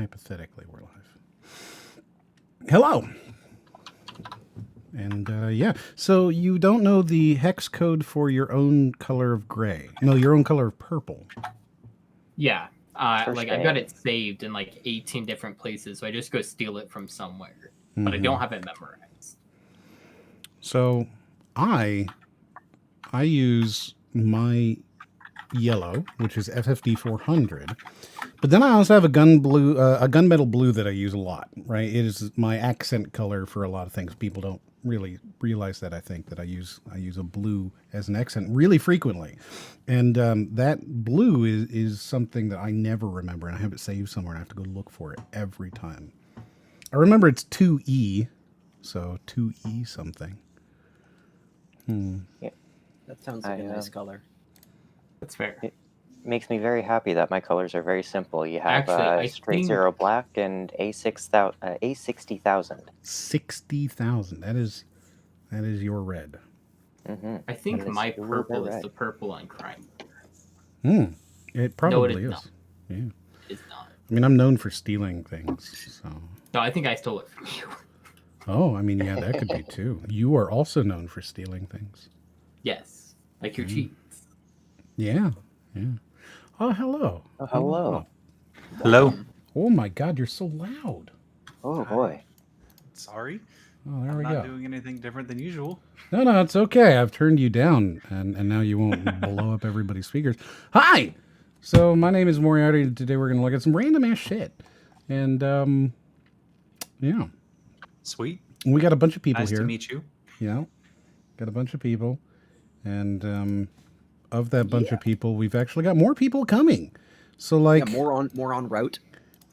hypothetically we're live. Hello. And yeah, so you don't know the hex code for your own color of gray. No, your own color of purple. Yeah. Like I got it saved in like 18 different places, so I just go steal it from somewhere. But I don't have it memorized. So I use my yellow, which is FFD 400. But then I also have a gunmetal blue that I use a lot, right? It is my accent color for a lot of things. People don't really realize that, I think, that I use a blue as an accent really frequently. And that blue is something that I never remember, and I have it saved somewhere, and I have to go look for it every time. I remember it's 2E, so 2E something. Yeah. That sounds like a nice color. That's fair. It makes me very happy that my colors are very simple. You have Actually, straight zero black and A60,000. 60,000. That is your red. Mm-hmm. I think my purple is the purple on crime. It probably is. is. Not. Yeah. It's not. I mean, I'm known for stealing things, so. No, I think I stole it from you. Oh, I mean, yeah, that could be too. You are also known for stealing things. Yes, like your cheats. Yeah, yeah. Oh, hello. Oh, hello. Hello. Oh my God, you're so loud. Oh boy. Sorry. Oh, there we I'm go. not doing anything different than usual. No, it's okay. I've turned you down, and now you won't blow up everybody's speakers. Hi! So, my name is Moriarty, and today we're going to look at some random-ass shit. And, yeah. Sweet. We got a bunch of people Nice here. to meet you. Yeah. Got a bunch of people. And, of that bunch of people, we've actually got more people coming. So, like... Yeah, more on route.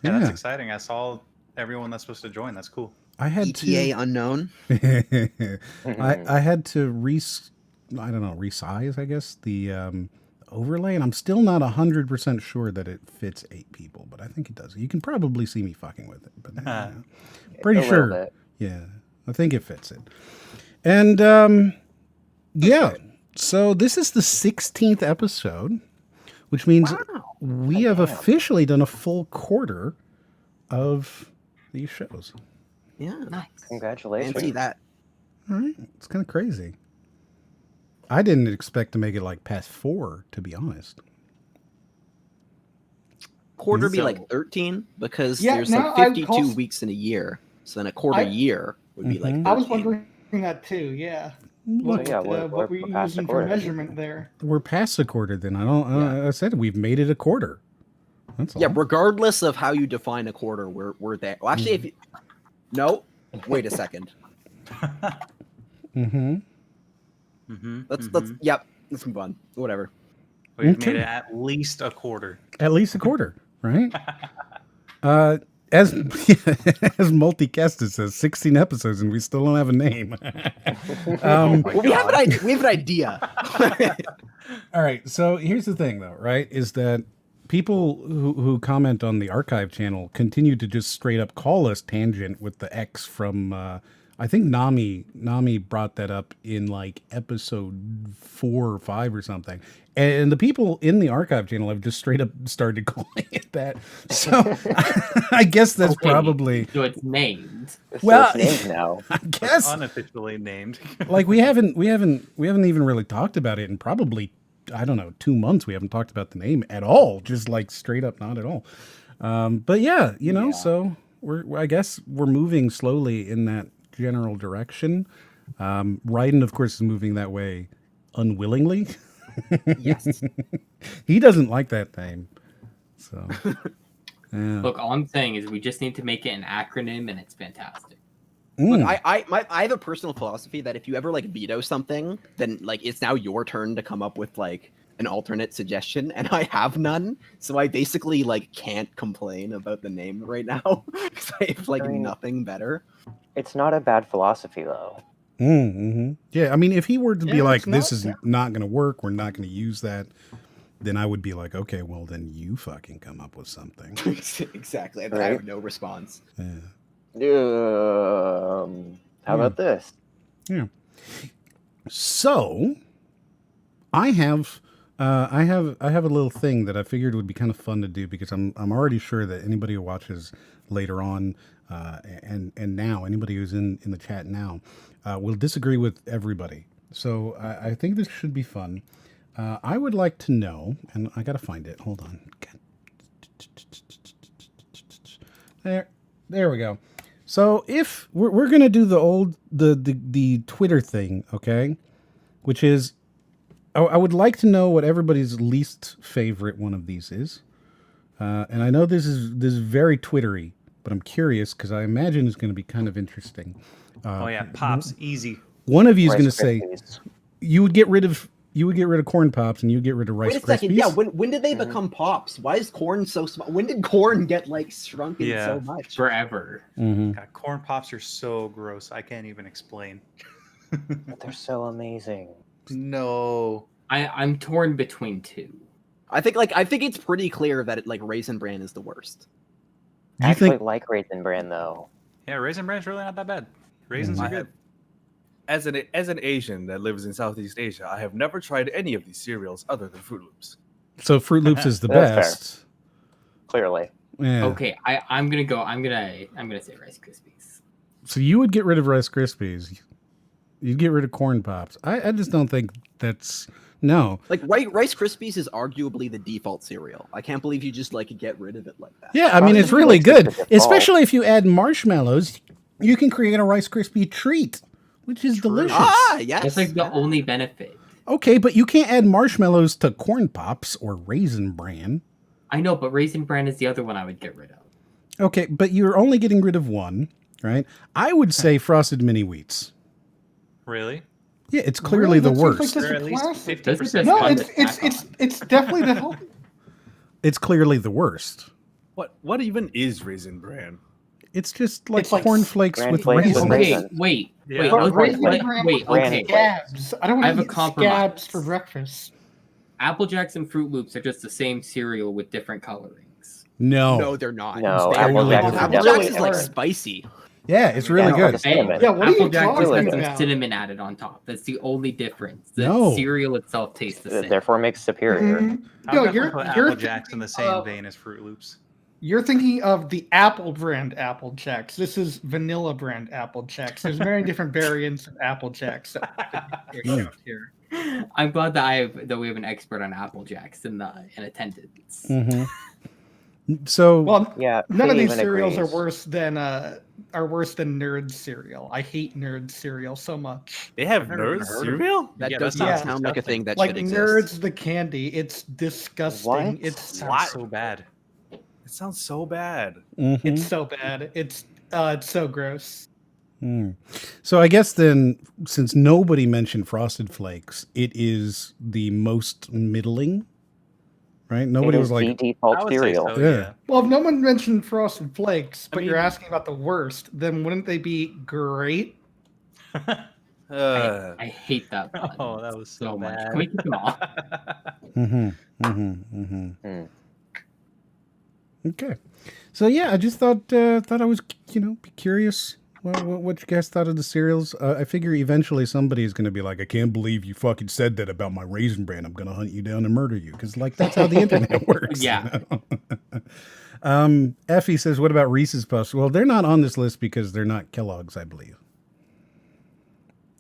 Yeah, that's exciting. I saw everyone that's supposed to join. That's cool. I had ETA unknown. I had to resize, I guess, the overlay, and I'm still not 100% sure that it fits 8 people, but I think it does. You can probably see me fucking with it, but pretty sure. Yeah, I think it fits it. And yeah, so this is the 16th episode, which means we have officially done a full quarter of these shows. Yeah, nice. Congratulations. Fancy that. All right, it's kind of crazy. I didn't expect to make it like past 4, to be honest. Quarter be like 13 because there's like 52 weeks in a year. So then a quarter year would be like 13. I was wondering that too. Yeah. What were you using for measurement there? We're past the quarter then. I said we've made it a quarter. That's all. Yeah, regardless of how you define a quarter, we're there. Well, actually, if you... No, wait a second. Let's move on. Whatever. We've made it at least a quarter. At least a quarter, right? As Multicast says, 16 episodes and we still don't have a name. We have an idea. All right, so here's the thing though, right? Is that people who comment on the archive channel continue to just straight up call us Tangent with the X from I think Nami brought that up in like episode 4 or 5 or something. And the people in the archive channel have just straight up started calling it that. So I guess that's probably... So it's named. Well, it's named now. I guess it's unofficially named. Like we haven't even really talked about it in probably, I don't know, 2 months. We haven't talked about the name at all. Just like straight up not at all. But yeah, so I guess we're moving slowly in that general direction. Raiden, of course, is moving that way unwillingly. Yes. He doesn't like that name. So yeah. Look, all I'm saying is we just need to make it an acronym and it's fantastic. Look, I have a personal philosophy that if you ever like veto something, then like it's now your turn to come up with like an alternate suggestion, and I have none, so I basically like can't complain about the name right now because I have like nothing better. It's not a bad philosophy though. Yeah, I mean, if he were to be like, this is not going to work, we're not going to use that, then I would be like, okay, well, then you fucking come up with something. Exactly. And I have no response. How about this? Yeah. So, I have I have a little thing that I figured would be kind of fun to do because I'm already sure that anybody who watches later on and now anybody who's in the chat now will disagree with everybody. So I think this should be fun. I would like to know, and I gotta find it. Hold on. There we go. So if we're gonna do the Twitter thing, okay, which is I would like to know what everybody's least favorite one of these is, and I know this is very Twittery, but I'm curious because I imagine it's going to be kind of interesting. Pops, easy. One of you is Rice going to say Krispies. you would get rid of corn pops and you get rid of Rice Wait a Krispies. second. Yeah, when did they become pops? Why is corn so small? When did corn get like shrunken Yeah. so much? Forever. Mhm. God, corn pops are so gross. I can't even explain. But they're so amazing. No. I'm torn between two. I think it's pretty clear that Raisin Bran is the worst. Do I you actually think? like Raisin Bran though. Yeah, Raisin Bran's really not that bad. Raisins are good. As an Asian that lives in Southeast Asia, I have never tried any of these cereals other than Fruit Loops. So Fruit Loops is the That's fair. best. Clearly. Yeah. Okay, I'm gonna say Rice Krispies. So you would get rid of Rice Krispies. You'd get rid of corn pops. I just don't think that's no. Rice Krispies is arguably the default cereal. I can't believe you just get rid of it like that. Yeah, I mean Well, it's really it's good, just a default. especially if you add marshmallows. You can create a Rice Krispie treat, which is delicious. Ah, yes. That's like the only benefit. Okay, but you can't add marshmallows to corn pops or Raisin Bran. I know, but Raisin Bran is the other one I would get rid of. Okay, but you're only getting rid of one, right? I would say Frosted Mini Wheats. Really? Yeah, it's clearly the That seems like worst. just They're a at least classic. 50%. No, fun to it's snack on. it's definitely the healthy. It's clearly the worst. What even is Raisin Bran? It's just like It's like cornflakes Bran with flakes with raisins. Okay, raisins. wait. Yeah. But Raisin Wait, Bran wait, with okay. scabs. I don't I have want a to eat compromise. scabs for breakfast. Apple Jacks and Fruit Loops are just the same cereal with different colorings. No. No, they're not. No, They're Apple really Jacks different. is Apple definitely Jacks is different. spicy. Yeah, it's really Yeah, good. the cinnamon. Yeah, what are you Apple Jacks talking just talking has about? cinnamon added on top. That's the only difference. The No. cereal itself tastes the same. Therefore makes superior. Mhm. How No, about you're put you're Apple Jacks in the same uh, vein as Fruit Loops? You're thinking of the Apple brand Apple Jacks. This is vanilla brand Apple Jacks. There's many different variants of Apple Jacks. Here. I'm glad that we have an expert on Apple Jacks in attendance. Hmm. So Well, Yeah, none of Fee these even cereals agrees. are worse than Nerd cereal. I hate Nerd cereal so much. They have I've never even Nerd heard of it. cereal? That Yeah, does that not sounds sound like a thing that Like should exist. Nerds the candy. It's disgusting. What? It's Sounds so bad. It sounds so bad. mhm. it's so bad. It's so gross. So I guess then, since nobody mentioned Frosted Flakes, it is the most middling, right? Nobody It was is like, the I default would say cereal. so, Yeah. yeah. Well, if no one mentioned Frosted Flakes, but I you're mean- asking about the worst, then wouldn't they be great? I hate that one. Oh, that was so much. bad. Can we keep them off? Okay. So yeah, I just thought I was be curious what you guys thought of the cereals. I figure eventually somebody is going to be like, I can't believe you fucking said that about my Raisin Bran. I'm going to hunt you down and murder you because that's how the internet works. Yeah. Effie says, what about Reese's Puffs? Well, they're not on this list because they're not Kellogg's, I believe.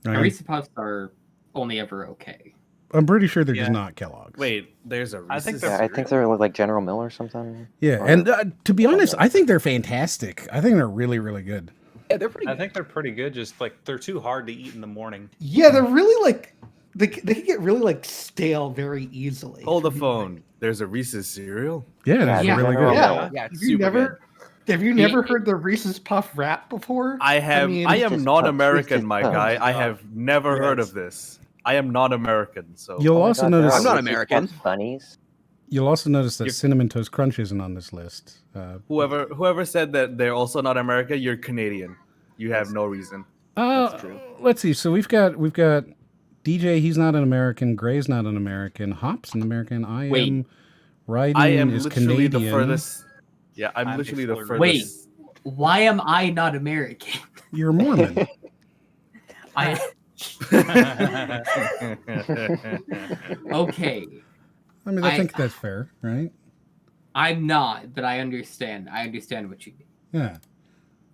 Right? Reese's Puffs are only ever okay. I'm pretty sure they're just Yeah. not Kellogg's. Wait, there's a Reese's I think Yeah, I think cereal? they're like General Mill or something. Yeah, and to be honest, I think they're fantastic. I think they're really, really good. Yeah, they're pretty I good. think they're pretty good. Just like they're too hard to eat in the morning. Yeah, they're really like they can get really like stale very easily. Hold the phone. There's a Reese's cereal? Yeah, they're Yeah. really General good. Yeah. Mill. Yeah, it's Have you super never good. have you never heard the Reese's Puff rap before? I have. mean, I Reese's am not Puffs, American, Reese's my Puffs. guy. I have never heard of this. I am not American, so You'll Oh my also God, there notice are I'm not Reese's American. Puffs Bunnies. you'll also notice that You're- Cinnamon Toast Crunch isn't on this list. whoever said that they're also not American, you're Canadian. You have no reason. That's true. Let's see. So we've got DJ. He's not an American. Gray's not an American. Hop's an American. I Wait. am. Ryden I am is literally Canadian. the furthest. Yeah, I'm I'm literally the before- furthest. Wait, why am I not American? You're Mormon. I okay. I mean, I think that's fair, right? I'm not, but I understand. I understand what you mean. Yeah.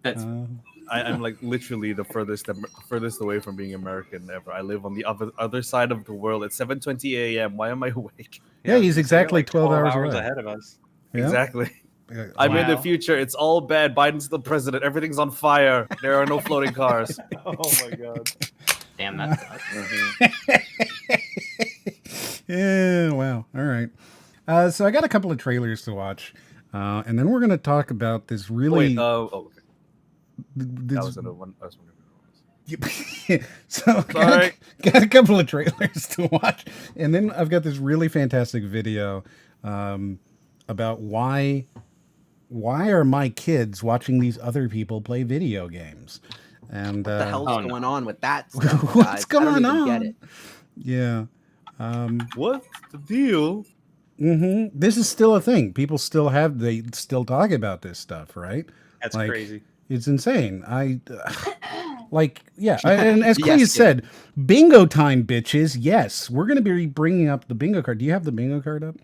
That's I'm like literally the furthest away from being American ever. I live on the other side of the world at 7:20 a.m. Why am I awake? Yeah, he's so you're exactly like 12 hours away. ahead of us. Yeah. Exactly. Yeah. I'm in the Wow. future. It's all bad. Biden's the president. Everything's on fire. There are no floating cars. Oh my god. damn. That sucks. Yeah, wow. All right. So I got a couple of trailers to watch, and then we're going to talk about this really. Wait. Okay. this- That was another one. I was wondering what it was. so Sorry. got a couple of trailers to watch, and then I've got this really fantastic video about why are my kids watching these other people play video games, and What the hell's Oh, no. going on with that stuff, guys? what's I don't going even on? Get it. Yeah. What's the deal? This is still a thing. People still they still talk about this stuff, right? That's Like, crazy. It's insane. And as Clea Yes, said, bingo time, bitches. Yes, we're going to be bringing up the bingo card. Do you have the bingo card up?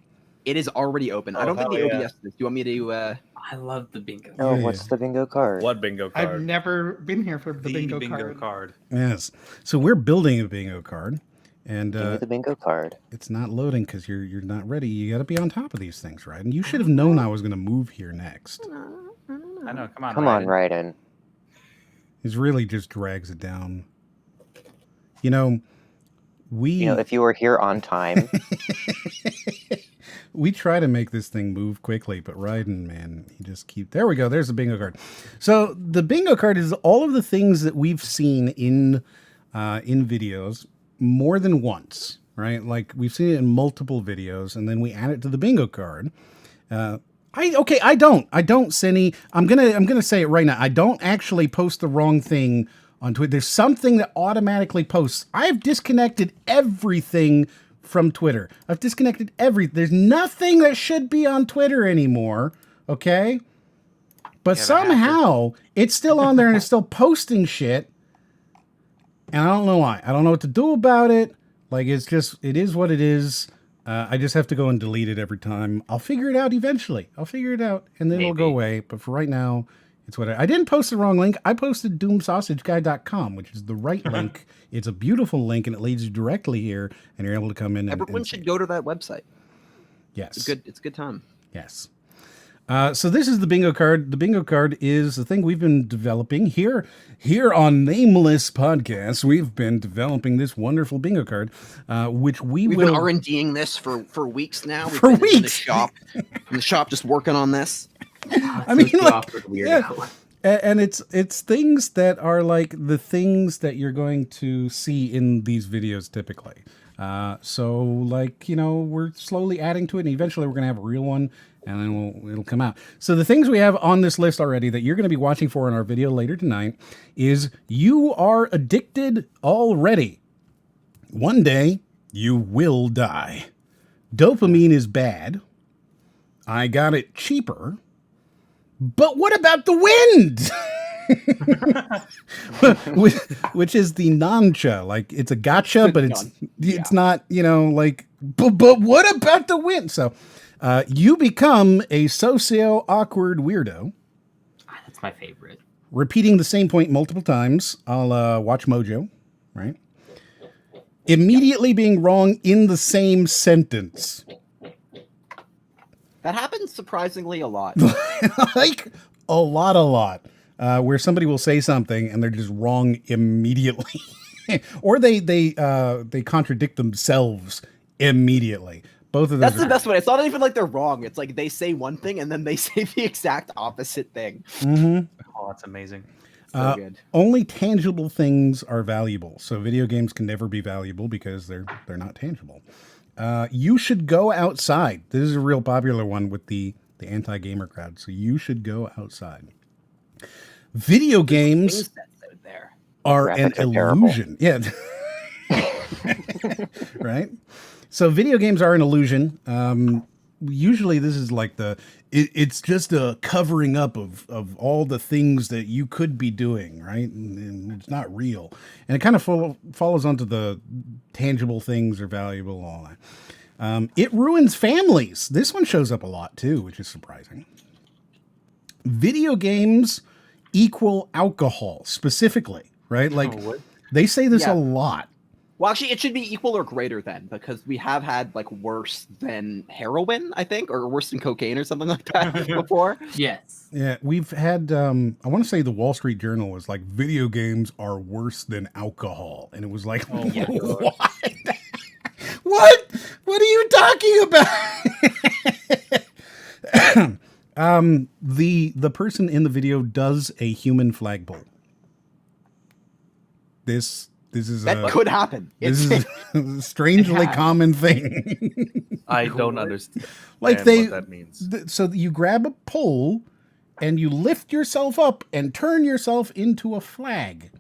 It is already open. I Oh, don't think the hell yeah. OBS is. Do you want me to? I love the bingo. Oh, Yeah, what's yeah. the bingo card? What bingo card? I've never been here for the bingo, card. Yes. So we're building a bingo card, and Give me the bingo card. it's not loading because you're not ready. You got to be on top of these things, right? And you should have known I was going to move here next. I know. Come on. Come on, Raiden. Raiden. It really just drags it down. You know, If you were here on time, we try to make this thing move quickly, but Ryden, man, he just there we go. There's the bingo card. So the bingo card is all of the things that we've seen in videos more than once, right? Like we've seen it in multiple videos, and then we add it to the bingo card. I don't, Cindy. I'm gonna say it right now. I don't actually post the wrong thing on Twitter. There's something that automatically posts. I've disconnected everything from Twitter. I've disconnected There's nothing that should be on Twitter anymore. Okay, but Yeah, somehow it's still on there and it's still posting shit. And I don't know why. I don't know what to do about it. Like it is what it is. I just have to go and delete it every time. I'll figure it out eventually. I'll figure it out and then it'll go Maybe. away. But for right now, it's what I didn't post the wrong link. I posted doomsausageguy.com, which is the right link. It's a beautiful link and it leads you directly here and you're able to come in and everyone should go to that website. Yes. It's a good time. Yes. So this is the bingo card. The bingo card is the thing we've been developing here on Nameless Podcast. We've been developing this wonderful bingo card, which We've will been R&Ding this for weeks now. We've For been in the weeks. shop, just working on this. I mean, like, awkward weirdo. yeah. And it's things that are like the things that you're going to see in these videos typically. So like, we're slowly adding to it and eventually we're going to have a real one and then it'll come out. So the things we have on this list already that you're going to be watching for in our video later tonight is You Are Addicted Already. One day you will die. Dopamine is bad. I got it cheaper. But what about the wind? which is the nancha. Like it's a gotcha, but it's not, like, but what about the wind? So you become a socio-awkward weirdo. That's my favorite. Repeating the same point multiple times. I'll watch Mojo, right? Immediately being wrong in the same sentence. That happens surprisingly a lot. Like a lot. Where somebody will say something and they're just wrong immediately. Or they contradict themselves immedially. Both of those That's the best way. It's not even like they're wrong. It's like they say one thing and then they say the exact opposite thing. Mm-hmm. Oh, that's amazing. So good. Only tangible things are valuable. So video games can never be valuable because they're not tangible. You should go outside. This is a real popular one with the anti-gamer crowd. So you should go outside. Video games Things that's out there. are an Graphics are terrible. illusion. Yeah. Right? So video games are an illusion. Usually this is like it's just a covering up of all the things that you could be doing, right? And it's not real. And it kind of follows onto the tangible things are valuable, all that. It ruins families. This one shows up a lot too, which is surprising. Video games equal alcohol, specifically, right? Like what? they say this Yeah. a lot. Well, actually, it should be equal or greater than, because we have had like worse than heroin, I think, or worse than cocaine or something like that before. Yes. Yeah, we've had, I want to say the Wall Street Journal was like, video games are worse than alcohol. And it was like, Oh my God. what? What? What are you talking about? The person in the video does a human flagpole. This is That could happen. this It's, is a strangely Yeah. common thing. I don't understand Like what that means. So you grab a pole and you lift yourself up and turn yourself into a flag.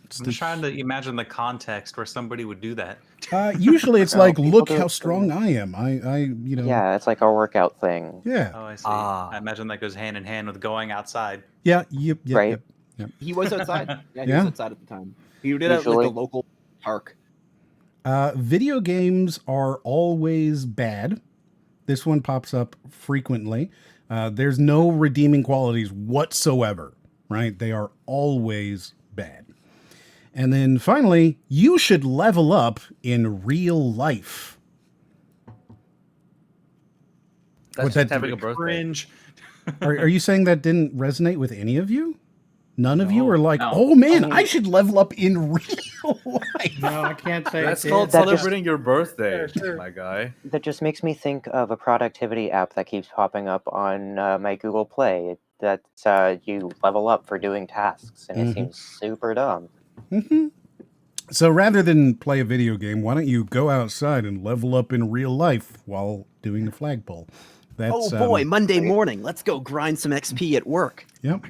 It's I'm just trying to imagine the context where somebody would do that. Usually it's No, like, people look do it how for- strong I am. You know. Yeah, it's like a workout thing. Yeah. Oh, I see. Ah. I imagine that goes hand in hand with going outside. Yeah. Yep. Yep. Right. Yep. he was outside. Yeah, he Yeah. was outside at the time. He did it at like Usually. the local park. Video games are always bad. This one pops up frequently. There's no redeeming qualities whatsoever, right? They are always bad. And then finally, you should level up in real life. That's What's just that having a birthday. Cringe. Are you saying that didn't resonate with any of you? None of you No, are like, no. oh man, I mean- I should level up in real life. No, I can't say That's it called did. That just- celebrating your birthday, Sure, sure. my guy. That just makes me think of a productivity app that keeps popping up on my Google Play. That's you level up for doing tasks, and Mhm. it seems super dumb. Mhm. So rather than play a video game, why don't you go outside and level up in real life while doing the flagpole? That's, Oh boy, Monday morning. Let's go grind some XP at work. Yep.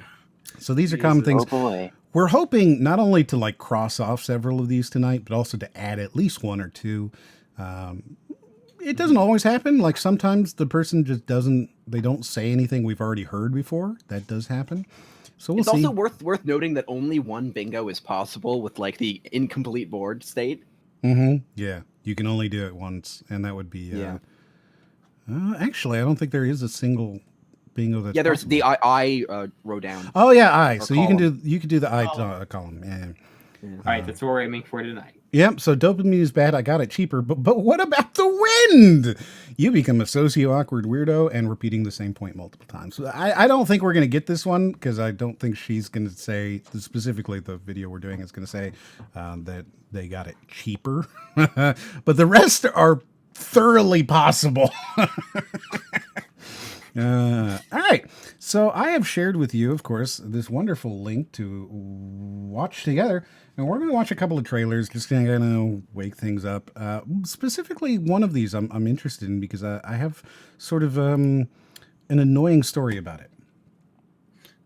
So these are common things. Oh boy. We're hoping not only to like cross off several of these tonight, but also to add at least one or two. It doesn't always happen. Like sometimes the person just doesn't, they don't say anything we've already heard before. That does happen. So we'll It's see. also worth noting that only one bingo is possible with like the incomplete board state. Yeah, you can only do it once, and that would be. Yeah. Actually, I don't think there is a single bingo that's. Yeah, there's possible. the I row down. Oh yeah, I. or So you can column. do the I Column. column. Yeah. All right, that's what we're aiming for tonight. Yep. So dopamine is bad. I got it cheaper, but what about the wind? You become a socio-awkward weirdo and repeating the same point multiple times. So I don't think we're gonna get this one because I don't think she's gonna say specifically the video we're doing is gonna say that they got it cheaper, but the rest are thoroughly possible. All right. So I have shared with you, of course, this wonderful link to watch together. And we're going to watch a couple of trailers just to kind of wake things up. Specifically, one of these I'm interested in because I have sort of an annoying story about it.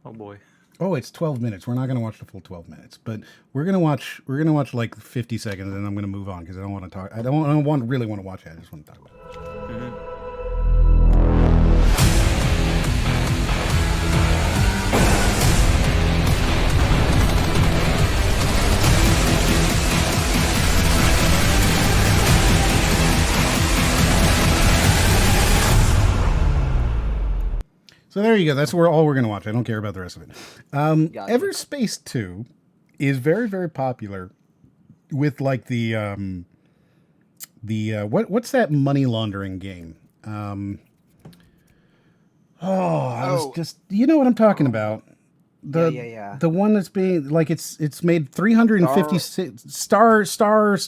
Oh boy. Oh, it's 12 minutes. We're not going to watch the full 12 minutes, but we're going to watch like 50 seconds and I'm going to move on because I don't want to talk. I don't really want to watch it. I just want to talk about it. So there you go. That's all we're going to watch. I don't care about the rest of it. Gotcha. Everspace 2 is very, very popular with like the what's that money laundering game? You know what I'm talking about. Yeah. The one that's being like it's made 356 Star Citizen.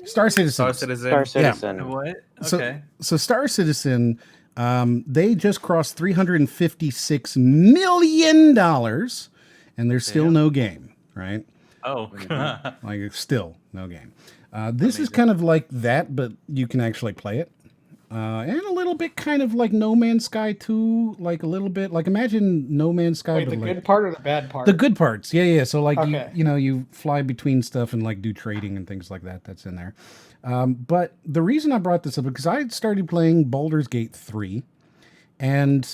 Star Citizen. Star Citizen. What? So, Okay. so Star Citizen, they just crossed $356 million, and there's still Damn. no game, right? Oh. Like it's still no game. This is kind of like that, but you can actually play it. And a little bit kind of like No Man's Sky 2, like a little bit like imagine No Man's Sky. Wait, the but like, good part or the bad part? the good parts, yeah. So like Okay. you fly between stuff and like do trading and things like that. That's in there. But the reason I brought this up is because I had started playing Baldur's Gate 3, and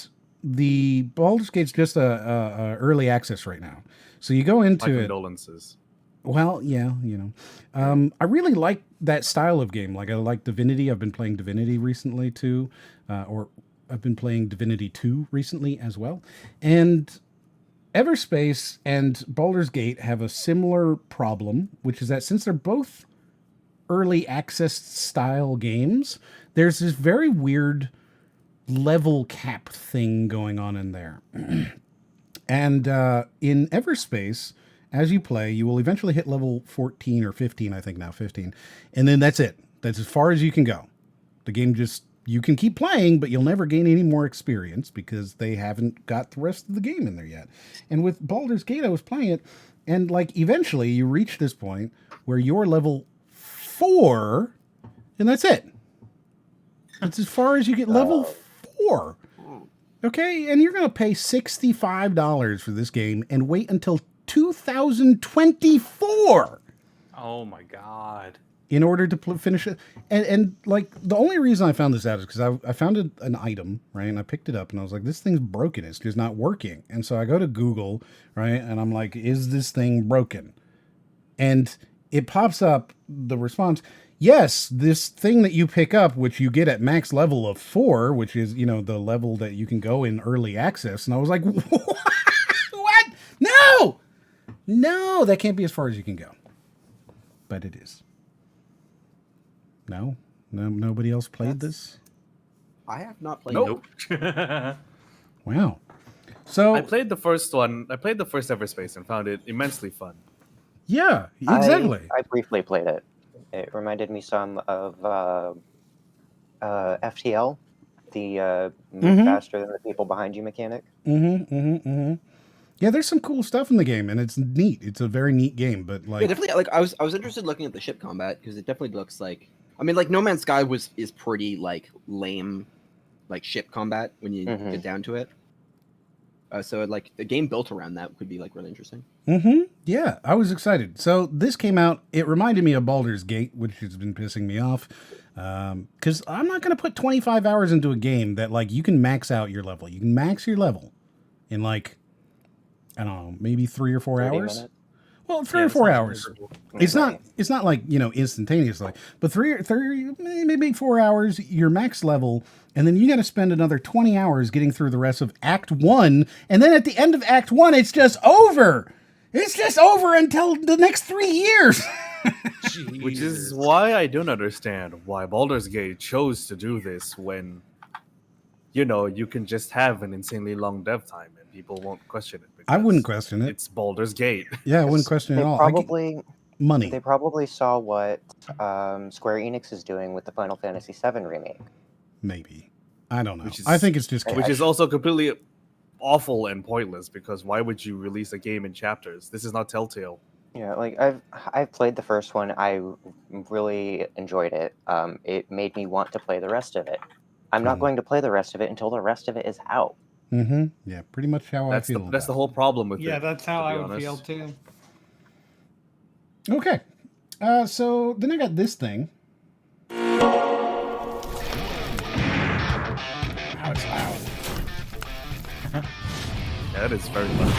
the Baldur's Gate's just a early access right now. So you go My into it. condolences. Well, yeah, I really like that style of game. Like I like Divinity. I've been playing Divinity recently too, or I've been playing Divinity 2 recently as well. And Everspace and Baldur's Gate have a similar problem, which is that since they're both early access style games, there's this very weird level cap thing going on in there. And in Everspace, as you play, you will eventually hit level 14 or 15, I think now 15. And then that's it. That's as far as you can go. The game just, you can keep playing, but you'll never gain any more experience because they haven't got the rest of the game in there yet. And with Baldur's Gate, I was playing it, and like eventually you reach this point where you're level 4, and that's it. That's as far as you get, level 4. Okay, and you're going to pay $65 for this game and wait until 2024 Oh my god. in order to finish it. And like the only reason I found this out is because I found an item, right? And I picked it up and I was like, this thing's broken. It's just not working. And so I go to Google, right? And I'm like, is this thing broken? And it pops up the response. Yes, this thing that you pick up, which you get at max level of 4, which is, the level that you can go in early access. And I was like, what? No, that can't be as far as you can go. But it is. No, nobody else played this? I have not played. Nope. Wow. So I played the first one. I played the first Everspace and found it immensely fun. yeah, exactly. I briefly played it. It reminded me some of FTL, the move faster than the people behind you mechanic. Yeah, there's some cool stuff in the game, and it's neat. It's a very neat game, but like, Yeah, definitely. Like I was interested looking at the ship combat because it definitely looks like. I mean, like No Man's Sky is pretty like lame, like ship combat when you get down to it. So like the game built around that could be like really interesting. Yeah, I was excited. So this came out. It reminded me of Baldur's Gate, which has been pissing me off. Because I'm not going to put 25 hours into a game that like you can max out your level. You can max your level in like, I don't know, maybe 3 or 4 hours. Minutes. Well, 3 or 4 hours. It's not like, instantaneously, but 3 maybe 4 hours, your max level, and then you got to spend another 20 hours getting through the rest of Act 1, and then at the end of Act 1, it's just over. It's just over until the next 3 years. Which is why I don't understand why Baldur's Gate chose to do this when, you can just have an insanely long dev time and people won't question it. I wouldn't question it. It's Baldur's Gate. Yeah, I wouldn't question it at all. Money. They probably saw what Square Enix is doing with the Final Fantasy VII remake. Maybe. I don't know. I think it's just Which is also completely awful and pointless because why would you release a game in chapters? This is not Telltale. Yeah, like I've played the first one. I really enjoyed it. It made me want to play the rest of it. I'm not going to play the rest of it until the rest of it is out. Yeah, pretty much how I feel. That's the whole problem with it. Yeah, that's how I would honest. feel too. Okay. So then I got this thing. Wow, it's loud. Yeah, it is very loud.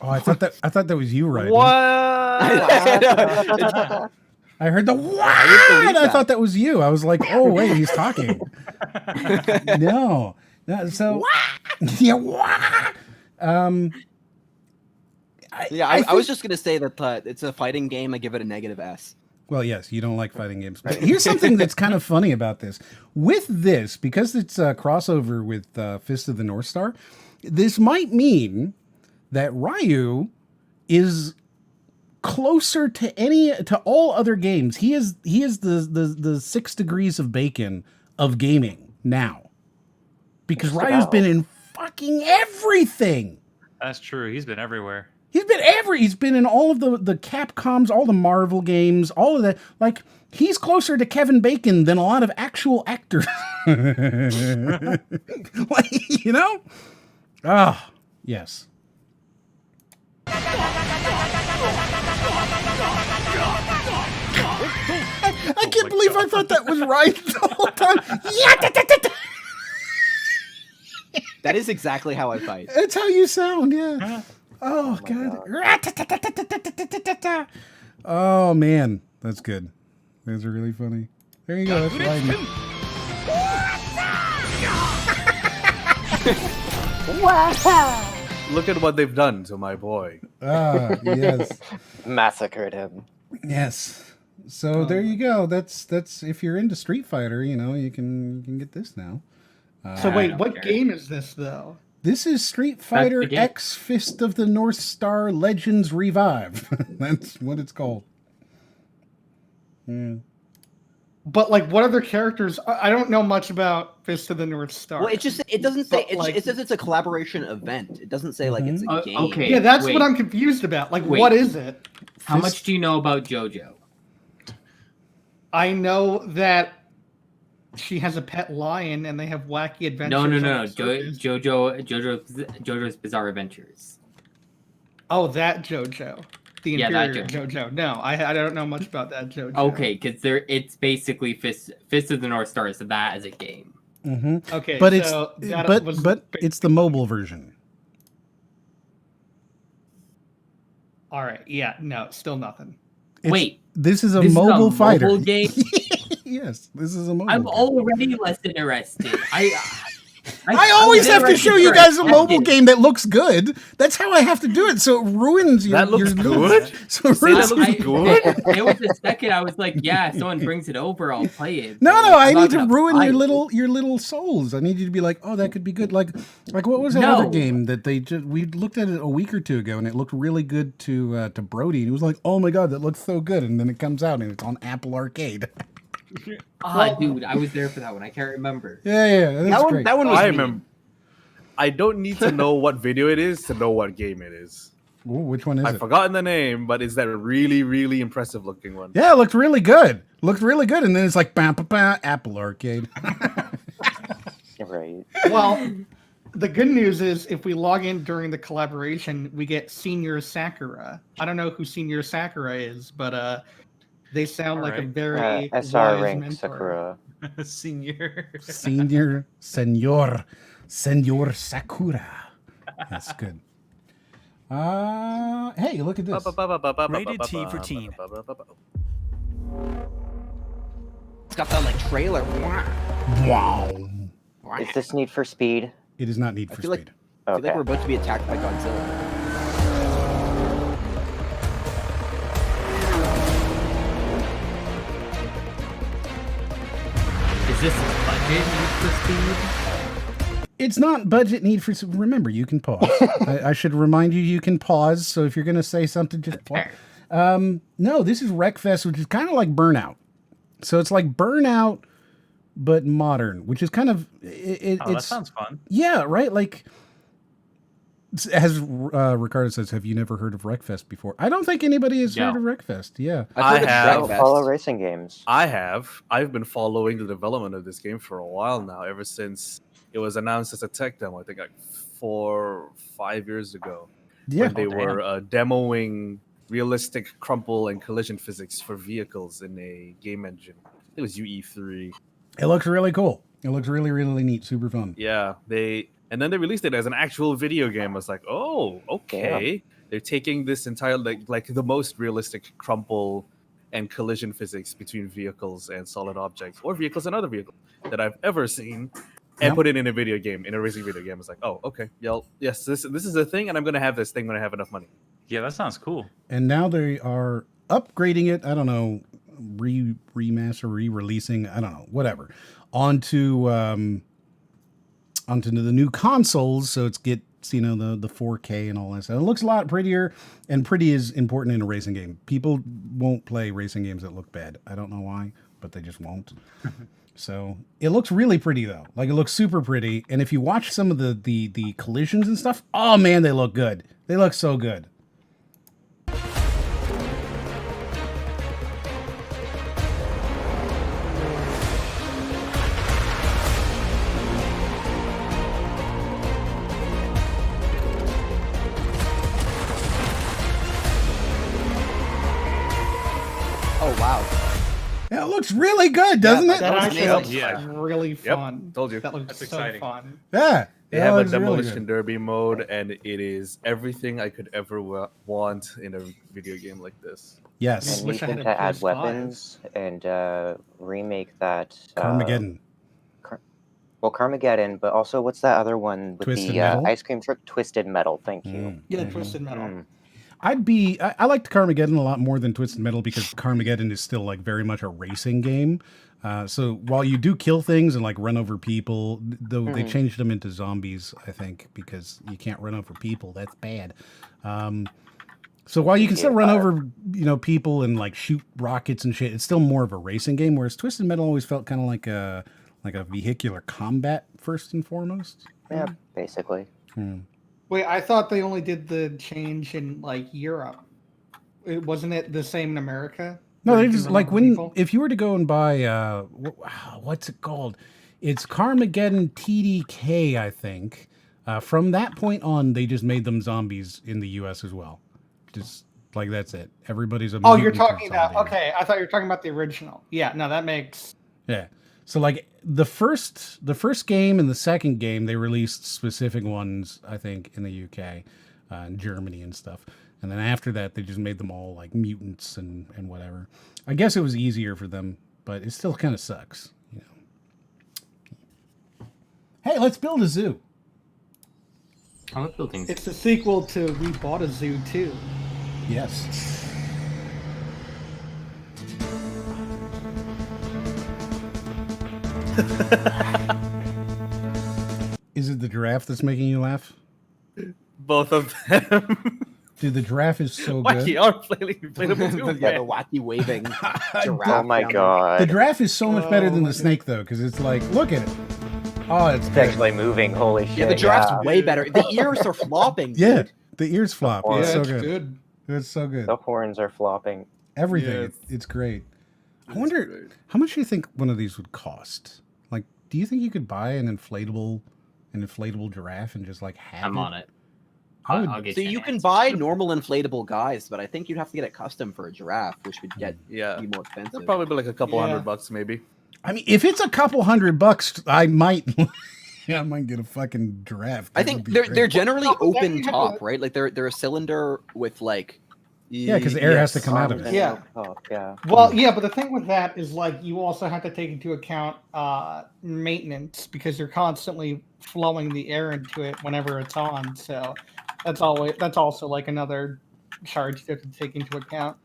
Oh, I thought that was you, right? What? I heard the what? I thought that was you. I was like, oh wait, he's talking. No. So yeah, what? I was just gonna say that it's a fighting game. I give it a negative S. Well, yes, you don't like fighting games. But here's something that's kind of funny about this. With this, because it's a crossover with Fist of the North Star, this might mean that Ryu is closer to all other games. He is the 6 degrees of bacon of gaming now. Because Ryu's been in fucking everything. That's true. He's been everywhere. He's been in all of the Capcoms, all the Marvel games, all of that. Like, he's closer to Kevin Bacon than a lot of actual actors. Like, you know? Ah, yes. I can't believe I thought that was right the whole time. That is exactly how I fight. That's how you sound, yeah. Oh, my God. Oh, man. That's good. Those are really funny. There you go. That's right. Look at what they've done to my boy. Ah, yes. Massacred him. Yes. So there you go. That's if you're into Street Fighter, you know, you can get this now. So wait, don't what care. game is this though? This is Street Fighter game. X Fist of the North Star Legends Revive. That's what it's called. Yeah. But like, what other characters? I don't know much about Fist of the North Star. Well, it doesn't say But, like- it says it's a collaboration event. It doesn't say like it's a game. Okay. Yeah, that's Wait. what I'm confused about. Like, Wait. what is it? How much do you know about JoJo? I know that she has a pet lion and they have wacky adventures. No. on the circus. JoJo's Bizarre Adventures. Oh, that JoJo. The Yeah, that Imperial JoJo. No, I don't know much about that JoJo. Okay, because it's basically Fist of the North Star, so that as a game. Mm-hmm. Okay, But so that but was it's the mobile version. all right. Yeah, no, still nothing. It's- Wait, this is a this mobile is a fighter. mobile game? Yes, this is a mobile. I'm game. already less interested. I always have to show you guys a mobile game that looks good. That's how I have to do it. So it ruins your. That looks your good? So it Say ruins that looks good? There was a second I was like, yeah, if someone brings it over, I'll play it. No, But, no, like, I I'm not need to gonna ruin buy your it. little souls. I need you to be like, oh, that could be good. Like what was that other No. game that we looked at it a week or two ago, and it looked really good to Brody. And he was like, oh my god, that looks so good. And then it comes out and it's on Apple Arcade. Dude, I was there for that one. I can't remember. Yeah, that's great. That one was I me. remember. I don't need to know what video it is to know what game it is. Ooh, which one is I've it? forgotten the name, but it's that really, really impressive looking one. Yeah, it looked really good. Looked really good, and then it's like bam, bam, bam, Apple Arcade. Right. Well, the good news is if we log in during the collaboration, we get Senior Sakura. I don't know who Senior Sakura is, but they sound like a Alright. very SR wise rank mentor. Sakura. Senior. Senor Sakura. That's good. Hey, look at this. Rated T for teen. It's got that like trailer. Wow. Is this Need for Speed? It is not Need I for feel like Speed. I feel like Okay. we're about to be attacked by Godzilla. Is this budget Need for Speed? It's not budget Need for Speed. Remember, you can pause. I should remind you can pause. So if you're going to say something, just pause. No, this is Wreckfest, which is kind of like Burnout. So it's like Burnout, but modern, which is kind of That it's sounds fun. yeah, right. Like as Ricardo says, have you never heard of Wreckfest before? I don't think anybody has heard of Wreckfest. Yeah, I have. Don't follow racing games. I have. I've been following the development of this game for a while now, ever since it was announced as a tech demo. I think like 4 or 5 years ago. yeah. When they were demoing realistic crumple and collision physics for vehicles in a game engine. It was UE3. It looks really cool. It looks really, really neat. Super fun. Yeah, and then they released it as an actual video game. I was like, oh, okay. They're taking this entire like the most realistic crumple and collision physics between vehicles and solid objects, or vehicles and other vehicles that I've ever seen, and Yep. put it in a video game, in a racing video game. I was like, oh, okay, yes, this is a thing, and I'm gonna have this thing when I have enough money. Yeah, that sounds cool. And now they are upgrading it. I don't know, remaster, re-releasing. I don't know, whatever, onto the new consoles. So it's the 4K and all that stuff. It looks a lot prettier, and pretty is important in a racing game. People won't play racing games that look bad. I don't know why, but they just won't. So it looks really pretty though. Like it looks super pretty. And if you watch some of the collisions and stuff, oh man, they look good. They look so good. looks really good, doesn't it? That actually amazing. looks Yeah. really fun. told you. That looks That's so exciting. fun. Yeah. They that have a looks really demolition good. derby mode, and it is everything I could ever want in a video game like this. Yes. And wish I need had them a to add PS5. weapons and remake that. Carmageddon. Well, Carmageddon, but also what's that other one with Twisted the Metal? ice cream truck? Twisted Metal. Thank you. Mm, Yeah, mhm. Twisted Metal. Mm. I liked Carmageddon a lot more than Twisted Metal because Carmageddon is still like very much a racing game. So while you do kill things and like run over people, though they Mhm. changed them into zombies, I think, because you can't run over people. That's bad. So while you can still run over, people and like shoot rockets and shit, it's still more of a racing game. Whereas Twisted Metal always felt kind of like a vehicular combat first and foremost. Yeah, basically. Wait, I thought they only did the change in like Europe. Wasn't it the same in America? No, Where they you just run like over people? if you were to go and buy what's it called? It's Carmageddon TDK, I think. From that point on, they just made them zombies in the U.S. as well. Just like that's it. Everybody's a Oh, you're mutant or talking about zombie. okay. I thought you were talking about the original. Yeah, no, that makes Yeah. So like the first game and the second game, they released specific ones, I think, in the UK, and Germany and stuff. And then after that, they just made them all like mutants and whatever. I guess it was easier for them, but it still kind of sucks. Hey, let's build a zoo. I'm not building. it's the sequel to We Bought a Zoo too. Yes. Is it the giraffe that's making you laugh? Both of them. Dude, the giraffe is so Wacky good. are playable too. Yeah, man. the wacky waving giraffe. Oh my down there. The god. giraffe is so much better than my the snake, though, because it's like, look at it. Oh, it's It's good. actually moving. Holy shit. Yeah, the giraffe's yeah. way better. The ears are flopping. Yeah, dude. the ears flop. horns. It's Yeah, so it's good. good. It's so good. The horns are flopping. Everything. Yeah, It's great. I It's wonder great. how much do you think one of these would cost? Like, do you think you could buy an inflatable giraffe and just like have I'm it? on it. I would- I'll get So you you an can answer. buy normal inflatable guys, but I think you'd have to get it custom for a giraffe, which would get Yeah. be more expensive. It'd probably be like a couple Yeah. $100 maybe. I mean, if it's a couple $100, I might. Yeah, I might get a fucking giraffe. I That think would be they're great. generally Oh, but then open you have top, to- right? Like they're a cylinder with like Yeah, 'cause the air has to come out of it. Yeah. Oh, yeah. Well, yeah, but the thing with that is like you also have to take into account maintenance because you're constantly flowing the air into it whenever it's on. So that's also like another charge you have to take into account.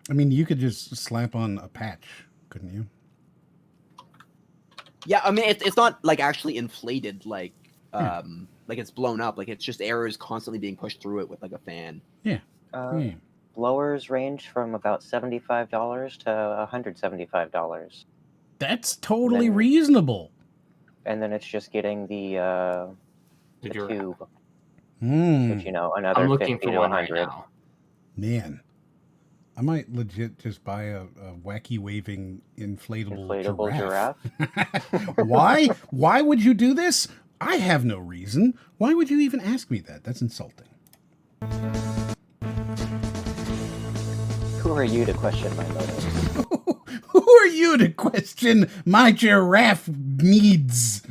I mean, you could just slap on a patch, couldn't you? Yeah, I mean it's not like actually inflated like like it's blown up. Like it's just air is constantly being pushed through it with like a fan. Yeah. Blowers range from about $75 to $175, That's totally Then- reasonable. and then it's just getting the Giraffe. tube, Hmm. which another I'm looking 50 for to one right 100. now. Man, I might legit just buy a wacky waving inflatable Inflatable giraffe. Why? Why would you do this? I have no reason. Why would you even ask me that? That's insulting. Who are you to question my motives? Who are you to question my giraffe needs?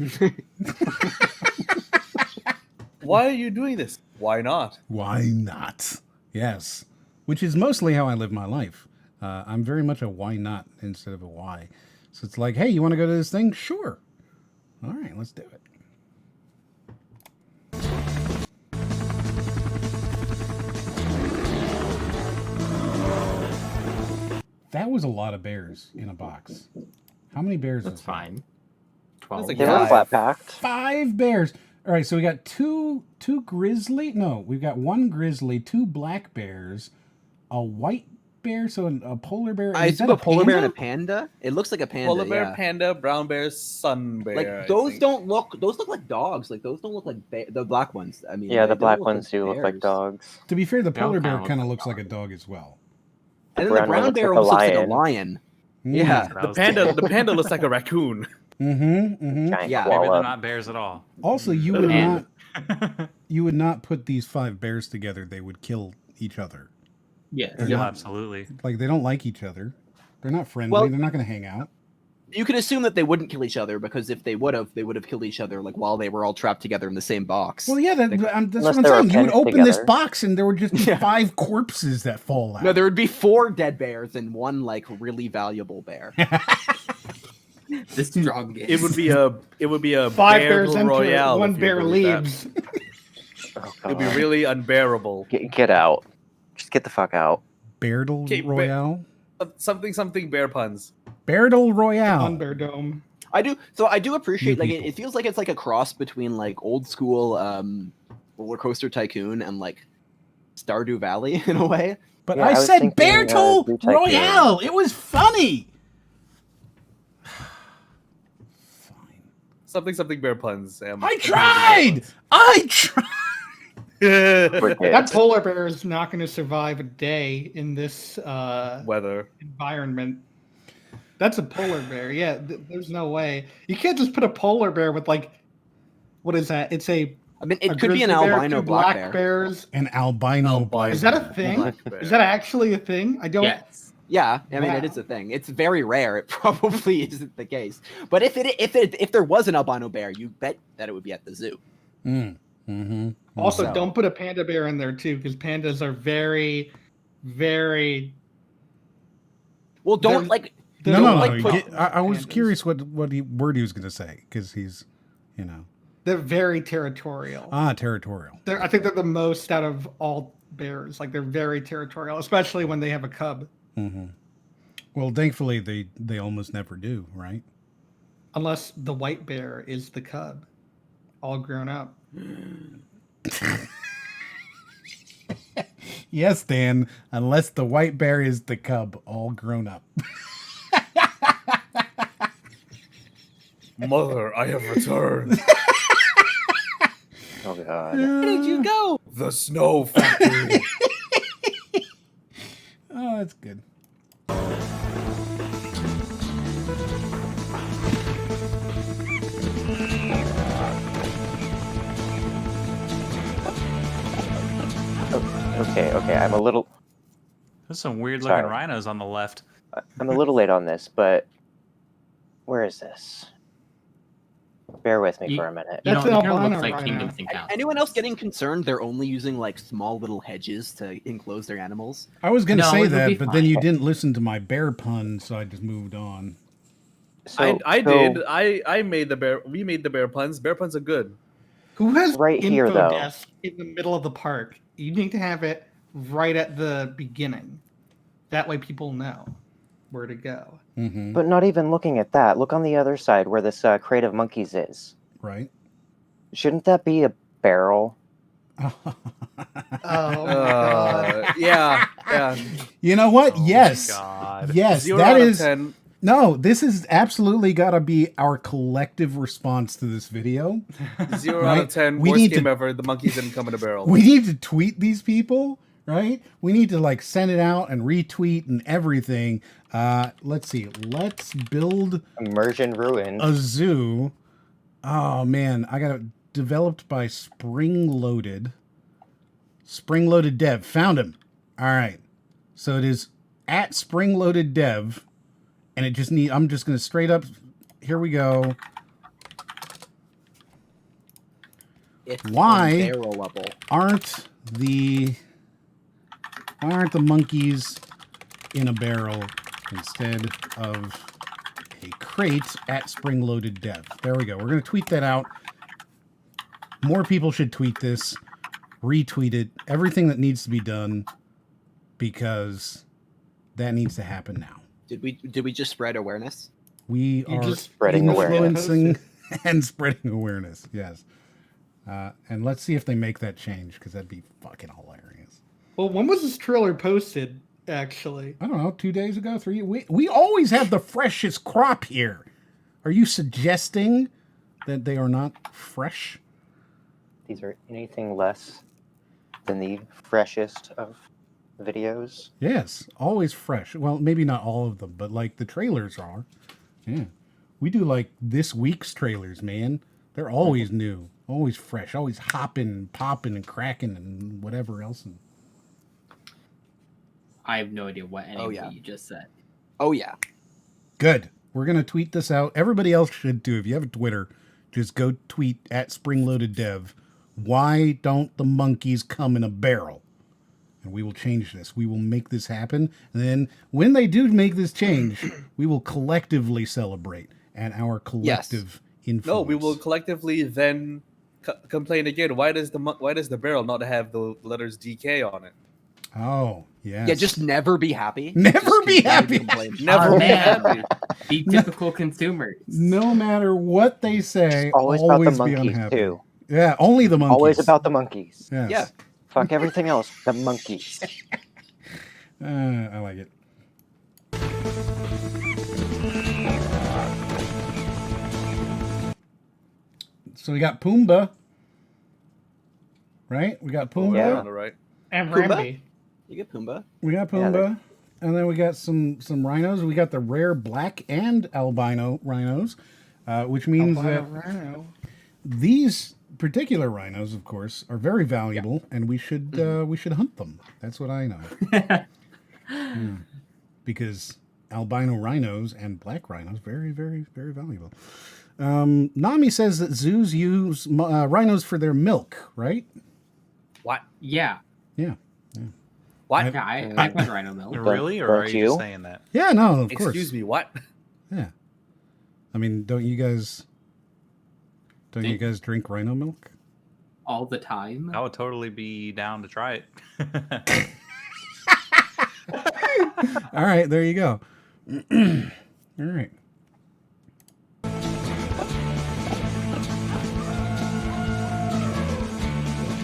Why are you doing this? Why not? Why not? Yes. Which is mostly how I live my life. I'm very much a why not instead of a why. So it's like, hey, you want to go to this thing? Sure. All right, let's do it. That was a lot of bears in a box. How many bears? That's was that? fine. 12. like They were Five. flat packed. 5 bears. All right, so we got two grizzly. No, we've got 1 grizzly, 2 black bears, a white bear, so a polar bear. I Is assume that a polar bear and a panda? panda. It looks like a panda. Polar bear, yeah. panda, brown bear, sun bear. Like I those think. don't look. Those look like dogs. Like those don't look like the black ones. I mean, Yeah, they the don't black look ones do look like bears. dogs. To be fair, the They all polar bear kinda kind of look looks like like a dog as well. And then the brown one brown looks bear like a almost looks like a lion. lion. Mm. Yeah. That The was panda, the panda looks like a raccoon. Mm-hmm. Mm-hmm. Giant Yeah. Maybe they're koala. not bears at all. Also, you would And- not put these 5 bears together. They would kill each other. Yeah. They're Yeah, not- absolutely. Like they don't like each other. They're not friendly. Well- They're not going to hang out. You could assume that they wouldn't kill each other because if they would have killed each other like while they were all trapped together in the same box. Well, yeah, that's Unless what I'm they were saying. You would pinned open this together. box and there would just be Yeah. 5 corpses that fall out. No, there would be 4 dead bears and 1 like really valuable bear. The strongest. It would be a 5 bear bears enter, royale. 1 if you bear believe that. leaves. Oh, It'd be God. really unbearable. Get out. Just get the fuck out. Beardle Okay, Royale? Something bear puns. Beardle Royale. On Bear Dome. I do appreciate New like people. it feels like it's like a cross between like old school roller coaster tycoon and like Stardew Valley in a way. But Yeah, I I was said thinking, Beartle Blue Tycoon. Royale. It was funny. Fine. Something bear puns. I tried. I tried. We're dead. That polar bear is not going to survive a day in this Weather. environment. That's a polar bear. Yeah, there's no way. You can't just put a polar bear with like, what is that? It's a I mean, a it could be an grizzly bear, albino 2 black bear. bears. An albino black. Is that a thing? Black bear. Is that actually a thing? I don't. Yes. Yeah, I mean, it Wow. is a thing. It's very rare. It probably isn't the case. But if there was an albino bear, you bet that it would be at the zoo. Mm-hmm. Also, So- don't put a panda bear in there too, because pandas are very, very. Well, don't They're- like. they're No, no, like no. put- I was pandas. curious what word he was going to say because he's, They're very territorial. territorial. I think they're the most out of all bears. Like they're very territorial, especially when they have a cub. Mm-hmm. Well, thankfully they almost never do, right? Unless the white bear is the cub, all grown up. Yes, Dan. Unless the white bear is the cub, all grown up. Mother, I have returned. Oh, God. Where did you go? The snow factory. Oh, that's good. Okay. I'm a little There's some weird looking Sorry. rhinos on the left. late on this, but where is this? Bear with me You- for a minute. You know, That's it an kind of albino looks like rhino. Kingdom Think Out. Anyone else getting concerned? They're only using like small little hedges to enclose their animals. I was going to No, say it would that, be but then you fine. didn't listen to my bear pun, so I just moved on. I did. I made the bear. We made the bear puns. Bear puns are good. Who has Right here, info though. desk in the middle of the park? You need to have it right at the beginning. That way people know where to go. Mm-hmm. But not even looking at that. Look on the other side where this crate of monkeys is. Right? Shouldn't that be a barrel? Oh my god. Yeah. You know what? Oh my yes. God. Yes, 0 that out of is. 10. No, this is absolutely got to be our collective response to this video. 0 out Right? of 10. We Worst need game to- ever. The monkeys didn't come in a barrel. We need to tweet these people, right? We need to like send it out and retweet and everything. Let's see. Let's build Immersion ruined. a zoo. Oh man, I got it developed by Spring Loaded Dev. Found him. All right. So it is at Spring Loaded Dev, and it just I'm just gonna straight up. Here we go. It's Why? unbarrelable. Aren't the monkeys in a barrel instead of a crate at Spring Loaded Dev? There we go. We're going to tweet that out. More people should tweet this, retweet it, everything that needs to be done, because that needs to happen now. Did we just spread awareness? We You are just Spreading awareness. influencing and spreading awareness. Yes. And let's see if they make that change, because that'd be fucking hilarious. Well, when was this trailer posted, actually? I don't know, 2 days ago, 3. We always have the freshest crop here. Are you suggesting that they are not fresh? These are anything less than the freshest of videos. Yes, always fresh. Well, maybe not all of them, but like the trailers are. Yeah. We do like this week's trailers, man. They're always new, always fresh, always hopping and popping and cracking and whatever else. I have no idea what any Oh, of yeah. what you just said. Oh yeah. Good. We're going to tweet this out. Everybody else should too. If you have a Twitter, just go tweet at SpringLoadedDev. Why don't the monkeys come in a barrel? And we will change this. We will make this happen. And then when they do make this change, we will collectively celebrate and our collective influence. No, we will collectively then complain again. Why does the barrel not have the letters DK on it? Oh, yes. Yeah, just never be happy. Never Just be continue happy. to complain. Never be happy. Be typical consumers. No matter what they say, Always always about the be monkeys, unhappy. too. Yeah, only the monkeys. Always about the monkeys. Yes. Yeah. Fuck everything else. The monkeys. I like it. So we got Pumbaa. Right? We got Pumbaa. Yeah. On the right. And Pumbaa? Rambi. You get Pumbaa. We got Yeah, Pumbaa. And then we got some rhinos. We got the rare black and albino rhinos, which means that Rhino. these particular rhinos, of course, are very valuable, and we should hunt them. That's what I know. Yeah. Because albino rhinos and black rhinos, very, very, very valuable. Nami says that zoos use rhinos for their milk, right? What? Yeah. Yeah. What? Yeah, I've had rhino milk. Really? Or Don't are you you? just saying that? Yeah, no, of course. Excuse me, what? Yeah. I mean, don't you guys drink rhino milk? All the time. I would totally be down to try it. All right, there you go. All right.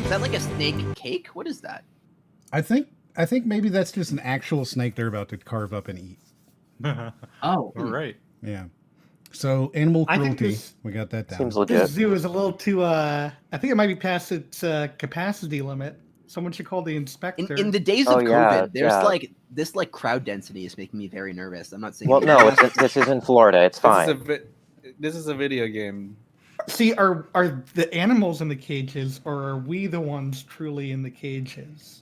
Is that like a snake cake? What is that? I think maybe that's just an actual snake they're about to carve up and eat. Oh. All right. Yeah. So animal I think cruelty, this- we got that down. Seems This legit. zoo is a little too. I think it might be past its capacity limit. Someone should call the inspector. In the days Oh, of yeah, COVID, there's yeah. like this like crowd density is making me very nervous. I'm not saying. Well, no, this is in Florida. It's fine. This is a video game. See, are the animals in the cages, or are we the ones truly in the cages?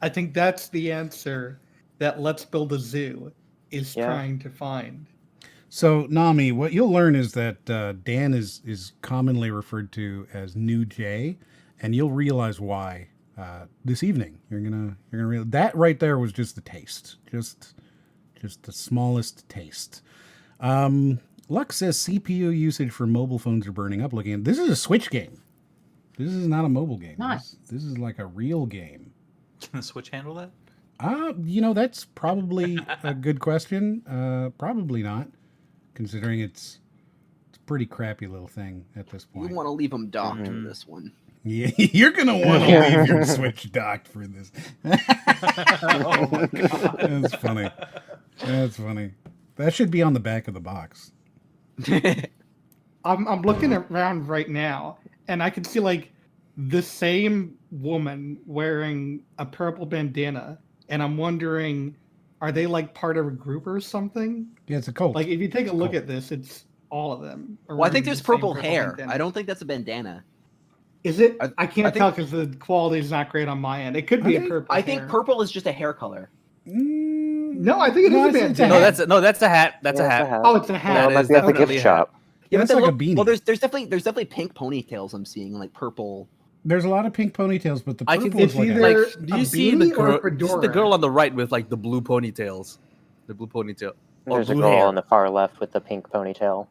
I think that's the answer that Let's Build a Zoo is Yeah. trying to find. So Nami, what you'll learn is that Dan is commonly referred to as New Jay, and you'll realize why this evening. You're gonna realize that right there was just the taste, just the smallest taste. Lux says CPU usage for mobile phones are burning up. Looking at this is a Switch game. This is not a mobile game. Nice. This is like a real game. Can the Switch handle that? That's probably a good question. Probably not, considering it's a pretty crappy little thing at this You point. want to leave them docked for Mhm. this one. Yeah, you're gonna want to leave your Switch docked for this. Oh my god. That's funny. That's funny. That should be on the back of the box. I'm looking around right now, and I can see like the same woman wearing a purple bandana, and I'm wondering, are they like part of a group or something? Yeah, it's a cult. Like, if you take a look at this, it's all of them. are Well, I think wearing there's the same purple hair. bandana. I don't think that's a bandana. Is it? I- I can't I tell because the quality is not great on my end. It could I be a think- purple. I think hair. purple is just a hair color. No, I think it is a it's bandana. That's a hat. That's Yeah, a it's hat. Oh, it's a hat. No, it That might is be at the definitely gift a hat. shop. Yeah, but it's then like a look- beanie. Well, there's definitely pink ponytails I'm seeing, like purple. There's a lot of pink ponytails, but the I purple can is like either- a, Like, do a you see the beanie or a girl? You see the fedora? girl on the right with like the blue ponytails, the blue ponytail. or There's a blue girl hair. on the far left with the pink ponytail.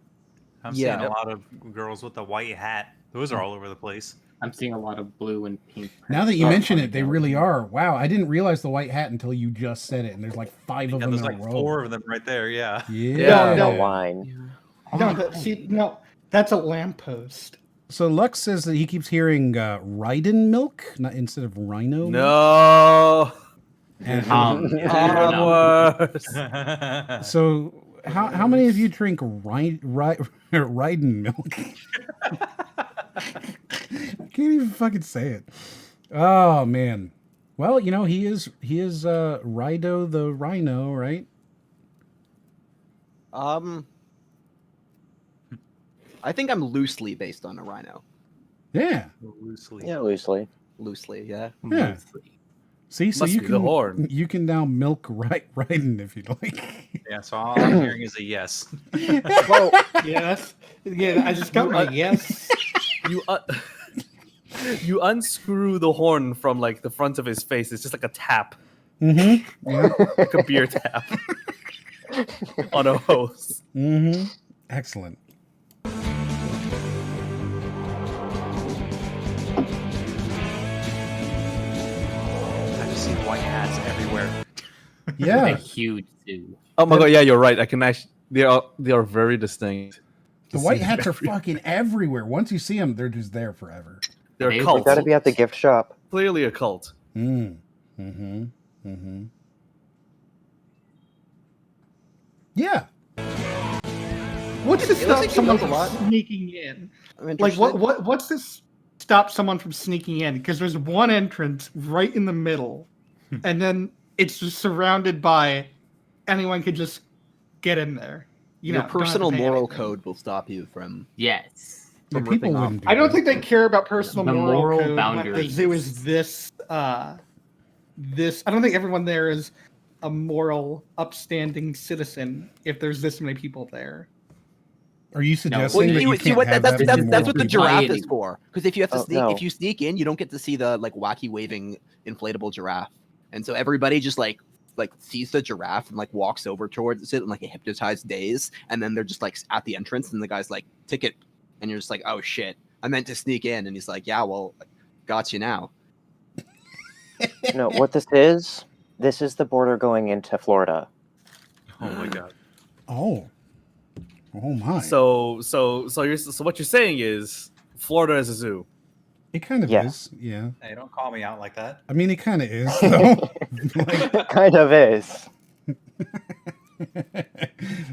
I'm Yeah. seeing a lot of girls with the white hat. Those are all over the place. I'm seeing a lot of blue and pink. now that you Oh, mention funny it, they girl. really are. Wow, I didn't realize the white hat until you just said it, and there's like 5 of Yeah, them there's in like a row. 4 of them right there. Yeah. Yeah. No, The wine. No, that's a lamppost. So Lux says that he keeps hearing Raiden milk instead of rhino. milk. No. And, No. Onwards. so how many of you drink Raiden milk? I can't even fucking say it. Oh man. Well, he is Rido the Rhino, right? I think I'm loosely based on a rhino. Yeah. Loosely. Yeah, loosely. Loosely, yeah. Yeah. See, so Must you be can the horn. you can now milk Raiden if you'd like. Yeah, so all I'm hearing is a yes. Well, Yes. Yeah, I just got my yes. You you unscrew the horn from like the front of his face. It's just like a tap, Mm-hmm. Yeah. like a beer tap on a hose. Mm-hmm. Excellent. I just see white hats everywhere. A Yeah. huge zoo. Oh my god, yeah, you're right. I can actually they are very distinct. The To white see hats them are fucking everywhere. Once you see them, they're just there forever. They're They- a We cult. gotta be at the gift shop. Clearly a cult. Mm. Mm-hmm. Mm-hmm. Yeah. What's to It looks stop like you someone know a from lot. sneaking in? I'm Like interested. what's this stop someone from sneaking in? Because there's one entrance right in the middle, and then it's just surrounded by anyone could just get in there. You Your know, don't have to personal pay moral anything. code will stop you from. Yes. The From people ripping off. wouldn't do I don't that. think they care about personal The moral moral code when the boundaries. zoo is this. This I don't think everyone there is a moral, upstanding citizen. If there's this many people there, Are you Well, suggesting that you see can't what have that's that that's, many that's moral what the people? giraffe is Society. for. Because if you have to Oh, sneak, no. if you sneak in, you don't get to see the like wacky waving inflatable giraffe, and so everybody just like sees the giraffe and like walks over towards it in like a hypnotized daze, and then they're just like at the entrance, and the guy's like ticket, and you're just like, oh shit, I meant to sneak in, and he's like, yeah, well, got you now. No, what this is the border going into Florida. Oh my god. Oh. Oh my. So what you're saying is Florida is a zoo. It kind of Yeah. is. Yeah. Hey, don't call me out like that. I mean, it kind of is, though. Like, Kind of is.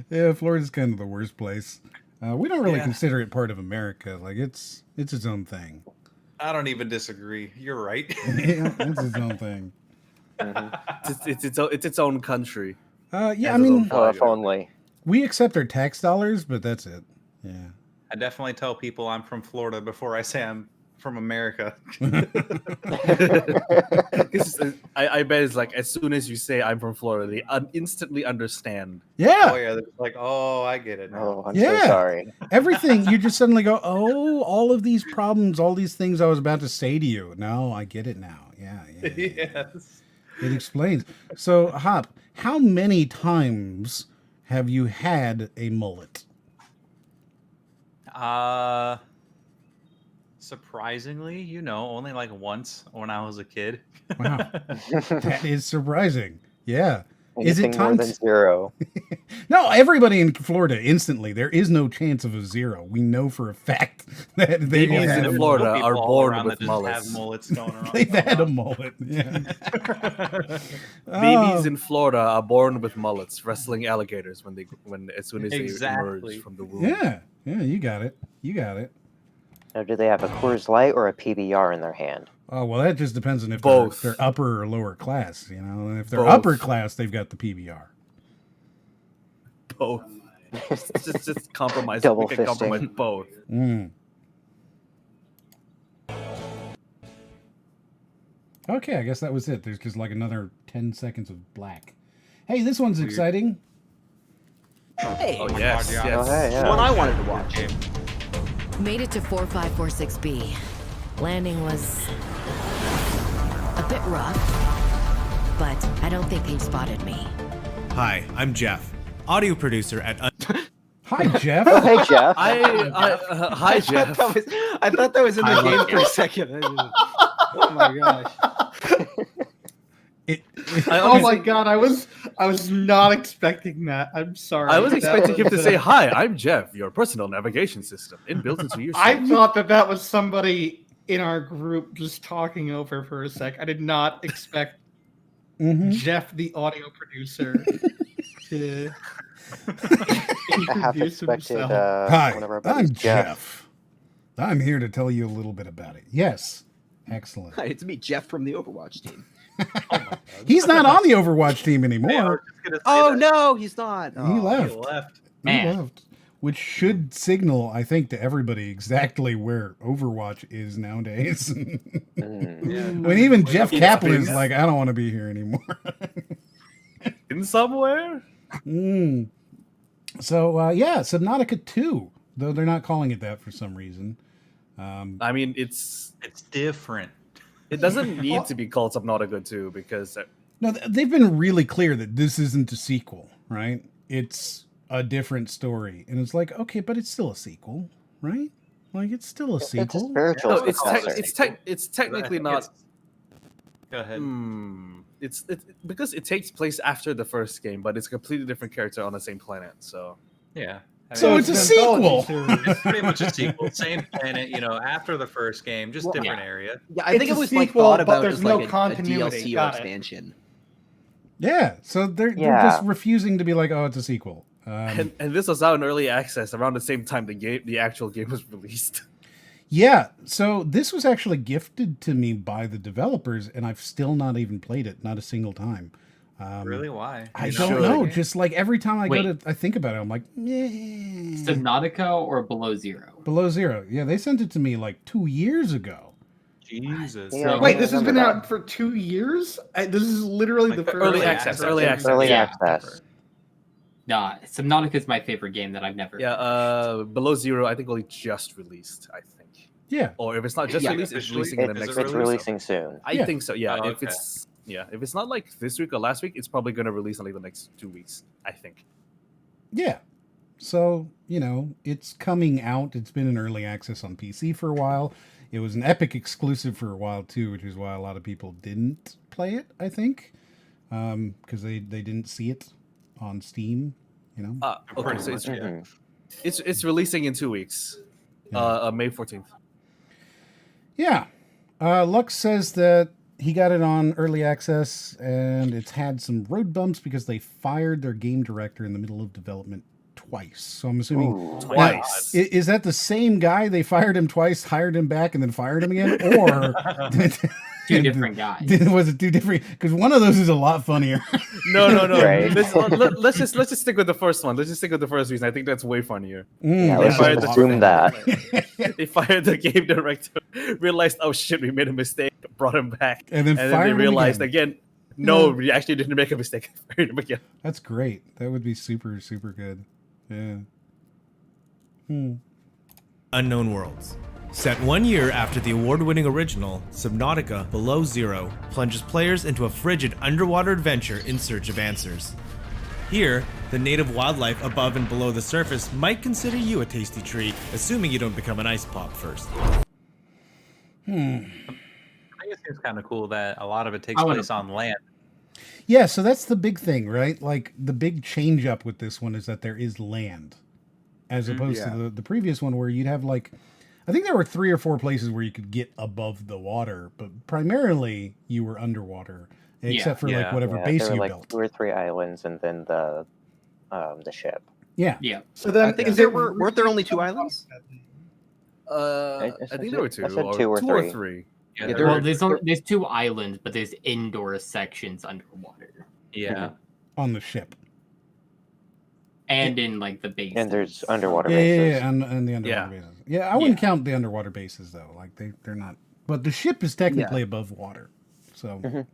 yeah, Florida's kind of the worst place. We don't really Yeah. consider it part of America. Like, it's its own thing. I don't even disagree. You're right. Yeah, it's its own thing. Mhm. It's its own country. Yeah, I Has its own mean, Oh, if flag. only. we accept our tax dollars, but that's it. Yeah. I definitely tell people I'm from Florida before I say I'm from America. I bet it's like as soon as you say I'm from Florida, they instantly understand. Yeah. Oh yeah, they're like, oh, I get it now. Oh, I'm Yeah. so sorry. Everything, you just suddenly go, oh, all of these problems, all these things I was about to say to you. No, I get it now. Yeah. Yes. It explains. So, Hop, how many times have you had a mullet? Surprisingly, only like once when I was a kid. Wow. That is surprising. Yeah. Is it Anything more time than to- 0? No, everybody in Florida instantly. There is no chance of a 0. We know for a fact that they've Babies had in a, Florida People are all born around with that just mullets. Have mullets going around. they've had a mullet. Yeah. Babies Oh. in Florida are born with mullets, wrestling alligators when as soon as they Exactly. emerge from the womb. Yeah. Yeah, you got it. You got it. Now, do they have a Coors Light or a PBR in their hand? Oh, well, that just depends on if Both. they're upper or lower class. And if they're Both. upper class, they've got the PBR. Both. just compromise. Double We can fisting. compromise both. Mm. Okay, I guess that was it. There's just like another 10 seconds of black. Hey, this one's Weird. exciting. Hey, Oh yes, yeah. yes. Oh, hey, yeah. one I wanted to watch. Made it to 4546B. Landing was a bit rough, but I don't think they spotted me. Hi, I'm Jeff, audio producer at Hi, Jeff. Oh, hey, Jeff. Hi Jeff. I thought that was in the Hi, game Jeff. for a second. Oh my gosh. oh my god, I was not expecting that. I'm sorry. I was That expecting him to was, say, "Hi, I'm Jeff, your personal navigation system inbuilt into your." I suit." thought that was somebody in our group just talking over for a sec. I did not expect Mhm. Jeff, the audio producer, to I half introduce expected himself. Hi, one of our buddies, I'm Jeff. I'm here to tell you a little bit about it. Yes. Excellent. Hi, it's me, Jeff from the Overwatch team. He's not on the Overwatch team anymore. Hey, I was just gonna say Oh that. no, he's not. He Oh. left. He left. He Man. left. which should signal, I think, to everybody exactly where Overwatch is nowadays. When even Jeff Kaplan is like, I don't want to be here anymore. In somewhere? So, yeah, Subnautica 2, though they're not calling it that for some reason. I mean, it's different. It doesn't need to be called Subnautica 2 because... No, they've been really clear that this isn't a sequel, right? It's a different story. And it's like, okay, but it's still a sequel, right? Like, it's still a sequel. It's a spiritual No, successor. it's technically not... Go ahead. It's because it takes place after the first game, but it's a completely different character on the same planet, so... Yeah. So it's a sequel. It's pretty much a sequel. Same planet, after the first game, just different area. Yeah, I think It's it a was like sequel, thought but about there's as no like a continuity. DLC or Got it. expansion. Yeah, so they're just refusing to be like, oh, it's a sequel. And this was out in early access around the same time the actual game was released. Yeah, so this was actually gifted to me by the developers, and I've still not even played it, not a single time. Really? Why? I don't know. Just like every time I think about it, I'm like, yeah. Subnautica or Below Zero? Below Zero. Yeah, they sent it to me like 2 years ago. Jesus. Yeah, Wait, this has been out for 2 years? This is literally the first Early access. Early access. Nah, Subnautica is my favorite game that I've never. Yeah, Below Zero, I think only just released, I think. Yeah. Or if it's not just released, it's releasing in the next week. It's releasing soon. I think so, yeah. Oh, If it's not like this week or last week, it's probably going to release in like the next 2 weeks, I think. Yeah. So, it's coming out. It's been in early access on PC for a while. It was an Epic exclusive for a while, too, which is why a lot of people didn't play it, I think. Because they didn't see it on Steam, Okay, so it's releasing in 2 weeks. May 14th. Yeah. Lux says that he got it on early access, and it's had some road bumps because they fired their game director in the middle of development twice. So I'm assuming twice. Is that the same guy? They fired him twice, hired him back, and then fired him again, or Two different guys. Was it two different? Because one of those is a lot funnier. No. Right. Let's just stick with the first one. Let's just stick with the first reason. I think that's way funnier. Yeah, let's just assume that. They fired the game director, realized, oh shit, we made a mistake, brought him back, and then they realized again, no, we actually didn't make a mistake, fired him again. That's great. That would be super, super good. Yeah. Unknown Worlds. Set 1 year after the award-winning original, Subnautica Below Zero plunges players into a frigid underwater adventure in search of answers. Here, the native wildlife above and below the surface might consider you a tasty treat, assuming you don't become an ice pop first. I think it seems kind of cool that a lot of it takes place on land. Yeah, so that's the big thing, right? Like, the big change up with this one is that there is land, as opposed to the previous one where you'd have, like, I think there were 3 or 4 places where you could get above the water, but primarily you were underwater, except for like whatever base you built. 2 or 3 islands, and then the ship. Yeah. So then, I think weren't there only 2 islands? I think there were 2. I said 2 or 3. Yeah, well, there's 2 islands, but there's indoor sections underwater. Yeah. On the ship. And in like the base. And there's underwater bases. Yeah, and the underwater bases. Yeah, I wouldn't count the underwater bases though. Like they're not. But the ship is technically above water. So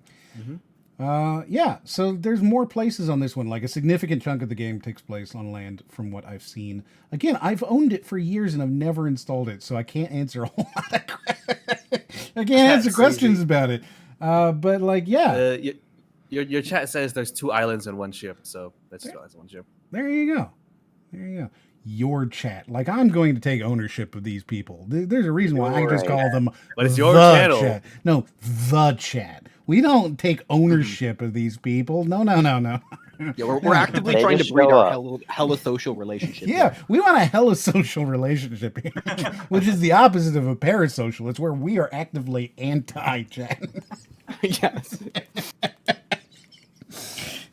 so there's more places on this one. Like a significant chunk of the game takes place on land from what I've seen. Again, I've owned it for years and I've never installed it, so I can't answer a whole lot of I can't answer questions about it. But like, your chat says there's 2 islands and 1 ship, so that's 2 islands and 1 ship. There you go. Your chat. Like, I'm going to take ownership of these people. There's a reason why I just call them but it's your channel. Chat. No, the chat. We don't take ownership of these people. No. Yeah, we're actively trying to breed our hella social relationship. Yeah, we want a hella social relationship here, which is the opposite of a parasocial. It's where we are actively anti-chat. Yes.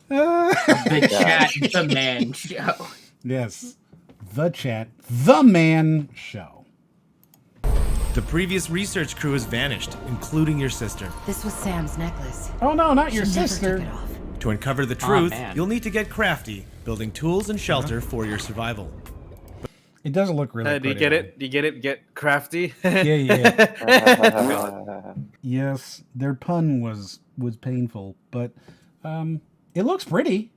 The chat, the man show. Yes. The chat, the man show. The previous research crew has vanished, including your sister. This was Sam's necklace. Oh no, not your She never sister. took it off. To uncover the truth, man. you'll need to get crafty, building tools and shelter for your survival. It doesn't look really Do you pretty. get it? Do you get it? Get crafty? Yeah. Yes, their pun was painful, but it looks pretty.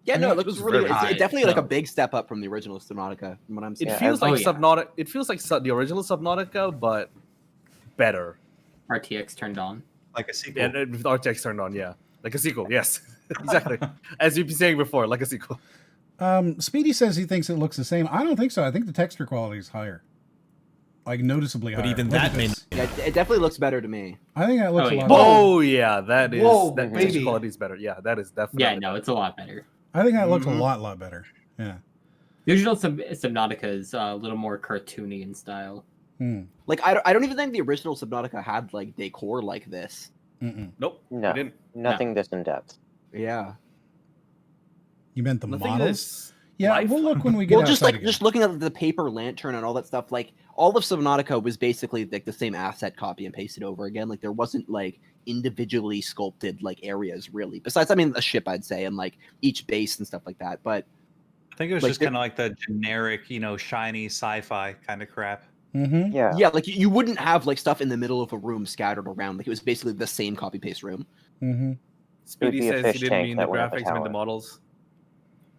Yeah, no, it looks looks really really good. It's nice, definitely like a so. big step up from the original Subnautica, from what I'm seeing. It feels like yeah. Subnautica. It feels like the original Subnautica, but better. RTX turned on. Like a sequel. Yeah, with RTX turned on. Yeah, like a sequel. Yes, exactly. As you've been saying before, like a sequel. Speedy says he thinks it looks the same. I don't think so. I think the texture quality is higher, like noticeably higher. But even Look that at may this. Yeah, it definitely looks better to me. I think that looks Oh, a yeah. lot. Oh yeah, that is. Whoa, that baby. picture quality is better. Yeah, that is definitely. Yeah, no, it's a lot better. I think that looks a lot better. Yeah. The original Subnautica is a little more cartoony in style. Like I don't even think the original Subnautica had like decor like this. Nope. No, we didn't. nothing this in depth. Yeah. You meant the Nothing models? this Yeah, life. we'll look when we get Well, just outside like again. just looking at the paper lantern and all that stuff, like all of Subnautica was basically like the same asset, copy and pasted over again. Like there wasn't like individually sculpted like areas really. Besides, I mean, a ship, I'd say, and like each base and stuff like that. But I think it was like, just kind of like the generic, shiny sci-fi kind of crap. Yeah. yeah, like you wouldn't have like stuff in the middle of a room scattered around. Like it was basically the same copy paste room. Speedy be a says fish he didn't tank mean the that went up a graphics, meant the tower. models,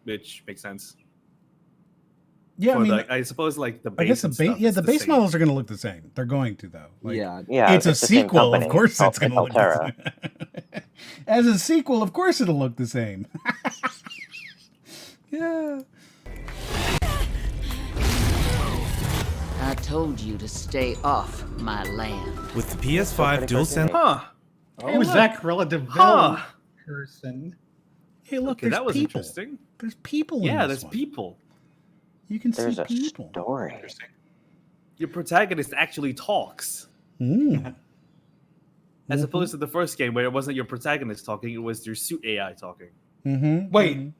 which makes sense. Yeah, I For mean, I suppose like the I base. guess the and stuff base, is the the base same. models are going to look the same. They're going to though. Like, Yeah, it's a the same sequel. Of company. course, it's going to look the Altera. same. As a sequel, of course, it'll look the same. Yeah. I told you to stay off my land. With the PS5 DualSense, Huh. Hey, was that Gorilla the Huh. villain person? Hey, look, Okay, there's that was people. interesting. There's people in Yeah, this there's one. people. You can There's see a people. story. Your protagonist actually talks, as opposed to the first game where it wasn't your protagonist talking; it was your suit AI talking. Wait,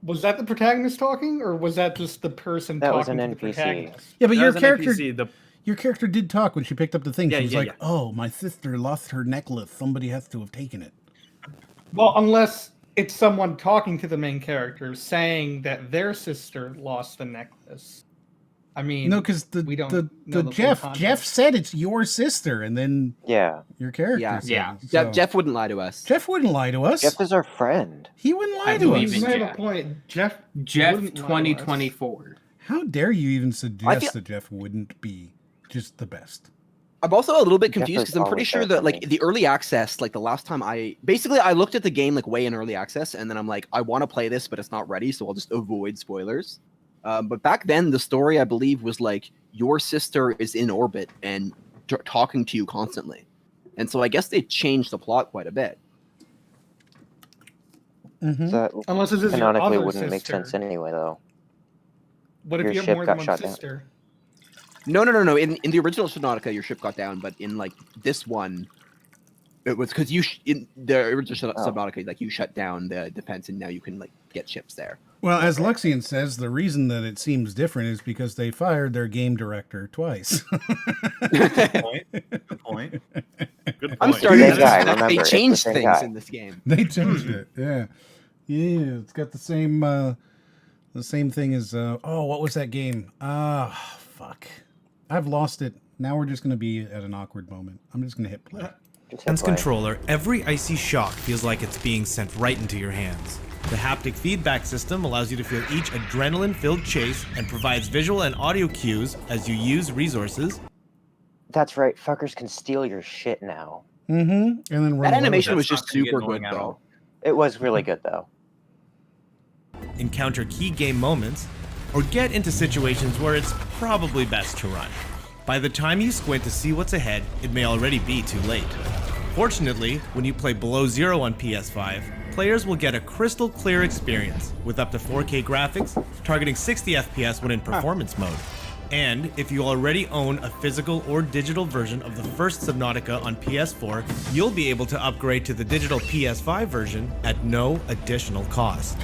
was that the protagonist talking, or was that just the person That was talking an to the NPC. protagonist? Yeah, but That your was an character, NPC, your character did talk when she picked up the thing. Yeah, She was yeah, like, yeah. "Oh, my sister lost her necklace. Somebody has to have taken it." Well, unless it's someone talking to the main character saying that their sister lost the necklace. I mean, No, because we don't the know the full Jeff context. said it's your sister, and then Yeah. your character. Yeah. said Yeah. it, so- Jeff wouldn't lie to us. Jeff wouldn't lie to us. Jeff is our friend. He wouldn't lie I to believe us. You in may have Jeff. a point. Jeff Jeff wouldn't lie to us. 2024. How dare you even suggest feel- that Jeff wouldn't be just the best? I'm also a little bit Jeff confused is because I'm pretty always sure there that for like me. the early access, like the last time I looked at the game like way in early access, and then I'm like, I want to play this, but it's not ready, so I'll just avoid spoilers. But back then, the story I believe was like your sister is in orbit and talking to you constantly, and so I guess they changed the plot quite a bit. So that Unless this is your canonically other wouldn't make sister. sense anyway, though. What if Your you have ship more got than one shot down. sister? No. In the original Subnautica, your ship got down, but in like this one, it was because in the original Oh. Subnautica, like you shut down the defense, and now you can like get ships there. Well, as Luxian says, the reason that it seems different is because they fired their game director twice. Good point. Good point. Good I'm point. starting Same to guy, suspect they remember, it's the changed same things guy. in this game. They changed it. Yeah. Yeah, it's got the same thing as what was that game? Fuck. I've lost it. Now we're just going to be at an awkward moment. I'm just going to hit play. Just hit Sense play. controller, every icy shock feels like it's being sent right into your hands. The haptic feedback system allows you to feel each adrenaline-filled chase and provides visual and audio cues as you use resources. That's right. Fuckers can steal your shit now. And then run That away animation with was That's just not gonna get super annoying good, at though. all. It was really good, though. Encounter key game moments, or get into situations where it's probably best to run. By the time you squint to see what's ahead, it may already be too late. Fortunately, when you play Below Zero on PS5, players will get a crystal clear experience with up to 4K graphics, targeting 60 FPS when in performance mode. And if you already own a physical or digital version of the first Subnautica on PS4, you'll be able to upgrade to the digital PS5 version at no additional cost.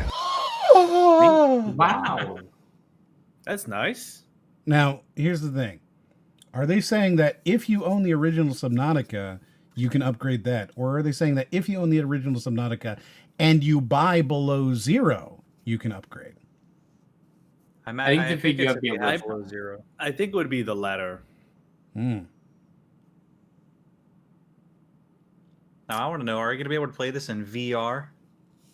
Wow. That's nice. Now, here's the thing. Are they saying that if you own the original Subnautica, you can upgrade that? Or are they saying that if you own the original Subnautica and you buy Below Zero, you can upgrade? I think the video would be a below little- zero. I think it would be the latter. Hmm. Now I want to know: are you going to be able to play this in VR?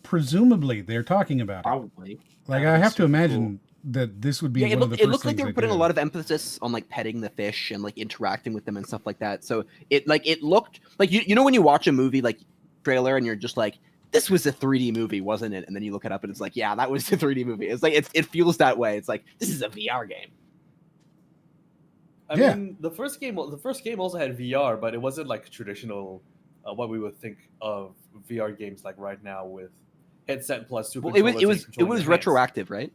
Presumably, they're talking about it. Probably. Like, That I would be have to super imagine that this would be Yeah, one of the first it looked like they were things putting a do. lot of emphasis on like petting the fish and like interacting with them and stuff like that. So it looked like you know when you watch a movie like trailer and you're just like, this was a 3D movie, wasn't it? And then you look it up and it's like, yeah, that was a 3D movie. It's like it feels that way. It's like this is a VR game. I Yeah. mean, the first game also had VR, but it wasn't like traditional, what we would think of VR games like right now with headset plus two Well, it controllers. was and controlling your hands. retroactive, right?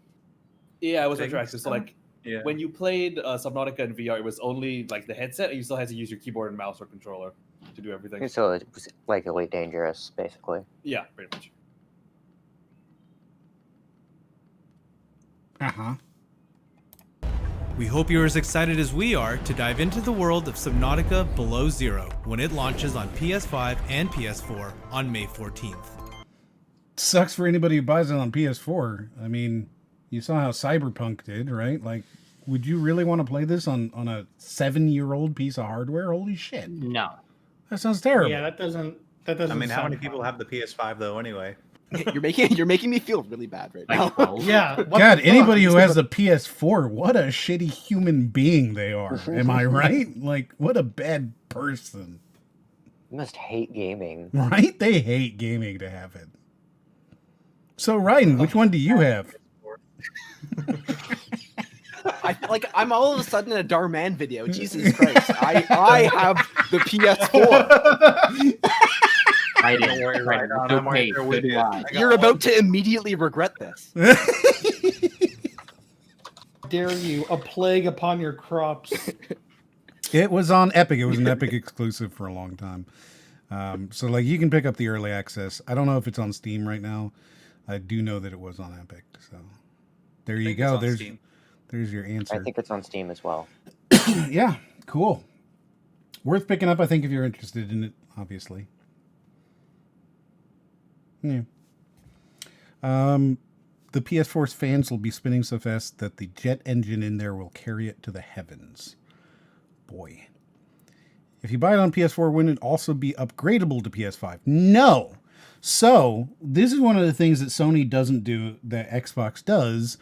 Yeah, it was Think retroactive. So so? like Yeah. when you played Subnautica in VR, it was only like the headset, and you still had to use your keyboard and mouse or controller to do everything. So it was like Elite Dangerous, basically. Yeah, pretty much. Uh-huh. We hope you're as excited as we are to dive into the world of Subnautica Below Zero when it launches on PS5 and PS4 on May 14th. Sucks for anybody who buys it on PS4. I mean, you saw how Cyberpunk did, right? Like, would you really want to play this on a 7-year-old piece of hardware? Holy shit. No. That sounds terrible. Yeah, that doesn't. I mean, how sound many people fun. have the PS5 though? Anyway, You're making me feel really bad right now. Like 12. Yeah. what God, the anybody fuck? who has the PS4, what a shitty human being they are. Am I right? Like, what a bad person. You must hate gaming. Right? They hate gaming to have it. So, Ryan, which one do you have? I feel like I'm all of a sudden in a Darman video. Jesus Christ! I have the PS4. I Don't worry, right on. I'm right there with you. I got You're one. about to immediately regret this. Dare you? A plague upon your crops. It was on Epic. It was an Epic exclusive for a long time. So, like, you can pick up the early access. I don't know if it's on Steam right now. I do know that it was on Epic. So, there you think go. it's on There's Steam. there's your answer. I think it's on Steam as well. Yeah, cool. Worth picking up, I think, if you're interested in it, obviously. Yeah. The PS4's fans will be spinning so fast that the jet engine in there will carry it to the heavens. Boy. If you buy it on PS4, wouldn't it also be upgradable to PS5? No. So, this is one of the things that Sony doesn't do that Xbox does,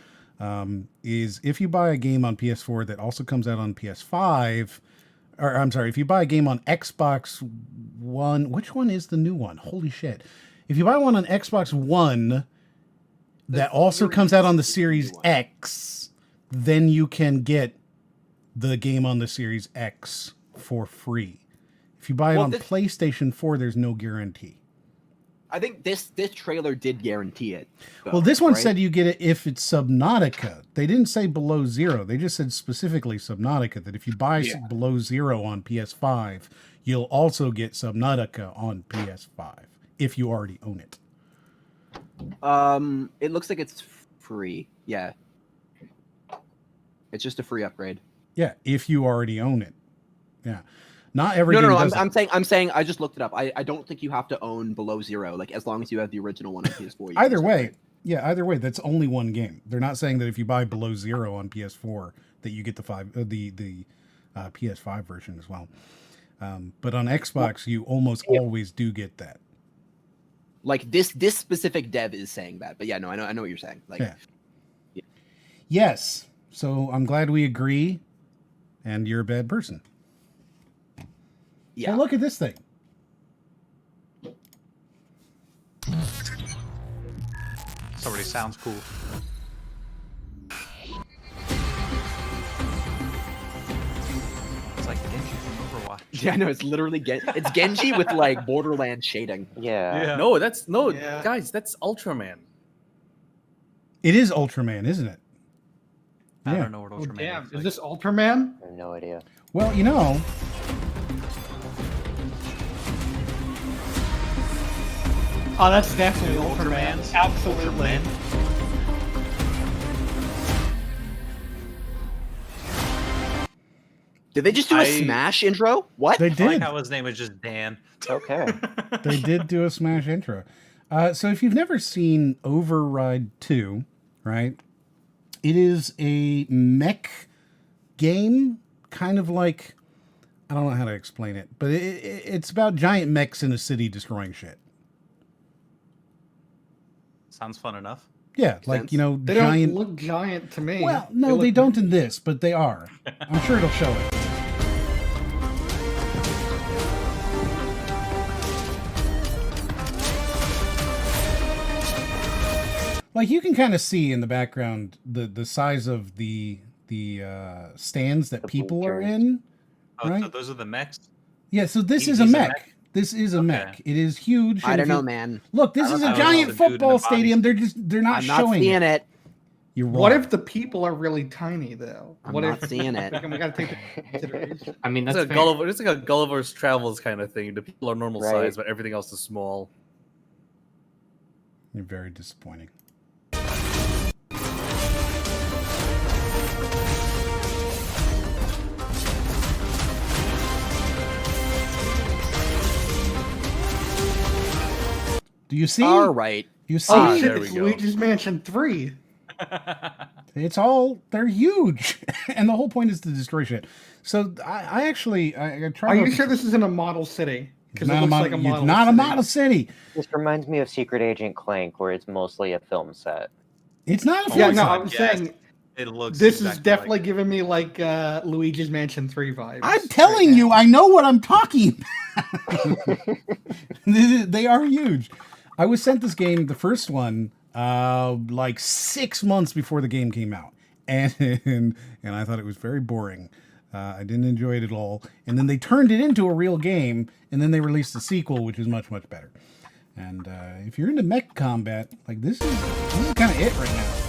is if you buy a game on PS4 that also comes out on PS5, or I'm sorry, if you buy a game on Xbox One, which one is the new one? Holy shit. If you buy one on Xbox One that also comes out on the Series X, then you can get the game on the Series X for free. If you buy it Well, on this- PlayStation 4, there's no guarantee. I think this trailer did guarantee it. though, Well, this one right? said you get it if it's Subnautica. They didn't say Below Zero. They just said specifically Subnautica, that if you buy Below Zero on PS5, you'll also get Subnautica on PS5 if you already own it. It looks like it's free. Yeah. It's just a free upgrade. Yeah, if you already own it. Yeah. Not every No, game no, does I'm saying I just looked it up. I don't think you have to own Below Zero, like as long as you have the original one on PS4. you can Either just way, upgrade. yeah, either way, that's only one game. They're not saying that if you buy Below Zero on PS4 that you get the PS5 version as well. But on Xbox, you almost always do get that. Like this specific dev is saying that, but yeah, no, I know what you're saying. Like, Yeah. Yes. So I'm glad we agree, and you're a bad person. yeah. Hey, look at this thing. This already sounds cool. It's like Genji from Overwatch. Yeah, no, it's literally it's Genji with like Borderlands shading. Yeah. No, Yeah. guys, that's Ultraman. It is Ultraman, isn't it? I Yeah. don't know what Oh, Ultraman damn. looks Is like. this Ultraman? I have no idea. Well, you know, Oh, that's definitely New Ultraman. Ultramans? Absolutely. Ultraman? Did they just do a I- Smash intro? What? they I like did. how his name is just Dan. Okay. They did do a Smash intro. So if you've never seen Override 2, right? It is a mech game, kind of like, I don't know how to explain it, but it's about giant mechs in a city destroying shit. Sounds fun enough. Yeah, like, you know, they giant... don't look giant to me. Well, no, they don't in this, but they are. I'm sure it'll show it. Like, you can kind of see in the background the size of the stands that people are in. Oh, right? so those are the mechs? Yeah, so this is a mech. This is a mech. It is huge. I don't know, man. Look, this is a giant football stadium. They're not I'm showing not seeing it. You're wrong. What if the people are really tiny, though? I'm what not if, seeing it. We gotta take that into consideration. I mean, It's that's like Gulliver. It's like a Gulliver's Travels kind of thing. The people are normal Right. size, but everything else is small. You're very disappointing. Do you see? All right. You see? Oh shit! there we It's go. Luigi's Mansion 3. It's all, they're huge. And the whole point is to destroy shit. So I actually, I tried. Are you sure this isn't a model city? It's not, a model city. This reminds me of Secret Agent Clank, where it's mostly a film set. It's not a Yeah, film no, set. I'm saying It looks. this is exactly definitely like giving me like Luigi's Mansion 3 vibes. I'm telling you, I know what I'm talking about. They are huge. I was sent this game, the first one, like 6 months before the game came out. And I thought it was very boring. I didn't enjoy it at all. And then they turned it into a real game, and then they released a sequel, which is much, much better. And if you're into mech combat, like this is kind of it right now.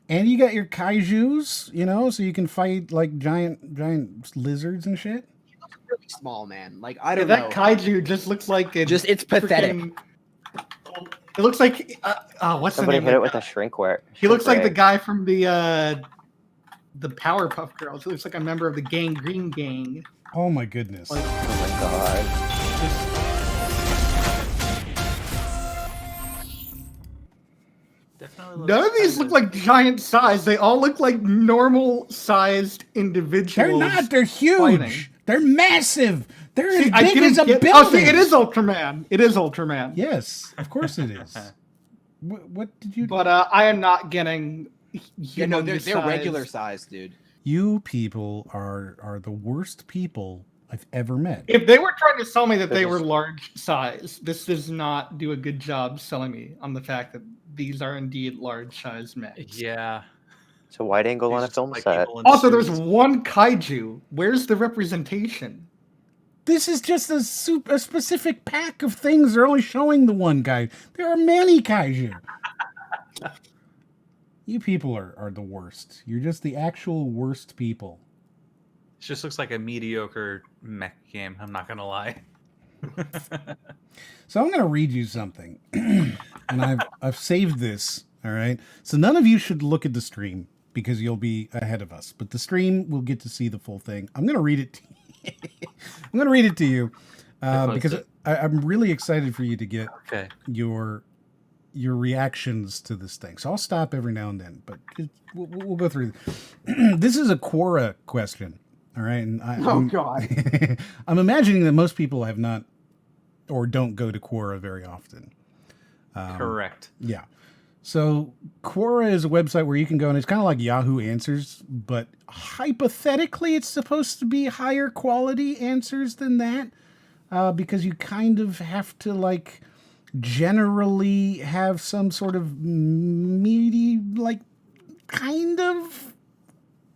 And you got your kaijus, you know, so you can fight like giant lizards and shit. Really small, man. Like I don't that know. Kaiju just looks like it's pathetic. It looks like what's Somebody the name? hit it with a shrinkware. He looks like the Shrink guy from the Powerpuff Girls. He looks like a member of the Gang Green Gang. Oh my goodness. ray. Oh my god. definitely. None of these look like giant size. They all look like normal sized individuals. They're not. They're huge. fighting. They're massive. They're as I big didn't as a get- building. Oh, see, it is Ultraman. It is Ultraman. Yes, of course it is. What did you? But I am not getting. Yeah, no, they're humongous regular size. size, dude. You people are the worst people I've ever met. If they were trying to sell me that they They're were just- large size, this does not do a good job selling me on the fact that these are indeed large size mechs. Yeah. It's a wide angle on a These are film like set. people in Also, there's suits. one kaiju. Where's the representation? This is just a specific pack of things. They're only showing the one guy. There are many kaiju. You people are the worst. You're just the actual worst people. It just looks like a mediocre mech game. I'm not gonna lie. So I'm going to read you something, and I've saved this. All right. So none of you should look at the stream because you'll be ahead of us. But the stream will get to see the full thing. I'm going to read it. I'm going to read it to you because I'm really excited for you to get Okay. your reactions to this thing. So I'll stop every now and then, but we'll go through. This is a Quora question. All right. And God. I'm imagining that most people have not or don't go to Quora very often. Correct. Yeah. So Quora is a website where you can go, and it's kind of like Yahoo Answers, but hypothetically it's supposed to be higher quality answers than that because you kind of have to like generally have some sort of meaty, like kind of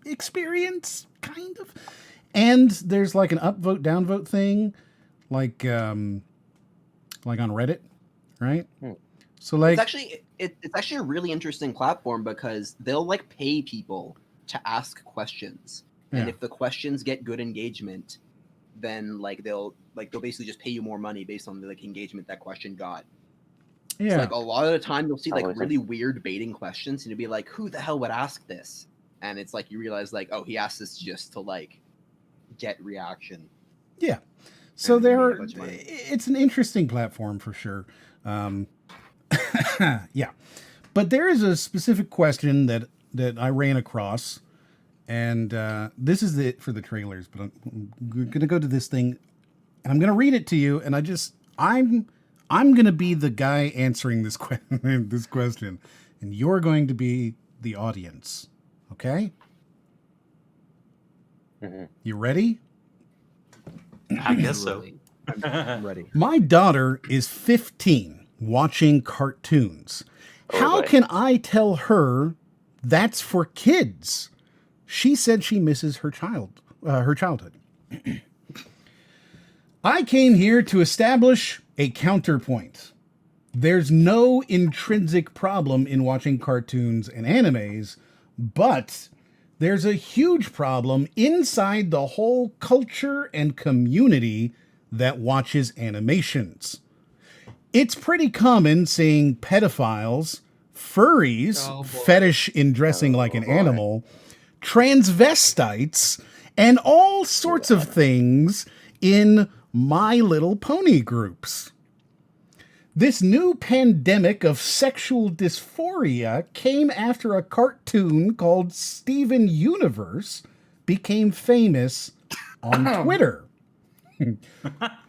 experience, kind of. And there's like an upvote, downvote thing, like on Reddit, right? So like It's actually a really interesting platform because they'll like pay people to ask questions, and Yeah. if the questions get good engagement, then they'll basically just pay you more money based on the engagement that question got. yeah. So, a lot of the time you'll see Always. really weird baiting questions, and you'll be like, "Who the hell would ask this?" And it's like you realize oh, he asked this just to get reaction. Yeah. So and there made a are, bunch of money. it's an interesting platform for sure. Yeah. But there is a specific question that I ran across, and this is it for the trailers, but I'm going to go to this thing, and I'm going to read it to you, and I'm going to be the guy answering this this question, and you're going to be the audience. Okay? You ready? I guess so. I'm ready. My daughter is 15, watching cartoons. How boy. can I tell her that's for kids? She said she misses her childhood. I came here to establish a counterpoint. There's no intrinsic problem in watching cartoons and animes, but there's a huge problem inside the whole culture and community that watches animations. It's pretty common seeing pedophiles, furries, fetish in dressing like an animal, transvestites, and all sorts of things in My Little Pony groups. This new pandemic of sexual dysphoria came after a cartoon called Steven Universe became famous on Twitter.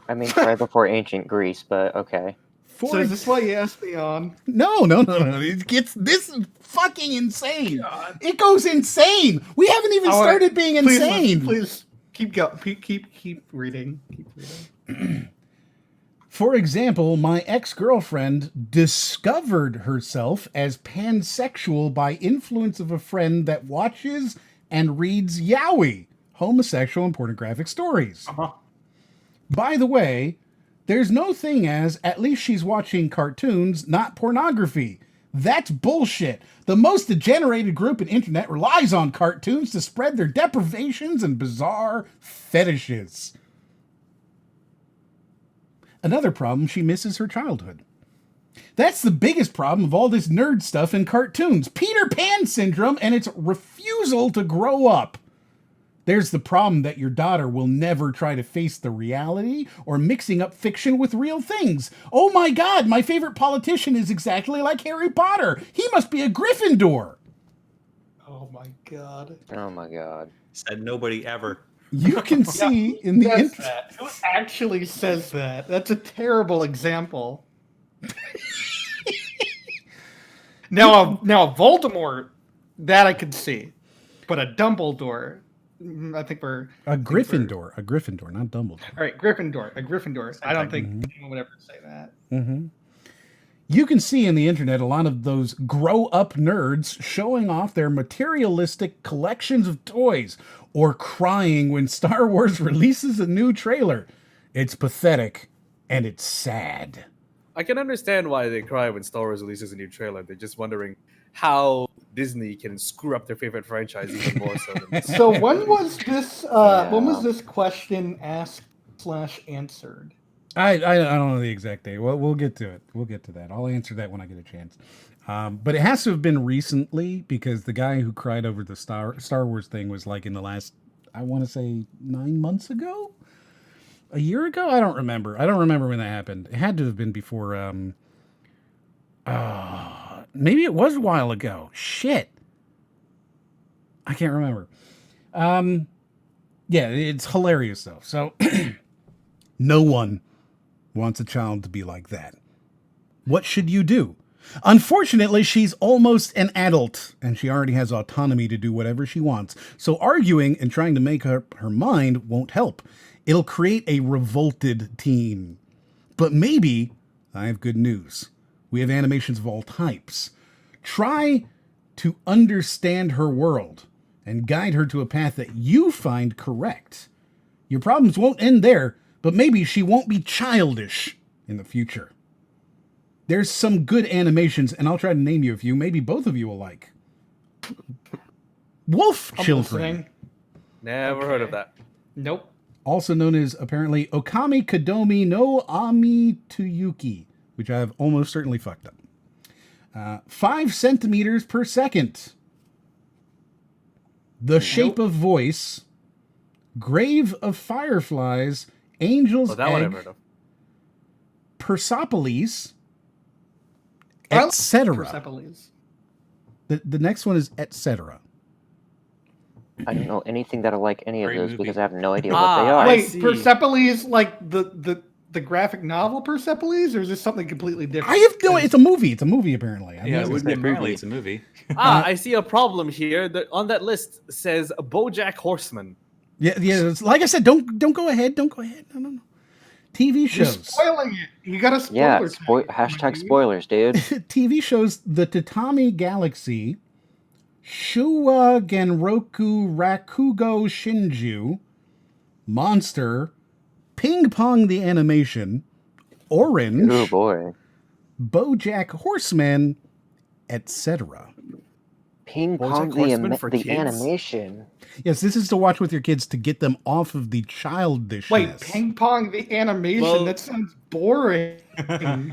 I mean, try before ancient Greece, but okay. So is this why you asked me on? No. This is fucking insane. God. It goes insane. We haven't even started being insane. Please keep reading. Keep reading. For example, my ex-girlfriend discovered herself as pansexual by influence of a friend that watches and reads yaoi, homosexual and pornographic stories. Uh-huh. By the way, there's no thing as, at least she's watching cartoons, not pornography. That's bullshit. The most degenerated group in internet relies on cartoons to spread their deprivations and bizarre fetishes. Another problem, she misses her childhood. That's the biggest problem of all this nerd stuff in cartoons. Peter Pan syndrome and its refusal to grow up. There's the problem that your daughter will never try to face the reality or mixing up fiction with real things. Oh my God, my favorite politician is exactly like Harry Potter. He must be a Gryffindor. Oh my God. Oh my God. Said nobody ever. You can see in the Who actually says that? That's a terrible example. Now a Voldemort, that I could see, but a Dumbledore, I think we're a Gryffindor, not Dumbledore. All right, a Gryffindor. I don't think anyone would ever say that. Mm-hmm. You can see in the internet a lot of those grow-up nerds showing off their materialistic collections of toys or crying when Star Wars releases a new trailer. It's pathetic and it's sad. I can understand why they cry when Star Wars releases a new trailer. They're just wondering how Disney can screw up their favorite franchise even more so than this. So when was this when was this question asked/answered? I don't know the exact date. Well, we'll get to it. We'll get to that. I'll answer that when I get a chance. But it has to have been recently because the guy who cried over the Star Wars thing was like in the last, I want to say 9 months ago? A year ago? I don't remember. I don't remember when that happened. It had to have been before, maybe it was a while ago. Shit. I can't remember. Yeah, it's hilarious though. So no one wants a child to be like that. What should you do? Unfortunately, she's almost an adult and she already has autonomy to do whatever she wants. So arguing and trying to make up her mind won't help. It'll create a revolted teen. But maybe I have good news. We have animations of all types. Try to understand her world and guide her to a path that you find correct. Your problems won't end there, but maybe she won't be childish in the future. There's some good animations, and I'll try to name you a few. Maybe both of you will like. Wolf Children. Never heard of that. Nope. Also known as, apparently, Okami Kadomi no Ami Tuyuki, which I have almost certainly fucked up. 5 centimeters per second. The Shape of Voice, Grave of Fireflies, Angel's that one I've Egg, heard of. Persepolis, I like etc. Persepolis. The next one is etc. I don't know anything that'll like any of Great those movie. because I have no idea what they are. Wait, see. Persepolis, like the graphic novel Persepolis, or is this something completely different? I have no. It's a movie. It's a movie apparently. Yeah, it would be apparently movie. it's a movie. I see a problem here. On that list says BoJack Horseman. Yeah. It's, like I said, don't go ahead. Don't go ahead. No. TV You're shows. spoiling it. You got to spoil Yeah, it. hashtag spoilers, dude. TV shows: The Tatami Galaxy, Shuwa Genroku Rakugo Shinju, Monster, Ping Pong the Animation, Orange, Oh boy. BoJack Horseman, etc. Ping BoJack Pong Horseman for the kids? animation. Yes, this is to watch with your kids to get them off of the childishness. Wait, Ping Pong the animation? Well- That sounds boring.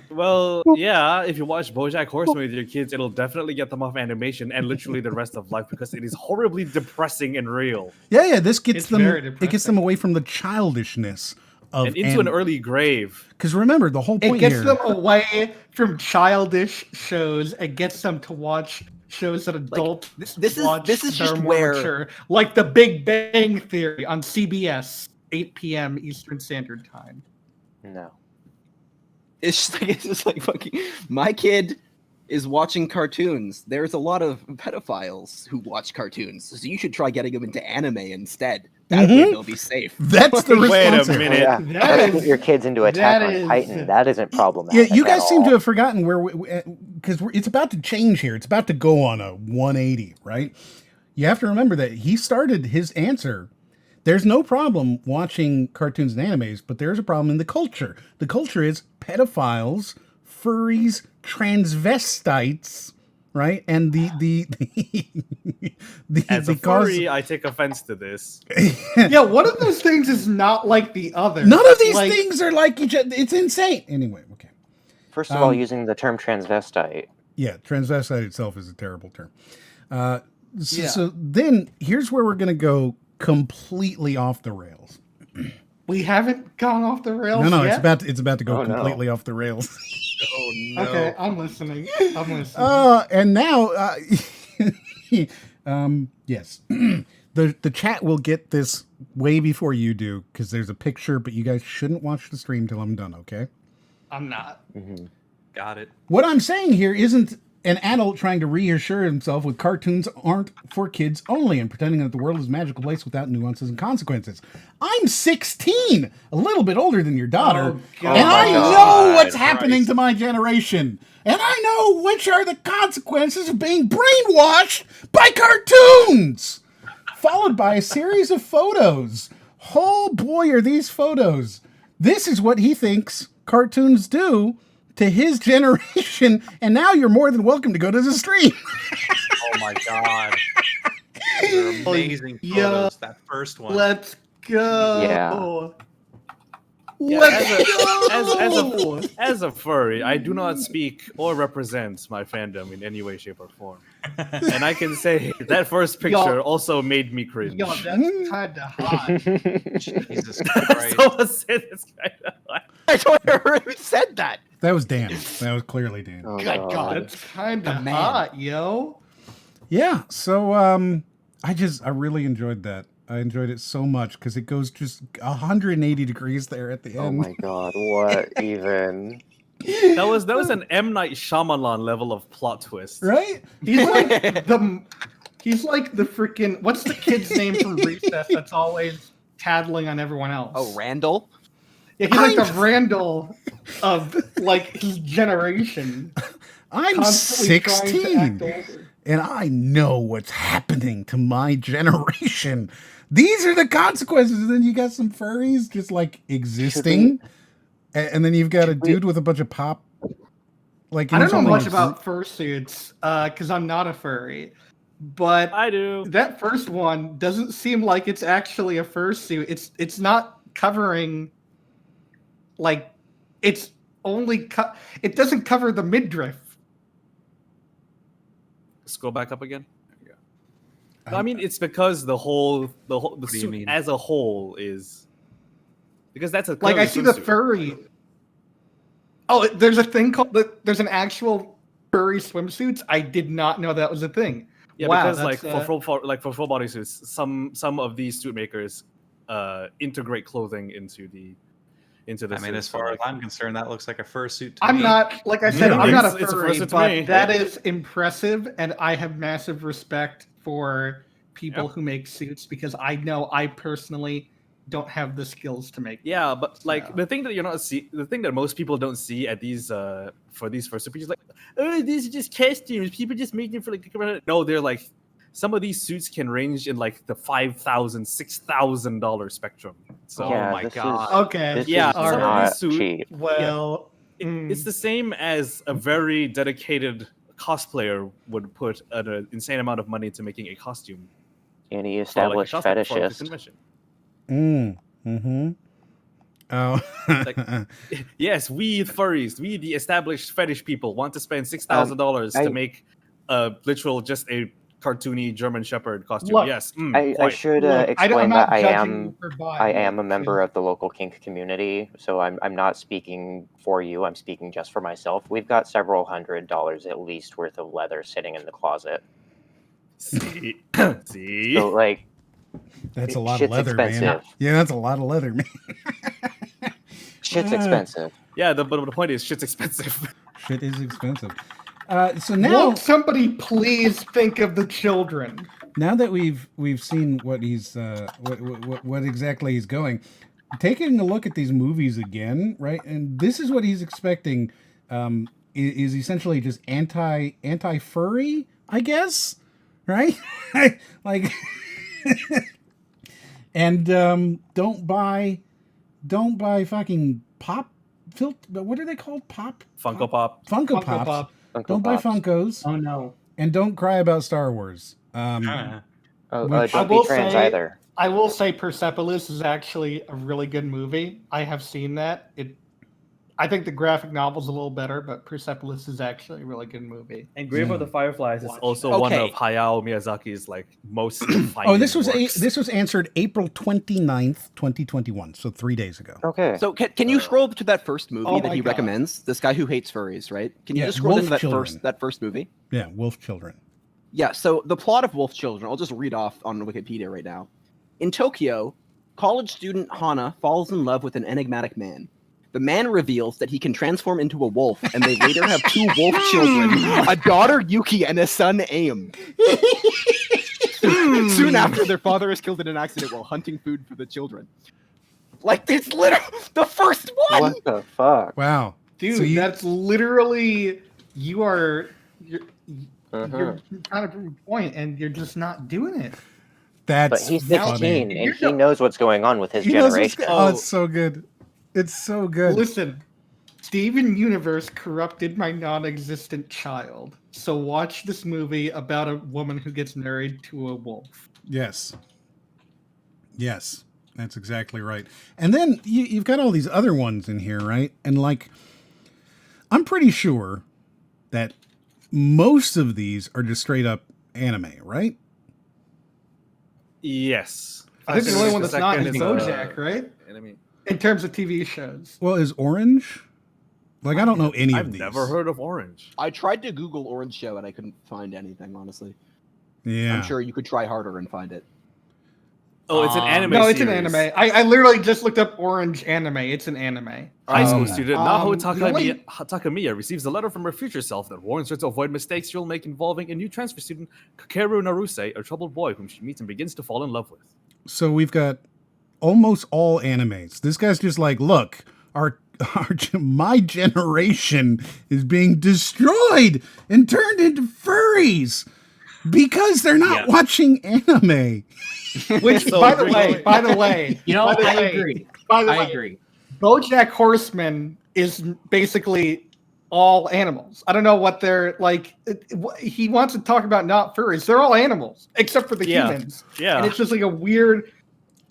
Well, yeah, if you watch BoJack Horseman with your kids, it'll definitely get them off animation and literally the rest of life because it is horribly depressing and real. Yeah, this gets It's them. very It gets depressing. them away from the childishness of And into an early grave. Because remember, the whole It point gets here. them away from childish shows and gets them to watch shows that adults this is- watch this is that are just more where- mature, like The Big Bang Theory on CBS, 8 p.m. Eastern Standard Time. No. It's just like fucking. My kid is watching cartoons. There's a lot of pedophiles who watch cartoons, so you should try getting them into anime instead. That way they'll be safe. That's the Wait a response. minute. Yeah, That let's is- get your kids into Attack that on is- Titan. That isn't problematic. Yeah, you guys at seem to all. have forgotten where because it's about to change here. It's about to go on a 180, right? You have to remember that he started his answer. There's no problem watching cartoons and animes, but there's a problem in the culture. The culture is pedophiles, furries, transvestites, right? And the As a cause- furry, I take offense to this. Yeah, one of those things is not like the other. None of these Like, things are like each other. It's insane. Anyway, okay. First of all, using the term transvestite. Yeah, transvestite itself is a terrible term. So, Yeah. so then here's where we're going to go completely off the rails. We haven't gone off the rails No, yet? it's about to go Oh, no. completely off the rails. Oh no. Okay, I'm listening. I'm listening. And now, yes, the chat will get this way before you do because there's a picture, but you guys shouldn't watch the stream till I'm done. Okay. I'm not. Got it. What I'm saying here isn't an adult trying to reassure himself with cartoons aren't for kids only and pretending that the world is a magical place without nuances and consequences. I'm 16, a little bit older than your daughter, Oh, God. and I Oh, my know God. what's happening Christ. to my generation. And I know which are the consequences of being brainwashed by cartoons. Followed by a series of photos. Oh boy, are these photos. This is what he thinks cartoons do to his generation, and now you're more than welcome to go to the stream. Oh my god. They're amazing Yeah. photos. That first one. Let's go. Yeah. Yeah, Let's go. as a furry, I do not speak or represent my fandom in any way, shape, or form. And I can say that first picture also made me cringe. Yo, that's kind of hot. Jesus Christ. Someone said it's kind of like, I don't know who said that. That was Dan. That was clearly Dan. Oh, Good God. That's kind of man. hot, yo. Yeah, so I really enjoyed that. I enjoyed it so much because it goes just 180 degrees there at the end. Oh my god, what even? that was an M. Night Shyamalan level of plot twist. Right? He's like the freaking what's the kid's name from Recess that's always tattling on everyone else? Oh, Randall? Yeah, he's like the Randall of like his generation. I'm Constantly trying to 16 act older. and I know what's happening to my generation. These are the consequences. And then you got some furries just like existing. And then you've got a dude with a bunch of pop. Like I don't know something much like- about fursuits because I'm not a furry, but I do. that first one doesn't seem like it's actually a fursuit. It's not covering like it's only it doesn't cover the midriff. Scroll back up again. There you go. No, I mean, it's because the do you suit mean? as a whole is because that's a Like I see the swimsuit. furry. Oh, there's a thing called there's an actual furry swimsuits. I did not know that was a thing. Yeah, Wow, because like that's, for full bodysuits, some of these suit makers integrate clothing into the I suit. mean, as So, far like, as I'm concerned, that looks like a fursuit to I'm me. not, like I said, Yeah, I'm not a it's a furry, fursuit to but me. that is impressive, and I have massive respect for people Yep. who make suits because I know I personally don't have the skills to make. yeah, but like So. the thing that the thing that most people don't see at these for these fursuit pieces, like, oh, these are just costumes. People just make them for like. No, they're like, some of these suits can range in like the $5,000, $6,000 spectrum. So, Yeah, oh my this god. Okay. This Yeah, is all some right. of not these suits. cheap. Well, It's the same as a very dedicated cosplayer would put an insane amount of money into making a costume. Any For, like, a established cosplay for a fetishist. convention. Oh. Like, yes, we furries, we the established fetish people want to spend $6,000 I- to make a literal, just a cartoony German Shepherd costume. Look, Yes, I point. should look, I'm explain not that I judging am you for buying I am it, a member so- of the local kink community, so I'm not speaking for you. I'm speaking just for myself. We've got several $100 at least worth of leather sitting in the closet. See, see. So like, That's a lot of shit's leather, man. expensive. Yeah, that's a lot of leather, man. Shit's expensive. Yeah, but the point is, shit's expensive. Shit is expensive. So now, Won't somebody please think of the children? now that we've seen what he's what exactly he's going, taking a look at these movies again, right? And this is what he's expecting. Is essentially just anti furry, I guess, right? Like, and don't buy fucking pop filter. What are they called? Funko Pop. Funko Funko Pops. Pop. Don't buy Pops. Funkos, Oh no. and don't cry about Star Wars. Which- Don't be will trans say- either. I will say Persepolis is actually a really good movie. I have seen that. I think the graphic novel's a little better, but Persepolis is actually a really good movie. And Grave of the Fireflies is also one Okay. of Hayao Miyazaki's like most. Oh, this was works. this was answered April 29th, 2021, so 3 days ago. Okay. So can you scroll to that first movie Oh that my he God. recommends? This guy who hates furries, right? Can you Yeah, just scroll into Wolf that Children. that first movie? Yeah, Wolf Children. Yeah, so the plot of Wolf Children, I'll just read off on Wikipedia right now. In Tokyo, college student Hana falls in love with an enigmatic man. The man reveals that he can transform into a wolf, and they later have 2 wolf children, a daughter Yuki and a son Aim. Soon after, their father is killed in an accident while hunting food for the children. Like, it's literally the first one! What the fuck? Wow. Dude, So you- that's literally you're Mhm. kind of proving a point, and you're just not doing it. But That's he's funny. 16 and You're he not- knows what's going on with his He knows what's generation. go- oh, it's so good. It's so good. Listen, Steven Universe corrupted my non-existent child. So watch this movie about a woman who gets married to a wolf. Yes. Yes, that's exactly right. And then you've got all these other ones in here, right? And like, I'm pretty sure that most of these are just straight up anime, right? Yes. I think the only one that's not is Second BoJack, right? Anime. In terms of TV shows. Well, is Orange? Like, I don't know any I've of these. never heard of Orange. I tried to Google Orange Show and I couldn't find anything, honestly. Yeah. I'm sure you could try harder and find it. Oh, it's an anime. No, it's an series. anime. I literally just looked up Orange anime. It's an anime. High school Oh. student Naho the only- Takamiya receives a letter from her future self that warns her to avoid mistakes she'll make involving a new transfer student, Kakeru Naruse, a troubled boy whom she meets and begins to fall in love with. So we've got almost all animes. This guy's just like, look, my generation is being destroyed and turned into furries because they're not watching anime. Which, So by the bring- way, You know, by the I way- agree. By the I way, agree. BoJack Horseman is basically all animals. I don't know what they're like. He wants to talk about not furries. They're all animals except for the Yeah. humans. Yeah. And it's just like a weird.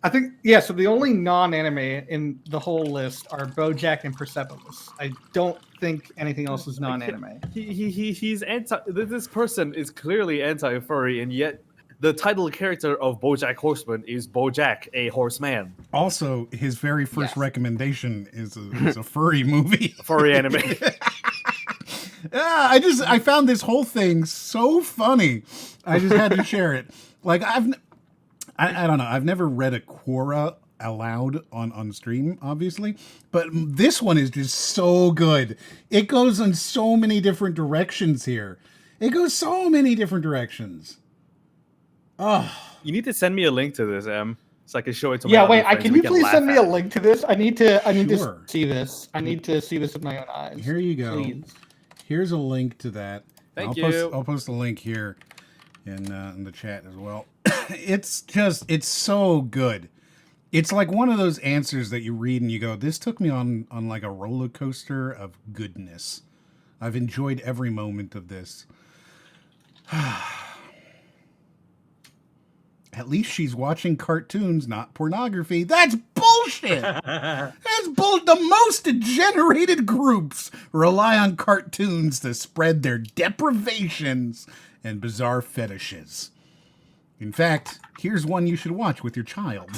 I think so. The only non-anime in the whole list are BoJack and Persepolis. I don't think anything else is non-anime. He's anti. This person is clearly anti-furry, and yet the title character of BoJack Horseman is BoJack, a horseman. Also, his very first recommendation is a furry movie. Furry anime. Yeah, I found this whole thing so funny. I just had to share it. Like I don't know. I've never read a Quora aloud on stream, obviously, but this one is just so good. It goes in so many different directions here. It goes so many different directions. Oh, You need to send me a link to this, Em, so I can show it to my Yeah, other wait. friends. Can We you please send me a laugh at it. link to this? I need to Sure. see this. I need to see this with my own eyes. here you go. Please. Here's a link to that. Thank I'll you. I'll post a link here in the chat as well. It's so good. It's like one of those answers that you read and you go, this took me on like a roller coaster of goodness. I've enjoyed every moment of this. At least she's watching cartoons, not pornography. That's bullshit. That's the most degenerated groups rely on cartoons to spread their deprivations and bizarre fetishes. In fact, here's one you should watch with your child.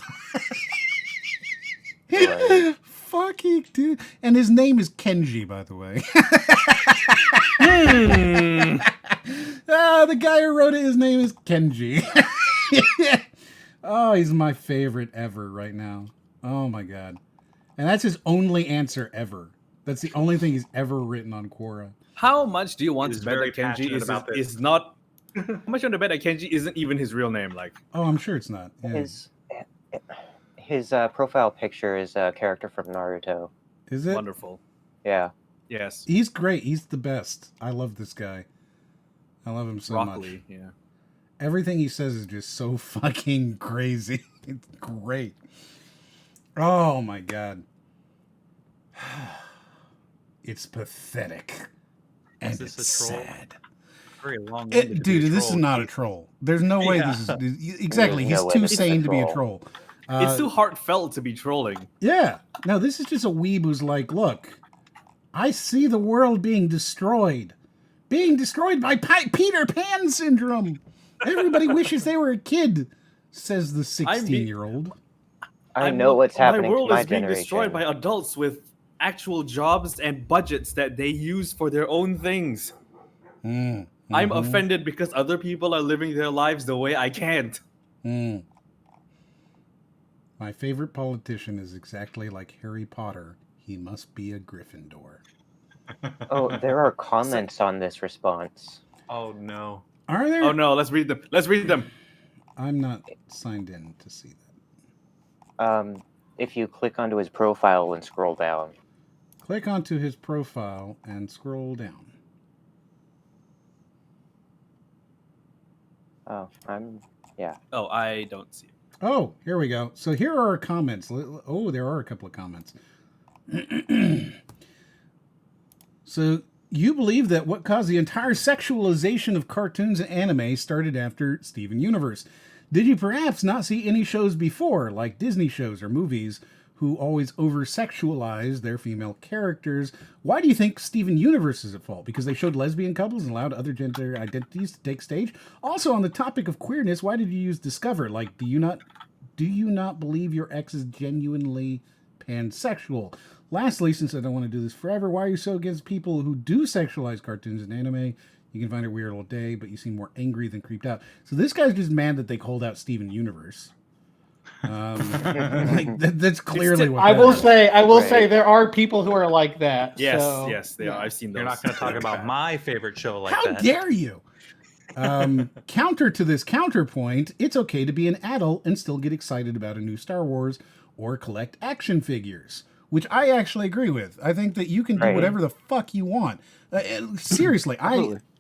Right. Fucking dude. And his name is Kenji, by the way. The guy who wrote it, his name is Kenji. Oh, he's my favorite ever right now. Oh my god. And that's his only answer ever. That's the only thing he's ever written on Quora. How much do you want He to was bet very that Kenji passionate about this. is not? How much you want to bet that Kenji isn't even his real name? Like, Oh, I'm sure it's not. Yeah. His profile picture is a character from Naruto. Is it? wonderful. Yeah. Yes. He's great. He's the best. I love this guy. I love him so Rock much. Lee, yeah. Everything he says is just so fucking crazy. It's great. Oh my god. It's pathetic. And Is this it's a troll? sad. Very long. Dude, this is not a troll. There's no way this is... Exactly, There's he's no way too this is a sane to be a troll. troll. It's too heartfelt to be trolling. Yeah. No, this is just a weeb who's like, look, I see the world being destroyed. Being destroyed by Peter Pan syndrome. Everybody wishes they were a kid, says the 16-year-old. I know what's happening My world to my is being generation. destroyed by adults with actual jobs and budgets that they use for their own things. I'm offended because other people are living their lives the way I can't. My favorite politician is exactly like Harry Potter. He must be a Gryffindor. Oh, there are comments on this response. Oh no. Are there? Oh no, let's read them. Let's read them. I'm not signed in to see that. If you click onto his profile and scroll down. Click onto his profile and scroll down. Oh, yeah. Oh, I don't see it. Oh, here we go. So here are our comments. Oh, there are a couple of comments. So you believe that what caused the entire sexualization of cartoons and anime started after Steven Universe. Did you perhaps not see any shows before, like Disney shows or movies, who always over-sexualize their female characters? Why do you think Steven Universe is at fault? Because they showed lesbian couples and allowed other gender identities to take stage? Also, on the topic of queerness, why did you use Discover? Like, do you not believe your ex is genuinely pansexual? Lastly, since I don't want to do this forever, why are you so against people who do sexualize cartoons and anime? You can find it weird all day, but you seem more angry than creeped out. So this guy's just mad that they called out Steven Universe. That's clearly what I will is. say there are people who are like that. Yes, so, yes, they are. I've seen those. You're not going to talk about my favorite show like How that. dare you? Counter to this counterpoint, it's okay to be an adult and still get excited about a new Star Wars or collect action figures, which I actually agree with. I think that you can do whatever the fuck you want. Seriously,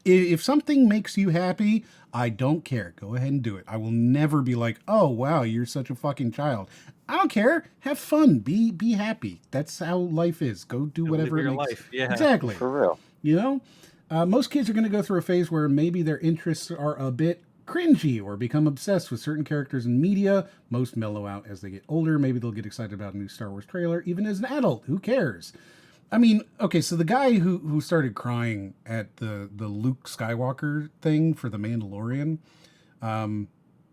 if something makes you happy, I don't care. Go ahead and do it. I will never be like, oh, wow, you're such a fucking child. I don't care. Have fun. Be happy. That's how life is. Go do whatever Live it your makes. life. Yeah. Exactly. For real. You know? Most kids are going to go through a phase where maybe their interests are a bit cringy or become obsessed with certain characters in media. Most mellow out as they get older. Maybe they'll get excited about a new Star Wars trailer, even as an adult. Who cares? I mean, okay, so the guy who started crying at the Luke Skywalker thing for The Mandalorian,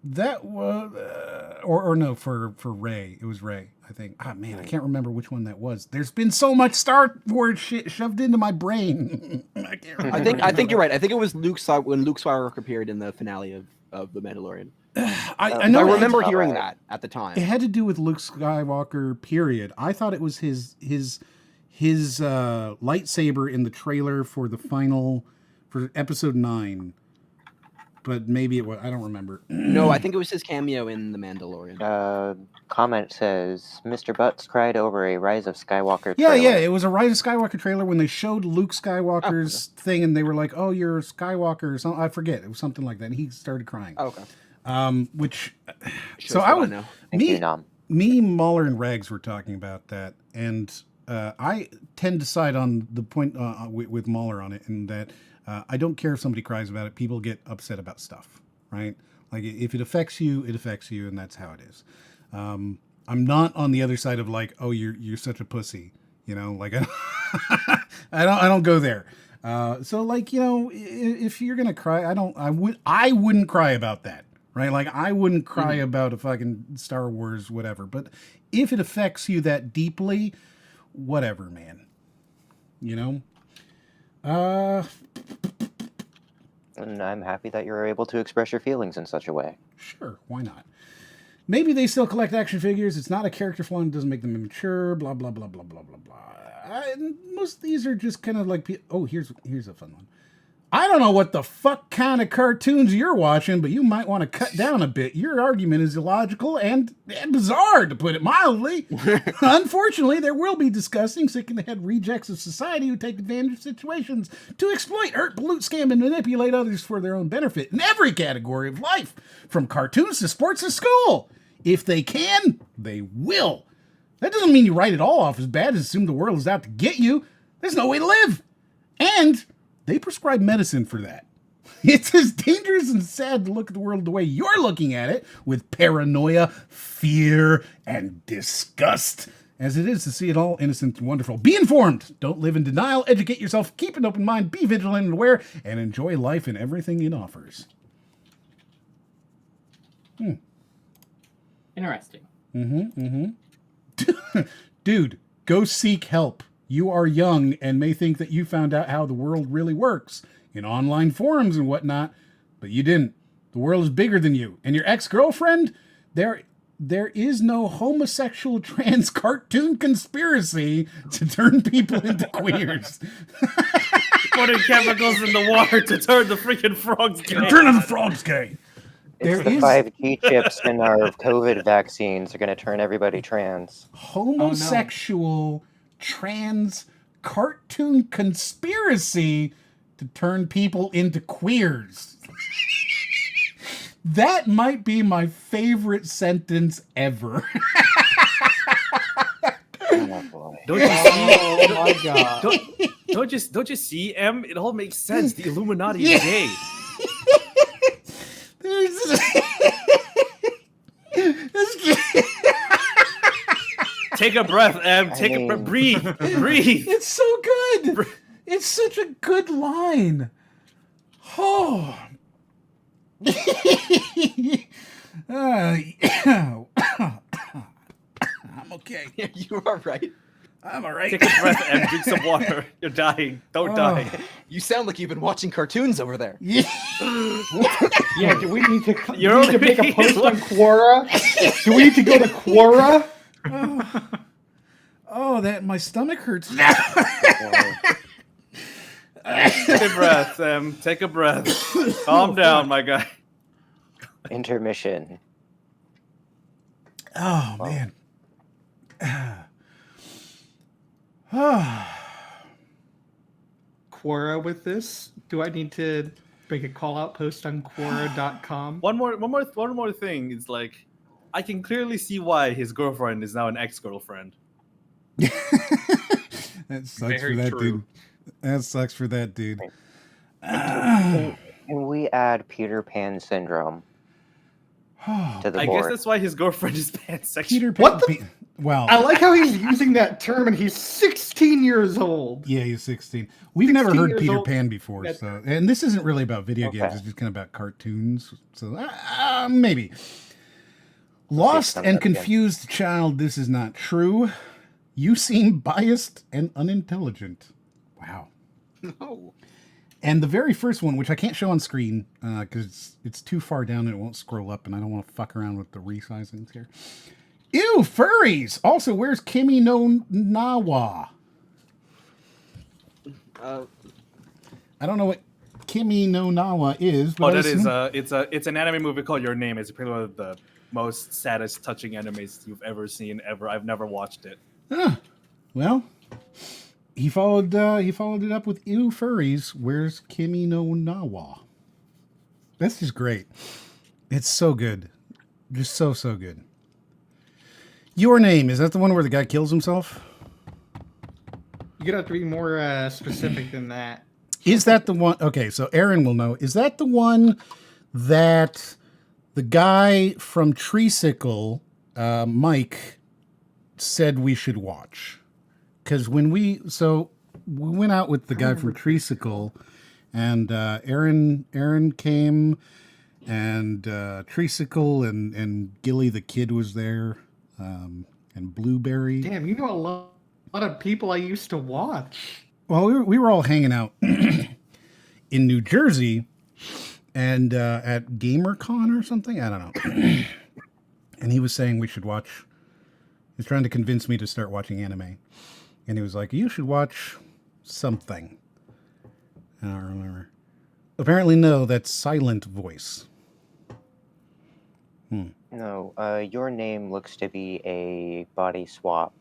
That was, or no, for Ray. It was Ray, I think. Ah, man, I can't remember which one that was. There's been so much Star Wars shit shoved into my brain. I can't remember. I think you're right. I think it was when Luke Skywalker appeared in the finale of The Mandalorian. I know. I remember hearing that at the time. It had to do with Luke Skywalker. Period. I thought it was his lightsaber in the trailer for Episode 9. But maybe it was. I don't remember. No, I think it was his cameo in The Mandalorian. Comment says Mr. Butts cried over a Rise of Skywalker Yeah, trailer. yeah. It was a Rise of Skywalker trailer when they showed Luke Skywalker's thing, and they were like, "Oh, you're Skywalker," or something. I forget. It was something like that. And he started crying. Oh, okay. Which. Shows So I was. Thank Me, you, Nom. me, Mahler, and Rags were talking about that, and I tend to side on the point with Mahler on it, in that. I don't care if somebody cries about it. People get upset about stuff, right? Like if it affects you, it affects you, and that's how it is. I'm not on the other side of like, oh, you're such a pussy, you know. Like I don't go there. So like, you know, if you're gonna cry, I wouldn't cry about that, right? Like I wouldn't cry about a fucking Star Wars whatever. But if it affects you that deeply, whatever, man. You know. And I'm happy that you're able to express your feelings in such a way. Sure, why not? Maybe they still collect action figures. It's not a character flaw and doesn't make them immature. Blah blah blah blah blah blah blah. Most of these are just kind of like. Oh, here's a fun one. I don't know what the fuck kind of cartoons you're watching, but you might want to cut down a bit. Your argument is illogical and bizarre, to put it mildly. Unfortunately, there will be disgusting, sick-in-the-head rejects of society who take advantage of situations to exploit, hurt, pollute, scam, and manipulate others for their own benefit in every category of life, from cartoons to sports to school. If they can, they will. That doesn't mean you write it all off as bad and assume the world is out to get you. There's no way to live. And they prescribe medicine for that. It's as dangerous and sad to look at the world the way you're looking at it, with paranoia, fear, and disgust, as it is to see it all innocent and wonderful. Be informed. Don't live in denial. Educate yourself. Keep an open mind. Be vigilant and aware. And enjoy life and everything it offers. Interesting. Dude, go seek help. You are young and may think that you found out how the world really works in online forums and whatnot, but you didn't. The world is bigger than you. And your ex-girlfriend, there is no homosexual trans cartoon conspiracy to turn people into queers. Putting chemicals in the water to turn the freaking frogs gay. Turning the frogs gay. It's the 5G chips in our COVID vaccines are going to turn everybody trans. Homosexual trans cartoon conspiracy to turn people into queers. That might be my favorite sentence ever. Don't you see? Oh my god! Don't you see, Em? It all makes sense. The Illuminati is gay. Take a breath, Em. Take a breath. Breathe. Breathe. It's so good. It's such a good line. Oh. I'm okay. You are right. I'm all right. Take a breath, Em. Drink some water. You're dying. Don't die. You sound like you've been watching cartoons over there. Yeah, do we need to You're make a post on Quora? Do we need to go to Quora? Oh, that my stomach hurts. Take a breath, Em. Take a breath. Calm down, my guy. Intermission. Oh, man. Quora with this? Do I need to make a call out post on Quora.com? One more thing is like, I can clearly see why his girlfriend is now an ex-girlfriend. That sucks for that dude. That sucks for that dude. Can we add Peter Pan syndrome to the I board? guess that's why his girlfriend is pansexual. Peter Pan. What the? Well, I like how he's using that term, and he's 16 years old. yeah, he's 16. We've never 16 heard years Peter old. Pan before, That's- so and this isn't really about video games. Okay. It's just kind of about cartoons. So Maybe. Lost some and of them. confused child, this is not true. You seem biased and unintelligent. Wow. No. And the very first one, which I can't show on screen because it's too far down and it won't scroll up, and I don't want to fuck around with the resizings here. Ew, furries! Also, where's Kimi no Nawa? I don't know what Kimi no Nawa is. But Oh, that is it's an anime movie called Your Name. It's probably one of the most saddest, touching animes you've ever seen ever. I've never watched it. Well, he followed it up with Ew, furries. Where's Kimi no Nawa? That's just great. It's so good, just so good. Your Name, is that the one where the guy kills himself? You're gonna have to be more specific than that. Is that the one? Okay, so Aaron will know. Is that the one that the guy from Treesicle, Mike, said we should watch? Because when we went out with the guy from Treesicle, and Aaron came, and Treesicle and Gilly the kid was there, and Blueberry. Damn, you know a lot of people I used to watch. Well, we were all hanging out in New Jersey, and at GamerCon or something. I don't know. And he was saying we should watch. He was trying to convince me to start watching anime, and he was like, "You should watch something." I don't remember. Apparently, no. That's Silent Voice. No, Your Name looks to be a body swap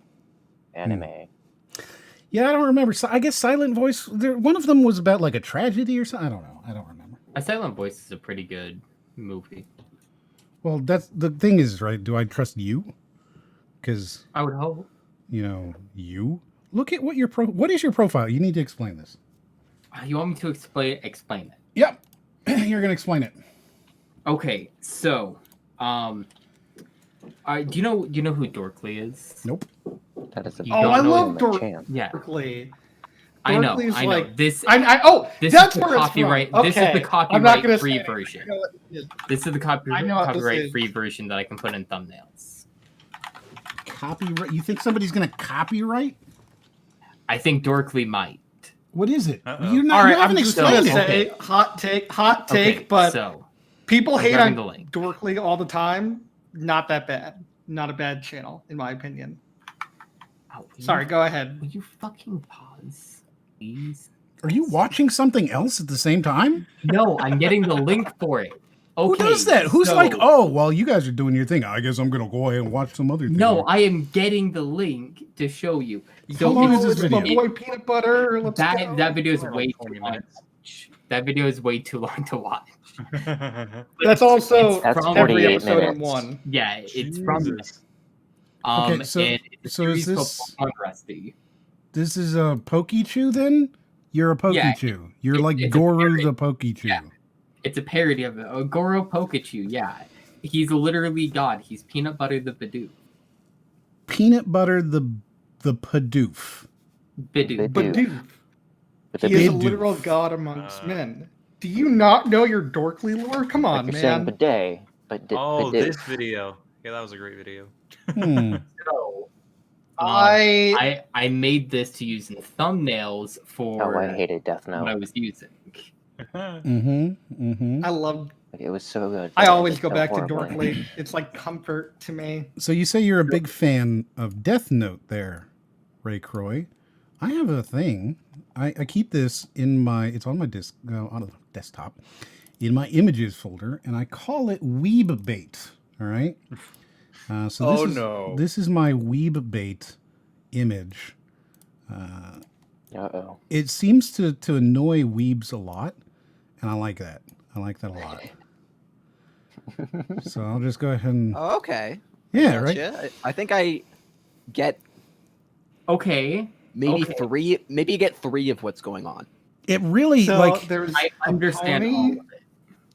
anime. Yeah, I don't remember. So I guess Silent Voice. One of them was about like a tragedy or something. I don't know. I don't remember. A Silent Voice is a pretty good movie. Well, that's the thing is, right? Do I trust you? Because I would hope. You look at what what is your profile? You need to explain this. You want me to explain it? Yep, you're gonna explain it. Okay, so, do you know who Dorkly is? Nope. That is a I love Dorkly. Yeah, Dorkly. I know. Dorkly's I know. like- This. This That's is the where it's copyright. from. This is the Okay, I'm not gonna copyright-free say it. version. I know what it is. This is the I know what this is. copyright-free version that I can put in thumbnails. Copyright? You think somebody's gonna copyright? I think Dorkly might. What is it? Uh-oh. You're not. All right, you haven't I'm just explained gonna it. say hot take, Okay, but so people I'm hate grabbing on the link. Dorkly all the time. Not that bad. Not a bad channel, in my opinion. Oh, Sorry, go ahead. Will you fucking pause, please? Are you watching something else at the same time? No, I'm getting the link for it. Okay, Who does that? Who's so- like, oh, while you guys are doing your thing, I guess I'm gonna go ahead and watch some other thing. No, I am getting the link to show you. How long is this It's video? my boy Peanut Butter. Let's go. That video is Around way 20 too long. minutes. That video is way too long to watch. That's also That's from every 48 episode in minutes. one. Yeah, it's from. Jesus. Okay, so- and it's a so is series called this- Pokemon Rusty. This is a Pokechew then? You're a Yeah, Pokechew. You're it- like it's a Goru parody. the Pokechew. Yeah. It's a parody of it. Goro Pikachu, yeah. He's literally God. He's Peanut Butter the Bidoof. Peanut Butter the Pidoof. Bidoof. But dude, But he is a Bidoof. literal god amongst men. Do you not know your Dorkly lore? Come on, you're saying man. bidet, but Oh, bidet. this video. Yeah, that was a great video. Hmm. So, I I made this to use in thumbnails for Oh, I hated Death what I Note. was using. Mm-hmm. Mm-hmm. I love. Like, it was so good. I but always did go so back to horribly. Dorkly. It's like comfort to me. So you say you're a big fan of Death Note there, Ray Croy. I have a thing. I keep this in my, it's on my on the desktop, in my images folder, and I call it Weeb Bait. All right. So this Oh, is, no. this is my Weeb Bait image. Uh-oh. It seems to annoy weebs a lot, and I like that. I like that a lot. So I'll just go ahead and Oh, okay. yeah, right. Gotcha. I think I get Okay. maybe Okay. three. Maybe you get three of what's going on. It really So like there's I a understand pony. all of it.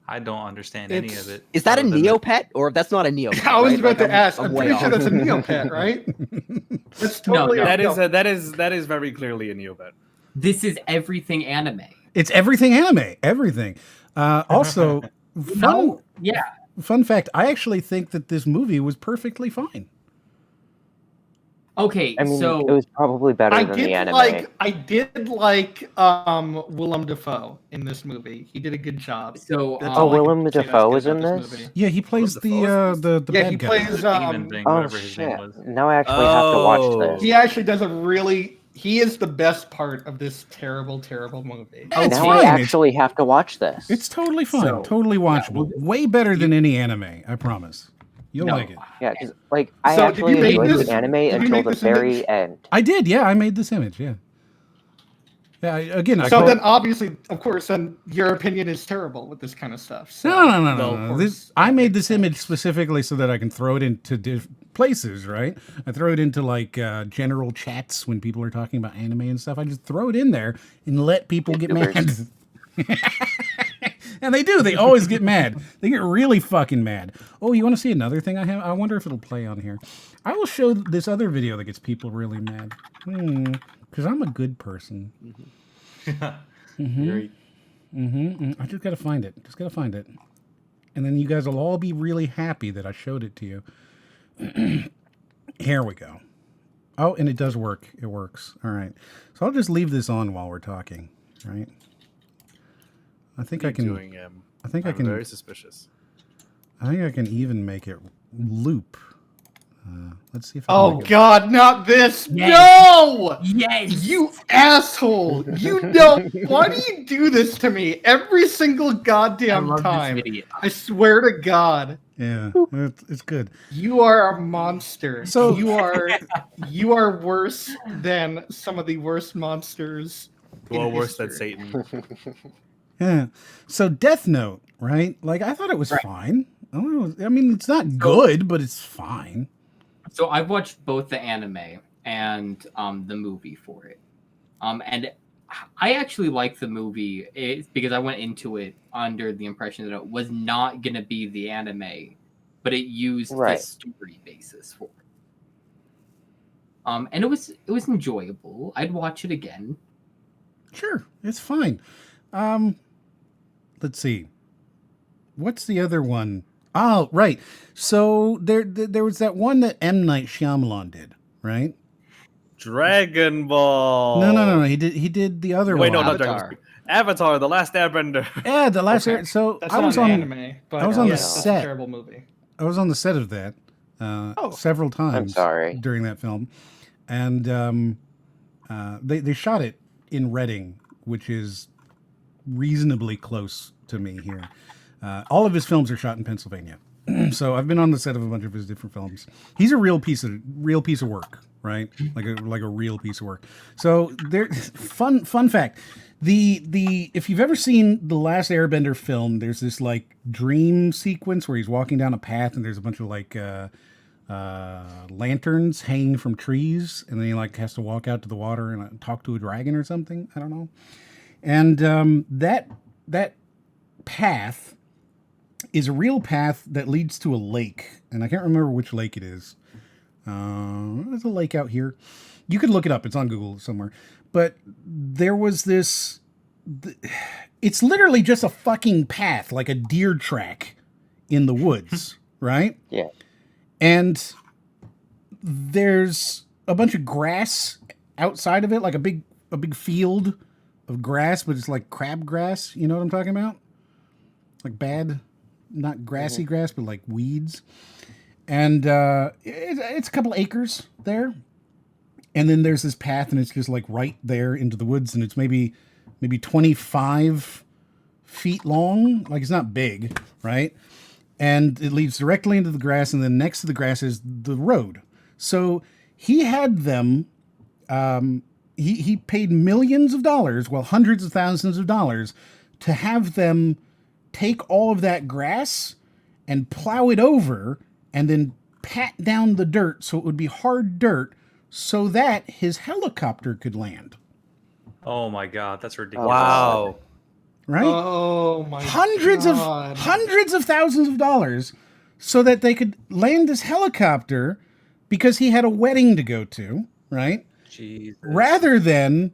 I don't understand any It's- of it. Is that a other than the- Neopet or that's not a Neopet? I was right? about Like, to ask. I'm I'm way pretty sure off. that's a Neopet, right? That's No, totally no. a That Neopet. is very clearly a Neopet. This is everything anime. it's everything anime, everything. Also, fun. No, yeah. fun fact, I actually think that this movie was perfectly fine. Okay, I mean, so it was probably better I than the anime. did like Willem Dafoe in this movie. He did a good job. So That's all I can Willem say that's Dafoe good was about in this this? movie. Yeah, he plays the Yeah, bad he guy. plays Demon thing, Oh whatever his name shit! was. Now I actually have to watch this. He actually does a really. He is the best part of this terrible, terrible movie. It's Now fine. I actually have to watch this. It's totally fine. So, Totally watchable. Way better than any anime, I promise. You'll No. like it. Yeah, because like I So, actually did you make enjoyed this- the anime did you until make the this very image? end. I did, yeah. I made this image, yeah. Yeah, again, I So call- then, obviously, of course, then your opinion is terrible with this kind of stuff. So, No. of This, course, I that made makes this image sense. specifically so that I can throw it into places, right? I throw it into like general chats when people are talking about anime and stuff. I just throw it in there and let people get mad. And they do. They always get mad. They get really fucking mad. Oh, you want to see another thing I have? I wonder if it'll play on here. I will show this other video that gets people really mad. Because I'm a good person. Great. I just gotta find it. And then you guys will all be really happy that I showed it to you. Here we go. Oh, and it does work. It works. All right. So I'll just leave this on while we're talking, right? I think I can. I think I can. Very suspicious. I think I can even make it loop. Let's see if. I can Oh make it- God, not this! Yes. No! yes, You asshole! You know why do you do this to me every single I goddamn love time? this video. I swear to God, Yeah, it's good. you are a monster. So- you are worse than some of the worst monsters. in Well, worse than history. Satan. Yeah. So Death Note, right? Like I thought it was fine. I mean, it's not good, but it's fine. So I've watched both the anime and the movie for it, and I actually like the movie because I went into it under the impression that it was not going to be the anime, but it used the story basis for it. And it was enjoyable. I'd watch it again. Sure, it's fine. Let's see. What's the other one? Oh, right. So there was that one that M. Night Shyamalan did, right? Dragon Ball. No. He did the other Wait, one. no, not Dragon Ball. Avatar, The Last Airbender. Yeah, the last. Okay. So That's I was not on. an anime, but I was on the that's set. a terrible movie. I was on the set of that several times. sorry. During that film, and they shot it in Reading, which is reasonably close to me here. All of his films are shot in Pennsylvania, so I've been on the set of a bunch of his different films. He's a real piece of work, right? Like a real piece of work. So there, fun fact. If you've ever seen the Last Airbender film, there's this like dream sequence where he's walking down a path and there's a bunch of like lanterns hanging from trees, and then he like has to walk out to the water and talk to a dragon or something. I don't know. And that path is a real path that leads to a lake, and I can't remember which lake it is. There's a lake out here. You could look it up. It's on Google somewhere. But there was this. It's literally just a fucking path, like a deer track in the woods, right? Yeah. And there's a bunch of grass outside of it, like a big field of grass, but it's like crabgrass. You know what I'm talking about? Like bad, not grassy grass, but like weeds. And it's a couple acres there. And then there's this path, and it's just like right there into the woods, and it's maybe 25 feet long. Like it's not big, right? And it leads directly into the grass, and then next to the grass is the road. So he had them. He paid millions of dollars, well, hundreds of thousands of dollars, to have them take all of that grass and plow it over, and then pat down the dirt so it would be hard dirt, so that his helicopter could land. Oh my God, that's ridiculous. Wow. Right? Oh my hundreds God. of thousands of dollars so that they could land this helicopter because he had a wedding to go to, right? Jesus. Rather than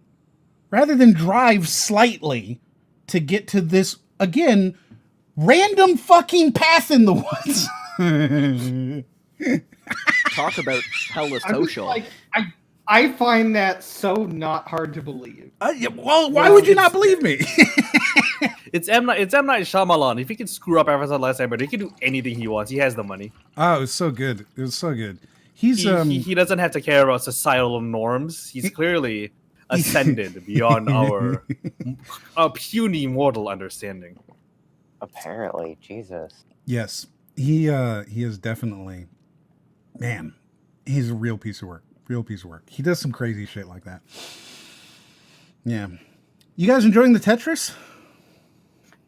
drive slightly to get to this, again, random fucking path in the woods. Talk about hella social. I find that so not hard to believe. Well, why would you not believe me? It's M. Night Shyamalan. If he can screw up Avatar: Last Airbender, he can do anything he wants. He has the money. Oh, it was so good. It was so good. He doesn't have to care about societal norms. He's clearly ascended beyond our puny mortal understanding. Apparently, Jesus. Yes, he is definitely, man, he's a real piece of work. Real piece of work. He does some crazy shit like that. Yeah. You guys enjoying the Tetris?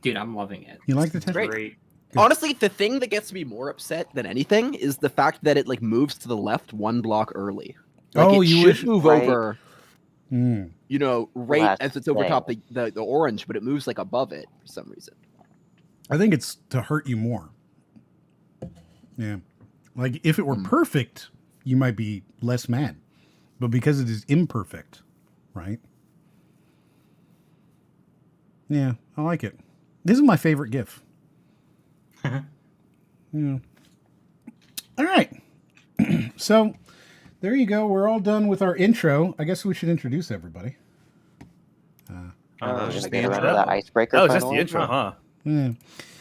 Dude, I'm loving it. You like the Tetris? Great. Honestly, the thing that gets me more upset than anything is the fact that it like moves to the left one block early. Like, Oh, it you should wish- move Right. over, Mm. you know, right Last as it's over thing. top the orange, but it moves like above it for some reason. I think it's to hurt you more. Yeah. Like if it were perfect, you might be less mad. But because it is imperfect, right? Yeah, I like it. This is my favorite GIF. Yeah. All right. So there you go. We're all done with our intro. I guess we should introduce everybody. That was We're just gonna the get around intro. to that icebreaker. That was just final? the intro, huh? Yeah.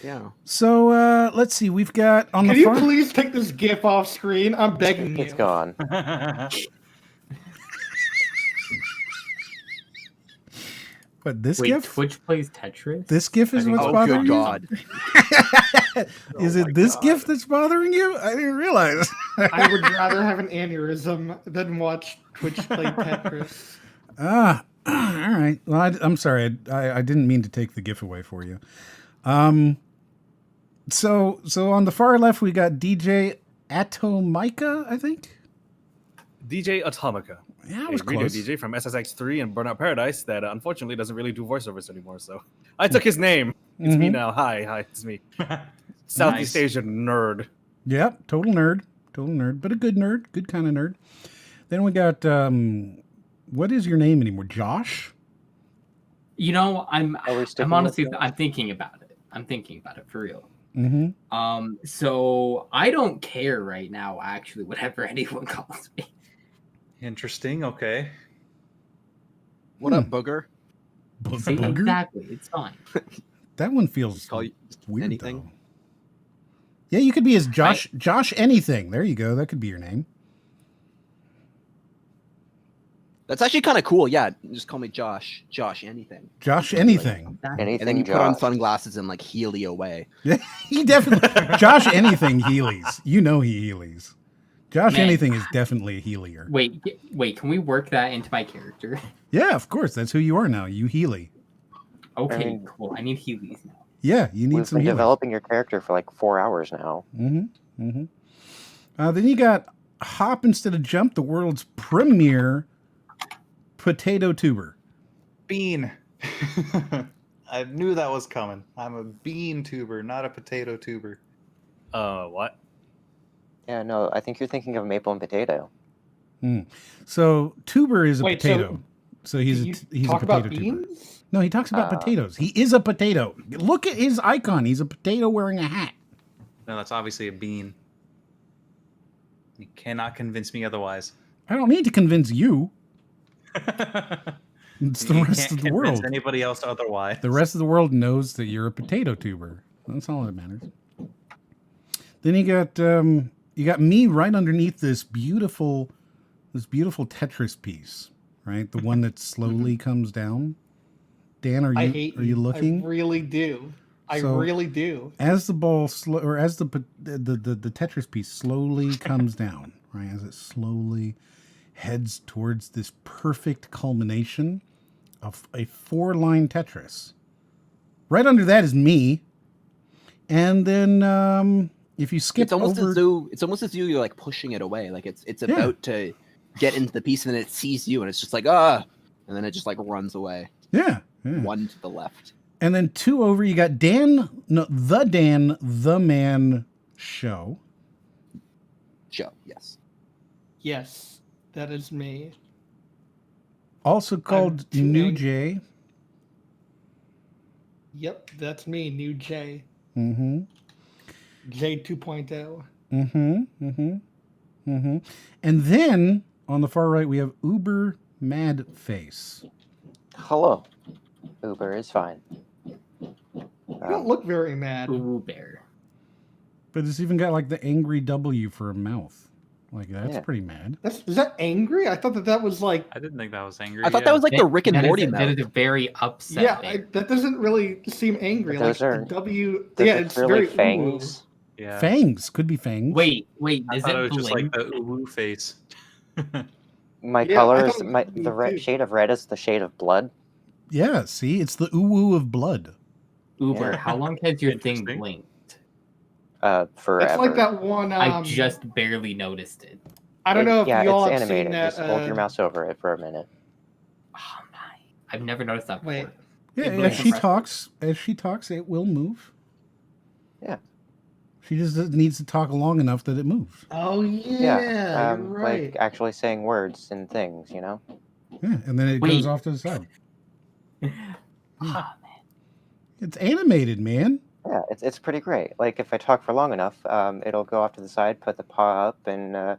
Yeah. So let's see. We've got on Can the you front. please take this GIF off screen? I'm begging you. It's gone. But this Wait, GIF? Twitch plays Tetris? This GIF is I think what's so. Oh, bothering good you? God. Is it this GIF that's bothering you? I didn't realize. I would rather have an aneurysm than watch Twitch play Tetris. All right. Well, I'm sorry. I didn't mean to take the GIF away for you. So on the far left we got DJ Atomika, I think. DJ Atomica. Yeah, I A was radio close. DJ from SSX3 and Burnout Paradise that unfortunately doesn't really do voiceovers anymore. So I took his name. It's me now. Hi, it's me. Southeast Asian nerd. Yep, total nerd, but a good nerd, good kind of nerd. Then we got what is your name anymore? Josh? You know, I'm sticking honestly with I'm thinking about it. I'm thinking about it for real. Mm-hmm. So I don't care right now, actually, whatever anyone calls me. Interesting. Okay. What up, Booger? See, Booger? exactly, it's fine. That one feels Call you weird anything? though. Yeah, you could be as Josh anything. There you go. That could be your name. That's actually kind of cool. Yeah, just call me Josh. Josh anything. Josh anything. Anything, And then you put on Josh. sunglasses and like Healy away. Yeah, he definitely Josh anything Heelys. You know he Heelys. Josh Man. anything is definitely a Heelier. Wait, can we work that into my character? Yeah, of course. That's who you are now. You Healy. Okay, I mean- cool. I need Heelys now. Yeah, you need We've some been Heelys. developing your character for like 4 hours now. Mm-hmm. Mm-hmm. Then you got Hop instead of Jump, the world's premier potato tuber. Bean. I knew that was coming. I'm a bean tuber, not a potato tuber. What? Yeah, no, I think you're thinking of maple and potato. So tuber is a Wait, potato. So he's Can you a talk potato about tuber. beans? No, he talks about potatoes. He is a potato. Look at his icon. He's a potato wearing a hat. No, that's obviously a bean. You cannot convince me otherwise. I don't need to convince you. You It's the rest can't of the convince world. anybody else otherwise. The rest of the world knows that you're a potato tuber. That's all that matters. Then you got me right underneath this beautiful Tetris piece, right? The one that slowly comes down. Dan, I hate are you looking? I really do. I So- really do. As the ball as the Tetris piece slowly comes down, right? As it slowly heads towards this perfect culmination of a 4-line Tetris. Right under that is me. And then if you skip It's almost over, as though you're like pushing it away. Like it's about to get into the piece and then it sees you and it's just like and then it just like runs away. yeah. One to the left. And then 2 over, you got Dan the Man Show. Show, yes. Yes, that is me. Also called too New angry. Jay. Yep, that's me, New J. Mm-hmm. J 2.0. Mm-hmm. Mm-hmm. Mm-hmm. And then on the far right we have Uber Mad Face. Hello. Uber is fine. You don't look very mad. Uber. But it's even got like the angry W for a mouth. Like that's pretty mad. Is that angry? I thought that was like. I didn't think that was angry. I thought that was like the Rick and Morty That mouth. is a very upset. Yeah, that doesn't really seem angry. Those like are- the W. Those Yeah, are it's really very fangs. Yeah. Fangs. Could be fangs. Wait, I is thought it it was just like blink? the woo face. My Yeah, I colors, thought it was the blue, too. shade of red is the shade of blood. Yeah, see? It's the oo of blood. Uber, Yeah. how long has your thing Interesting. blinked? Forever. It's like that one. I just barely noticed it. I don't know if yeah, y'all it's have seen animated. that. Just hold your mouse over it for a minute. Oh my! I've never noticed that before. Wait. Yeah, It as blinks she impressive. talks, it will move. Yeah. She just needs to talk long enough that it moves. Oh yeah, you're right. Like actually saying words and things, you know? Yeah, and then it Wait. goes off to the side. Ah, It's animated, man. Yeah, it's pretty great. Like if I talk for long enough, it'll go off to the side, put the paw up, and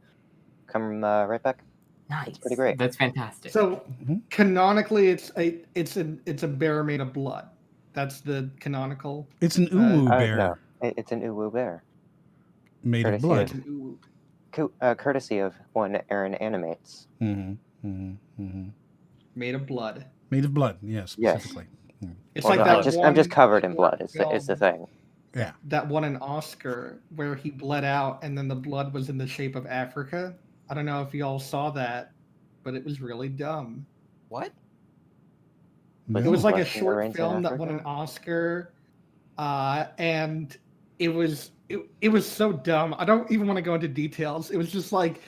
come right back. nice. It's pretty great. That's fantastic. So Mhm. canonically, it's a bear made of blood. That's the canonical. It's an uwu bear No, it's an uwu bear. made of courtesy blood. It's an Courtesy of one Aaron animates. Mm-hmm. Mm-hmm. Mm-hmm. made of blood. Made of blood, yes, Yes. specifically. It's Well, like no, that. I'm just one covered in blood. short Is the film thing. Yeah. That won an Oscar where he bled out, and then the blood was in the shape of Africa. I don't know if y'all saw that, but it was really dumb. What? It was like a Blessing the short Rains in film that won an Africa? Oscar, and it was so dumb. I don't even want to go into details. It was just like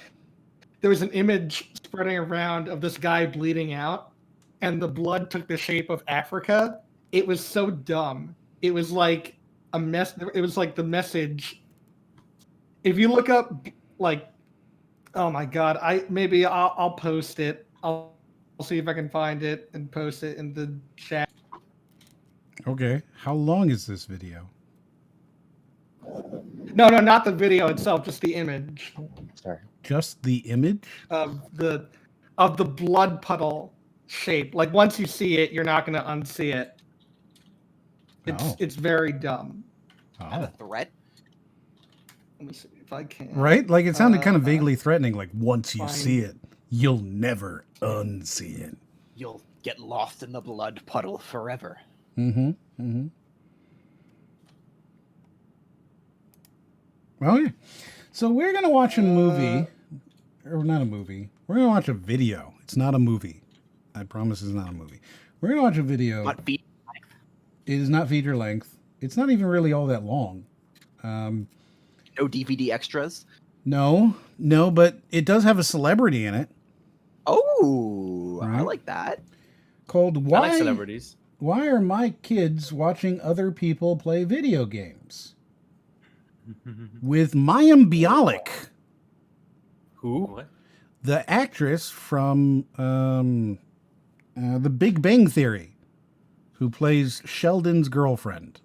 there was an image spreading around of this guy bleeding out, and the blood took the shape of Africa. It was so dumb. It was like a mess. It was like the message. If you look up, like, oh my god, I'll post it. I'll see if I can find it and post it in the chat. Okay. How long is this video? No, not the video itself, just the image Sorry. Just the image? of the blood puddle shape. Like once you see it, you're not going to unsee it. It's very dumb. Is that a Oh. threat? Let me see if I can. Right? Like it sounded kind of vaguely threatening. Like once you fine. see it, you'll never unsee it. You'll get lost in the blood puddle forever. Mm-hmm. Mm-hmm. Well, yeah. So we're gonna watch a movie, or not a movie. We're gonna watch a video. It's not a movie. I promise it's not a movie. We're gonna watch a video. Not feet. It is not feature length. It's not even really all that long. No DVD extras. No, but it does have a celebrity in it Oh, I Right. like that. called I like "Why celebrities. Why Are My Kids Watching Other People Play Video Games?" with Mayim Bialik, Who? What? the actress from The Big Bang Theory, who plays Sheldon's girlfriend.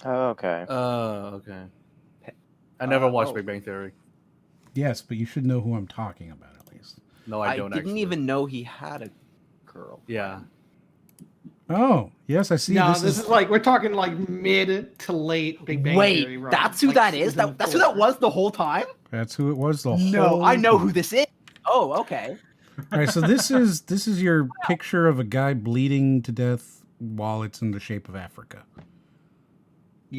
Oh, okay. Okay. I never watched oh. Big Bang Theory. Yes, but you should know who I'm talking about at least. No, I I don't didn't actually. even know he had a girl. Yeah. Oh, yes, I see. No, this is like we're talking like mid to late Big Bang Wait, Theory. Run. that's who Like that is? season That's who that 4. was the whole time? That's who it was. The No, whole I know time. who this is. Oh, okay. All right, so this is your picture of a guy bleeding to death while it's in the shape of Africa.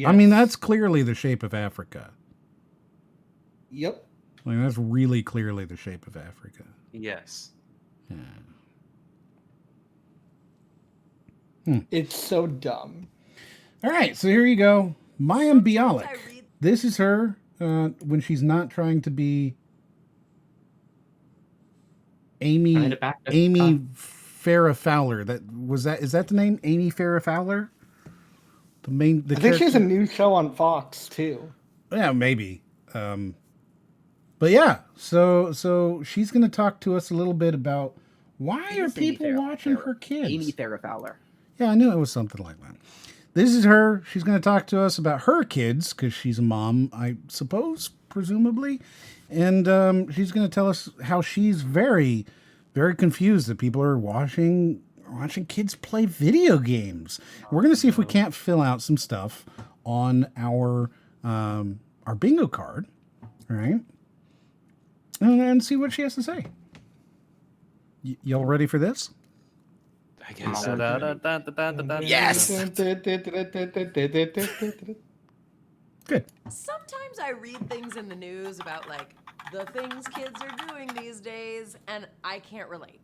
I mean, that's clearly the shape of Africa. Yep. Like that's really clearly the shape of Africa. Yes. Yeah. It's so dumb. All right, so here you go. Mayim Bialik. This is her when she's not trying to be Amy Farrah Fowler. Is that the name? Amy Farrah Fowler? The I think she has a character? new show on Fox too. Yeah, maybe. But yeah, so she's going to talk to us a little bit about why It are is Amy people Farrah- watching Farrah- her kids? Amy Farrah Fowler. Yeah, I knew it was something like that. this is her. She's going to talk to us about her kids because she's a mom, I suppose, presumably. And she's going to tell us how she's very, very confused that people are watching kids play video games. We're going to see if we can't fill out some stuff on our bingo card, all right? And then see what she has to say. Y'all ready for this? I guess. Yes. Good. Sometimes I read things in the news about like the things kids are doing these days, and I can't relate.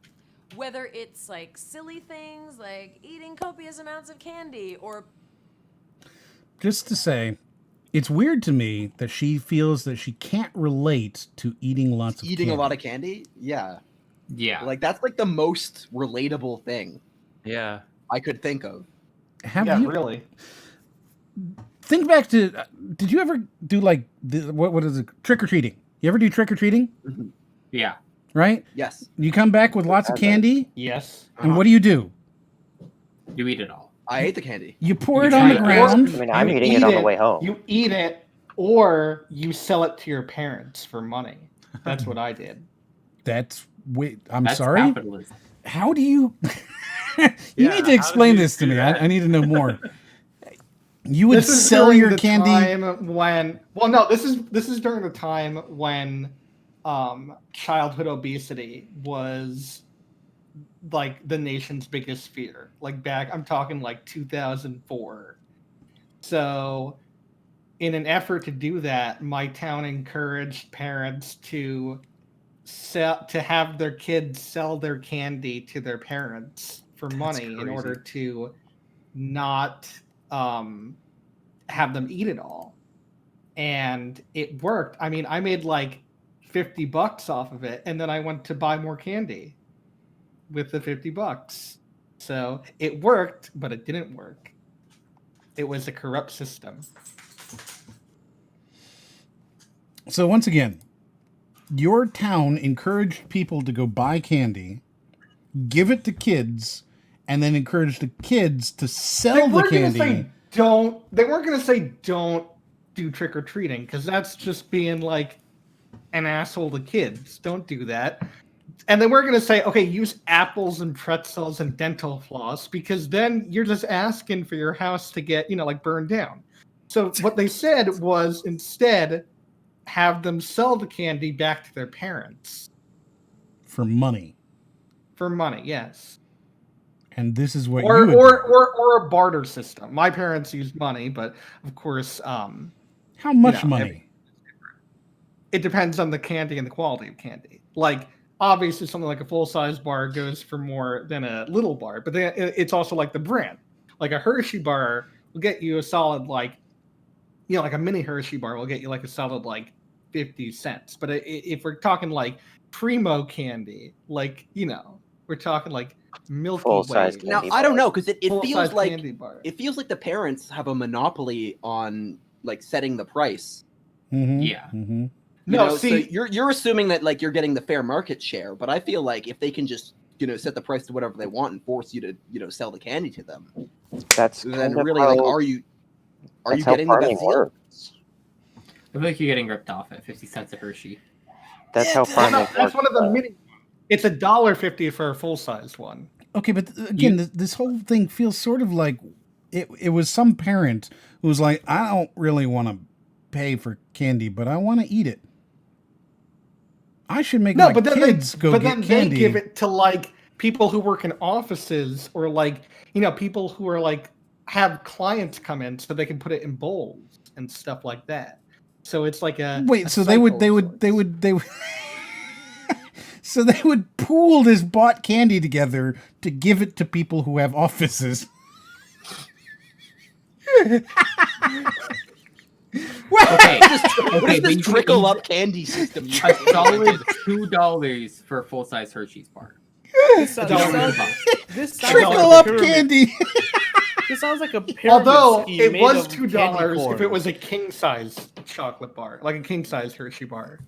Whether it's like silly things like eating copious amounts of candy or. Just to say, it's weird to me that she feels that she can't relate to eating lots of Eating candy. a lot of candy? Yeah. Yeah. Like that's like the most relatable thing Yeah. I could think of. Have Yeah, you really. think back to? Did you ever do like what is it? Trick or treating? You ever do trick or treating? Yeah. Right. Yes. You come back with lots of candy, Yes. and what do? You eat it all. I ate the candy. You pour You it on the try it. ground. I mean, I'm You eating eat it on the way home. You eat it, or you sell it to your parents for money. That's what I did. That's wait. I'm That's sorry. capitalism. How do you? You Yeah, need to how explain do you this to do me. that? I need to know more. You would This is sell during your the candy. time when, well, no, this is during the time when childhood obesity was like the nation's biggest fear. Like back, I'm talking like 2004. So, in an effort to do that, my town encouraged parents to have their kids sell their candy to their parents for money in crazy. order to not have them eat it all. And it worked. I mean, I made like $50 off of it, and then I went to buy more candy with the $50. So it worked, but it didn't work. It was a corrupt system. So once again, your town encouraged people to go buy candy, give it to kids, and then encouraged the kids to sell the candy. They weren't gonna say don't do trick or treating, because that's just being like an asshole to kids. Don't do that. And then we're gonna say, okay, use apples and pretzels and dental floss, because then you're just asking for your house to get, like burned down. So what they said was instead have them sell the candy back to their parents For money. for money. Yes. And this is what Or you would do. or a barter system. My parents used money, but of course, How much money? It depends on the candy and the quality of candy. Like obviously, something like a full-size bar goes for more than a little bar, but then it's also like the brand. Like a Hershey bar will get you a solid like a mini Hershey bar will get you like a solid like 50 cents. But if we're talking like primo candy, like we're talking like Milky Full-size Way. candy Now bars. I don't know because it Full-size feels like candy bar. the parents have a monopoly on like setting the price. Mm-hmm. Yeah. Mm-hmm. You No, know, see, so you're assuming that like you're getting the fair market share, but I feel like if they can just set the price to whatever they want and force you to sell the candy to them, That's then kind of really how, like are you that's how getting the farming best deal? works. I feel like you're getting ripped off at 50 cents a Hershey. That's how Well, farming no, works. that's one of the mini. It's $1.50 for a full-size one. Okay, but again, this whole thing feels sort of like it was some parent who was like, I don't really want to pay for candy, but I want to eat it. I should make my but then kids go get candy. they give it to like people who work in offices or like people who are like have clients come in so they can put it in bowls and stuff like that. So it's like a Wait, a so they would so they would pool this bought candy together to give it to people who have offices. Okay. What is but this you trickle can up candy system? eat a solid $2 for a full-size Hershey's bar. This sounds Trickle like a up pyramid. candy. This sounds like a pyramid Although scheme it made was of $2 candy if corn. it was a king size chocolate bar, like a king size Hershey bar.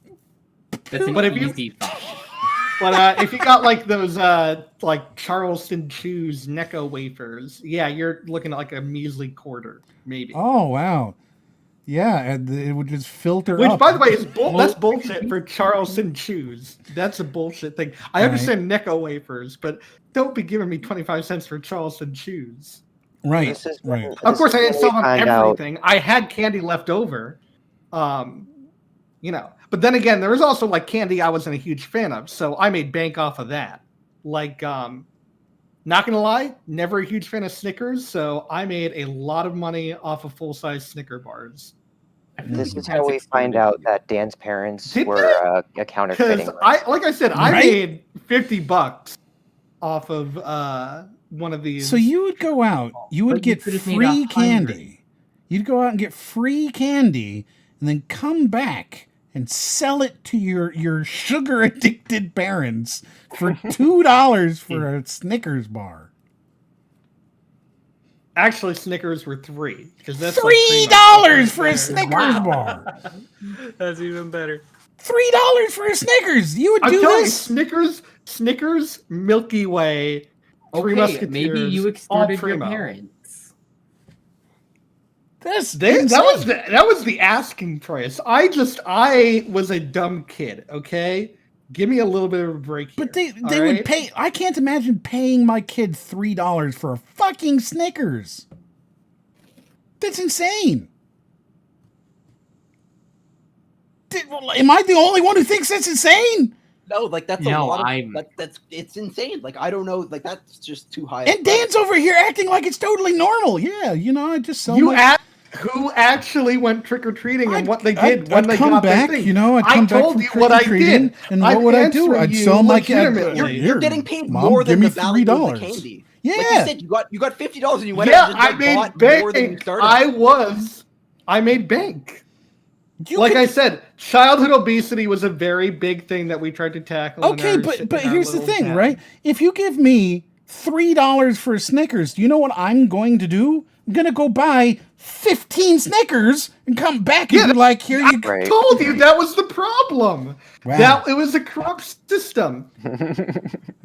That's an But if you- easy thought. But if you got like those like Charleston Chews Necco wafers, yeah, you're looking at like a measly quarter, maybe. Oh wow, yeah, and it would just filter Which, up. by the way, is that's bullshit for Charleston Chews. That's a bullshit thing. I understand Necco wafers, but don't be giving me 25 cents for Charleston Chews. Right, This is right. Of course, I didn't sell them find everything. I had candy left over, you know. But then again, there was also like candy I wasn't a huge fan of, so I made bank off of that. Like, not gonna lie, never a huge fan of Snickers, so I made a lot of money off of full-size Snicker bars. This is how we find out that Dan's parents Did were a counterfeiting. Like I said, I Right? made $50 off of one of these. So you would go out, you would But you get could have made free 100. candy. You'd go out and get free candy, and then come back and sell it to your sugar addicted parents for $2 for a Snickers bar. Actually, Snickers were $3 because that's $3 for a Snickers bar. That's even better. $3 for a Snickers. You would I'm do telling this? you, Snickers, Milky Way, Three Okay, Musketeers. maybe you all extorted your primo. parents. That's That was the asking price. I was a dumb kid. Okay, give me a little bit of a break here. But they all would right? pay. I can't imagine paying my kid $3 for a fucking Snickers. That's insane. Am I the only one who thinks that's insane? No, like that's No, a lot. I'm- That's it's insane. Like I don't know. Like that's just too high. And Dan's over here acting like it's totally normal. Yeah, you know, I just sell You my... asked who actually went trick or treating and what they did when I'd they come got back, their thing. you know, I'd come I back told from you what I trick-or-treating, did. and what would I do? answering I'd you sell my kid. legitimately. You're getting paid Mom, more give than me the value of the $3. candy. Yeah. Like you said, you got $50 and you went Yeah, out and I just, made bought more than you bank. started. I made bank. You Like could- I said, childhood obesity was a very big thing that we tried to tackle. in Okay, our- but in our here's the little thing, town. right? If you give me $3 for a Snickers, do you know what I'm going to do? I'm gonna go buy 15 Snickers and come back and be like, "Here you go." Right. Told you that was the problem. Wow. That it was a corrupt system.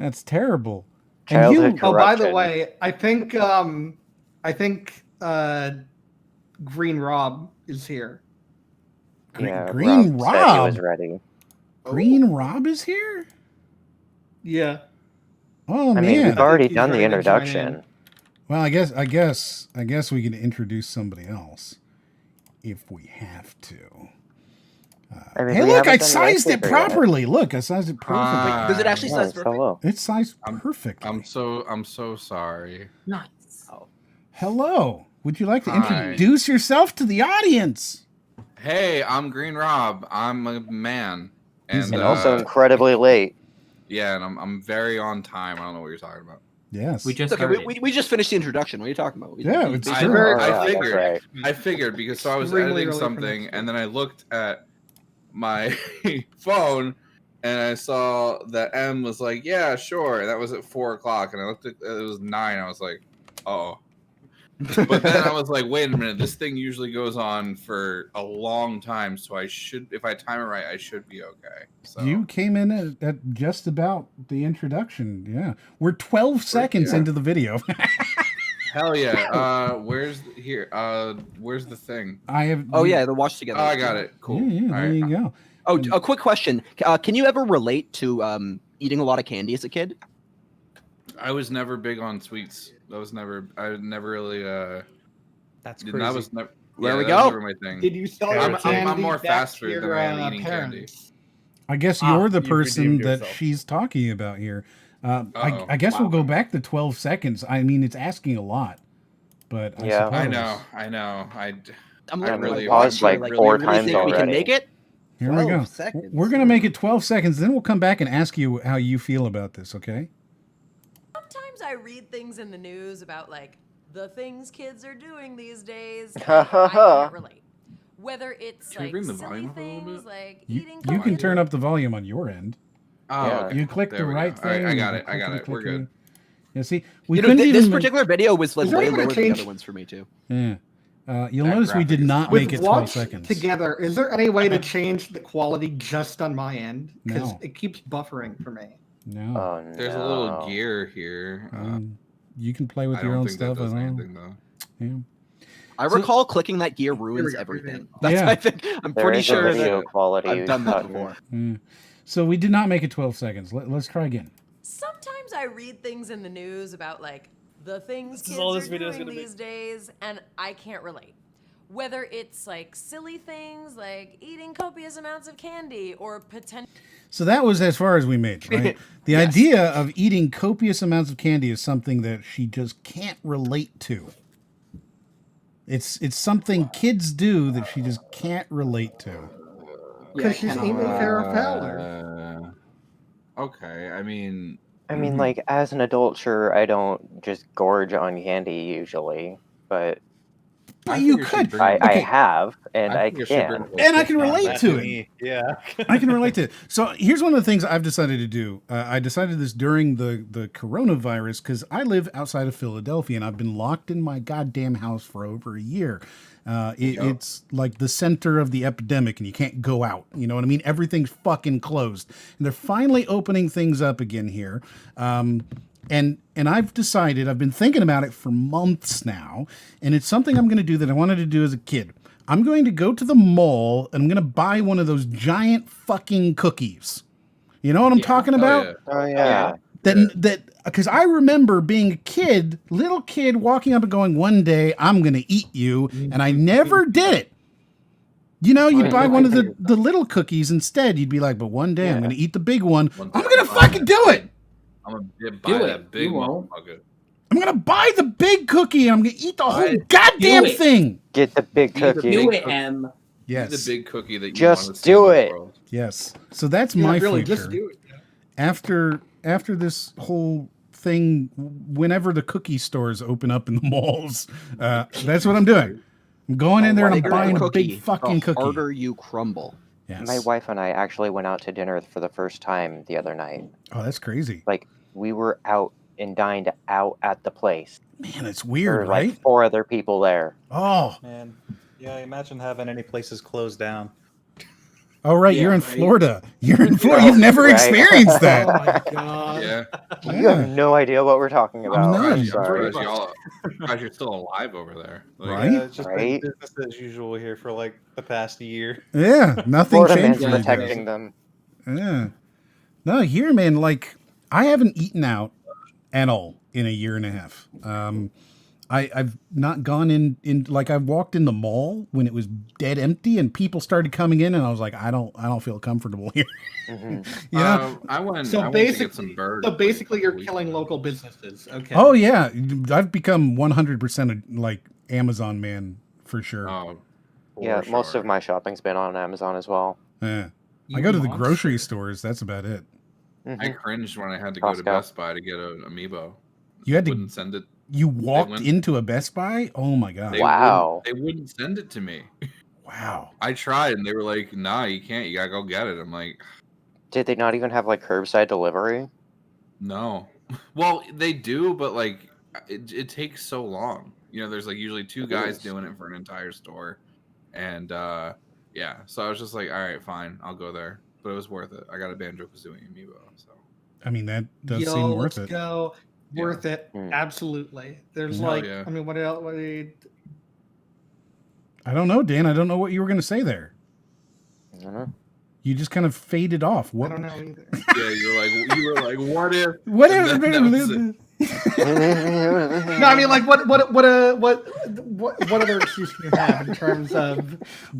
That's terrible. Childhood Oh, by the corruption. way, I think Green Rob is here. Yeah, Green Rob said he was Rob. ready. Green Rob is here. Yeah. Oh I mean, man. we've already he's done the ready to join introduction. Well, I guess we can introduce somebody else if we have to. I mean, Hey, we look! I haven't done sized it Lightsaber yet. properly. Look, I sized it perfectly. Does it actually Yeah, size it's perfect? hello. It's sized I'm- perfectly. I'm so sorry. Nice. Hello. Would you like to Hi. introduce yourself to the audience? Hey, I'm Green Rob. I'm a man, and, And also incredibly late. yeah, and I'm very on time. I don't know what you're talking about. Yes. We just It's okay. started. We just finished the introduction. What are you talking about? Yeah, it's I, true. very- I Oh, yeah, figured. that's right. I figured because so I was Extremely editing early for something, next and then I looked at my phone, and I saw that M was like, "Yeah, sure." And that was at 4:00, and I looked at it was 9. I was like, "Oh." But then I was like, "Wait a minute! This thing usually goes on for a long time, so I should, if I time it right, I should be okay." So You came in at just about the introduction. Yeah. We're 12 seconds yeah. into the video. hell yeah. Where's the thing? I have. Oh yeah, the watch together. Oh, I got it. Cool. Yeah, All there right. you go. Oh, a quick question. Can you ever relate to eating a lot of candy as a kid? I was never big on sweets. I never really. That's That crazy. was never. There we that was go. never my thing. Did you sell I'm- your I'm candy more back fast to food your than I am eating candy. parents? I guess you're the you person redeemed that yourself. she's talking about here. Uh-oh. I guess we'll Wow. go back to 12 seconds. I mean, it's asking a lot, but Yeah. I suppose. know. I'm I looking really- at my watch paused like here, 4 we really times think we can already. make it. Here we go. 12 seconds. We're going to make it 12 seconds, then we'll come back and ask you how you feel about this, okay? Sometimes I read things in the news about like the things kids are doing these days. and Ha, ha, I ha. can't relate. Whether it's Should we like bring the silly volume up a little things bit? like You, eating you can cookies. turn up the volume on your end. Oh, Yeah. okay. You click There the we go. right All right, thing. I got you it. I got click it. We're good. Yeah, see, we You know, couldn't even this make- particular video was like Is there way even a lower than the change- other ones for me too. Yeah. You'll That notice we did graphic is not fine. make it With 12 watch seconds. together, is there any way to change the quality just on my end? Because No. it keeps buffering for me. No. Oh no. There's a little gear here. You can play with I your don't own think that stuff. does I don't anything though. Yeah. I So- recall clicking that gear ruins everything. That's Yeah. I think I'm There pretty is a sure video that quality I've done that button. before. Yeah. So we did not make it 12 seconds. Let's try again. Sometimes I read things in the news about like the things This is kids all are this video is doing gonna be. these days, and I can't relate. Whether it's like silly things like eating copious amounts of candy or potential. So that was as far as we made, right? The Yes. idea of eating copious amounts of candy is something that she just can't relate to. It's something kids do that she just can't relate to. Because she's Amy Farrah Fowler. Okay, I mean, I mean, like, as an adult, sure, I don't just gorge on candy usually, but But I you think you should could. bring I, it I Okay. have, and I think you should bring can. And I can relate back to it. me. Yeah. I can relate to it. So here's one of the things I've decided to do. I decided this during the coronavirus because I live outside of Philadelphia and I've been locked in my goddamn house for over a year. It's like the center of the epidemic and you can't go out. You know what I mean? Everything's fucking closed. And they're finally opening things up again here. And I've decided, I've been thinking about it for months now, and it's something I'm going to do that I wanted to do as a kid. I'm going to go to the mall and I'm going to buy one of those giant fucking cookies. You know what I'm talking about? Oh yeah. That because I remember being a kid, little kid, walking up and going, "One day I'm going to eat you," and I never did it. You know, you'd buy one of the little cookies instead. You'd be like, "But one day I'm going to eat the big one. I'm going to fucking do it. I'm gonna buy that big You won't. motherfucker. I'm going to buy the big cookie and I'm going to eat the whole goddamn it. thing." Get the big Eat the cookie. Do big it, Em. Yes. The big cookie that you Just want to do see in the it. world. Yes. So that's Yeah, my really, future. just do it. After this whole thing, whenever the cookie stores open up in the malls, that's what I'm doing. I'm going in there and I'm Bigger buying the a big cookie, fucking the cookie. harder you crumble. Yes. My wife and I actually went out to dinner for the first time the other night. Oh, that's crazy. Like, we were out and dined out at the place. Man, it's There weird, were right? like 4 other people there. Oh. Man, yeah. Imagine having any places closed down. Oh, right. Yeah, You're in right. Florida. You're in Florida. You've never Right. experienced Oh that. my god. Yeah. You have no idea what we're talking about. None. I'm sorry. Guys, you're still alive over there. Like, Right? Yeah, it's just Right? been business as usual here for like the past year. Yeah. Nothing Florida changed man's for you guys. protecting them. Yeah. No, here, man, like, I haven't eaten out at all in a year and a half. I've not gone in like I walked in the mall when it was dead empty and people started coming in and I was like, I don't feel comfortable here. Mhm. You know? I went. So I went to get basically, some birds. so basically, you're like, killing local businesses. Okay. Oh yeah. I've become 100% a, like Amazon man for sure. Oh, Yeah, for most sure. of my shopping's been on Amazon as well. Yeah. I You go to the monster. grocery stores. That's about it. I Mhm. cringed when I had to go to Costco. Best Buy to get an amiibo. You had to. Wouldn't send it. You walked went- into a Best Buy. Oh my god. Wow. They wouldn't send it to me. Wow. I tried, and they were like, "Nah, you can't. You gotta go get it." I'm like, Did they not even have like curbside delivery? "No." Well, they do, but like, it takes so long. You know, there's like usually 2 guys is. doing it for an entire store, and yeah. So I was just like, "All right, fine, I'll go there." But it was worth it. I got a Banjo-Kazooie amiibo. So I mean, that does Yo, seem let's worth it. go. Yeah. Worth it. Mm. Absolutely. There's Hell like, yeah. I mean, what else? What do you, I don't know, Dan. I don't know what you were going to say there. I don't know. You just kind of faded off. I What? don't know either. yeah, you were like, "What if?" What? And then that was it. No, I mean, like, what other excuse can you have in terms of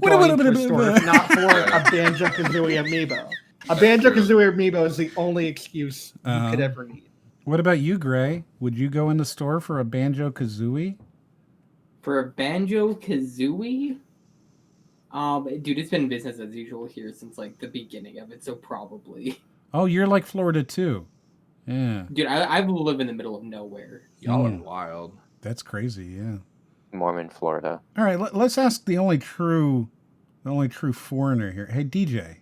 going to a store if not for a Banjo Kazooie amiibo? A Banjo Kazooie amiibo is the only excuse you could ever need. What about you, Gray? Would you go in the store for a Banjo Kazooie? For a Banjo Kazooie? Dude, it's been business as usual here since like the beginning of it, so probably. Oh, you're like Florida too. Yeah, Dude, I live in the middle of nowhere. Y'all are wild. that's crazy. Yeah. Mormon, Florida. All right, let's ask the only true foreigner here. Hey, DJ,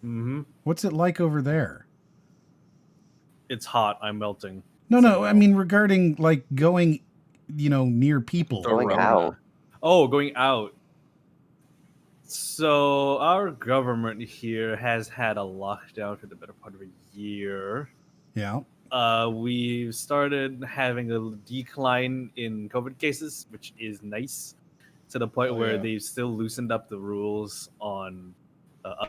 Mm-hmm. what's it like over there? It's hot. I'm melting. No. I mean, regarding like going, near people. Oh, Going Rona. out. Oh, going out. So our government here has had a lockdown for the better part of a year. Yeah. We started having a decline in COVID cases, which is nice, to the point where they've still loosened up the rules on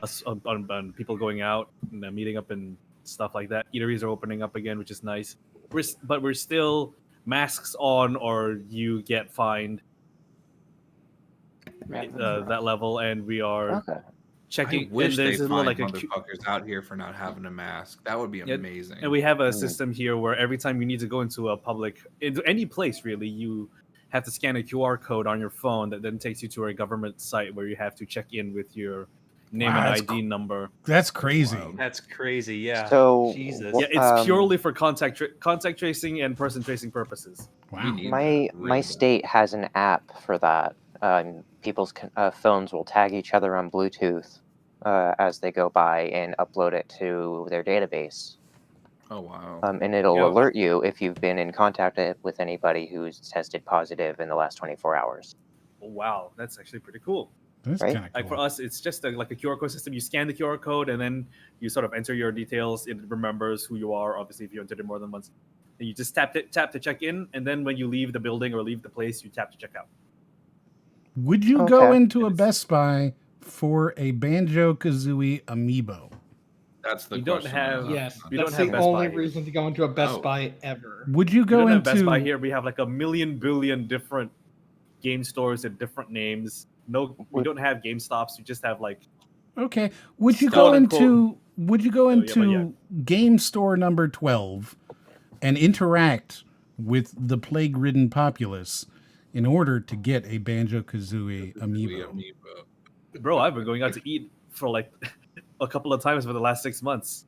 us on people going out and meeting up and stuff like that. Eateries are opening up again, which is nice. But we're still masks on, or you get fined. That level, and we are checking. I wish and there's they a find like motherfuckers out here for not having a mask. That would be amazing. And we have a system here where every time you need to go into into any place really, you have to scan a QR code on your phone that then takes you to a government site where you have to check in with your name and ID number. That's crazy. Wow. That's crazy. Yeah. So Jesus. Yeah, it's purely for contact tracing and person tracing purposes. Wow. My state has an app for that. People's phones will tag each other on Bluetooth as they go by and upload it to their database. Oh wow! And it'll alert you if you've been in contact with anybody who's tested positive in the last 24 hours. Wow, that's actually pretty cool. That's Right? kind of cool. Like for us, it's just like a QR code system. You scan the QR code and then you sort of enter your details. It remembers who you are. Obviously, if you entered it more than once, and you just tap to check in, and then when you leave the building or leave the place, you tap to check out. Would you go into a Best Buy for a Banjo-Kazooie amiibo? That's the We don't question. have. Yes, we that's don't have the Best only Buy. reason to go into a Best Oh. Buy ever. Would you We go don't have into Best Buy here. We have like a billion different game stores and different names. No, we don't have GameStops. We just have like. Okay. Would you Quote, go unquote. into Would you go Oh, yeah, into Game Store number 12 and interact with the plague-ridden populace in order to get a Banjo-Kazooie amiibo? Bro, I've been going out to eat for like a couple of times for the last 6 months.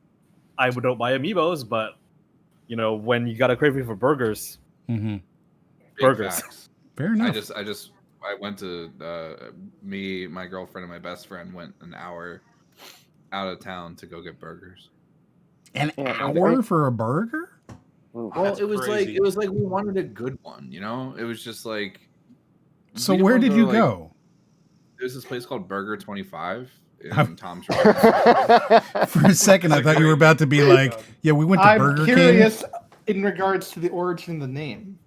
I don't buy amiibos, but you know, when you got a craving for burgers, Mm-hmm. burgers. Fair enough. I went to me, my girlfriend, and my best friend went an hour out of town to go get burgers. An hour for a burger? Well, it was like we wanted a good one, you know. It was just like. So where did you go? There's this place called Burger 25 I've- in Tom's River. For a second, I thought you were about to be like, "Yeah, we went to I'm Burger curious King." in regards to the origin of the name.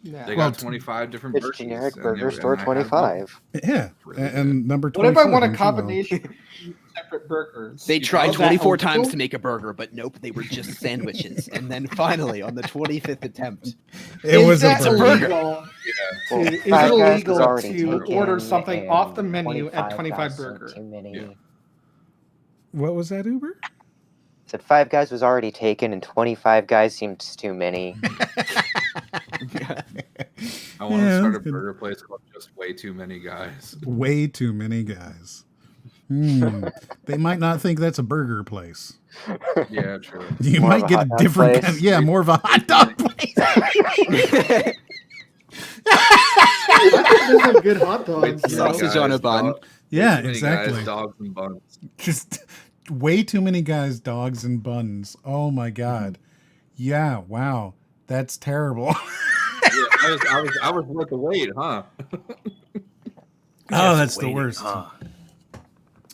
Yeah. They got 25 different It's burgers. generic and Burger they were- Store and I had one. 25. Yeah, and number What if 24. I want a didn't you know? combination of separate burgers? They tried Is that 24 times illegal? to make a burger, but nope, they were just sandwiches. And then finally, on the 25th attempt, It was a that burger. illegal? Well, Is it Five Guys was illegal already to taken, order something and off the menu at 25 guys are burger? Too many. What was that, Uber? Said 5 Guys was already taken, and 25 guys seems too many. I want Yeah, to start a that's good. burger place called Just Way Too Many Guys. Way too many guys. They might not think that's a burger place. Yeah, true. You More of might a get hot a dog different place. kind. Yeah, more of a hot dog place. Those are good hot dogs. Too yeah. many Sausage on a bun. dog- Yeah, too many exactly. Guys, dogs and buns. Just way too many guys, dogs, and buns. Oh my god. Yeah, wow. That's terrible. Yeah, I was worth the wait, huh? Oh, that's the worst. All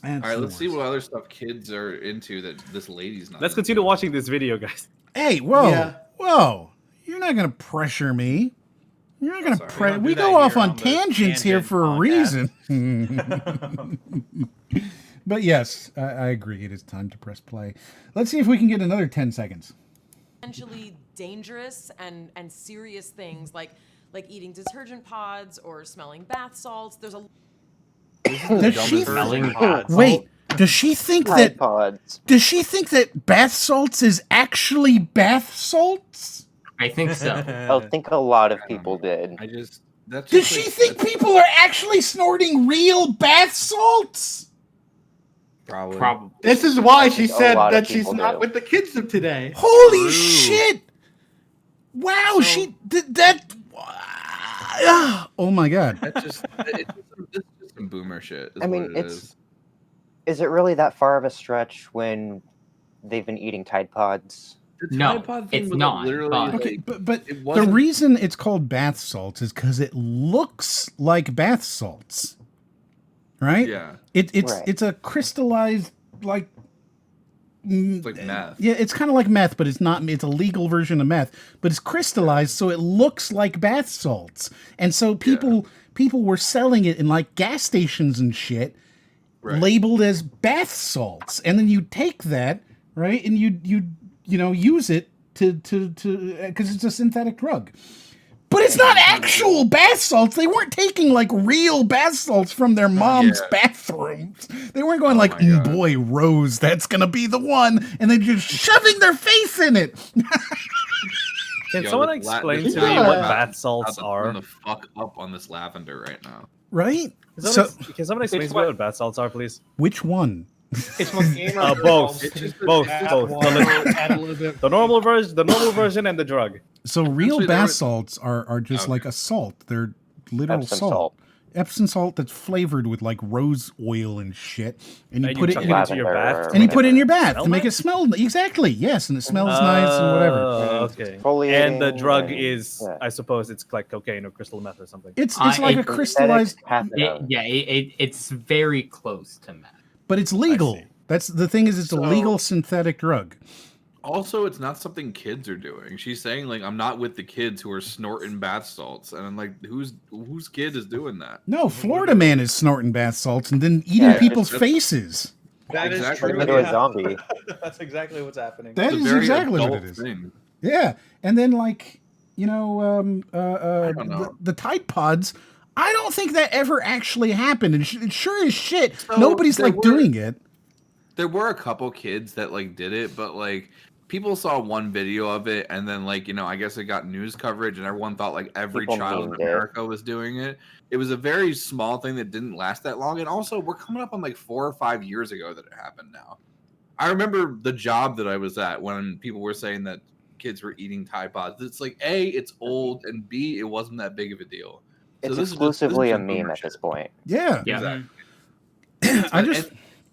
right, let's see what other stuff kids are into that this lady's not. Let's continue watching this video, guys. Hey, whoa, Yeah. whoa. You're not going to pressure me. You're not going to Sorry. pressure. don't We do go that off here on on the tangents here Tangent for a podcast. reason. But yes, I agree. It is time to press play. Let's see if we can get another 10 seconds. Potentially dangerous and serious things like eating detergent pods or smelling bath salts. There's a Does she Smelling pods. wait? Does she think Tide that? Pods. Does she think that bath salts is actually bath salts? I think so. I think a lot of people did. I just. That's Does just she like- think that's people are actually snorting real bath salts? Probably. Probably. This is why she think a said lot of that she's people not do. with the kids of today. Holy shit! Wow, she did that. Oh my god! That's just. It's just some boomer shit. Is I mean, what it it's- is. Is it really that far of a stretch when they've been eating Tide Pods? The No, Tide Pod thing it's was, like, not, Literally, but- Okay, like, but it the wasn't- reason it's called bath salts is because it looks like bath salts, right? Yeah. It's Right. it's a crystallized like It's like meth. Yeah, it's kind of like meth, but it's not. It's a legal version of meth, but it's crystallized, so it looks like bath salts. And so people were selling it in like gas stations and shit, labeled as bath salts. And then you take that, right, and you use it to because it's a synthetic drug. But it's not actual bath salts. They weren't taking like real bath salts from their mom's bathrooms. They weren't going like, boy, Rose, that's going to be the one. And they're just shoving their face in it. Can someone explain to me what bath salts are? I'm the fuck up on this lavender right now. Right? Can someone explain to me what bath salts are, please? Which one? It's what gamer both. The normal version and the drug. So real bath salts are just like a salt. They're literal salt. Epsom salt that's flavored with like rose oil and shit, and you put it into your bath. And you put it in your bath to make it smell. Exactly. Yes, and it smells nice and whatever. Okay. And the drug is, I suppose, it's like cocaine or crystal meth or something. It's like a crystallized. It's very close to meth. But it's legal. That's the thing. It's a legal synthetic drug. Also, it's not something kids are doing. She's saying like, I'm not with the kids who are snorting bath salts, and I'm like, whose kid is doing that? No, Florida man is snorting bath salts and then eating people's faces. That is true. true. A zombie. That's exactly what's happening. That is exactly what it is. Thing. Yeah, and then like the Tide Pods. I don't think that ever actually happened, and it sure as shit, nobody's like doing it. There were a couple kids that like did it, but like people saw one video of it, and then like I guess it got news coverage, and everyone thought like every child in America was doing it. It was a very small thing that didn't last that long, and also we're coming up on like 4 or 5 years ago that it happened. Now, I remember the job that I was at when people were saying that kids were eating Tide Pods. It's like A, it's old, and B, it wasn't that big of a deal. It's exclusively a meme at this point. Yeah. Exactly.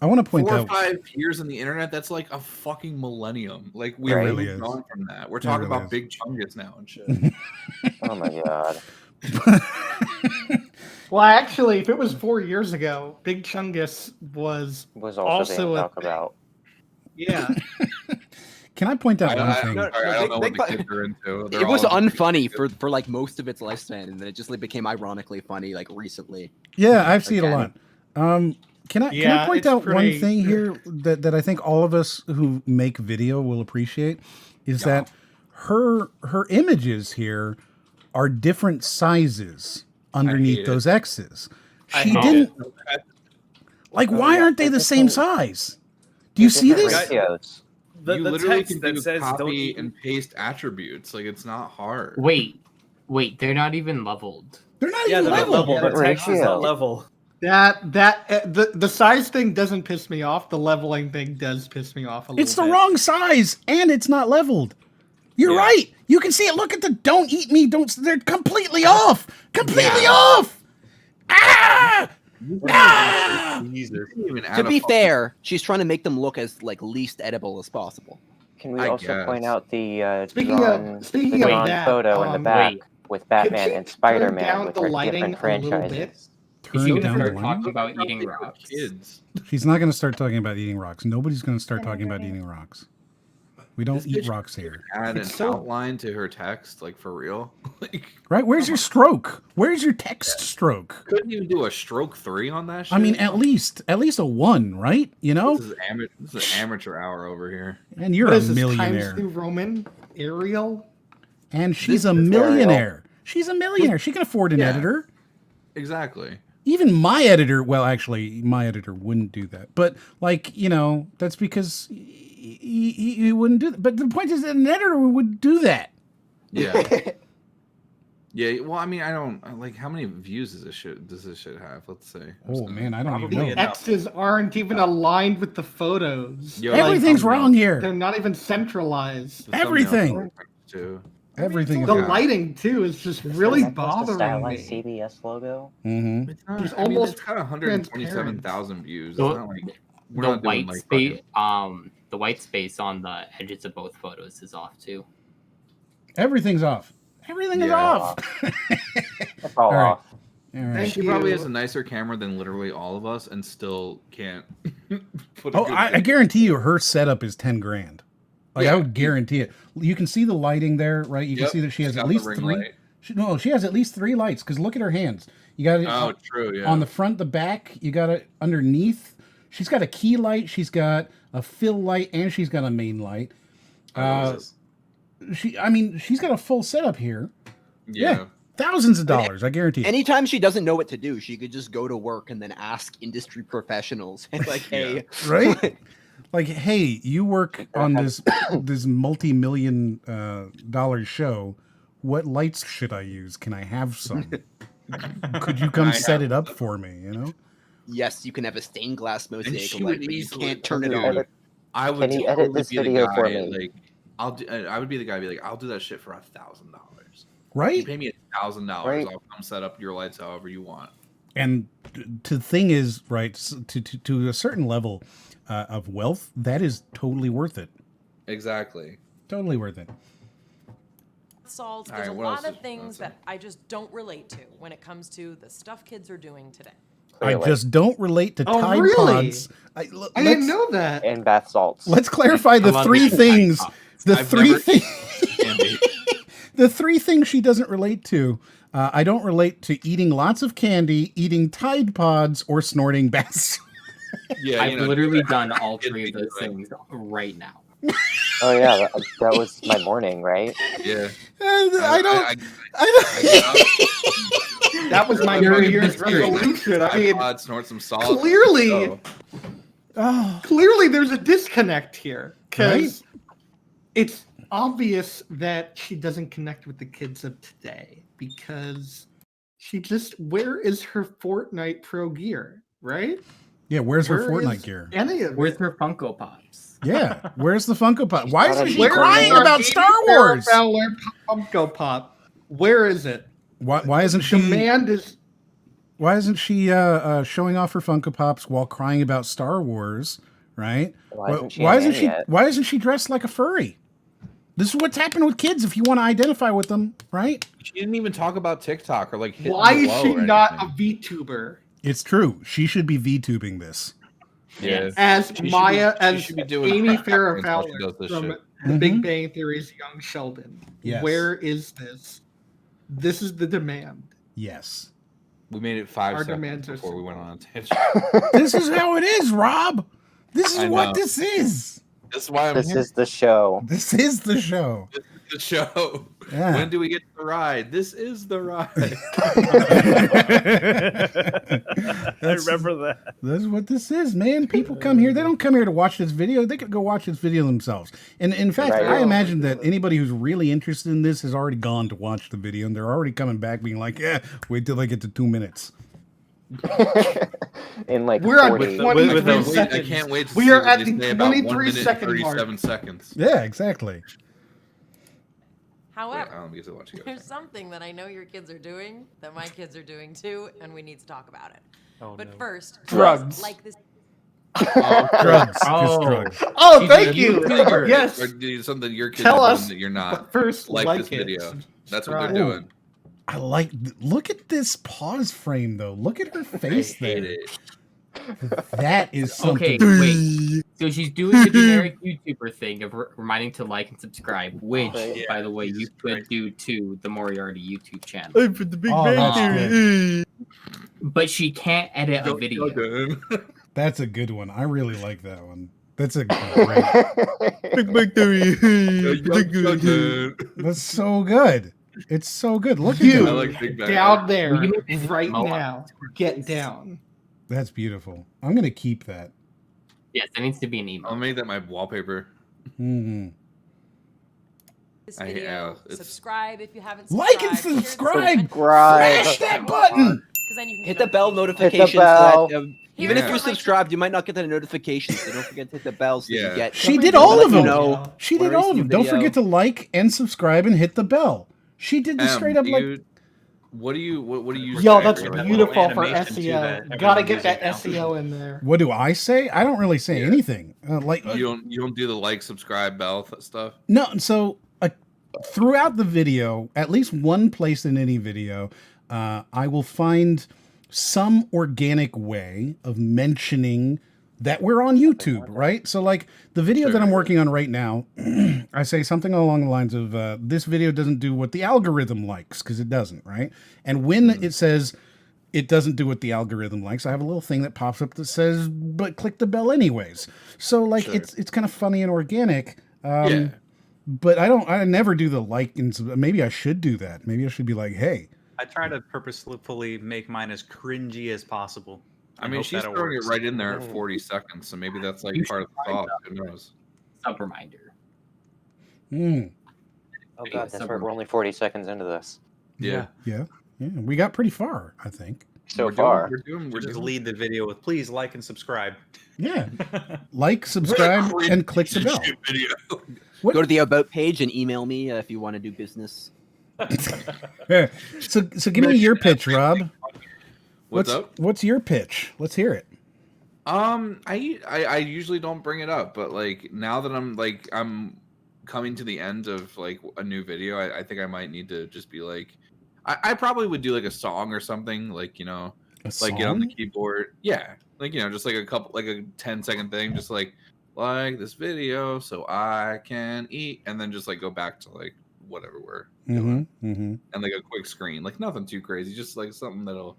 I want to point 4 out or 5 years on the internet. That's like a fucking millennium. Like we really gone from that. We're talking about Big Chungus now and shit. Oh my god. Well, actually, if it was 4 years ago, Big Chungus was also being talked about. Yeah. Can I point out one thing? I don't know what the kids are into. It was unfunny for like most of its lifespan, and then it just like became ironically funny like recently. Yeah, I've seen it a lot. Can I point out one thing here that I think all of us who make video will appreciate is that her images here are different sizes underneath those X's. She didn't like. Why aren't they the same size? Do you see this? You literally can do copy and paste attributes. Like it's not hard. Wait, they're not even leveled. They're not even leveled. The text is not level. The size thing doesn't piss me off. The leveling thing does piss me off a little. It's the wrong size and it's not leveled. You're right. You can see it. Look at the "Don't eat me." They're completely off. Completely off. Ah! To be fair, she's trying to make them look as like least edible as possible. Can we also point out the speaking drawn of that, photo in the back with Batman and Spider-Man with their different franchises? Is she going to start talking about eating rocks? Kids. She's not going to start talking about eating rocks. Nobody's going to start talking about eating rocks. We don't eat rocks here. Add an outline to her text, like for real. Right? Where's your stroke? Where's your text stroke? Couldn't even do a stroke 3 on that shit. I mean, at least a 1, right? You know? This is amateur hour over here. And you're a millionaire. Times New Roman Arial. And she's a millionaire. She's a millionaire. She can afford an editor. Exactly. Even my editor, well, actually, my editor wouldn't do that. But, like, that's because he wouldn't do that. But the point is that an editor would do that. Yeah. Yeah, well, I mean, I don't, like, how many views does this shit have? Let's see. Oh, man, I don't even know. The X's aren't even aligned with the photos. Everything's wrong here. They're not even centralized. Everything. Everything. The lighting too is just really bothering me. CBS logo. Mm-hmm. It's almost got 127,000 views. It's not like the white space. The white space on the edges of both photos is off too. Everything's off. Everything is off. It's all off. All right. She probably has a nicer camera than literally all of us, and still can't Put a Oh, good I thing. guarantee you, her setup is 10 grand. Like Yeah. I would guarantee it. You can see the lighting there, right? You can Yep, see that she she's has got at the least ring 3. light. She has at least 3 lights. Because look at her hands. You got it Oh, true. Yeah. on the front, the back. You got it underneath. She's got a key light. She's got a fill light, and she's got a main light. She's got a full setup here. Yeah. Thousands of dollars, I guarantee. Anytime she doesn't know what to do, she could just go to work and then ask industry professionals and like, hey, right? Like, hey, you work on this multi-million dollar show. What lights should I use? Can I have some? Could you come set it up for me? You know? Yes, you can have a stained glass And mosaic she light, would but you easily can't turn it do on. it. I would Can you edit totally this be the video guy. for me? Like, I would be the guy. Be like, I'll do that shit for $1,000. Right? You pay me $1,000. Right. I'll come set up your lights however you want. And the thing is, right, to a certain level of wealth, that is totally worth it. Exactly. Totally worth it. Solves. All There's right, a what lot else of is- things that I just don't relate to when it comes to the stuff kids are doing today. I Clearly. just don't relate to Oh, Tide really? Pods. I didn't know that. And bath salts. Let's clarify the I love 3 these Tide things. Pods. The I've 3 never things. Candy. The 3 things she doesn't relate to. I don't relate to eating lots of candy, eating Tide Pods, or snorting baths. Yeah, I've you know, literally done all It'd 3 be of those good. things right now. Oh yeah, that was my morning, right? Yeah. I don't. That was my New Year's resolution. I mean, iPod, snort some salt. clearly, Oh. clearly there's a disconnect here because Right? it's obvious that she doesn't connect with the kids of today because where is her Fortnite Pro gear, right? Yeah, where's her Where Fortnite is gear? Any of Where's it? her Funko Pops? Yeah, where's the Funko Pop? Why isn't she Where crying is our about Star Wars? Funko Pop. Where is it? Why isn't she? Demand is. Why isn't she showing off her Funko Pops while crying about Star Wars? Right? Why isn't she? Why a isn't man she? yet? Why isn't she dressed like a furry? This is what's happened with kids. If you want to identify with them, right? She didn't even talk about TikTok or like. hitting Why the is low she or not a anything. VTuber? It's true. She should be VTubing this. Yeah. As She should be- Maya, she as should be doing Amy crap Farrah while she Fowler does this from shit. The Mhm. Big Bang Theory's Young Sheldon. Yes. Where is this? This is the demand. Yes. We made it 5 Our seconds demands are before we simple. went on a tangent. This is how it is, Rob. This is I what know. this is. That's why I'm This here. is the show. This is the show. This is the show. Yeah. When do we get the ride? This is the ride. I remember that. That's what this is, man. People come here. They don't come here to watch this video. They could go watch this video themselves. And in fact, Right. I imagine that anybody who's really interested in this has already gone to watch the video, and they're already coming back being like, yeah, wait till I get to 2 minutes. In like We're on 40. 23 I seconds. can't wait to We see are what at they the say about 1 23 minute second and mark. 37 seconds. Yeah, exactly. Wait, However, I don't get to watch it. there's something that I know your kids are doing that my kids are doing too, and we need to talk about it. Oh, But no. first, Drugs. like this. Drugs. Oh. Just drugs. Oh, She's thank a you. YouTuber. Yes. Or do something your kids Tell are us. doing that you're not. But first, Like like this it, video. That's what subscribe. they're doing. I like. Look at this pause frame, though. Look at her I face hate there. it. That is something. Okay, wait. So she's doing the generic YouTuber thing of reminding to like and subscribe, which, Yeah, by the way, you could do to the Moriarty YouTube channel. For the Big Oh, Bang that's Theory. But she can't edit a Don't- video. don't. That's a good one. I really like that one. That's a great. Big Bang Theory. That's so good. It's so good. Look at You I that. like Big Bang. down there Will you make right Moa? now. Get down. That's beautiful. I'm gonna keep that. Yes, that needs to be an I'll email. make that my wallpaper. Hmm. This I- video. yeah, it's- Subscribe if you haven't Like and subscribed. subscribe. Subscribe. Smash that button. Because then you can Hit get the bell notifications. notifications. bell. So that, even if Yeah. you're subscribed, you might not get the notifications. So don't forget to hit the bell so Yeah. you get. She did all of them. know She when did I all release of a them. Don't video. forget to like and subscribe and hit the bell. She did the straight up like. What do you use? Yo, to that's aggravate? beautiful for animation too that SEO. Gotta everyone get that uses now. SEO in there. What do I say? I don't really say anything. Like You don't do the like, subscribe, bell stuff. no. So throughout the video, at least one place in any video, I will find some organic way of mentioning that we're on YouTube, right? So like the video that I'm working on right now, I say something along the lines of this video doesn't do what the algorithm likes, because it doesn't, right? And when it says it doesn't do what the algorithm likes, I have a little thing that pops up that says, but click the bell anyways. So like it's kind of funny and organic. But I never do the like, and maybe I should do that. Maybe I should be like, hey. I try to purposefully make mine as cringy as possible. I mean, she's throwing it right in there at 40 seconds, so maybe that's like part of the thought. Who knows? Sub reminder. Oh god, that's right. We're only 40 seconds into this. Yeah. We got pretty far, I think. So far. We're just lead the video with please like and subscribe. Yeah. Like, subscribe, and click the bell. Go to the About page and email me if you want to do business. So give me your pitch, Rob. What's up? What's your pitch? Let's hear it. I usually don't bring it up, but like now that I'm coming to the end of like a new video, I think I might need to just be like, I probably would do like a song or something, like, you know, like get on the keyboard. Yeah. Like, you know, just like a 10-second thing, just like this video so I can eat, and then just like go back to like whatever we're doing. And like a quick screen, like nothing too crazy, just like something that'll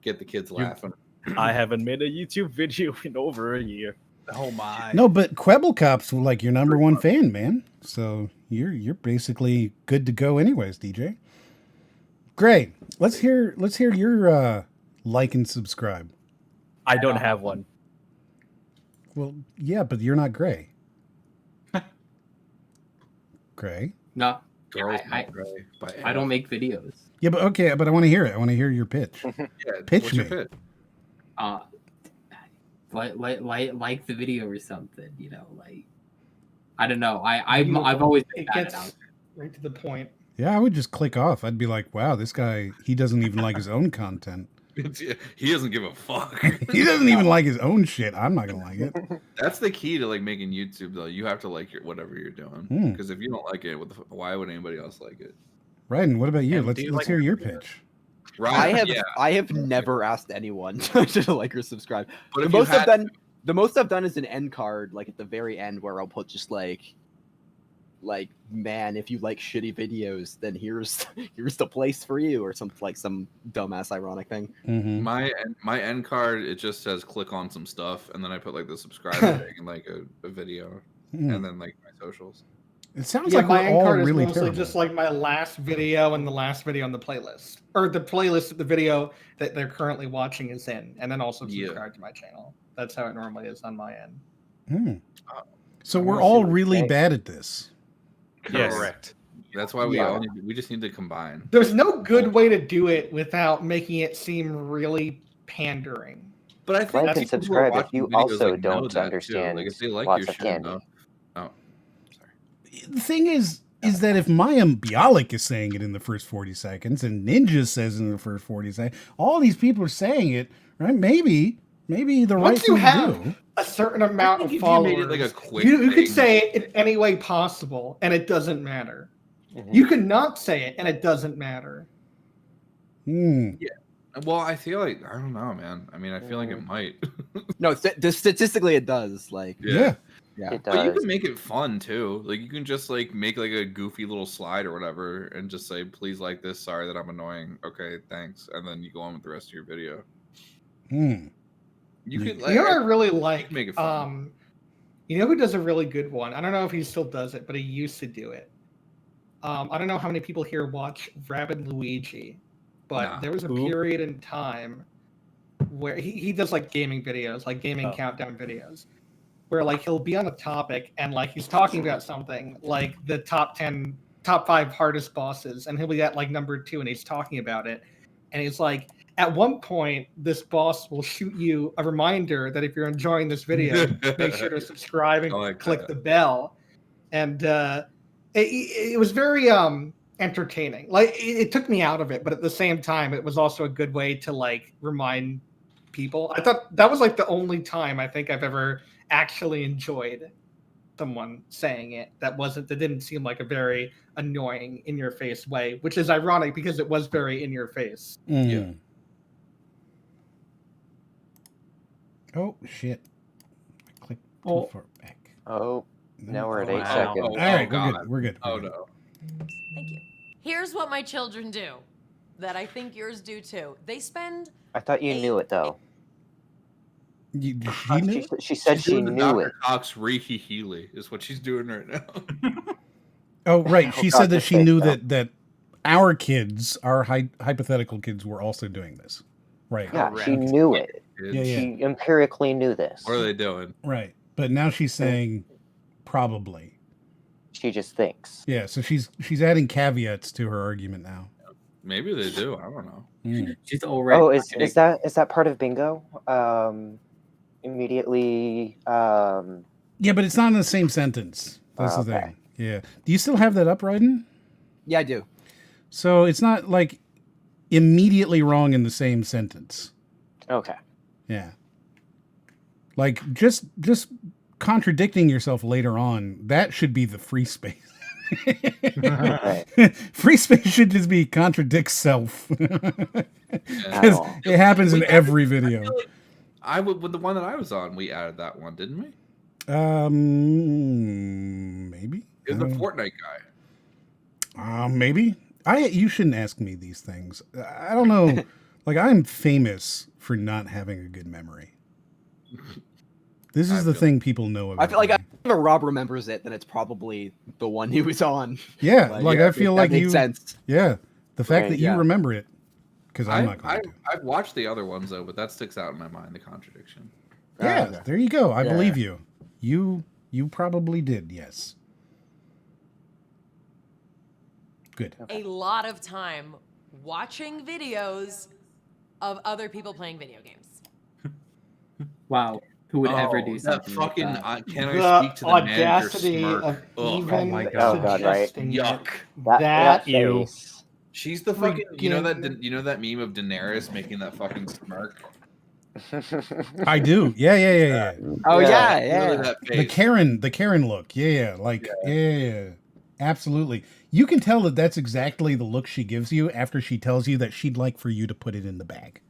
get the kids laughing. I haven't made a YouTube video in over a year. Oh my! No, but Quebblecop's like your number one fan, man. So you're basically good to go, anyways, DJ. Great. Let's hear your like and subscribe. I don't have one. Well, yeah, but you're not Gray. Gray? No, Girls I don't make videos. Yeah, but okay, but I want to hear it. I want to hear your pitch. Pitch me. Pitch? Like the video or something, you know, like I don't know. I've always been bad at it. Right to the point. Yeah, I would just click off. I'd be like, wow, this guy, he doesn't even like his own content. He doesn't give a fuck. He doesn't even like his own shit. I'm not gonna like it. That's the key to like making YouTube, though. You have to like whatever you're doing, because if you don't like it, why would anybody else like it? Right, and what about you? Let's hear your pitch. Right. I have never asked anyone to like or subscribe. But the most I've done is an end card, like at the very end, where I'll put just like man, if you like shitty videos, then here's the place for you, or some dumbass ironic thing. My end card, it just says click on some stuff, and then I put like the subscribe thing and like a video, and then like my socials. It sounds Yeah, like my we're end all card is really mostly terrible. just like my last video and the last video on the playlist, or the playlist of the video that they're currently watching is in, and then also subscribe to my channel. That's how it normally is on my end. So we're all really bad at this. Correct. That's why we just need to combine. There's no good way to do it without making it seem really pandering. But I think like and subscribe if you also don't understand like if they like lots your of shit candy. enough. Oh, The thing is that if Mayim Bialik is saying it in the first 40 seconds, and Ninja says it in the first 40 seconds, all these people are saying it, right? Maybe the right Once you thing to have do. a certain amount of if you followers, made it like a quick you could thing. say it in any way possible, and it doesn't matter. You could not say it, and it doesn't matter. Yeah. Well, I feel like I don't know, man. I mean, I feel like it might. No, statistically it does. Like Yeah. It But you does. can make it fun too. Like you can just like make like a goofy little slide or whatever, and just say, "Please like this. Sorry that I'm annoying. Okay, thanks." And then you go on with the rest of your video. You could. Like, You know what I really like? make it fun. You know who does a really good one? I don't know if he still does it, but he used to do it. I don't know how many people here watch Rabid Luigi, but there was a period in time where he does like gaming videos, like gaming countdown videos, where like he'll be on a topic and like he's talking about something like the top 5 hardest bosses, and he'll be at like number 2 and he's talking about it, and he's like, at one point this boss will shoot you a reminder that if you're enjoying this video, make sure to subscribe and click the bell. And it was very entertaining. Like it took me out of it, but at the same time it was also a good way to like remind people. I thought that was like the only time I think I've ever actually enjoyed someone saying it that didn't seem like a very annoying in your face way, which is ironic because it was very in your face. Oh shit. Too far back. Oh, now we're at 8 Wow. seconds. Oh, All right, God. we're good. Oh no. Thank you. Here's what my children do that I think yours do too. They spend. I thought you knew it though. She knew? She said She's she doing the knew Dr. it. Cox Reiki Healy is what she's doing right now. Oh, right. She God, said that to she think, knew though. that our kids, our hypothetical kids, were also doing this. Right. Yeah, she knew it. Yeah, yeah. She empirically knew this. What are they doing? Right. But now she's saying probably. She just thinks. Yeah, so she's adding caveats to her argument now. Maybe they do. I don't know. She's already. Oh, is that part of bingo? Immediately. Yeah, but it's not in the same sentence. That's the Okay. thing. Yeah. Do you still have that up, Ryden? Yeah, I do. So it's not like immediately wrong in the same sentence. Okay. Yeah. Like just contradicting yourself later on, that should be the free space. Free space should just be contradict self. Because it happens in every video. I would with the one that I was on, we added that one, didn't we? Maybe. It was the Fortnite guy. Maybe. You shouldn't ask me these things. I don't know. Like, I'm famous for not having a good memory. This is the thing people know about. I feel like if Rob remembers it, then it's probably the one he was on. Yeah, like I feel like that you. makes sense. Yeah, the fact Right, that you yeah. remember it, because I'm not going to. I've watched the other ones though, but that sticks out in my mind. The contradiction. Yeah, there you go. I Yeah. believe you. You probably did. Yes. Good. A lot of time watching videos of other people playing video games. Wow. Who would ever do that something fucking like that? can The I speak to the audacity manager? of Smirk. Ugh. even Oh my God, right? suggesting Yuck. that face. She's the fucking. You know that meme of Daenerys making that fucking smirk. I do. Yeah. Oh yeah, Literally yeah. that The face. Karen look. Yeah. Like, yeah. Absolutely. You can tell that that's exactly the look she gives you after she tells you that she'd like for you to put it in the bag.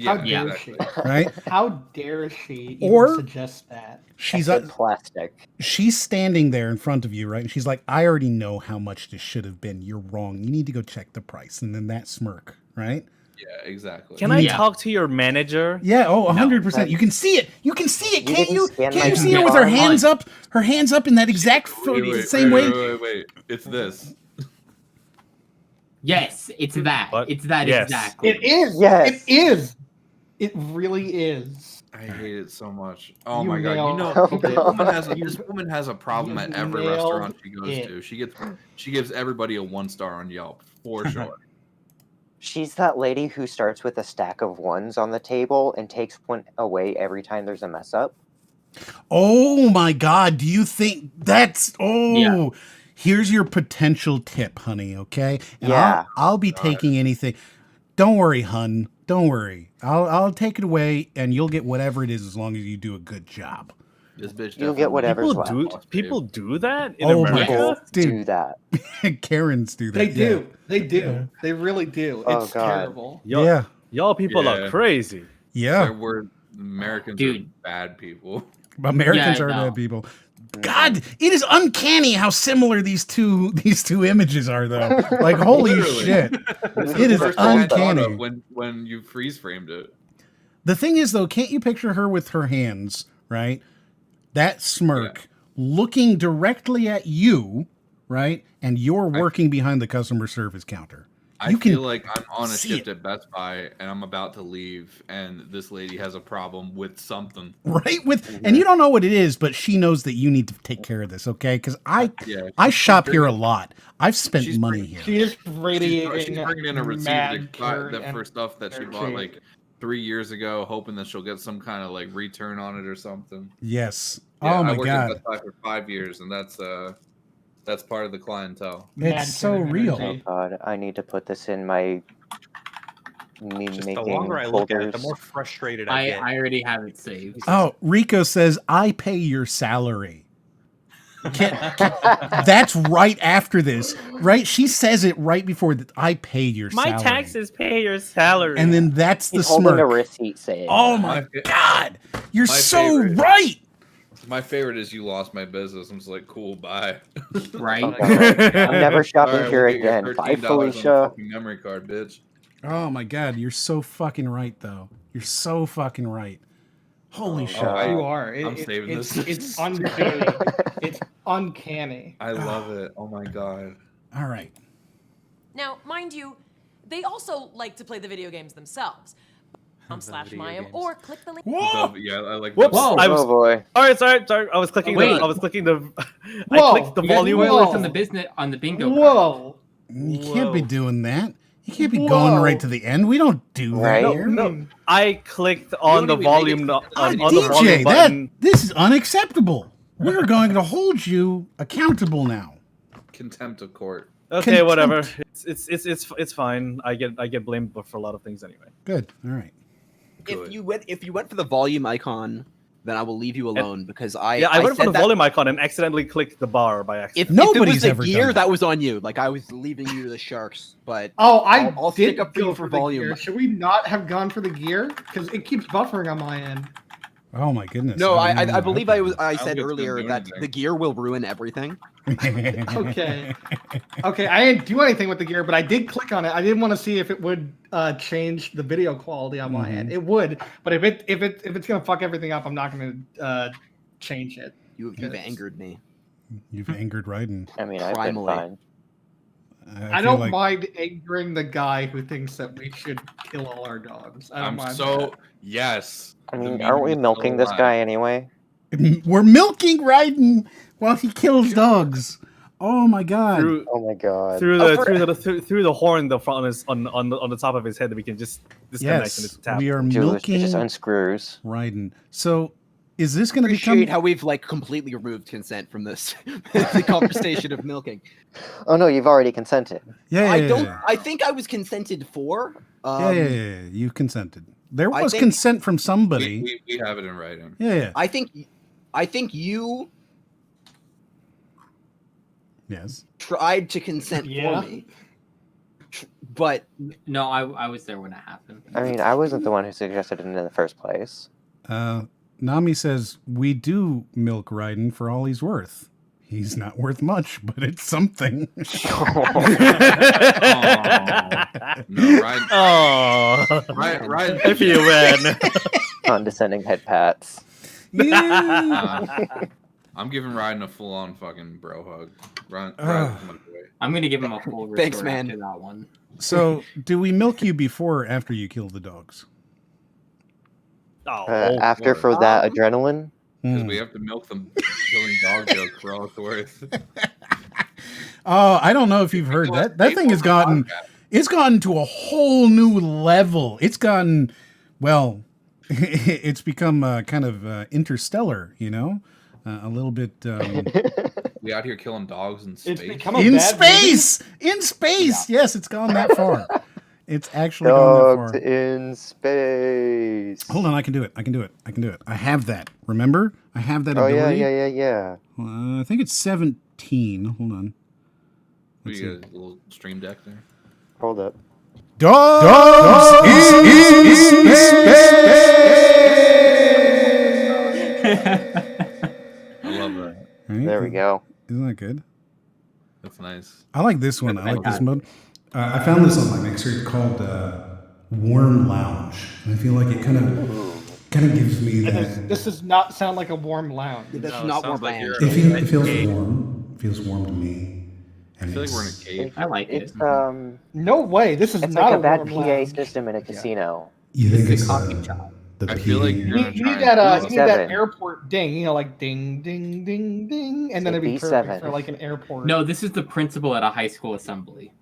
How dare she? Right? How dare she even Or- suggest that? She's I said plastic. She's standing there in front of you, right? And she's like, I already know how much this should have been. You're wrong. You need to go check the price. And then that smirk, right? Yeah, exactly. Can I talk to your manager? Yeah, 100%. You can see it. You can see it, can't you? scan Can't my you see her with her arm. hands up? Her hands up in that exact same way. Wait. It's this. Yes, it's that. What? It's that Yes. exactly. It is. Yes. It is. It really is. I hate it so much. Oh You my god! You nailed- know, Oh, this woman has a problem at every nailed restaurant she goes it. to. She gives everybody a 1-star on Yelp for sure. She's that lady who starts with a stack of ones on the table and takes one away every time there's a mess up. Oh my God. Do you think that's. Yeah. Here's your potential tip, honey, okay? And Yeah. I'll be taking anything. Don't worry, hun. Don't worry. I'll take it away and you'll get whatever it is as long as you do a good job. This bitch. You'll get whatever's People left. do that in Oh my America? God. Do Dude, that. Karens do that. They yeah. do. They do. They really do. Oh, It's God. terrible. Y'all people Yeah. are crazy. Yeah. Americans Dude. are bad people. Americans Yeah, are no. bad people. God, it is uncanny how similar these two images are, though. Like, holy Literally. shit! It is First thing I thought uncanny. of when you freeze framed it. The thing is, though, can't you picture her with her hands, right? That smirk, looking directly at you, right? And you're working behind the customer service counter. I You can feel like I'm on a see shift it. at Best Buy and I'm about to leave, and this lady has a problem with something. Right with, and you don't know what it is, but she knows that you need to take care of this, okay? Because I shop here a lot. I've spent money here. She is radiating. She's bringing in a receipt mad to Karen that for stuff that she bought energy. like 3 years ago, hoping that she'll get some kind of like return on it or something. Yes. Yeah, Oh my I worked God. at Best Buy for 5 years, and that's part of the clientele. It's so real. Oh God, I need to put this in my meme Just making the longer I look at it, the folders. more frustrated I get. I already have it saved. Oh, Rico says, I pay your salary. That's right after this, right? She says it right before that. I pay your My salary. taxes pay your salary. And then that's the He's holding smirk. a receipt saying, Oh my God. You're my so favorite. right. My favorite is you lost my business. I'm just like, cool, bye. Right? I'm never shopping Alright, here we'll get your again. Bye, $13 on the Felicia. fucking memory card, bitch. Oh my god, you're so fucking right, though. You're so fucking right. Holy shit! You are. I'm saving it's, this. It's uncanny. It's uncanny. I love it. Oh my god. All right. Now, mind you, they also like to play the video games themselves. /Mayim or click the link. Whoa! Yeah, I like. Whoops! Whoa. I was, Oh boy. Sorry. I was clicking. Wait. I was clicking the. I Whoa. clicked the You guys volume. were Whoa. on the business on the bingo card. Whoa. You can't be Whoa. doing that. You can't be going Whoa. right to the end. We don't do Right. that here. No, I clicked on the don't even volume make it- on the DJ, volume button. this is unacceptable. We're going to hold you accountable now. Contempt of court. Okay, Contempt. whatever. It's fine. I get blamed for a lot of things anyway. Good. All right. Good. If you went for the volume icon, then I will leave you alone because I went for said the that volume icon and accidentally clicked the bar by accident. If it Nobody's was the ever done gear, that. that was on you. Like I was leaving you to the sharks, but Oh, I'll did stick up for go you for the volume. gear. Should we not have gone for the gear? Because it keeps buffering on my end. Oh my goodness. No, don't even know I believe how I don't said think it's earlier gonna do that anything. the gear will ruin everything. Okay. Okay, I didn't do anything with the gear, but I did click on it. I didn't want to see if it would change the video quality on my end. It would, but if it's gonna fuck everything up, I'm not gonna change it. You've angered me. You've angered Raiden. I mean, I've been Primally. fine. I feel don't like- mind angering the guy who thinks that we should kill all our dogs. I don't I'm mind so that. yes. I The mean, meme aren't we is milking still this alive. guy anyway? We're milking Raiden while he kills dogs. Oh my god. Through Oh my god. through the horn on the top of his head that we can just disconnect and Yes, just tap. we are Julius, it milking just unscrews. Raiden. So, is this going to Appreciate become? how we've like completely removed consent from this the conversation of milking. Oh no, you've already consented. Yeah, I yeah, don't. yeah, I think I was consented for. yeah. You consented. There I was think- consent from somebody. We have it in writing. Yeah. I think you Yes. tried to consent Yeah. for me, but No, I was there when it happened. I mean, I wasn't the one who suggested it in the first place. Nami says we do milk Raiden for all he's worth. He's not worth much, but it's something. No, Ryan. Oh, Ryan. if you win. Condescending head pats. I'm giving Ryan a full-on fucking bro hug. Ryan, I'm gonna give him a full Thanks, restore man. after that one. So, do we milk you before or after you kill the dogs? After for that adrenaline. Because we have to milk them killing dog jokes for all it's worth. Oh, I don't know if you've heard that. That thing has gotten, it's gotten to a whole new level. It's gotten, well, it's become kind of interstellar, you know, a little bit. We out here killing dogs in space. It's become a In bad space, in space. Yes, it's gone that far. It's actually gone Dogs that far. in space. Hold on, I can do it. I can do it. I can do it. I have that. Remember, I have that Oh ability. yeah. I think it's 17. Hold on. We Let's got see. a little stream deck there. Hold up. Dogs I love that. There we go. Isn't that good? That's nice. I like this one. I like this mode. I found this on my mixer. It's called Warm Lounge, and I feel like it kind of gives me that. This does not sound like a warm lounge. that's No, it not sounds warm like land. It feels warm. It feels warm to me. And I feel like we're in a it's- cave. I like it. It's No way. This is it's not like a bad warm PA lounge. system in a casino. You think It's it's a coffee shop. the I feel like heating? you're You gonna need try and that. do You need that Seven. airport ding. You know, like ding, ding, ding, ding, and then Say it'd be B7. perfect for like an airport. No, this is the principal at a high school assembly.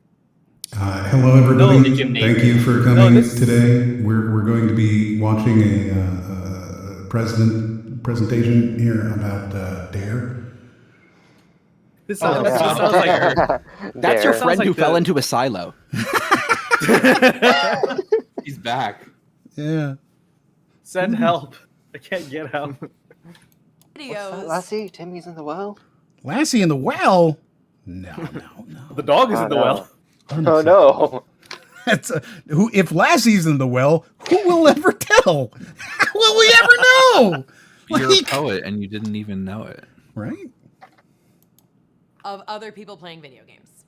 Hello, everybody. the gymnasium. Thank you for coming today. We're going to be watching a presentation here about Dare. This Oh, sounds, this sounds like That's your There. friend Sounds who like fell the- into a silo. He's back. Yeah. send help. I can't get out. Videos. Lassie, Timmy's in the well. Lassie in the well? No. The dog is Oh, in the no. well. Oh no. That's who. If Lassie's in the well, who will ever tell? Will we ever know? You're a poet and you didn't even know it. Right? of other people playing video games.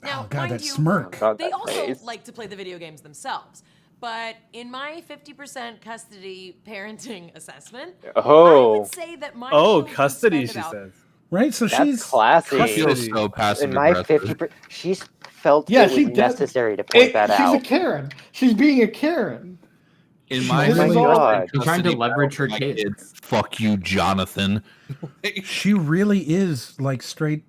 Now, Oh, God, mind that you, smirk. they also like to play the video games themselves. But in my 50% custody parenting assessment, I would say that my children custody, spend she about says. Right, so That's she's classy. I feel so passive In my aggressive. 50%, she's felt Yeah, it she was does. necessary to point that She's out. a Karen. She's being a Karen. In She my really- God. She's trying to leverage her my kids. Fuck you, Jonathan. she really is like straight.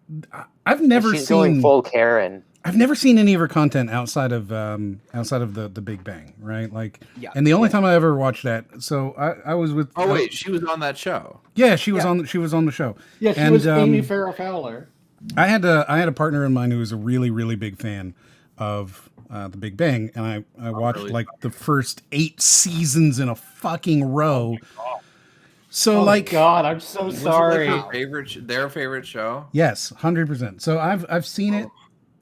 I've never She's going seen full Karen. I've never seen any of her content outside of the Big Bang, right? Like, Yeah. and the only time I ever watched that, so I was with. Oh wait, she was on that show. Yeah, she was on the show. Yeah, she And, was Amy Farrah Fowler. I had a partner in mine who was a really, really big fan of the Big Bang, and I watched really? like the first 8 seasons in a fucking row. So Oh like, God, I'm so Was it sorry. like their favorite show? yes, 100%. So I've seen it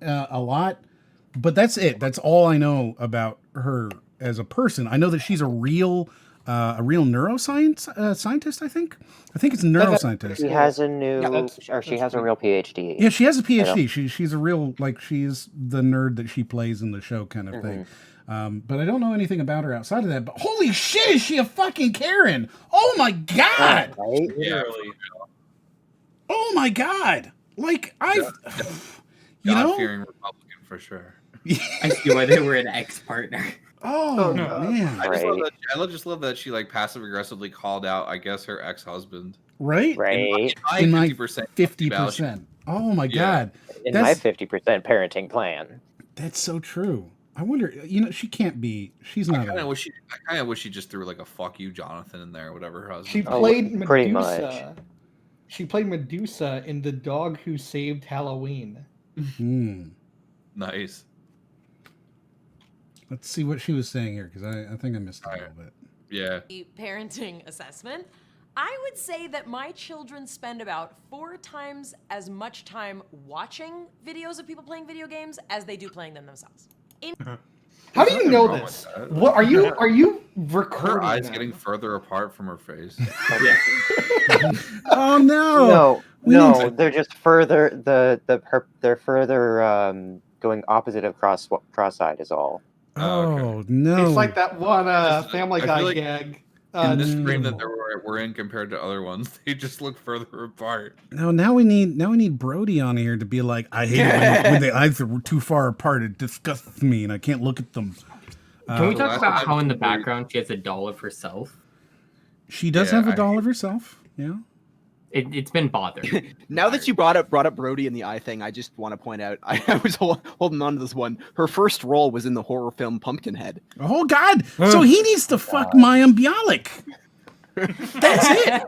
a lot, but that's it. That's all I know about her as a person. I know that she's a real neuroscience scientist. I think it's a neuroscientist. She has a new, that's she has a real PhD. Yeah, she has a PhD. She's a real, like, she's the nerd that she plays in the show kind of thing. But I don't know anything about her outside of that. But holy shit, is she a fucking Karen? Oh my God! Right? Yeah. Oh my God! Like, God-fearing Republican for sure. I see why they were an ex-partner. Oh man! I just love that she like passive aggressively called out, I guess, her ex-husband. Right? Right. In my 50%. 50%. Oh my God! In my 50% parenting plan. That's so true. I wonder. She can't be. She's not. I kind of wish she just threw like a "fuck you, Jonathan" in there, whatever her husband. She played Medusa. She played Medusa in The Dog Who Saved Halloween. Nice. Let's see what she was saying here, because I think I missed a little bit. Yeah. Parenting assessment, I would say that my children spend about 4 times as much time watching videos of people playing video games as they do playing them themselves. How do you know this? What are you recording? Her eyes them? getting further apart from her face. Oh no! No, they're just further. They're further going opposite of cross-eyed is all. Oh no! It's like that one Family Guy like gag. In this frame that we're in compared to other ones, they just look further apart. No, now we need Brody on here to be like, I hate it when the eyes are too far apart. It disgusts me, and I can't look at them. Can we talk about how in the background she has a doll of herself? She does have a doll of herself. Yeah. It's been bothering. Now that you brought up Brody and the eye thing, I just want to point out I was holding on to this one. Her first role was in the horror film Pumpkinhead. Oh God! So he needs to fuck Mayim Bialik. That's it.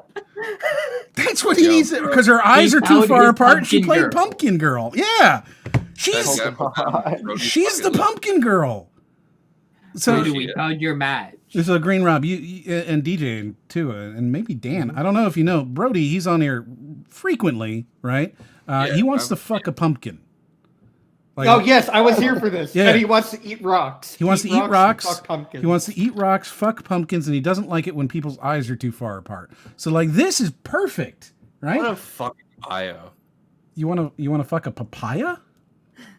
That's what he needs because her eyes are too far apart. She played Pumpkin Girl. Yeah, she's the Pumpkin Girl. So we found your match. So Green Rob, you and DJ too, and maybe Dan. I don't know if you know Brody. He's on here frequently, right? He wants to fuck a pumpkin. Like, oh yes, I was here for this. Yeah. And he wants to eat rocks. He wants to eat rocks. Fuck pumpkins. He wants to eat rocks, fuck pumpkins, and he doesn't like it when people's eyes are too far apart. So like this is perfect, right? What a fucking bio. You want to fuck a papaya?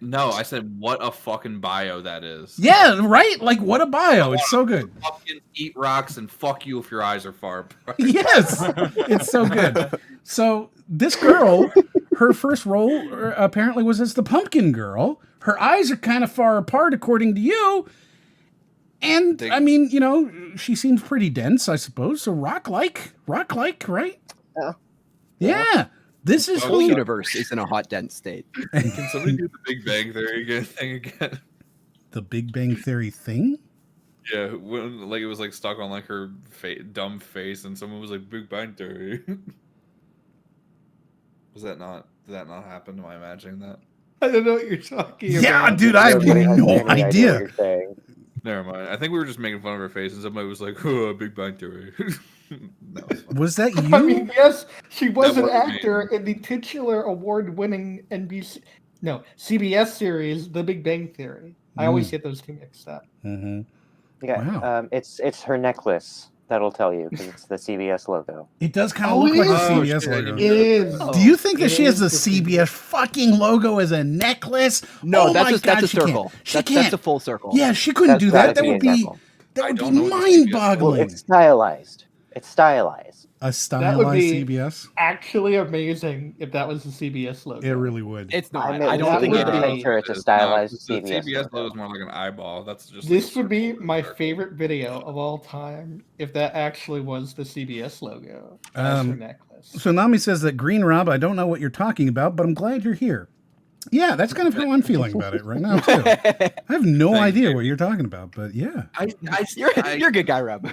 No, I said what a fucking bio that is. Yeah, right? Like what a bio. It's so good. Pumpkins, eat rocks, and fuck you if your eyes are far apart. Yes, it's so good. So this girl, her first role apparently was as the Pumpkin Girl. Her eyes are kind of far apart, according to you. And I mean, she seems pretty dense, I suppose. So rock-like, right? Yeah. This is the whole universe is in a hot, dense state. Can somebody do the Big Bang Theory thing again? The Big Bang Theory thing? Yeah, when, like it was like stuck on like her dumb face, and someone was like Big Bang Theory. Was that not? Did that not happen? Am I imagining that? I don't know what you're talking about. Yeah, dude, I have no idea. Never mind. I think we were just making fun of her face, and somebody was like, "Oh, Big Bang Theory." Was that you? I mean, yes, she was an actor in the titular award-winning CBS series, The Big Bang Theory. I always get those two mixed up. Mm-hmm. Yeah, wow. It's her necklace That'll tell you because it's the CBS logo. It does kind of Oh, look it like the is. CBS logo. It is. Do you think that It she has the is the CBS fucking logo as a necklace? No, Oh my that's God, a she can't. circle. She That's can't. a full circle. Yeah, she couldn't That's do that. gotta That be would a be circle. know what the CBS Well, mind-boggling. it's stylized. It's stylized. A That would stylized be CBS. actually amazing if that was the CBS logo. It really would. It's not. I'm I at don't least think going it to is. picture it's a It's not, stylized 'cause the CBS CBS logo. logo is more like an eyeball. That's just This would be my favorite video of all time if that actually was the CBS logo as her necklace. So Nami says that Green Rob, I don't know what you're talking about, but I'm glad you're here. Yeah, that's kind of how I'm feeling about it right now too. I have no idea what you're talking about, but yeah. You're a good guy, Rob.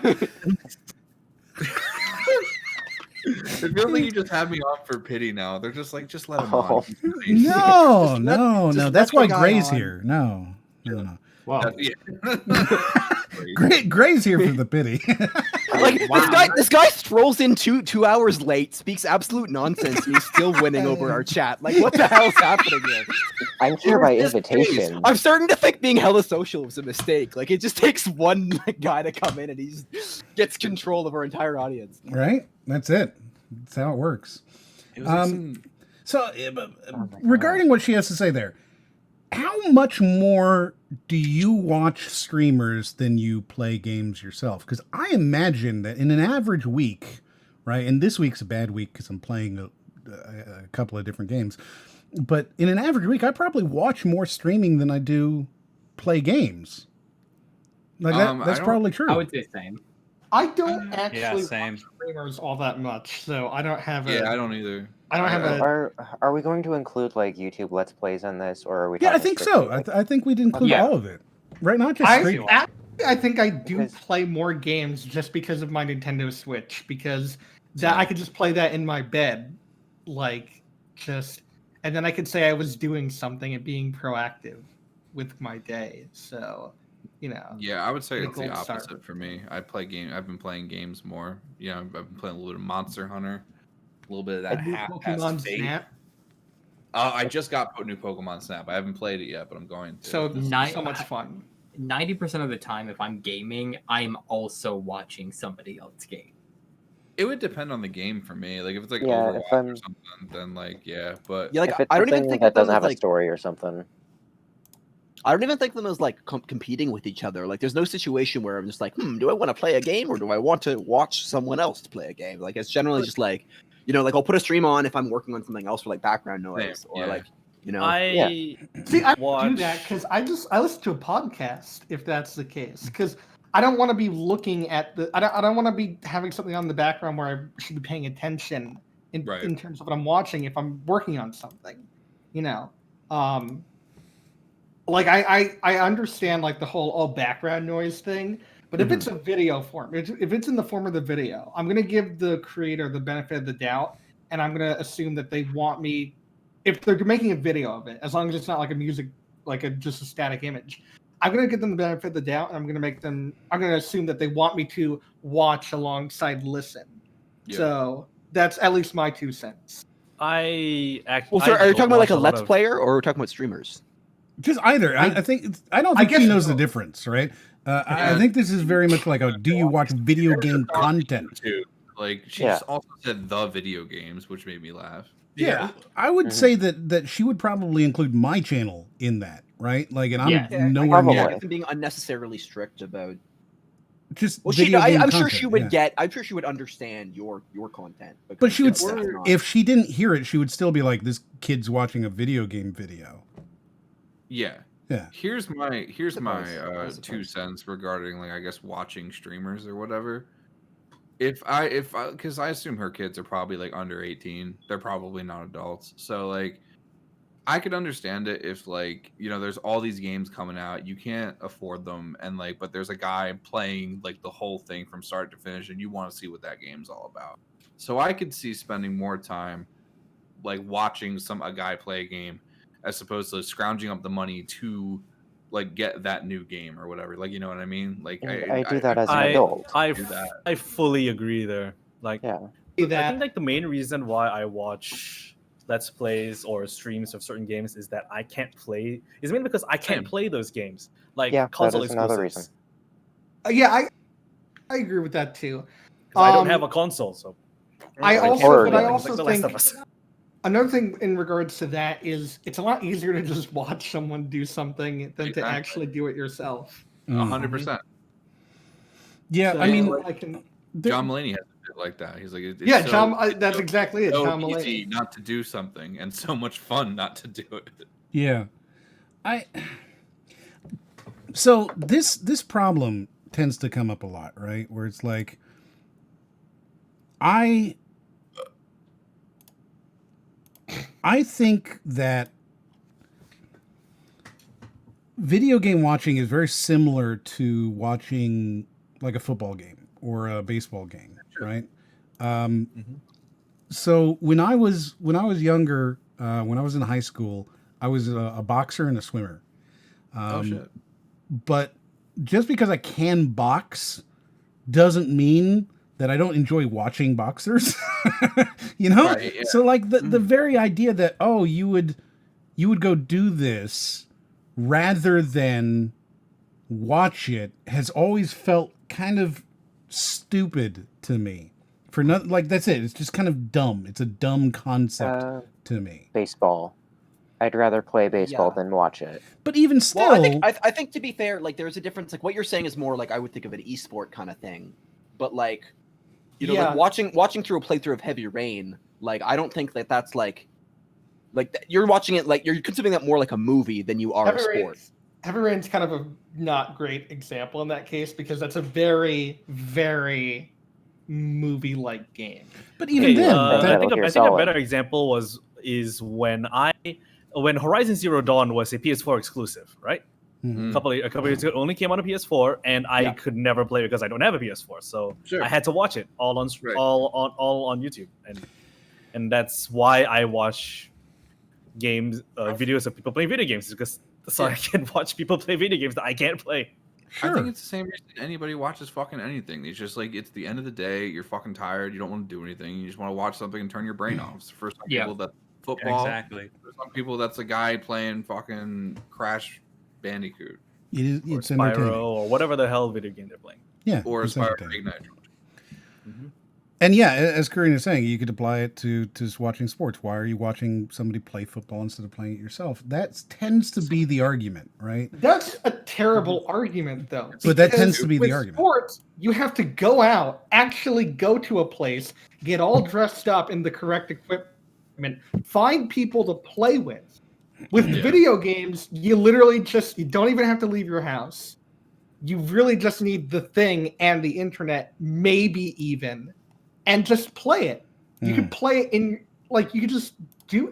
It feels like you just had me on for pity now. They're just like, just let him Oh. on. No. just That's let why the guy Gray's on. here. No. Wow. Gray's here for the pity. Like this guy strolls in two hours late, speaks absolute nonsense, and he's still winning over our chat. Like, what the hell's happening here? I'm here by invitation. I'm starting to think being hella social was a mistake. Like, it just takes one guy to come in and he just gets control of our entire audience. Right? That's it. That's how it works. So, regarding what she has to say there, how much more do you watch streamers than you play games yourself? Because I imagine that in an average week, right, and this week's a bad week because I'm playing a couple of different games, but in an average week, I probably watch more streaming than I do play games. Like that's probably true. I would say same. I don't actually same. watch streamers all that much, so I don't have a. Yeah, I don't either. I don't have a. Are we going to include like YouTube Let's Plays in this, or are we? Yeah, I talking think strictly, so. like- I think we'd include all of it, right? Not just streaming. I think I do play more games just because of my Nintendo Switch, because that I could just play that in my bed, like and then I could say I was doing something and being proactive with my day. So, Yeah, I would say pretty it's the gold star. opposite for me. I've been playing games more. I've been playing a little bit of Monster Hunter, a little bit of that I do half-past Pokemon Fate. Snap. I just got new Pokemon Snap. I haven't played it yet, but I'm going to. So so much fun. 90% of the time, if I'm gaming, I'm also watching somebody else game. It would depend on the game for me. Like if it's like Yeah, if Overwatch or I'm- something, then like but Yeah, like if it's I don't even something think that of them doesn't as have a like story or something. I don't even think of them as like competing with each other. Like, there's no situation where I'm just like, do I want to play a game or do I want to watch someone else play a game? Like, it's generally just like, like I'll put a stream on if I'm working on something else for like background noise or like, See, I do that because I listen to a podcast if that's the case, because I don't want to be looking at I don't want to be having something on in the background where I should be paying attention in terms of what I'm watching if I'm working on something, like I understand like the whole background noise thing, but if it's a video form, if it's in the form of the video, I'm gonna give the creator the benefit of the doubt, and I'm gonna assume that they want me. If they're making a video of it, as long as it's not like a music, like just a static image, I'm gonna give them the benefit of the doubt, and I'm gonna assume that they want me to watch alongside listen. Yeah. So that's at least my 2 cents. Well, sir, are you talking about like a Let's Player or are we talking about streamers? Just either. I don't think he knows the difference, right? I think this is very much like do you watch video game content? Like she just also said the video games, which made me laugh. Yeah, I would say that she would probably include my channel in that, right? Like, and I'm nowhere near being unnecessarily strict about just. Well, video game I'm sure content, she would yeah. I'm sure she would understand your content. But she would, not. if she didn't hear it, she would still be like, "This kid's watching a video game video." Yeah. Yeah. Here's my 2 cents regarding like I guess watching streamers or whatever. If because I assume her kids are probably like under 18, they're probably not adults. So like I could understand it if like, there's all these games coming out, you can't afford them and like but there's a guy playing like the whole thing from start to finish and you want to see what that game's all about. So I could see spending more time like watching a guy play a game as opposed to scrounging up the money to like get that new game or whatever. Like, you know what I mean? Like I do that as an adult. I fully agree there. Like, I think like the main reason why I watch Let's Plays or streams of certain games is that I can't play. Is mainly because I can't play those games. Like console that is another exclusives. reason. Yeah, I agree with that too. 'Cause I don't have a console, so I can't also, play but I things also like The Last think of Us. another thing in regards to that is it's a lot easier to just watch someone do something than to actually do it yourself. 100%. Yeah, So, I mean, I can. John Mulaney has a bit like that. He's like, it's Yeah, so, John. That's exactly it. so John easy Mulaney. not to do something, and so much fun not to do it. Yeah, so this problem tends to come up a lot, right? Where it's like, I think that video game watching is very similar to watching like a football game or a baseball game, right? So when I was younger, when I was in high school, I was a boxer and a swimmer. Oh shit! But just because I can box doesn't mean that I don't enjoy watching boxers. You know? Right, yeah. So like the very idea that you would go do this rather than watch it has always felt kind of stupid to me. For not like that's it. It's just kind of dumb. It's a dumb concept to me. Baseball. I'd rather play baseball than watch it. But even still, Well, I think to be fair, like there's a difference. Like what you're saying is more like I would think of an esport kind of thing, but like, you know, like watching through a playthrough of Heavy Rain, like I don't think that that's like you're watching it like you're considering that more like a movie than you are a sport. Heavy Rain's kind of a not great example in that case because that's a very, very movie-like game. But even then, I think a better example is when Horizon Zero Dawn was a PS4 exclusive, right? Mm-hmm. A couple of years ago, it only came on a PS4, and I could never play it because I don't have a PS4. So I had to watch it all on YouTube, and that's why I watch videos of people playing video games because I can watch people play video games that I can't play. I think it's the same reason anybody watches fucking anything. It's just like it's the end of the day. You're fucking tired. You don't want to do anything. You just want to watch something and turn your brain off. So for some people, that's football. Exactly. For some people, that's a guy playing fucking Crash Bandicoot. It's Spyro or whatever the hell video game they're playing. Yeah, or it's Spyro entertaining. Ignite. And yeah, as Karina is saying, you could apply it to just watching sports. Why are you watching somebody play football instead of playing it yourself? That tends to be the argument, right? That's a terrible argument, though. But that tends to be the with argument. Sports, you have to go out, actually go to a place, get all dressed up in the correct equipment, find people to play with. With video games, you literally you don't even have to leave your house. You really just need the thing and the internet, maybe even. And just play it. You can play it in, like, you can just do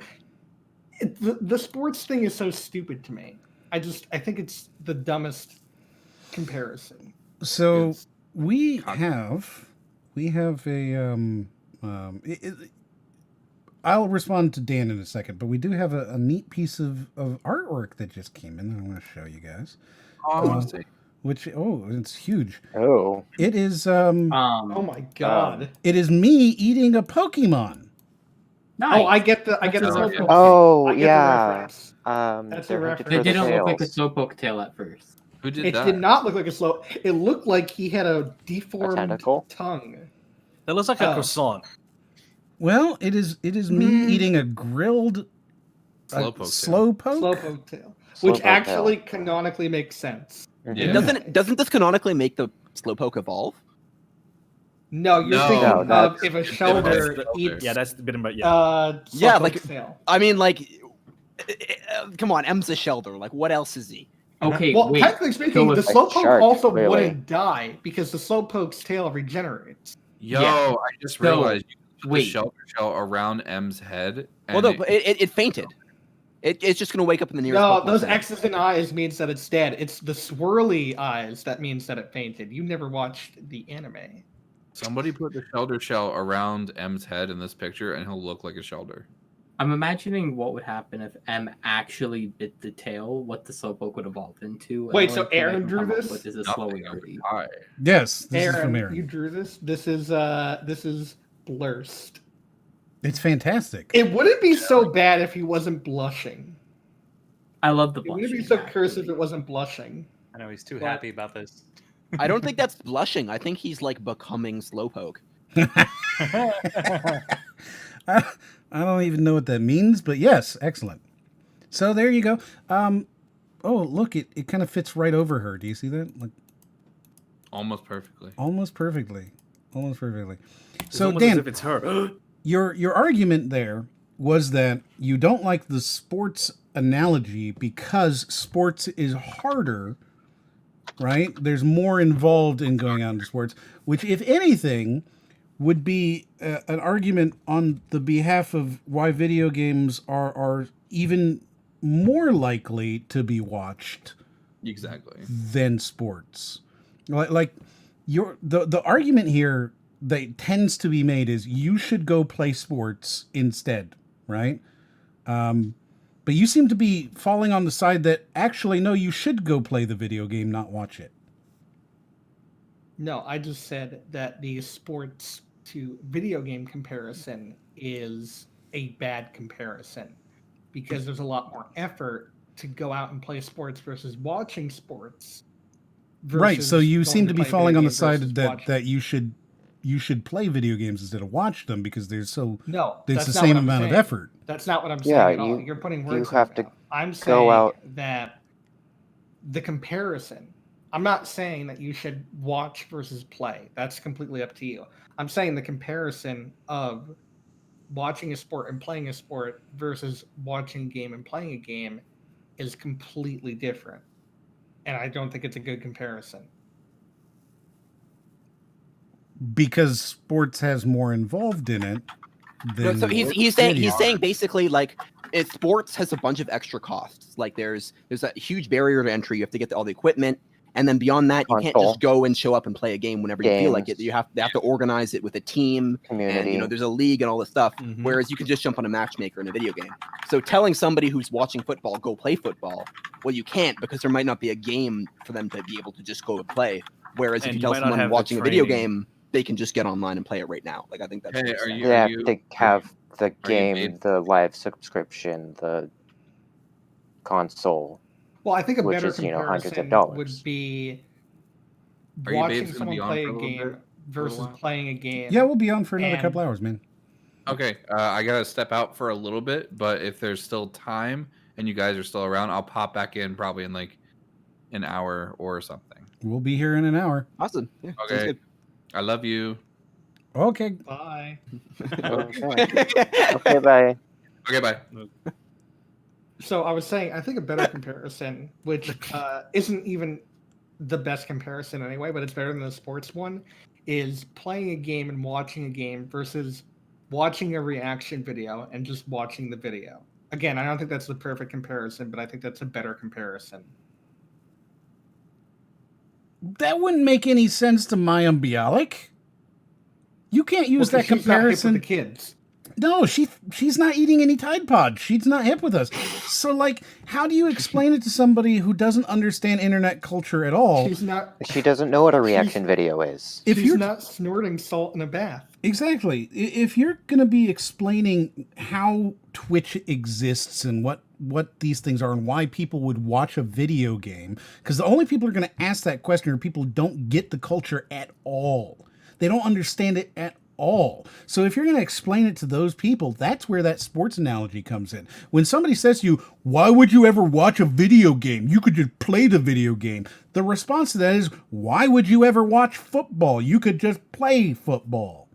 it. The sports thing is so stupid to me. I think it's the dumbest comparison. So we have a I'll respond to Dan in a second, but we do have a neat piece of artwork that just came in that I'm going to show you guys. Oh, I want to see. Which it's huge. Oh. It is oh my god. It is me eating a Pokemon. Nice. Oh, I get the reference. Oh, I get yeah. the reference. That's a reference. It didn't look like a Slowpoke tail at first. Who did it that? It did not look like a slow. It looked like he had a deformed tongue. That looks like a croissant. Well, it is me eating a grilled Slowpoke tail, which actually canonically makes sense. Yeah. Doesn't this canonically make the Slowpoke evolve? No, you're thinking of if a Shelder eats. Yeah, that's been about yeah, like tail. I mean, like, come on, M's a Shelder. Like, what else is he? Okay, well, technically speaking, the Slowpoke also really. wouldn't die because the Slowpoke's tail regenerates. Yo, I just realized you put the Shelter shell around M's head. Well, no, but it fainted. It's just going to wake up in the nearest. No, those X's and I's means that it's dead. It's the swirly eyes that means that it fainted. You never watched the anime. Somebody put the Shelter shell around M's head in this picture, and he'll look like a Shelter. I'm imagining what would happen if M actually bit the tail, what the Slowpoke would evolve into. Wait, so Aaron drew this? What is a Slowpoke? Yes, this is from Aaron. Aaron. You drew this? This is Blurst. It's fantastic. It wouldn't be so bad if he wasn't blushing. I love the It blushing. wouldn't be so cursed if it wasn't blushing. I know he's too happy about this. I don't think that's blushing. I think he's like becoming Slowpoke. I don't even know what that means, but yes, excellent. So there you go. Oh, look, it kind of fits right over her. Do you see that? Like Almost perfectly. almost perfectly. Almost perfectly. It's So almost Dan, as if it's her. your argument there was that you don't like the sports analogy because sports is harder, right? There's more involved in going out into sports, which, if anything, would be an argument on the behalf of why video games are even more likely to be watched Exactly. than sports. Like the argument here that tends to be made is you should go play sports instead, right? But you seem to be falling on the side that actually, no, you should go play the video game, not watch it. No, I just said that the sports to video game comparison is a bad comparison because there's a lot more effort to go out and play sports versus watching sports. Right. So versus you going seem to be play falling video on the games side versus that watching. that you should play video games instead of watch them because there's No, there's that's the not same what I'm amount of saying. effort. That's not what I'm saying Yeah, at all. you- You're putting you words in have my to mouth. I'm go saying out- that the comparison. I'm not saying that you should watch versus play. That's completely up to you. I'm saying the comparison of watching a sport and playing a sport versus watching a game and playing a game is completely different. And I don't think it's a good comparison. Because sports has more involved in it No, than so he's saying video. basically like sports has a bunch of extra costs. Like there's a huge barrier to entry. You have to get all the equipment, and then beyond that, you can't Console. just go and show up and play a game whenever you feel like it. Games. They have to organize it with a team, and Community. there's a league and all this stuff. Mhm. Whereas you can just jump on a matchmaker in a video game. So telling somebody who's watching football go play football, well, you can't because there might not be a game for them to be able to just go and play. Whereas if And you you tell might not someone have the watching a video training. game, they can just get online and play it right now. Like I think that's Hey, what he's are saying. you- They have to have the you game, paid? the live subscription, the console. Well, I think a Which better is, hundreds of comparison dollars. would be Are you watching babes gonna someone be on play for a a little game bit? versus while? playing a game. Yeah, we'll be on for another And- couple hours, man. Okay, I gotta step out for a little bit, but if there's still time and you guys are still around, I'll pop back in probably in like an hour or something. We'll be here in an hour. Awesome. Yeah, sounds Okay, good. I love you. Okay. Bye. Okay. Okay, bye. Okay, bye. So I was saying, I think a better comparison, which isn't even the best comparison anyway, but it's better than the sports one, is playing a game and watching a game versus watching a reaction video and just watching the video. Again, I don't think that's the perfect comparison, but I think that's a better comparison. That wouldn't make any sense to Mayim Bialik. You can't use Well, that 'cause she's not hip with comparison. the kids. No, she's not eating any Tide Pods. She's not hip with us. So, like, how do you explain it to somebody who doesn't understand internet culture at all? She's not. She doesn't know what a reaction video is. If She's you're not snorting salt in a bath. Exactly. If you're going to be explaining how Twitch exists and what these things are and why people would watch a video game, because the only people who are going to ask that question are people who don't get the culture at all. They don't understand it at all. So if you're going to explain it to those people, that's where that sports analogy comes in. When somebody says to you, why would you ever watch a video game? You could just play the video game. The response to that is, why would you ever watch football? You could just play football.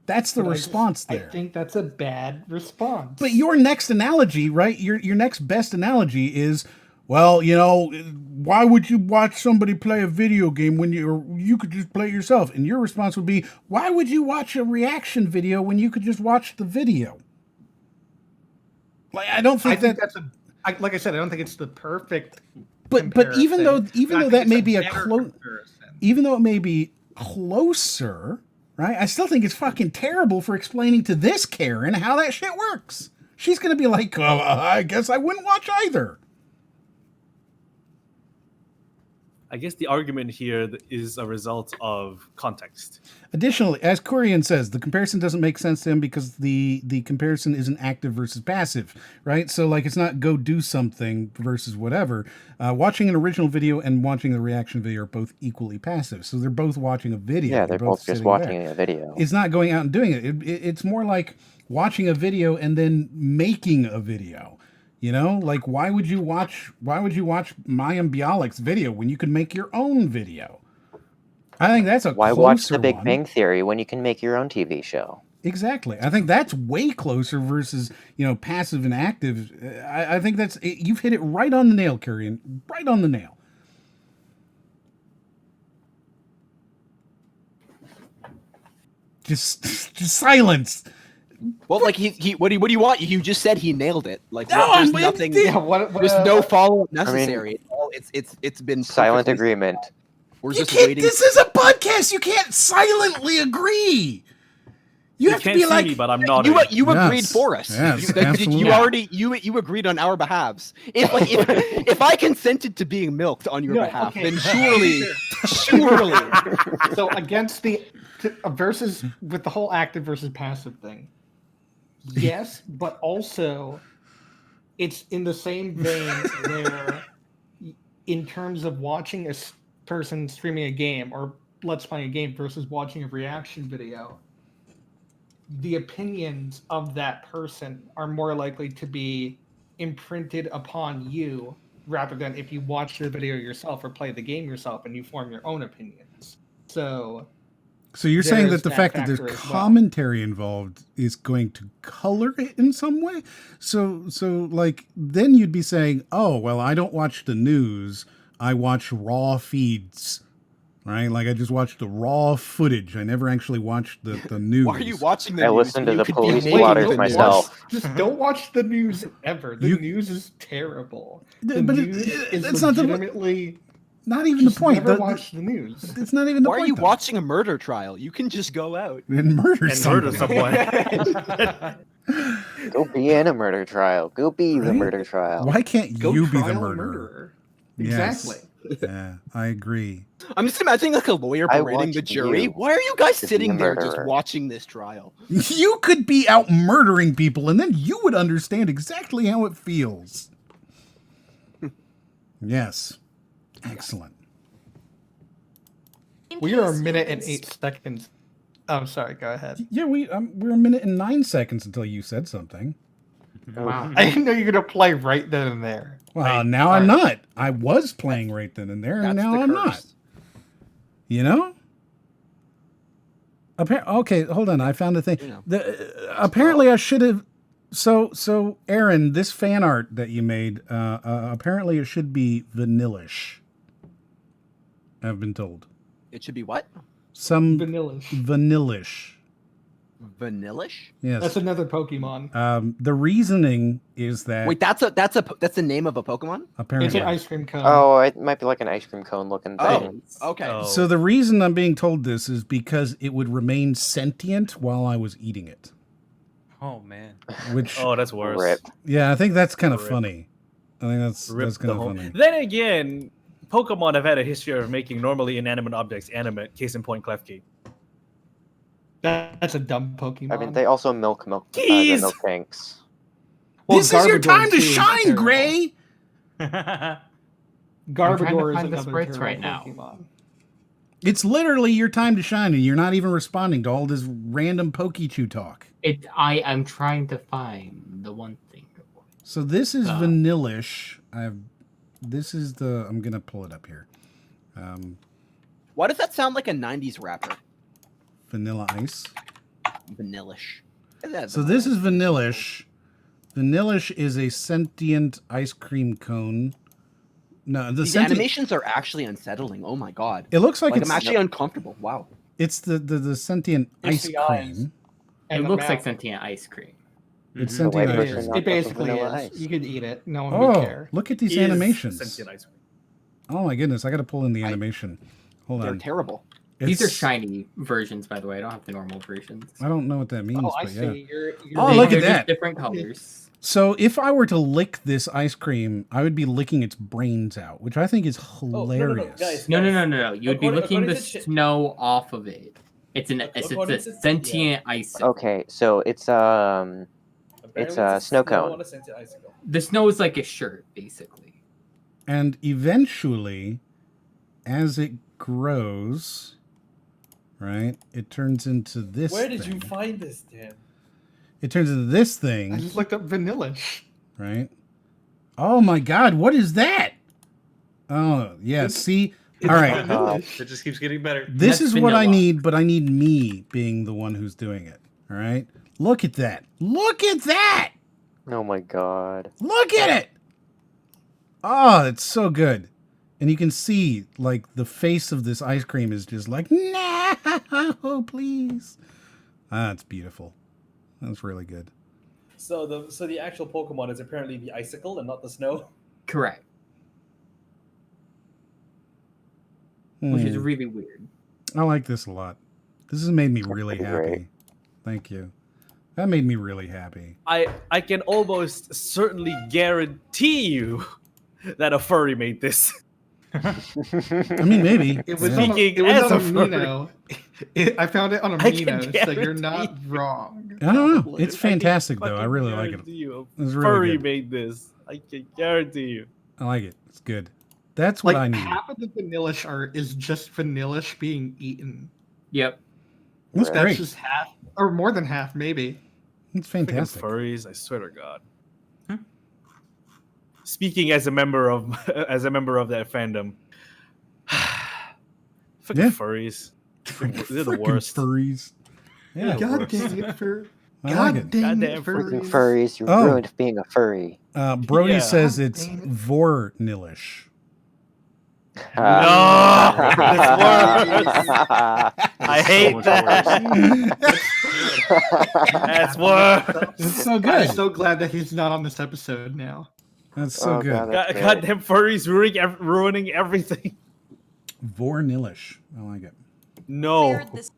That's the But response I there. think that's a bad response. But your next analogy, right? Your next best analogy is, well, why would you watch somebody play a video game when you could just play it yourself? And your response would be, why would you watch a reaction video when you could just watch the video? Like, I don't think I think that's like I said, I don't think it's the perfect. But even though comparison, but I that think may it's be a better close, comparison. even though it may be closer, right? I still think it's fucking terrible for explaining to this Karen how that shit works. She's gonna be like, I guess I wouldn't watch either. I guess the argument here is a result of context. Additionally, as Corian says, the comparison doesn't make sense to him because the comparison isn't active versus passive, right? So like it's not go do something versus whatever. Watching an original video and watching the reaction video are both equally passive. So they're both watching a video. Yeah, they're both just watching a video. It's not going out and doing it. It's more like watching a video and then making a video. You know, like why would you watch Mayim Bialik's video when you could make your own video? I think that's a Why closer watch The Big one. Bang Theory when you can make your own TV show? Exactly. I think that's way closer versus, passive and active. I think you've hit it right on the nail, Curian. Right on the nail. Just silence. Well, like what do you want? You just said he nailed it. Like No, there's but nothing. what There's no follow up necessary. It's been Silent perfectly- agreement. We're You just can't, waiting. this is a podcast. You can't silently agree. You have to can't be see like, me, but I'm nodding. You agreed Yes, for us. yes, you absolutely. already you agreed on our behalves. If I consented to being milked on your behalf, okay. then surely. So against the versus with the whole active versus passive thing, yes, but also it's in the same vein where, in terms of watching a person streaming a game or let's play a game versus watching a reaction video, the opinions of that person are more likely to be imprinted upon you rather than if you watch the video yourself or play the game yourself and you form your own opinions. So you're saying there's that the fact that there's factor as well. commentary involved is going to color it in some way? So like then you'd be saying, oh, well, I don't watch the news. I watch raw feeds, right? Like I just watched the raw footage. I never actually watched the news. Why are you watching the I news? listen to You the could be police making blotters the news. myself. Just don't watch the news ever. The You- news is terrible. The But news is that's not the- legitimately. Not even the Just point. Never The- watch the news. It's not even the Why point. are you though. watching a murder trial? You can just go out. And murder And someone. murder someone. Go be in a murder trial. Go be the Right? murder trial. Why can't Go you be trial the a murderer? Yes. Yes. Exactly. Yeah, I agree. I'm just imagining like a lawyer I berating want the jury. you Why are you guys to be sitting a there just murderer. watching this trial? You could be out murdering people, and then you would understand exactly how it feels. Yes. Excellent. We are a minute and 8 seconds. I'm sorry. Go ahead. Yeah, we're a minute and 9 seconds until you said something. Wow. I didn't know you were gonna play right then and there. Well, now I'm not. I was playing right then and there, and That's now the I'm curse. not. You know? Okay, hold on. I found a thing. You know. Apparently, I should have. So, Aaron, this fan art that you made, apparently it should be vanillish. I've been told. It should be what? Some Vanillish. vanillish. Vanillish? Yes. That's another Pokemon. The reasoning is that Wait, that's the name of a Pokemon? It's apparently. an ice cream cone. Oh, it might be like an ice cream cone looking thing. Oh, okay. Oh. So the reason I'm being told this is because it would remain sentient while I was eating it. Oh man. Which, Oh, that's worse. Rip. yeah, I think that's kind of Rip. funny. I think that's Rip kind the of whole- funny. Then again, Pokemon have had a history of making normally inanimate objects animate. Case in point, Klefki. That's a dumb Pokemon. I mean, they also milk the Jeez! milk tanks. Well, This is your Garbodor time to too is shine, terrible. Gray. trying to Garbodor is find the another sprites terrible right now. Pokemon. It's literally your time to shine, and you're not even responding to all this random Pokechew talk. I am trying to find the one thing. So this is Oh. vanillish. This is the. I'm gonna pull it up here. Why does that sound like a 90s rapper? Vanilla Ice. Vanillish. So this is vanillish. Vanillish is a sentient ice cream cone. No, the These sentient. animations are actually unsettling. Oh my god. It looks like Like, it's I'm actually uncomfortable. Wow. it's the sentient It's ice the eyes. cream. And It the looks like mouth. sentient ice cream. It's The white sentient It ice version is. cream. not It basically vanilla is. ice. You could eat it. No one would Oh, care. look at these Is animations. sentient ice cream. Oh my goodness, I got to pull in the animation. Hold They're on. terrible. These are It's- shiny versions, by the way. I don't have the normal versions. I don't know what that means, Oh, I but see. yeah. You're Oh, look at They're just that. different colors. So if I were to lick this ice cream, I would be licking its brains out, which I think is hilarious. guys. No. You'd be licking the according to snow off of it. It's According a to- sentient icicle. Okay, so it's a snow cone. on a scented icicle. The snow is like a shirt, basically. And eventually, as it grows, right, it turns into this Where did thing. you find this, Dan? It turns into this I thing, just looked up vanilla. right? Oh my god, what is that? Oh, yeah, see? All right. It just keeps getting better. This That's is what I vanilla. need, but I need me being the one who's doing it. All right? Look at that. Look at that. Oh my god. Look at it. Oh, it's so good. And you can see, like, the face of this ice cream is just like, no, please. Ah, it's beautiful. That's really good. So the actual Pokemon is apparently the icicle and not the snow. Correct. Which is Hmm. really weird. I like this a lot. This has made me really pretty happy. great. Thank you. That made me really happy. I can almost certainly guarantee you that a furry made this. I mean, maybe. It was Yeah. on, Speaking it was as on a furry. Amino. I found it on I can Amino, so you're guarantee not you. wrong. I don't know. probably. It's fantastic, though. I really like it. guarantee you It's a really furry good. made this. I can guarantee you. I like it. It's good. That's what Like I need. half of the Vanillish art is just Vanillish being eaten. Yep. That's That's great. just half, or more than half, maybe. It's Freaking fantastic. furries, I swear to God. Speaking as a member of that fandom, fucking Yeah. furries. They're the Frickin' worst. Furries. Yeah. the God worst. dang it, for I like God it. dang Goddamn it, Freaking furries. furries, you Oh. ruined being a furry. Brody Yeah. says God it's dang it. Vornillish. I hate much that. That's worse. It's so I'm good. so glad that he's not on this episode now. That's so Oh, good. God, that's great. Goddamn furries ruining everything. Vornillish. I like it. No, Cleared this-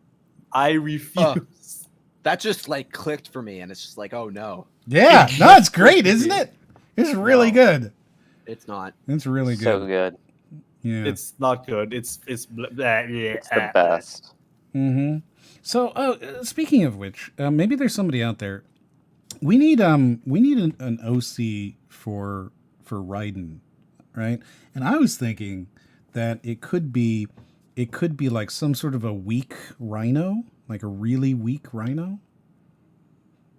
I refuse. That just like clicked for me, and it's just like, oh no, Yeah. No, it's great, isn't it? It's really No. good. it's not. It's really good. So good. Yeah. It's not good. It's It's the best. Mm-hmm. So, speaking of which, maybe there's somebody out there. We need an OC for Raiden, right? And I was thinking that it could be like some sort of a weak rhino, like a really weak rhino.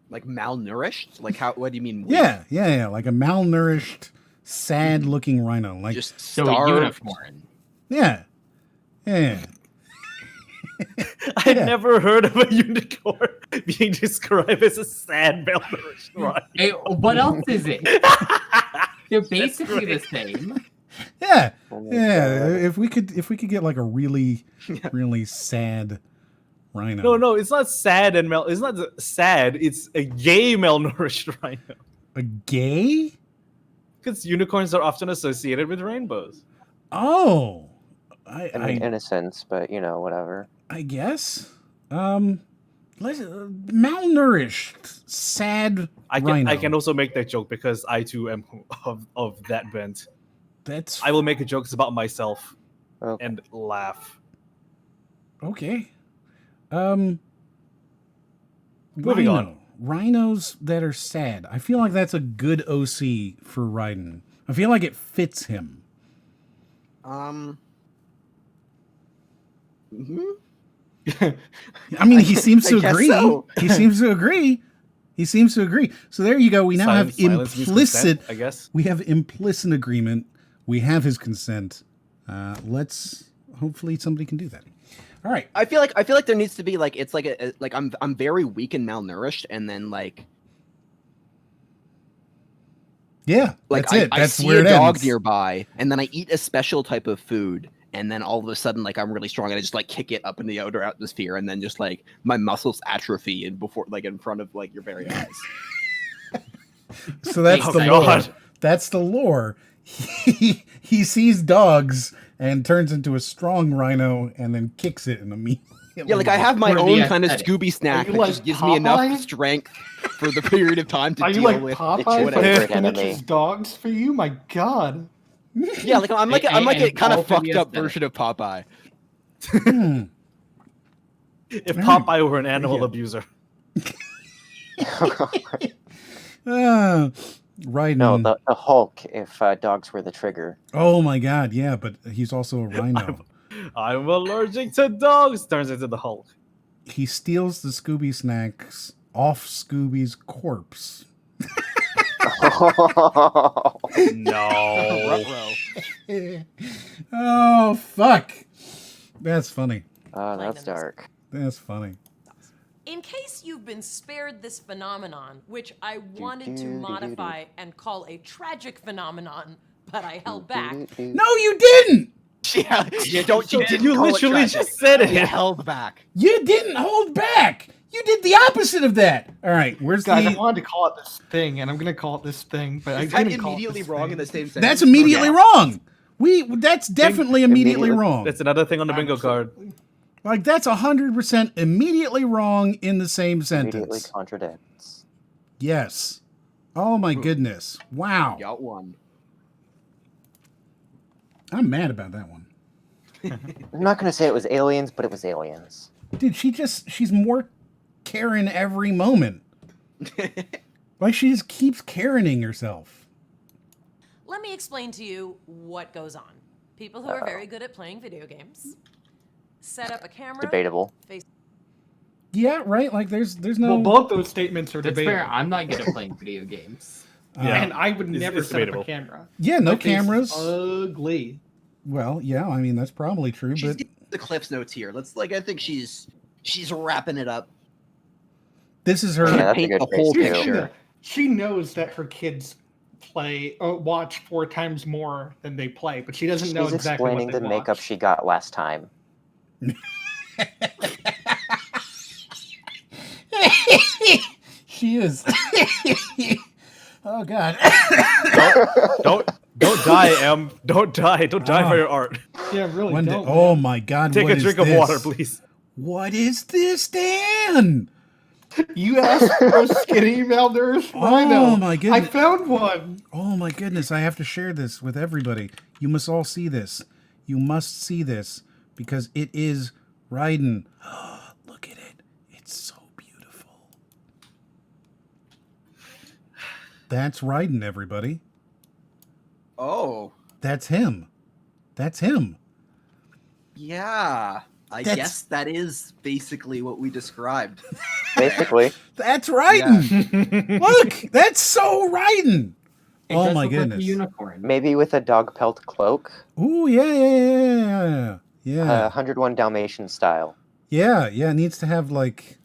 Like malnourished? Like how? What do you mean? Yeah, like a malnourished, sad-looking rhino. Like, Just So a starved. unicorn. yeah. I've Yeah. never heard of a unicorn being described as a sad malnourished rhino. Hey, what else is it? They're basically the same. Yeah. Oh my Yeah. God. If we could get like a really, really sad rhino. No, it's not sad and it's not sad. It's a gay malnourished rhino. A gay? Because unicorns are often associated with rainbows. Oh. I mean, innocence, but you know, whatever. I guess. Malnourished, sad I rhino. can also make that joke because I too am of that bent. That's I will make jokes about myself Okay. and laugh. okay. Moving on. Rhino. Rhinos that are sad. I feel like that's a good OC for Raiden. I feel like it fits him. Mhm. I mean, he seems to I guess agree. so. He seems to agree. He seems to agree. So there you go. We now Silence have means implicit. consent, I guess. We have implicit agreement. We have his consent. Let's hopefully somebody can do that. All right. I feel like there needs to be like it's like a like I'm very weak and malnourished, and then like Yeah, like that's it. I That's see where a it dog ends. nearby, and then I eat a special type of food, and then all of a sudden like I'm really strong, and I just like kick it up in the outer atmosphere, and then just like my muscles atrophy and before like in front of like your very eyes. So that's Oh, the God. lore. That's the lore. he sees dogs and turns into a strong rhino and then kicks it in a meat. Yeah, like I have my For the own kind of aesthetic. Scooby snack Are you that like just gives me enough Popeye? strength for the period of time to Are you deal like with. Popeye your from favorite Spinach's enemy. dogs for you? My God. Yeah, like I'm like And a kind all of for the fucked up aesthetic. version of Popeye. Hmm. If Alright. Popeye were an animal Yeah. abuser. Right. No, the Hulk. If dogs were the trigger. Oh my God, yeah, but he's also a rhino. I'm allergic to dogs. Turns into the Hulk. He steals the Scooby snacks off Scooby's corpse. No. Oh fuck! That's funny. Oh, that's dark. That's funny. In case you've been spared this phenomenon, which I wanted to modify and call a tragic phenomenon, but I held back. No, you didn't. Yeah, you don't. You didn't. You call it literally tragic. just said it. You held back. You didn't hold back. You did the opposite of that. All right, where's Guys, I the? wanted to call it this thing, and I'm going to call it this thing, but I Is that didn't call it immediately this wrong thing. in the same sentence? That's immediately Yeah. wrong. That's definitely immediately Immediately. wrong. That's another thing on the bingo card. Like that's 100% immediately wrong in the same Immediately sentence. contradicts. Yes. Oh my goodness. Wow. Got one. I'm mad about that one. I'm not gonna say it was aliens, but it was aliens. Dude, she's more Karen every moment. Like she just keeps Karening herself. Let me explain to you what goes on. People who are very good at playing video games set up a camera. Debatable. Face Yeah, right? Like there's no Well, both those statements are That's debatable. fair. I'm not good at playing video games. Yeah. And I would never it's set up debatable. a camera. Yeah, no My face is cameras. Ugly. Well, yeah, I mean that's probably true, She's but getting the Cliff's notes here. I think she's wrapping it up. this is her Yeah, that's a Paint good the face whole too. picture. She knows that her kids play or watch 4 times more than they play, but she doesn't know She's exactly explaining what they the makeup watch. she got last time. she is. Oh god. Don't die, Em. Don't die. Don't die for your art. Yeah, really. When don't, oh man. my god. Take what a is drink of this? water, please. What is this, Dan? You asked for a skinny malnourished Oh rhino. my I goodness. found one. Oh my goodness, I have to share this with everybody. You must all see this. You must see this because it is Raiden. Look at it. It's so beautiful. That's Raiden, everybody. Oh, That's him. That's him. yeah. I That's- guess that is basically what we described. Basically. That's Raiden. Look, that's so Raiden. It Oh does my look like a goodness. unicorn. Maybe with a dog pelt cloak. Ooh, yeah. Yeah. 101 Dalmatian style. Yeah, it needs to have like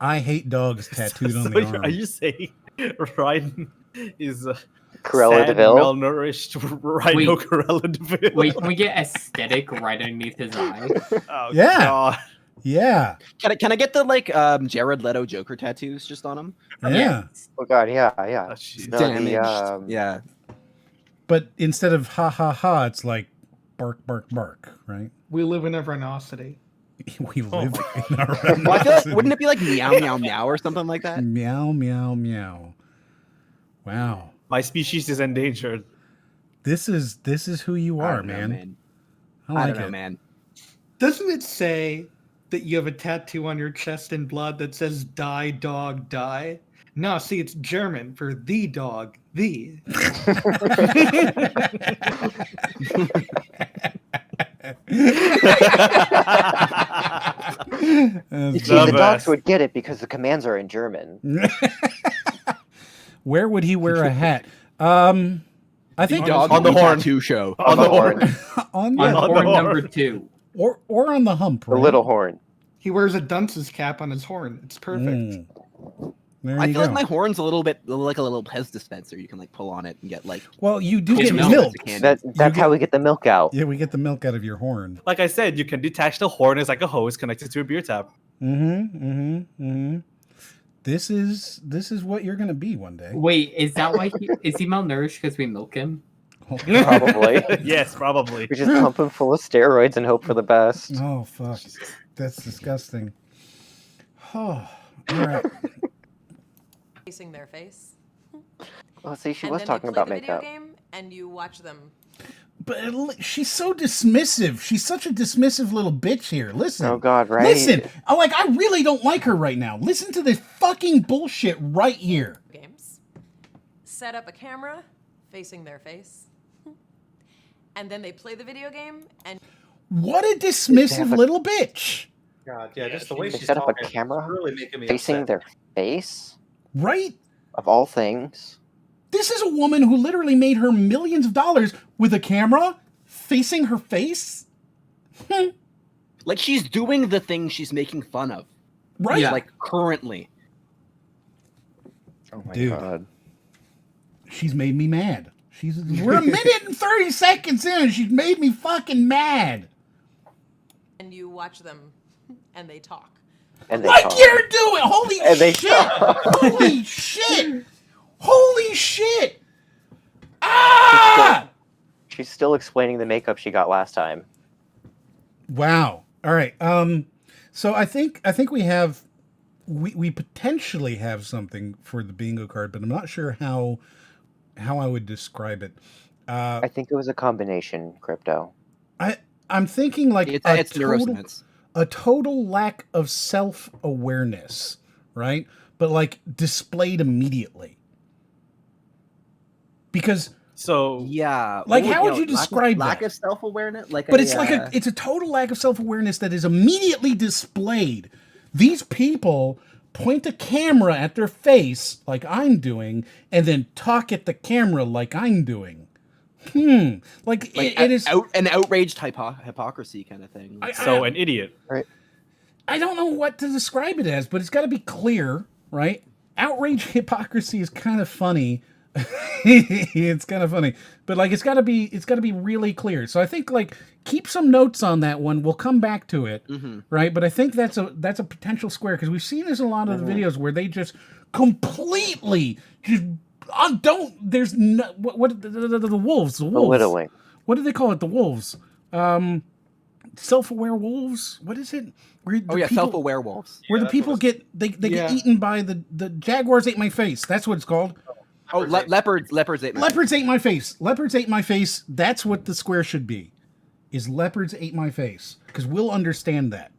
I hate dogs tattooed on the arm. Are you saying Raiden is Cruella sad, DeVille? malnourished Rhino Wait. Cruella DeVille? Wait, can we get aesthetic right underneath his eye? Oh, Yeah. God. Yeah. Can I get the Jared Leto Joker tattoos just on him? Yeah. Oh god, yeah. Oh, jeez. No, Damaged. Yeah. But instead of ha ha ha, it's like bark bark bark, right? We live in a rhinosity. We live in our Well, I feel like, wouldn't it be like meow meow meow or something like that? meow meow meow. Wow. My species is endangered. This is who you I are, don't know, man. I I like don't know, it. man. Doesn't it say that you have a tattoo on your chest in blood that says "Die, dog, die"? No, see, it's German for the dog, the. You see, the dogs would get it because the commands are in German. Where would he wear a hat? I think Dog on the horn. tattoo show. On the horn. on On the, horn horn. number 2. or on the hump, The right? little horn. He wears a dunce's cap on his horn. It's perfect. Mm. There I you feel like go. my horn's a little bit like a little Pez dispenser. You can like pull on it and get like. Well, you do It's get milk. milk. That's how we get the milk out. Yeah, we get the milk out of your horn. Like I said, you can detach the horn as like a hose connected to a beer tap. This is what you're gonna be one day. Wait, is that why is he malnourished because we milk him? Probably. Yes, probably. We just pump him full of steroids and hope for the best. Oh fuck, that's disgusting. Oh, all right. Facing their face. Well, see, she And was then talking they play about the video makeup. game, and you watch them. But she's so dismissive. She's such a dismissive little bitch here. Listen. Oh God, right? Listen. I really don't like her right now. Listen to this fucking bullshit right here. Games. Set up a camera facing their face. And then they play the video game, and What a dismissive little bitch. God, yeah, just the way They she's set up a talking, camera it's really making me facing upset. their face, Right? of all things. This is a woman who literally made her millions of dollars with a camera facing her face. Like she's doing the thing she's making fun of. Right? Yeah. Like currently. Oh my Dude. God. She's made me mad. We're a minute and 30 seconds in and she's made me fucking mad. you watch them, and they talk. And they Like talk. you're doing. Holy And they shit. talk. Holy shit. Holy shit. Ah! She's still explaining the makeup she got last time. Wow. All right. So I think we potentially have something for the bingo card, but I'm not sure how I would describe it. I think it was a combination, Crypto. I'm thinking like It's a total lack of self-awareness, right? But like displayed immediately. Because yeah, like how would you describe lack that? of self-awareness? But it's like it's a total lack of self-awareness that is immediately displayed. These people point a camera at their face like I'm doing, and then talk at the camera like I'm doing. Like it is an outraged hypocrisy kind of thing. An idiot. Right. I don't know what to describe it as, but it's got to be clear, right? Outraged hypocrisy is kind of funny. It's kind of funny, but like it's got to be really clear. So I think like keep some notes on that one. We'll come back to it, right? But I think that's a potential square because we've seen this in a lot of the videos where they just completely just don't. There's no what the wolves. Belittling. What do they call it? The wolves. Self-aware wolves. What is it? Where the people- self-aware wolves. Where the people get get eaten by the jaguars ate my face. That's what it's called. Oh, leopards ate my Leopards ate my face. Leopards ate my face. That's what the square should be. Is leopards ate my face? Because we'll understand that.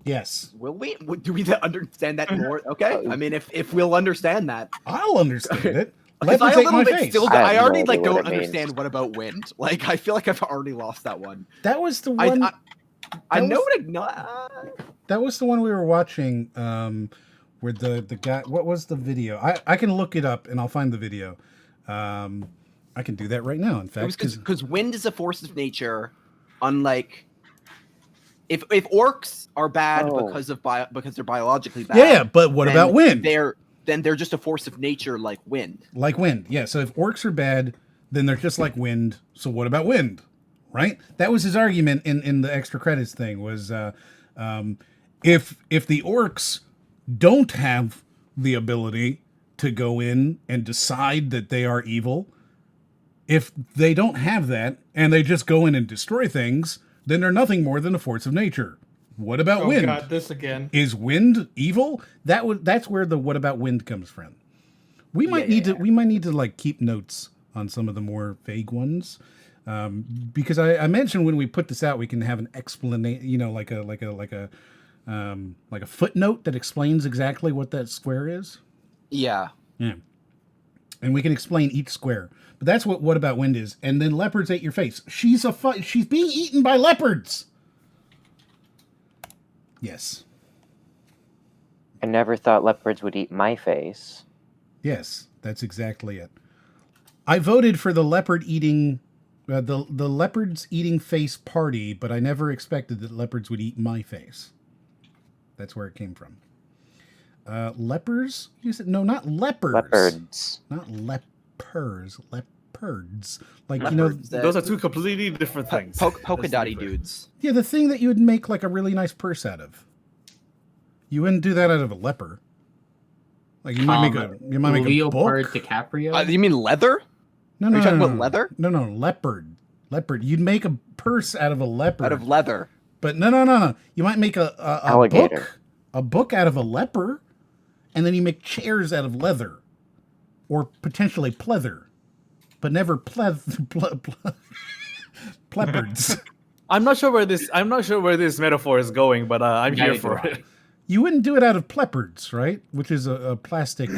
Yes. Will we? Do we understand that more? Okay. I mean, if we'll understand that, I'll understand it. Because Leopards ate my face. I already no idea don't what it understand means. what about wind. Like I feel like I've already lost that one. That was the one. I know was- what. That was the one we were watching. Where the guy. What was the video? I can look it up and I'll find the video. I can do that right now. In fact, Because wind is a force of nature, unlike if orcs are bad because they're biologically bad. Yeah, but what about wind? They're just a force of nature like wind. Like wind, yeah. So if orcs are bad, then they're just like wind. So what about wind? Right? That was his argument in the extra credits thing was if the orcs don't have the ability to go in and decide that they are evil, if they don't have that and they just go in and destroy things, then they're nothing more than a force of nature. What about wind? Oh God, this again. Is wind evil? That's where the what about wind comes from. We might need to like keep notes on some of the more vague ones. Because I mentioned when we put this out, we can have an explanation, like a footnote that explains exactly what that square is. Yeah. Yeah. And we can explain each square. But that's what about wind is. And then leopards ate your face. She's being eaten by leopards. Yes. I never thought leopards would eat my face. Yes, that's exactly it. I voted for the leopard eating the leopards eating face party, but I never expected that leopards would eat my face. That's where it came from. Lepers? You said no, not lepers. Leopards. Not lepers. Leopards. Like Leopards, Those are two completely different things. Polka dotty dudes. Yeah, the thing that you would make like a really nice purse out of. You wouldn't do that out of a leper. Like you might make a Leopard book. DiCaprio. You mean leather? No, Are no, you talking no, about no, leather? No, leopard. Leopard. You'd make a purse out of a leopard. Out of leather. But no. You might make a Alligator. a book out of a leopard, and then you make chairs out of leather, or potentially pleather, but never pleopards. I'm not sure where this metaphor is going, but I'm here for it. You wouldn't do it out of pleopards, right? Which is a plastic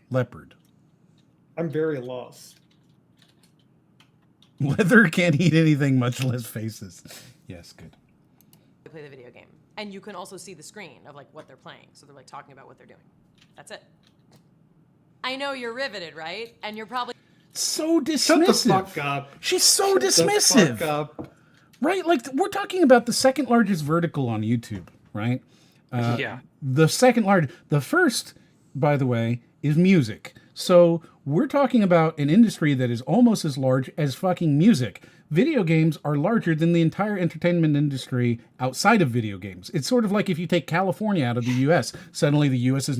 leopard. I'm very lost. Leather can't eat anything, much less faces. Yes, good. They play the video game, and you can also see the screen of like what they're playing. So they're like talking about what they're doing. That's it. I know you're riveted, right? And you're probably so dismissive. Shut the fuck up. She's so Shut the dismissive. fuck up. Right? Like, we're talking about the second largest vertical on YouTube, right? Yeah. The second largest. The first, by the way, is music. So we're talking about an industry that is almost as large as fucking music. Video games are larger than the entire entertainment industry outside of video games. It's sort of like if you take California out of the U.S., suddenly the U.S. is,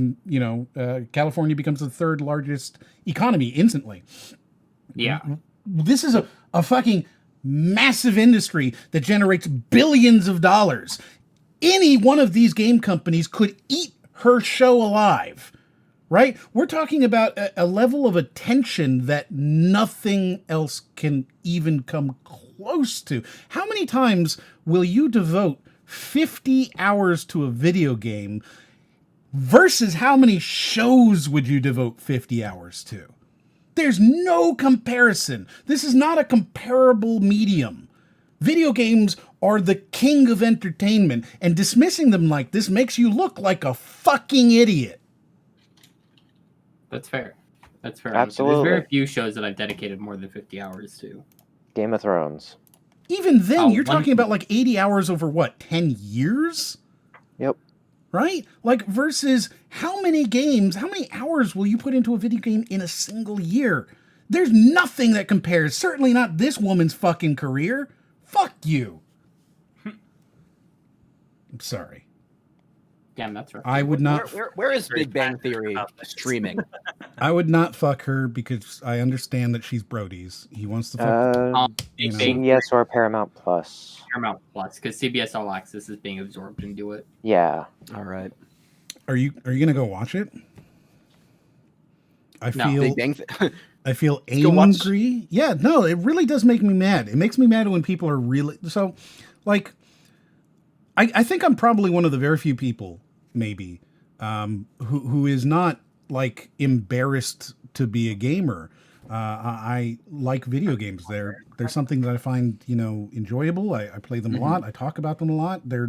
California becomes the third largest economy instantly. Yeah. This is a fucking massive industry that generates billions of dollars. Any one of these game companies could eat her show alive, right? We're talking about a level of attention that nothing else can even come close to. How many times will you devote 50 hours to a video game versus how many shows would you devote 50 hours to? There's no comparison. This is not a comparable medium. Video games are the king of entertainment, and dismissing them like this makes you look like a fucking idiot. That's fair. That's fair. Absolutely. There's very few shows that I've dedicated more than 50 hours to. Game of Thrones. Even then, Oh, you're talking about like 80 hours over what, 10 years? Yep. Right? Like, versus how many hours will you put into a video game in a single year? There's nothing that compares. Certainly not this woman's fucking career. Fuck you. I'm sorry. Damn, that's right. I would not. Where is Big Bang Theory streaming? I would not fuck her because I understand that she's Brody's. He wants to fuck. CBS or Paramount Plus. Paramount Plus, because CBS All Access is being absorbed into it. Yeah. All right. Are you gonna go watch it? I feel angry. Yeah, no, it really does make me mad. It makes me mad when people are really so. Like, I think I'm probably one of the very few people, maybe, who is not like embarrassed to be a gamer. I like video games. They're something that I find, enjoyable. I play them a lot. I talk about them a lot. They're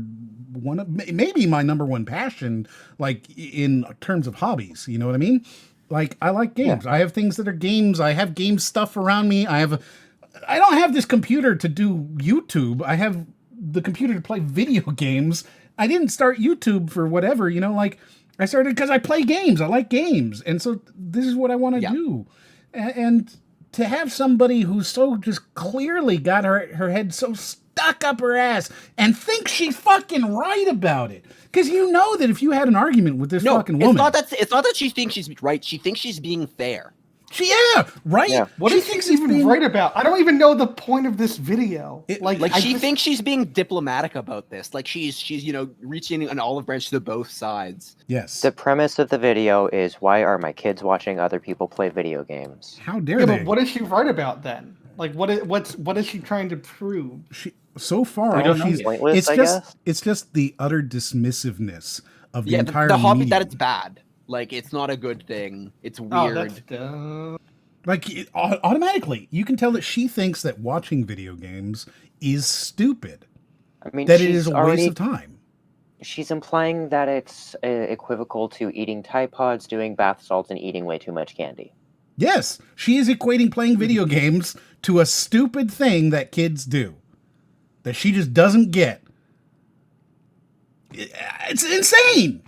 one of maybe my number one passion, like in terms of hobbies. You know what I mean? Like, I like games. Yeah. I have things that are games. I have game stuff around me. I don't have this computer to do YouTube. I have the computer to play video games. I didn't start YouTube for whatever, like I started because I play games. I like games. And so this is what I want to do. And to have somebody who's so just clearly got her head so stuck up her ass and thinks she's fucking right about it. Because you know that if you had an argument with this fucking woman. It's not that she thinks she's right. She thinks she's being fair. Right? Yeah. What is she even right about? I don't even know the point of this video. She thinks she's being diplomatic about this. Like she's reaching an olive branch to both sides. Yes. The premise of the video is, why are my kids watching other people play video games? How dare they? But what is she right about then? Like what is she trying to prove? So far, it's just the utter dismissiveness of the entire the hobby medium. That it's bad. Like, it's not a good thing. It's weird. Oh, that's dumb. Like, automatically, you can tell that she thinks that watching video games is stupid. I mean, that it is a waste of time. She's implying that it's equivocal to eating Tide Pods, doing bath salts, and eating way too much candy. Yes, she is equating playing video games to a stupid thing that kids do. That she just doesn't get. It's insane!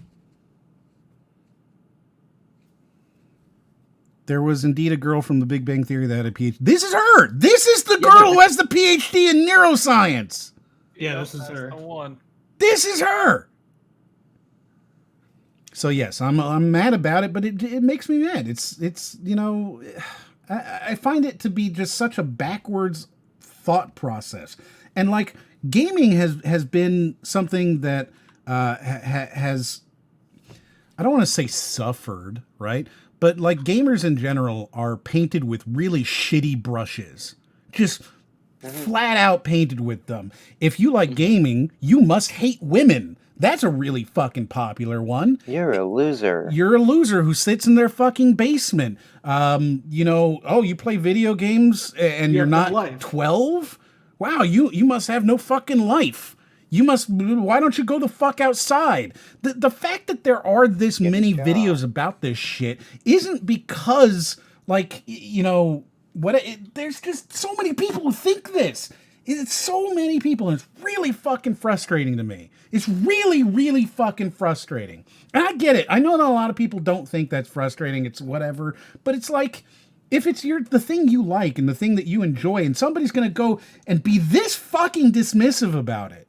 There was indeed a girl from the Big Bang Theory that had a PhD. This is her! This is the girl who has the PhD in neuroscience! Yeah, this is her. This is her! So yes, I'm mad about it, but it makes me mad. It's I find it to be just such a backwards thought process. And like gaming has been something that has, I don't want to say suffered, right? But like gamers in general are painted with really shitty brushes. Just flat out painted with them. If you like gaming, you must hate women. That's a really fucking popular one. You're a loser. You're a loser who sits in their fucking basement. You play video games and you're not 12? Wow, you must have no fucking life. Why don't you go the fuck outside? The fact that there are this many videos about this shit isn't because, like, there's just so many people who think this. It's so many people, and it's really fucking frustrating to me. It's really, really fucking frustrating. And I get it. I know that a lot of people don't think that's frustrating. It's whatever. But it's like, if it's the thing you like and the thing that you enjoy, and somebody's going to go and be this fucking dismissive about it.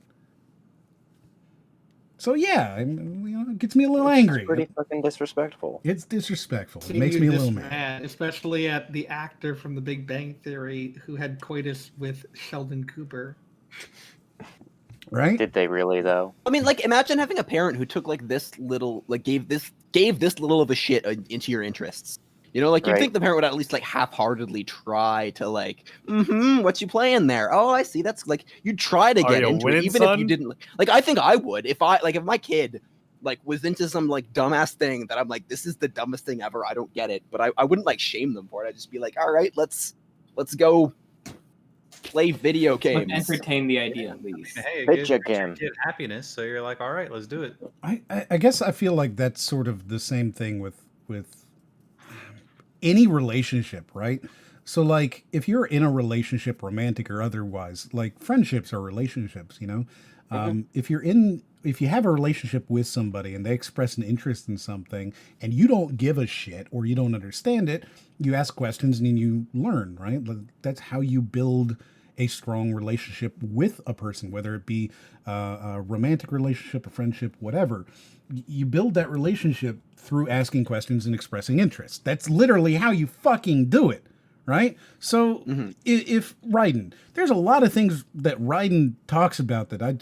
So yeah, it gets me a little angry. It's pretty fucking disrespectful. It's disrespectful. It makes me a little mad. Especially at the actor from The Big Bang Theory who had coitus with Sheldon Cooper. Right? Did they really though? I mean, like, imagine having a parent who took like this little, like gave this little of a shit into your interests. You know, like you'd think the parent would at least like half-heartedly try to like, what you playing there? Oh, I see. That's like you'd try to get into it, even if you didn't. Like, I think I would if my kid like was into some like dumbass thing that I'm like, this is the dumbest thing ever. I don't get it, but I wouldn't like shame them for it. I'd just be like, all right, let's go play video games. Entertain the idea at least. Hey, Bitch it again. gives kid happiness, so you're like, all right, let's do it. I guess I feel like that's sort of the same thing with any relationship, right? So like if you're in a relationship, romantic or otherwise, like friendships are relationships, you know? If you have a relationship with somebody and they express an interest in something and you don't give a shit or you don't understand it, you ask questions and you learn, right? That's how you build a strong relationship with a person, whether it be a romantic relationship, a friendship, whatever. You build that relationship through asking questions and expressing interest. That's literally how you fucking do it, right? So if Raiden, there's a lot of things that Raiden talks about that I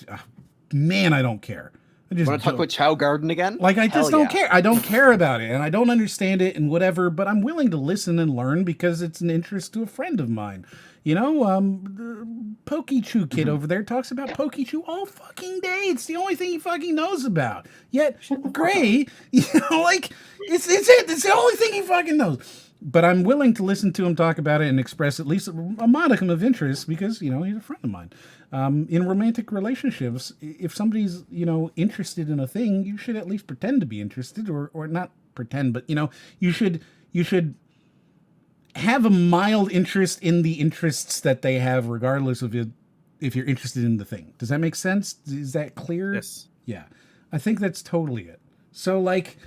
don't care. I just want to talk about Chow Garden again? Like, I just don't care. I don't care about it, and I don't understand it and whatever, but I'm willing to listen and learn because it's an interest to a friend of mine. You know, the Pokechew kid over there talks about Pokechew all fucking day. It's the only thing he fucking knows about. Yet, Gray, it's it. It's the only thing he fucking knows. But I'm willing to listen to him talk about it and express at least a modicum of interest because, he's a friend of mine. In romantic relationships, if somebody's, interested in a thing, you should at least pretend to be interested or not pretend, but, you should have a mild interest in the interests that they have, regardless of if you're interested in the thing. Does that make sense? Is that clear? Yes. Yeah. I think that's totally it. So like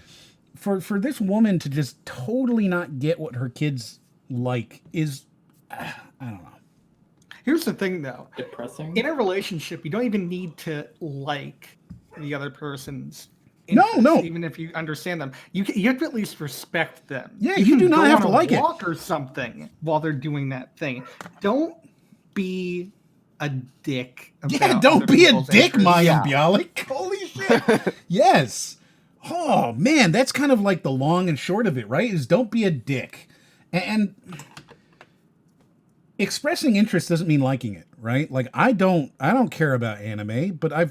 for this woman to just totally not get what her kids like is, I don't know. Here's the thing, though. Depressing. In a relationship, you don't even need to like the other person's No. even if you understand them. You have to at least respect them. Yeah, you do not have to like it. Walk or something while they're doing that thing. Don't be a dick. Don't be a dick, Mayim Bialik. Holy shit. Yes. Oh, man, that's kind of like the long and short of it, right? Is don't be a dick. And expressing interest doesn't mean liking it, right? Like I don't care about anime, but I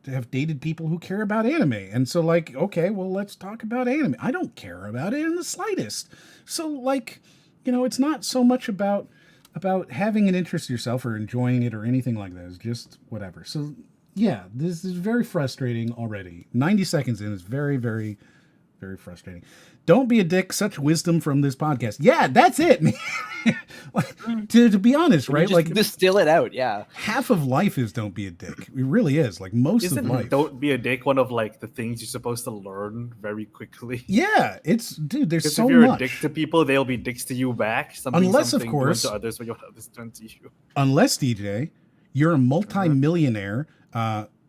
have dated people who care about anime. And so like, okay, well, let's talk about anime. I don't care about it in the slightest. So like, it's not so much about having an interest yourself or enjoying it or anything like that. It's just whatever. So yeah, this is very frustrating already. 90 seconds in is very, very, very frustrating. Don't be a dick. Such wisdom from this podcast. Yeah, that's it, man. to be honest, right? Like distill it out. Yeah. Half of life is don't be a dick. It really is. Like most of life. Don't be a dick. One of like the things you're supposed to learn very quickly. Yeah, there's so if you're much. a dick to people, they'll be dicks to you back. Unless, of course, to others, when you others turn to you. Unless DJ, you're a multi-millionaire,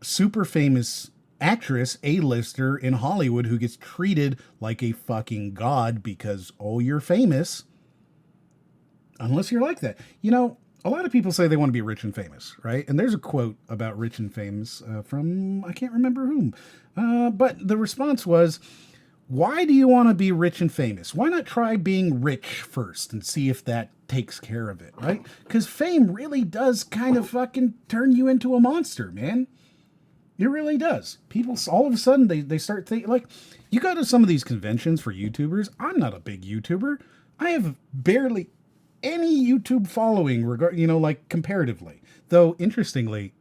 super famous actress, A-lister in Hollywood who gets treated like a fucking god because, you're famous. Unless you're like that. You know, a lot of people say they want to be rich and famous, right? And there's a quote about rich and famous from, I can't remember whom. But the response was, why do you want to be rich and famous? Why not try being rich first and see if that takes care of it, right? Because fame really does kind of fucking turn you into a monster, man. It really does. People, all of a sudden, they start thinking, like, you go to some of these conventions for YouTubers. I'm not a big YouTuber. I have barely any YouTube following, like comparatively. Though, interestingly,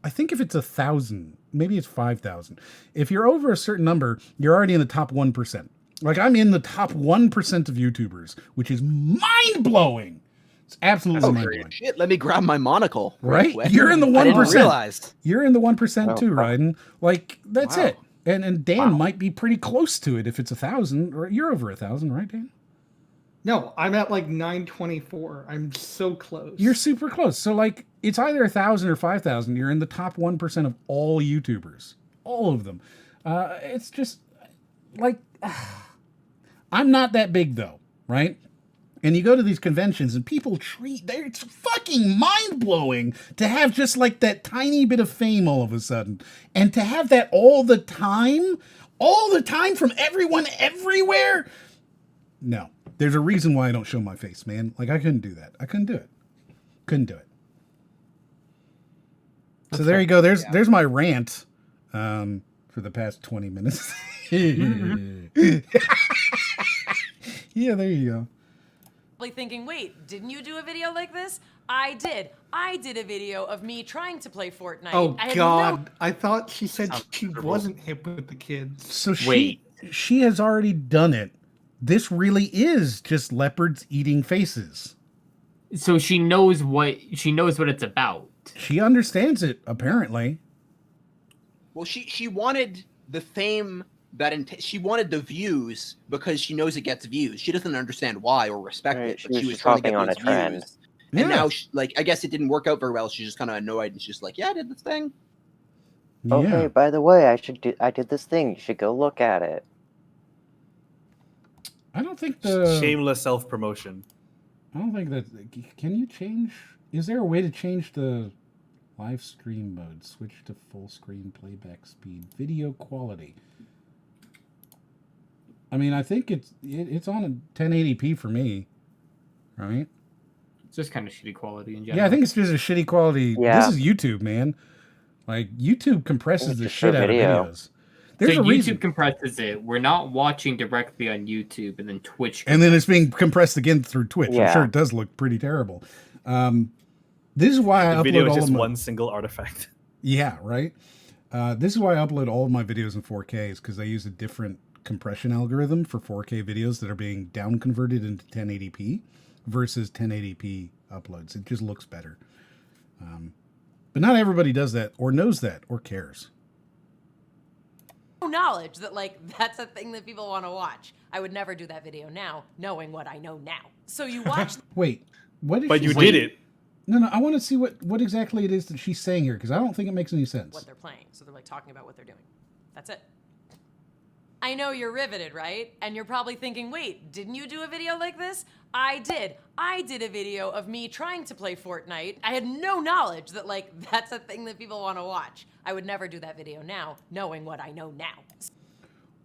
I think if it's 1,000, maybe it's 5,000. If you're over a certain number, you're already in the top 1%. Like, I'm in the top 1% of YouTubers, which is mind-blowing. It's absolutely mind-blowing. Shit, let me grab my monocle. Right? Quick. You're in the 1%. I didn't realize. You're in the 1% too, Ryden. Like, that's Wow. it. And Dan might be pretty close to it if it's 1,000, or you're over 1,000, right, Dan? No, I'm at like 924. I'm so close. You're super close. So, like, it's either 1,000 or 5,000. You're in the top 1% of all YouTubers. All of them. It's just, like, I'm not that big, though, right? And you go to these conventions and people it's fucking mind-blowing to have just like that tiny bit of fame all of a sudden. And to have that all the time from everyone everywhere. No, there's a reason why I don't show my face, man. Like, I couldn't do that. I couldn't do it. Couldn't do it. So there you go. There's my rant for the past 20 minutes. Yeah, there you go. Thinking, wait, didn't you do a video like this? I did. I did a video of me trying to play Fortnite. Oh, I had God. I thought she said she wasn't hip with the kids. So she has already done it. This really is just leopards eating faces. So she knows what it's about. She understands it, apparently. Well, she wanted the fame she wanted the views because she knows it gets views. She doesn't understand why or respect it, but she was trying to get those views. And now, I guess it didn't work out very well. She's just kind of annoyed, and she's just like, "Yeah, I did this thing." Oh, hey, by the way, I did this thing. You should go look at it. I don't think shameless self-promotion. I don't think that. Can you change? Is there a way to change the live stream mode? Switch to full screen playback speed, video quality. I mean, I think it's on a 1080p for me, right? It's just kind of shitty quality in general. Yeah, I think it's just a shitty quality. Yeah. This is YouTube, man. Like, YouTube compresses the shit out of videos. There's so a YouTube reason. compresses it. We're not watching directly on YouTube, and then Twitch. And then it's being compressed again through Twitch. Yeah. I'm sure it does look pretty terrible. This is why I upload video is all just of my... one single artifact. Yeah, right? This is why I upload all of my videos in 4K, is because I use a different compression algorithm for 4K videos that are being down converted into 1080p versus 1080p uploads. It just looks better. But not everybody does that or knows that or cares. knowledge that that's a thing that people want to watch. I would never do that video now, knowing what I know now. So you watch. Wait, what? Did But she you say? did it. No, I want to see what exactly it is that she's saying here, because I don't think it makes any sense. What they're playing, so they're talking about what they're doing. That's it. I know you're riveted, right? And you're probably thinking, wait, didn't you do a video like this? I did. I did a video of me trying to play Fortnite. I had no knowledge that that's a thing that people want to watch. I would never do that video now, knowing what I know now.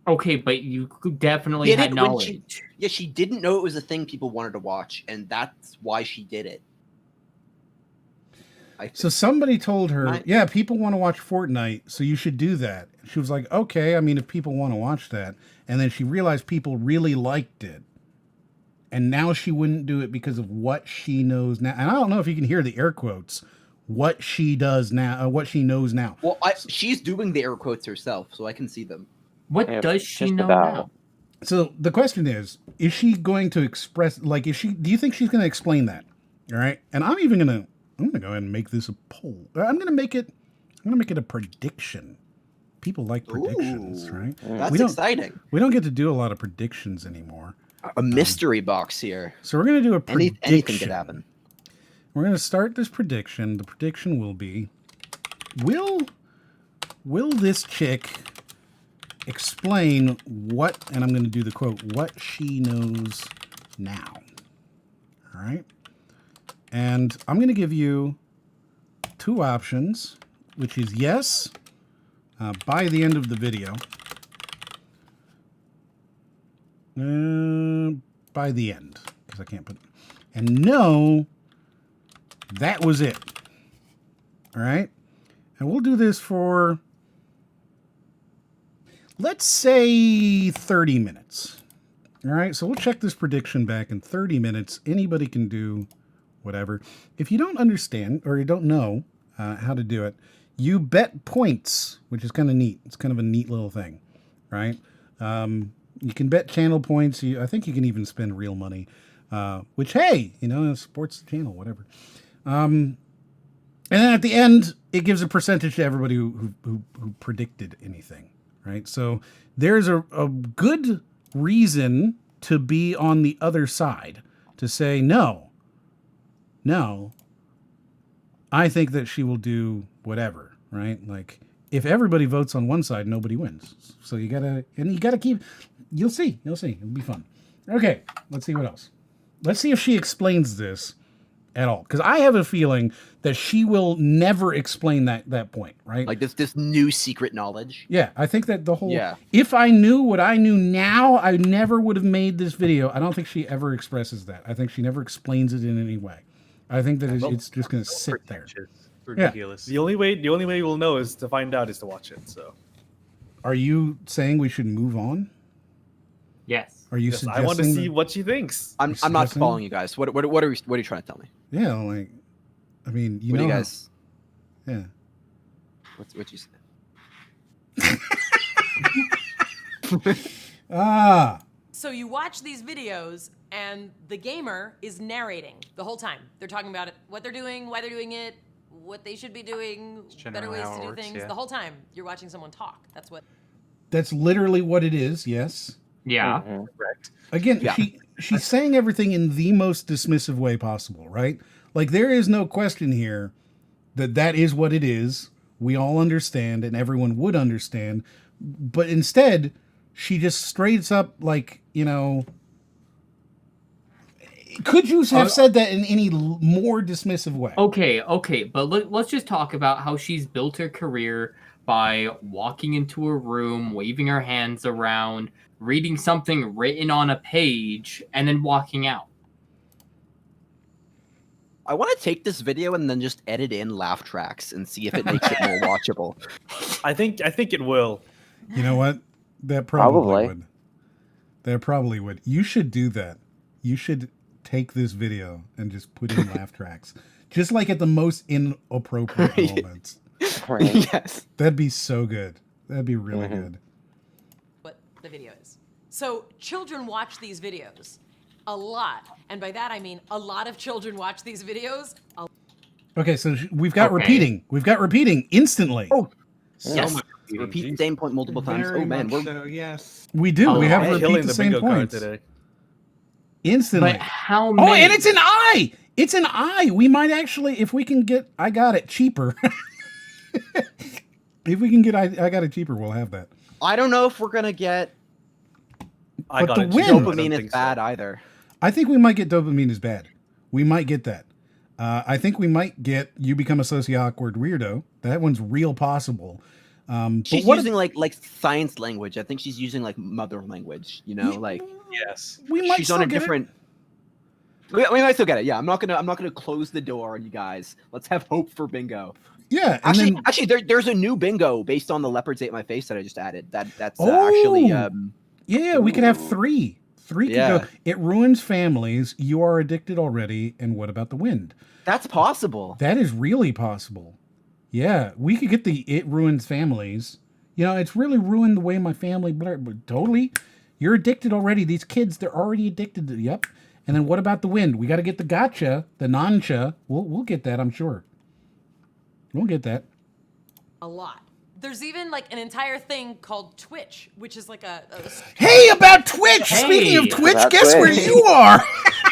Okay, but you definitely had knowledge. She didn't know it was a thing people wanted to watch, and that's why she did it. So somebody told her, yeah, people want to watch Fortnite, so you should do that. She was like, okay, I mean, if people want to watch that. And then she realized people really liked it. And now she wouldn't do it because of what she knows now. And I don't know if you can hear the air quotes, what she does now, what she knows now. Well, she's doing the air quotes herself, so I can see them. What does she know now? So the question is she going to express, do you think she's going to explain that? All right. And I'm going to go ahead and make this a poll. I'm going to make it a prediction. People like predictions, right? That's exciting. We don't get to do a lot of predictions anymore. A mystery box here. So we're going to do a prediction. Anything could happen. We're going to start this prediction. The prediction will be, will this chick explain what, and I'm going to do the quote, what she knows now. All right. And I'm going to give you two options, which is yes, by the end of the video. By the end, because I can't put... And no, that was it. All right. And we'll do this for, let's say, 30 minutes. All right. So we'll check this prediction back in 30 minutes. Anybody can do whatever. If you don't understand or you don't know how to do it, you bet points, which is kind of neat. It's kind of a neat little thing, right? You can bet channel points. I think you can even spend real money, which, hey, you know, supports the channel, whatever. And then at the end, it gives a percentage to everybody who predicted anything, right? So there's a good reason to be on the other side, to say, no, I think that she will do whatever, right? Like, if everybody votes on one side, nobody wins. So you gotta keep, you'll see, it'll be fun. Okay, let's see what else. Let's see if she explains this at all, because I have a feeling that she will never explain that point, right? Like this new secret knowledge. Yeah, I think that the whole, if I knew what I knew now, I never would have made this video. I don't think she ever expresses that. I think she never explains it in any way. I think that it's just going to sit there. Ridiculous. Yeah. The only way we'll know is to find out is to watch it. So, are you saying we should move on? Yes. Are you suggesting? I want to see what she thinks. I'm not following you guys. What are you trying to tell me? Yeah, like, I mean, what do you guys? Yeah. What you say? So you watch these videos, and the gamer is narrating the whole time. They're talking about it, what they're doing, why they're doing it, what they should be doing, better ways to do things. The whole time you're watching someone talk. That's literally what it is. Yes. Yeah. Correct. Again, she's saying everything in the most dismissive way possible, right? Like, there is no question here that is what it is. We all understand, and everyone would understand. But instead, she just straight up, like, you know, could you have said that in any more dismissive way? Okay, but let's just talk about how she's built her career by walking into a room, waving her hands around, reading something written on a page, and then walking out. I want to take this video and then just edit in laugh tracks and see if it makes it more watchable. I think it will. You know what? That probably would. That probably would. You should do that. You should take this video and just put in laugh tracks, just like at the most inappropriate moments. Right. Yes. That'd be so good. That'd be really good. What the video is. So children watch these videos a lot. And by that, I mean a lot of children watch these videos. Okay, so we've got repeating. We've got repeating instantly. Oh, yes. Repeat the same point multiple times. Very Oh, man. much so, yes. We do. We have killing repeat the same points. Today. Instantly. But how many? Oh, and it's an I! It's an I! We might actually, if we can get I got it cheaper. If we can get I got it cheaper, we'll have that. I don't know if we're going to get... I got the it. win- Dopamine is bad either. I think we might get dopamine is bad. We might get that. I think we might get you become a socio-awkward weirdo. That one's real possible. She's using like science language. I think she's using like mother language. You know, like Yes. We might she's still on a get different. We might still get it. Yeah, I'm not gonna close the door on you guys. Let's have hope for bingo. Yeah, and actually, there's a new bingo based on the leopards ate my face that I just added. That's actually. Yeah, we could have three. Three could Yeah. go. It ruins families. You are addicted already. And what about the wind? That's possible. That is really possible. Yeah, we could get the it ruins families. You know, it's really ruined the way my family. But totally, you're addicted already. These kids, they're already addicted to. Yep. And then what about the wind? We got to get the gotcha, the nancha. We'll get that, I'm sure. We'll get that. A lot. There's even like an entire thing called Twitch, which is like a Hey, about Twitch! Hey, speaking of Twitch, guess where you are?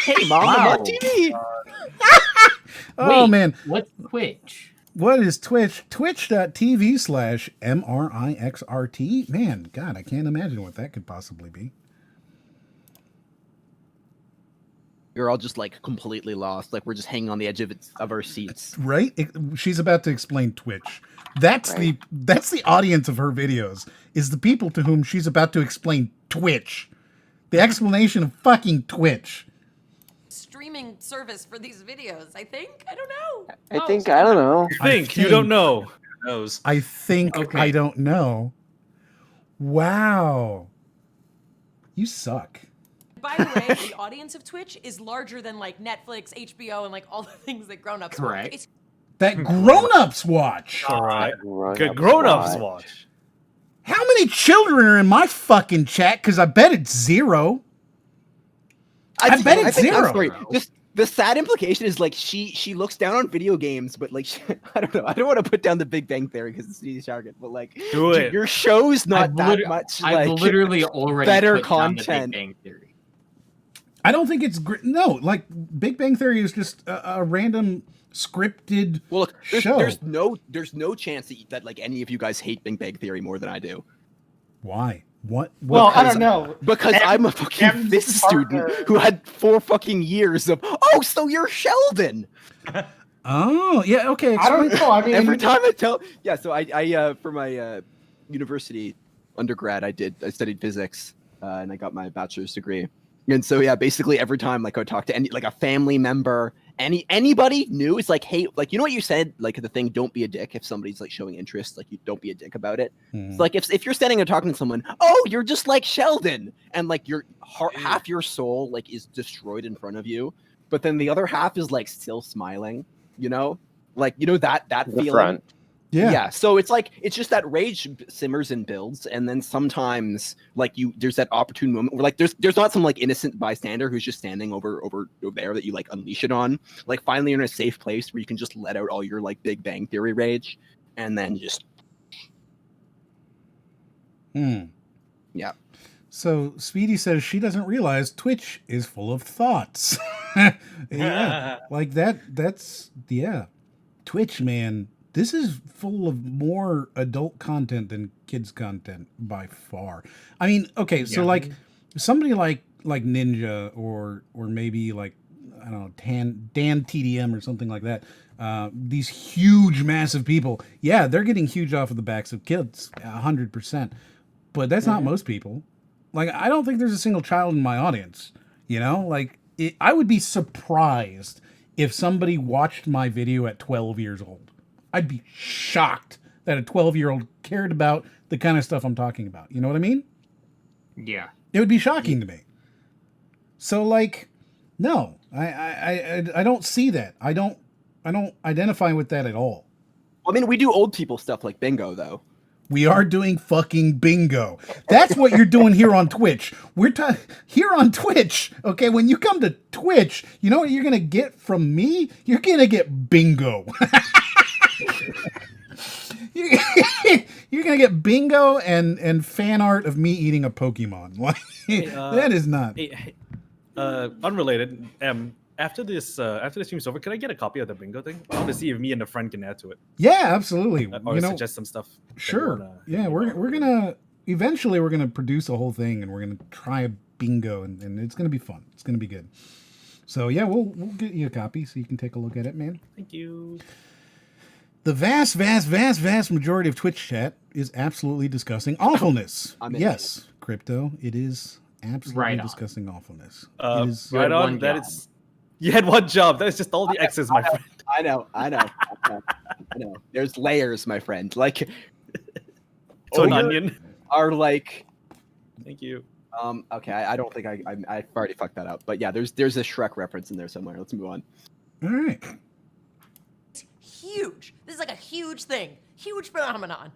Hey, Mom, I'm on TV. Oh, Wait, man. What's Twitch? What is Twitch? Twitch.tv/MRIXRT. Man, God, I can't imagine what that could possibly be. We're all just like completely lost. Like we're just hanging on the edge of our seats. Right? She's about to explain Twitch. That's the audience of her videos, is the people to whom she's about to explain Twitch. The explanation of fucking Twitch. Streaming service for these videos, I think. I don't know. I don't know. You don't know. Who knows? I think I don't know. Wow. You suck. By the way, the audience of Twitch is larger than like Netflix, HBO, and like all the things that grown-ups watch. It's That grown-ups watch. All right. Good grown-ups watch. How many children are in my fucking chat? Because I bet it's 0. I bet it's 0. I'm sorry. Just the sad implication is like she looks down on video games, but like I don't know. I don't want to put down the Big Bang Theory because it's easy target, but like do it. Your show's not that much. I've like, literally already better put down the content. Big Bang Theory. I don't think it's no. Like Big Bang Theory is just a random scripted show. There's no chance that like any of you guys hate Big Bang Theory more than I do. Why? What? Well, I don't know. Because I'm a fucking phys student who had 4 fucking years of. Oh, so you're Sheldon. Oh yeah, okay. I don't know. I mean, every time I tell, yeah. So I for my university undergrad, I studied physics, and I got my bachelor's degree. And so yeah, basically every time like I would talk to any like a family member, anybody new, it's like, hey, like you know what you said, like the thing, don't be a dick if somebody's like showing interest, like you don't be a dick about it. It's like if you're standing and talking to someone, oh, you're just like Sheldon, and like your heart, half your soul like is destroyed in front of you, but then the other half is like still smiling, you know, like you know that feeling. Front. Yeah. So it's like it's just that rage simmers and builds, and then sometimes like there's that opportune moment where like there's not some like innocent bystander who's just standing over there that you like unleash it on. Like finally you're in a safe place where you can just let out all your like Big Bang Theory rage, and then just yeah. So Speedy says she doesn't realize Twitch is full of thoughts. Yeah, like that's Twitch, man. This is full of more adult content than kids content by far. I mean, okay, so like somebody like Ninja or maybe like I don't know Dan TDM or something like that. These huge, massive people, yeah, they're getting huge off of the backs of kids, 100%. But that's not most people. Like, I don't think there's a single child in my audience. You know, like I would be surprised if somebody watched my video at 12 years old. I'd be shocked that a 12-year-old cared about the kind of stuff I'm talking about. You know what I mean? Yeah. It would be shocking to me. So, like, no, I don't see that. I don't identify with that at all. I mean, we do old people stuff like bingo, though. We are doing fucking bingo. That's what you're doing here on Twitch. We're here on Twitch. Okay, when you come to Twitch, you know what you're gonna get from me? You're gonna get bingo. You're gonna get bingo and fan art of me eating a Pokemon. Like that is not. Unrelated. After this stream's over, can I get a copy of the bingo thing? I want to see if me and a friend can add to it. Yeah, absolutely. Or suggest some stuff. Sure. Yeah, we're gonna eventually we're gonna produce a whole thing and we're gonna try a bingo and it's gonna be fun. It's gonna be good. So yeah, we'll get you a copy so you can take a look at it, man. Thank you. The vast majority of Twitch chat is absolutely discussing awfulness. Yes, Crypto, it is absolutely discussing awfulness. It is right on. That is. You had one job. That is just all the X's, my friend. I know. There's layers, my friend. Like, to an onion. Are like. Thank you. Okay. I don't think I already fucked that up. But yeah, there's a Shrek reference in there somewhere. Let's move on. All right. It's huge. This is like a huge thing. Huge phenomenon.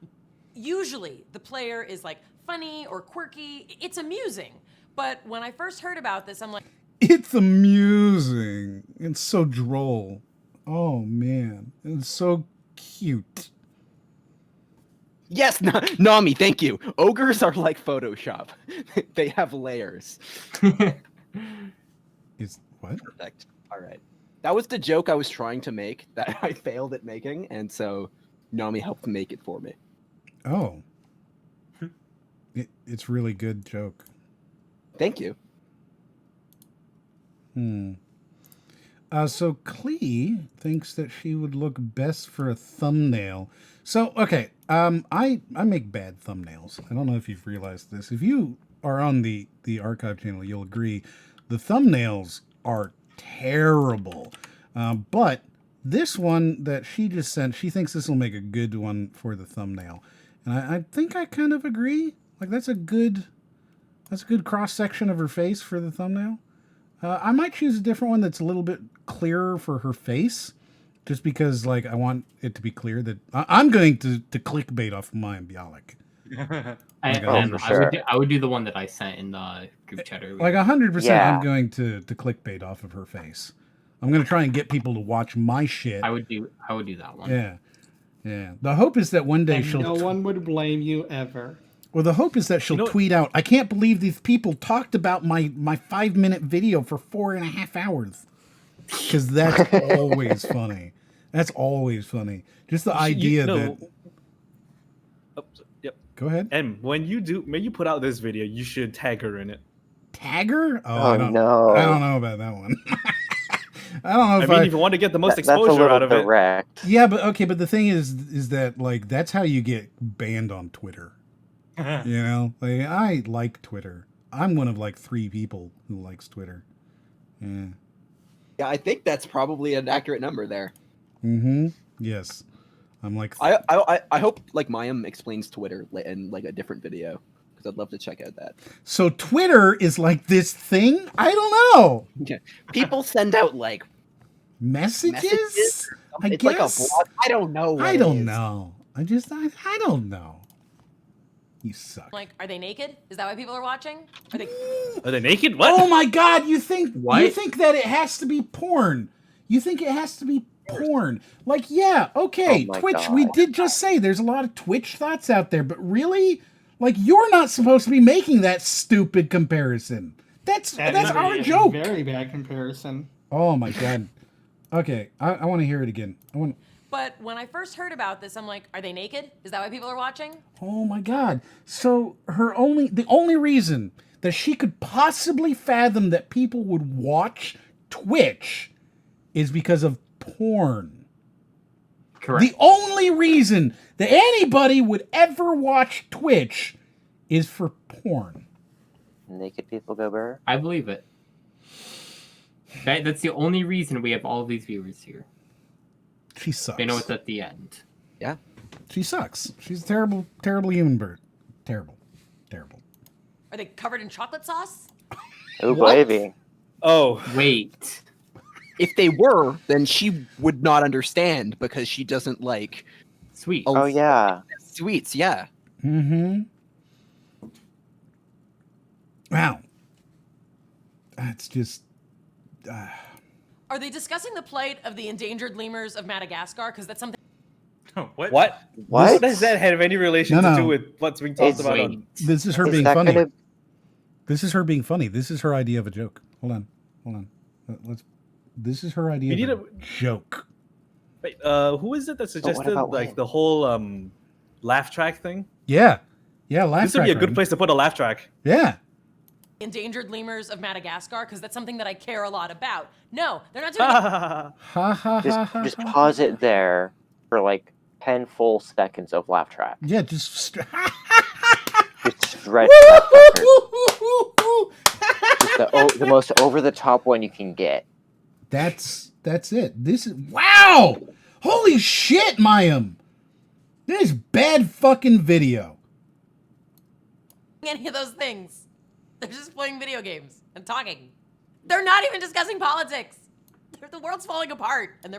Usually, the player is like funny or quirky. It's amusing. But when I first heard about this, I'm like. It's amusing. It's so droll. Oh, man. It's so cute. Yes, Nami, thank you. Ogres are like Photoshop. They have layers. Is what? Perfect. All right. That was the joke I was trying to make that I failed at making, and so Nami helped make it for me. Oh. It's really good joke. Thank you. So Clee thinks that she would look best for a thumbnail. So okay, I make bad thumbnails. I don't know if you've realized this. If you are on the archive channel, you'll agree the thumbnails are terrible. But this one that she just sent, she thinks this will make a good one for the thumbnail, and I think I kind of agree. Like that's a good cross section of her face for the thumbnail. I might choose a different one that's a little bit clearer for her face, just because like I want it to be clear that I'm going to clickbait off of Mayim Bialik. I would do the one that I sent in the group chat earlier. Like 100%, I'm going to clickbait off of her face. I'm going to try and get people to watch my shit. I would do that one. Yeah. The hope is that one day And she'll. no one would blame you ever. Well, the hope is that she'll tweet out, I can't believe these people talked about my 5-minute video for 4.5 hours. Because that's always funny. That's always funny. Just the idea that... Yep. Go ahead. And when you put out this video, you should tag her in it. Tag her? Oh, no. I don't know about that one. I don't know if if you want to get the most exposure out of direct. it. Yeah, but the thing is that like that's how you get banned on Twitter. You know, like I like Twitter. I'm one of like 3 people who likes Twitter. Yeah. Yeah, I think that's probably an accurate number there. Mm-hmm. Yes. I'm like. I hope like Mayim explains Twitter in like a different video because I'd love to check out that. So Twitter is like this thing? I don't know. Yeah. People send out like messages? I it's guess. like a blog. I don't know. I don't know. I don't know. You suck. Like, are they naked? Is that why people are watching? Are they naked? What? Oh my God! You think What? You think that it has to be porn? You think it has to be porn? Like, yeah, okay, Oh my Twitch. God. We did just say there's a lot of Twitch thoughts out there, but really, like, you're not supposed to be making that stupid comparison. That's our joke. Very bad comparison. Oh my God. Okay, I want to hear it again. But when I first heard about this, I'm like, are they naked? Is that why people are watching? Oh my God. So the only reason that she could possibly fathom that people would watch Twitch is because of porn. Correct. The only reason that anybody would ever watch Twitch is for porn. Naked people go bare. I believe it. That's the only reason we have all of these viewers here. She sucks. They know it's at the end. Yeah. She sucks. She's a terrible, terrible human bird. Terrible. Terrible. Are they covered in chocolate sauce? Oh, baby. Oh. Wait. If they were, then she would not understand because she doesn't like sweets. Oh yeah. Sweets, yeah. Mm-hmm. Wow. That's just... Are they discussing the plight of the endangered lemurs of Madagascar? Because that's something... What? What does that have any relation to do with what's being talked about? This is her being funny. This is her being funny. This is her idea of a joke. Hold on. This is her idea of a joke. Wait, who is it that suggested like the whole laugh track thing? Yeah, laugh track. This would be a good place to put a laugh track. Yeah. Endangered lemurs of Madagascar? Because that's something that I care a lot about. No, they're not doing it. Just pause it there for like 10 full seconds of laugh track. Yeah, just stretch the most over the top one you can get. That's it. This is wow! Holy shit, Mayim! This is bad fucking video. Any of those things. They're just playing video games and talking. They're not even discussing politics. The world's falling apart, and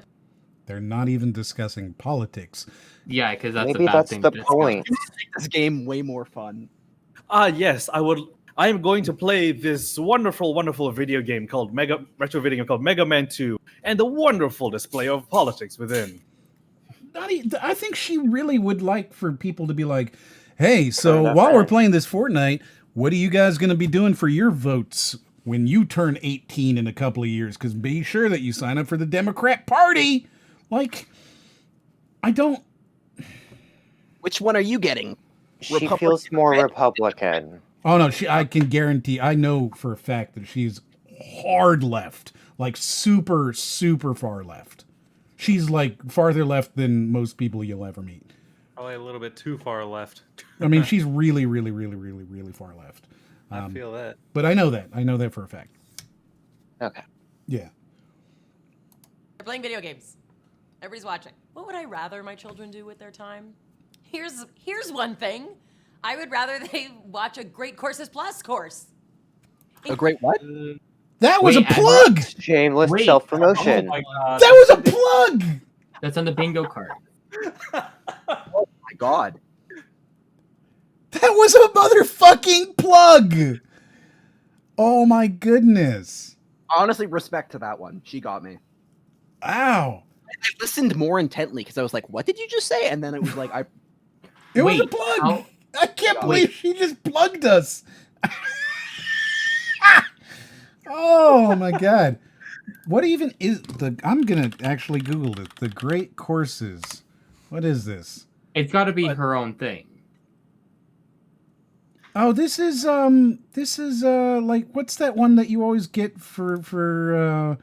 they're not even discussing politics. Yeah, because that's maybe a bad that's thing the to point. Make this game way more fun. Yes, I am going to play this wonderful video game called retro video game called Mega Man 2, and the wonderful display of politics within. I think she really would like for people to be like, hey, so while we're playing this Fortnite, what are you guys going to be doing for your votes when you turn 18 in a couple of years? Because be sure that you sign up for the Democrat Party. Like, I don't... Which one are you getting? She feels more Republican. Oh, no, I can guarantee, I know for a fact that she's hard left. like super, super far left. She's like farther left than most people you'll ever meet. Probably a little bit too far left. I mean, she's really, really, really, really, really far left. I feel that. But I know that. I know that for a fact. Okay. Yeah. They're playing video games. Everybody's watching. What would I rather my children do with their time? Here's one thing. I would rather they watch a Great Courses Plus course. A great what? That was Wait, a plug. Shameless Wait. self-promotion. Oh my God. That was a plug. That's on the bingo card. Oh my god. That was a motherfucking plug. Oh my goodness. Honestly, respect to that one. She got me. Wow. I listened more intently because I was like, "What did you just say?" And then it was like, It was a Wait, plug. how- I can't believe she just plugged us. Oh my god. What even is the I'm gonna actually Google it. The Great Courses. What is this? It's got to be her own thing. Oh, this is like what's that one that you always get for Skillshare.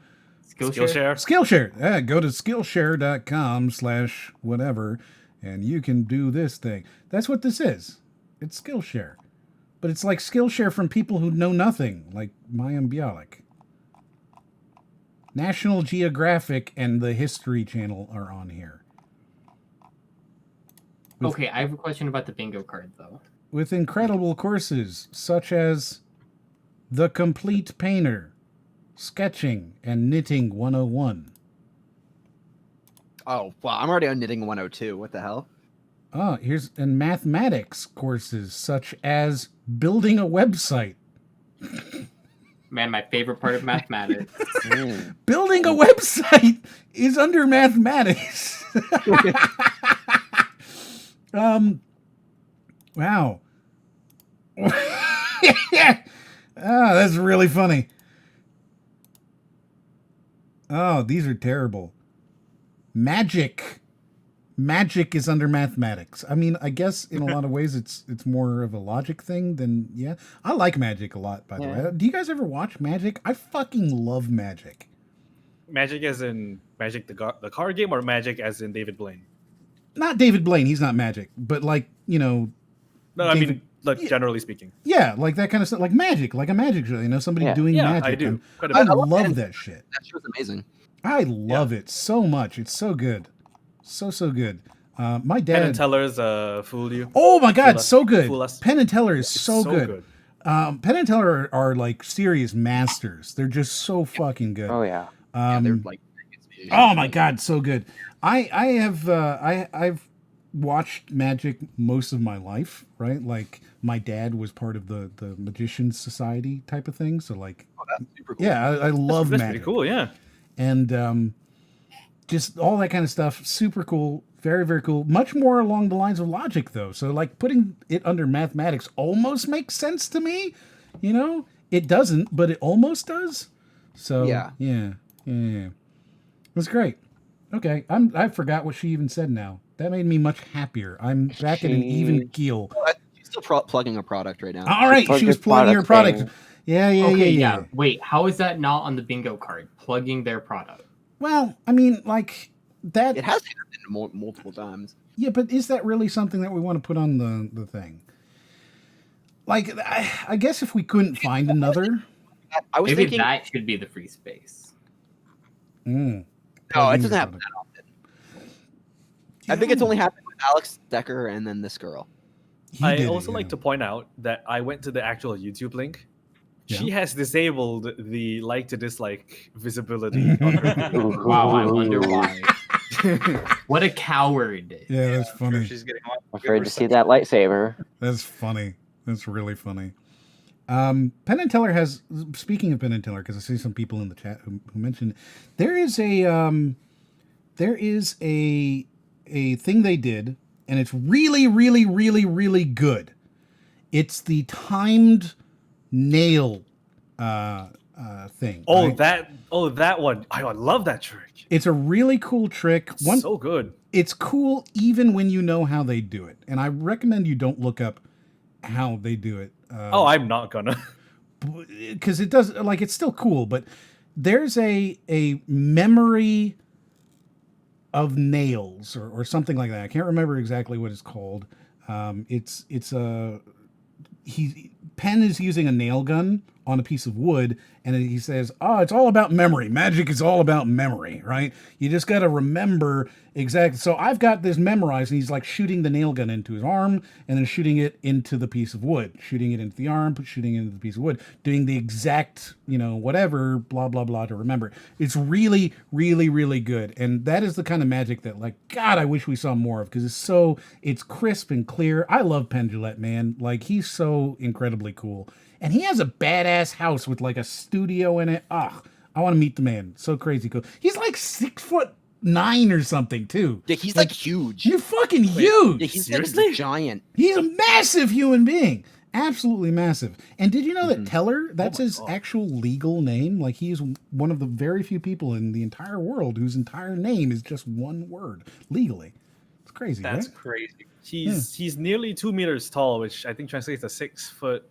Skillshare. Yeah, go to Skillshare.com/whatever and you can do this thing. That's what this is. It's Skillshare. But it's like Skillshare from people who know nothing, like Mayim Bialik. National Geographic and the History Channel are on here. Okay, I have a question about the bingo card, though. With incredible courses such as The Complete Painter, Sketching, and Knitting 101. "Oh, well, I'm already on knitting 102. What the hell?" Oh, and mathematics courses such as building a website. Man, my favorite part of mathematics. Building a website is under mathematics. Wow. That's really funny. Oh, these are terrible. Magic is under mathematics. I mean, I guess in a lot of ways it's more of a logic thing than yeah. I like Magic a lot, by the way. Do you guys ever watch Magic? I fucking love Magic. Magic as in Magic the card game, or Magic as in David Blaine? Not David Blaine, he's not Magic, but like, you know, No, I mean, like generally speaking. yeah, like that kind of stuff, like Magic, like a Magic show, you know, somebody doing Magic. I do. And Quite a I bit. love that shit. That show's amazing. I love it so much. It's so good. So good. My dad. Penn and Teller's fooled you. Oh my god, so good. Fool us. Penn and Teller is It's so good. Penn and Teller are like serious masters. They're just so fucking good. Oh yeah. They're like, Oh my god, so good. I've watched Magic most of my life, right? Like my dad was part of the Magicians Society type of thing, so like, oh, that's super cool. yeah, I love That's Magic. pretty cool, yeah. And just all that kind of stuff, super cool, very, very cool. Much more along the lines of logic, though. So, like, putting it under mathematics almost makes sense to me. You know, it doesn't, but it almost does. So, yeah. That's great. Okay, I forgot what she even said now. That made me much happier. I'm back at an even keel. She's still plugging a product right now. All right, she was plugging her product. Yeah. Wait, how is that not on the bingo card? Plugging their product. Well, I mean, like that. It has happened multiple times. Yeah, but is that really something that we want to put on the thing? Like, I guess if we couldn't find another, I was maybe thinking that should be the free space. No, it doesn't happen that often. I think it's only happened with Alex Decker and then this girl. I also like to point out that I went to the actual YouTube link. She has disabled the like to dislike visibility on her video. Wow, I wonder why. What a coward. Yeah, that's funny. She's getting Afraid to see that lightsaber. That's funny. That's really funny. Penn and Teller has. Speaking of Penn and Teller, because I see some people in the chat who mentioned there is a thing they did, and it's really, really, really, really good. It's the timed nail thing. Oh, right? that one. I love that trick. It's a really cool trick. So good. It's cool even when you know how they do it, and I recommend you don't look up how they do it. I'm not gonna. Because it does, like, it's still cool, but there's a memory of nails or something like that. I can't remember exactly what it's called. Penn is using a nail gun on a piece of wood, and he says, it's all about memory. Magic is all about memory, right? You just got to remember exactly. So I've got this memorized, and he's like shooting the nail gun into his arm and then shooting it into the piece of wood, shooting it into the arm, shooting it into the piece of wood, doing the exact, whatever, blah, blah, blah to remember. It's really, really, really good. And that is the kind of magic that, like, God, I wish we saw more of, because it's crisp and clear. I love Penn Jillette, man. Like, he's so incredibly cool. And he has a badass house with like a studio in it. I want to meet the man. So crazy cool. He's like 6'9" or something too. Yeah, he's like huge. You're fucking huge. Yeah, he's like giant. He's a massive human being. Absolutely massive. And did you know that Teller, that's his actual legal name? Like, he is one of the very few people in the entire world whose entire name is just one word legally. It's crazy. That's right? crazy. He's nearly 2 meters tall, which I think translates to 6'6".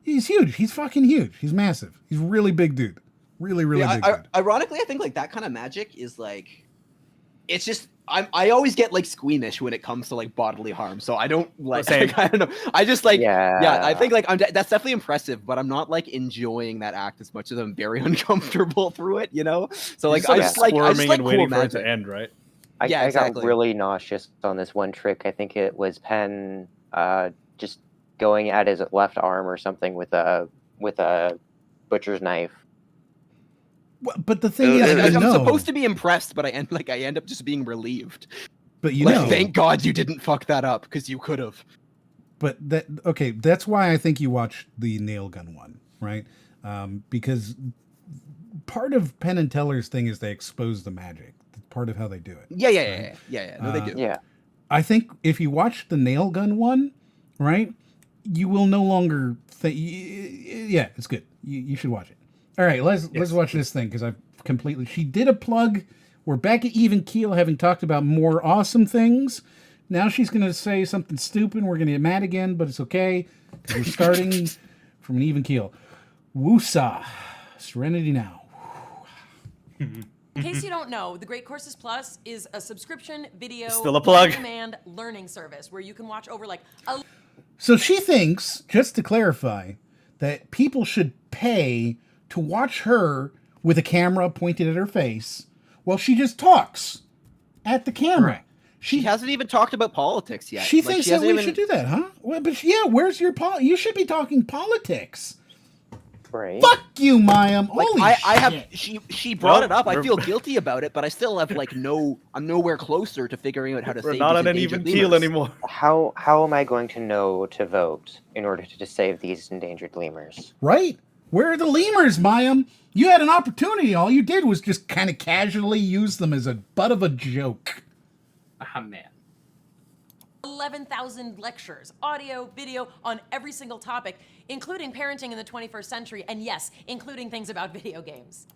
He's huge. He's fucking huge. He's massive. He's a really big dude. Really, really big dude. Ironically, I think like that kind of magic is like, it's just I always get like squeamish when it comes to like bodily harm. So I don't like I don't know. I just like I think like that's definitely impressive, but I'm not like enjoying that act as much as I'm very uncomfortable through it. So like I just like and waiting cool for it to end, right? I got really nauseous on this one trick. I think it was Penn just going at his left arm or something with a butcher's knife. Well, but the thing is, I'm supposed to be impressed, but I end up just being relieved. But thank God you didn't fuck that up, because you could have. But that's why I think you watched the nail gun one, right? Because part of Penn and Teller's thing is they expose the magic. That's part of how they do it. Yeah. No, they do. Yeah. I think if you watch the nail gun one, right, you will no longer think. Yeah, it's good. You should watch it. All right, let's watch this thing, because I've completely. She did a plug. We're back at even keel, having talked about more awesome things. Now she's going to say something stupid. We're going to get mad again, but it's okay. We're starting from an even keel. Woosah. Serenity now. In case you don't know, the Great Courses Plus is a subscription video Still a plug. on-demand learning service where you can watch over like a. So she thinks, just to clarify, that people should pay to watch her with a camera pointed at her face while she just talks at the camera. Right. She hasn't even talked about politics yet. She thinks that we should do that, huh? Well, but yeah, where's your you should be talking politics. Right. Fuck you, Mayim. Holy shit. I have she brought it up. I feel guilty about it, but I still have I'm nowhere closer to figuring out how to We're save not these on an endangered even keel lemurs. anymore. How am I going to know to vote in order to save these endangered lemurs? Right? Where are the lemurs, Mayim? You had an opportunity. All you did was just kind of casually use them as a butt of a joke. Ah, man. 11,000 lectures, audio, video on every single topic, including parenting in the 21st century, and yes, including things about video games.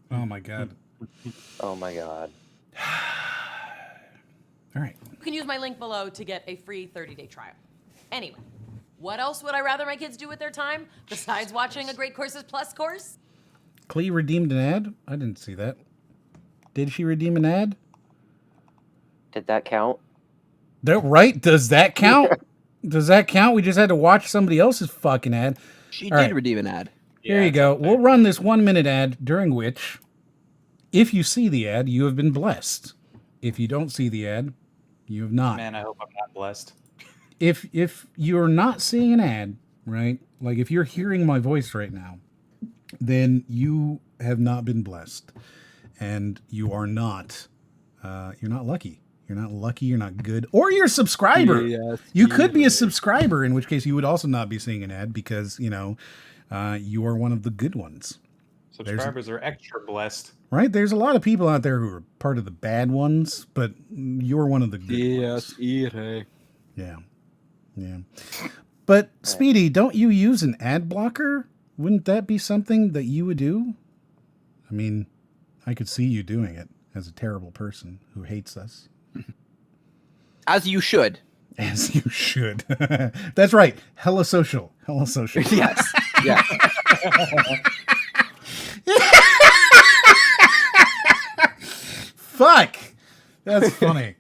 Oh my god. Oh my god. All right. You can use my link below to get a free 30-day trial. Anyway, what else would I rather my kids do with their time besides watching a Great Courses Plus course? Clee redeemed an ad? I didn't see that. Did she redeem an ad? Did that count? Right? Does that count? Does that count? We just had to watch somebody else's fucking ad. She All did right. redeem an ad. Here you go. We'll run this 1 minute ad, during which, if you see the ad, you have been blessed. If you don't see the ad, you have not. Man, I hope I'm not blessed. If you're not seeing an ad, right? Like if you're hearing my voice right now, then you have not been blessed, and you are not. You're not lucky. You're not lucky. You're not good, or you're a subscriber. Yes, you could be a subscriber, in which case you would also not be seeing an ad because you are one of the good ones. Subscribers are extra blessed. Right? There's a lot of people out there who are part of the bad ones, but you're one of the good ones. Yeah. Yeah. But Speedy, don't you use an ad blocker? Wouldn't that be something that you would do? I mean, I could see you doing it as a terrible person who hates us. As you should. As you should. That's right. Hella social. Hella social. Yes. Yes. Fuck. That's funny.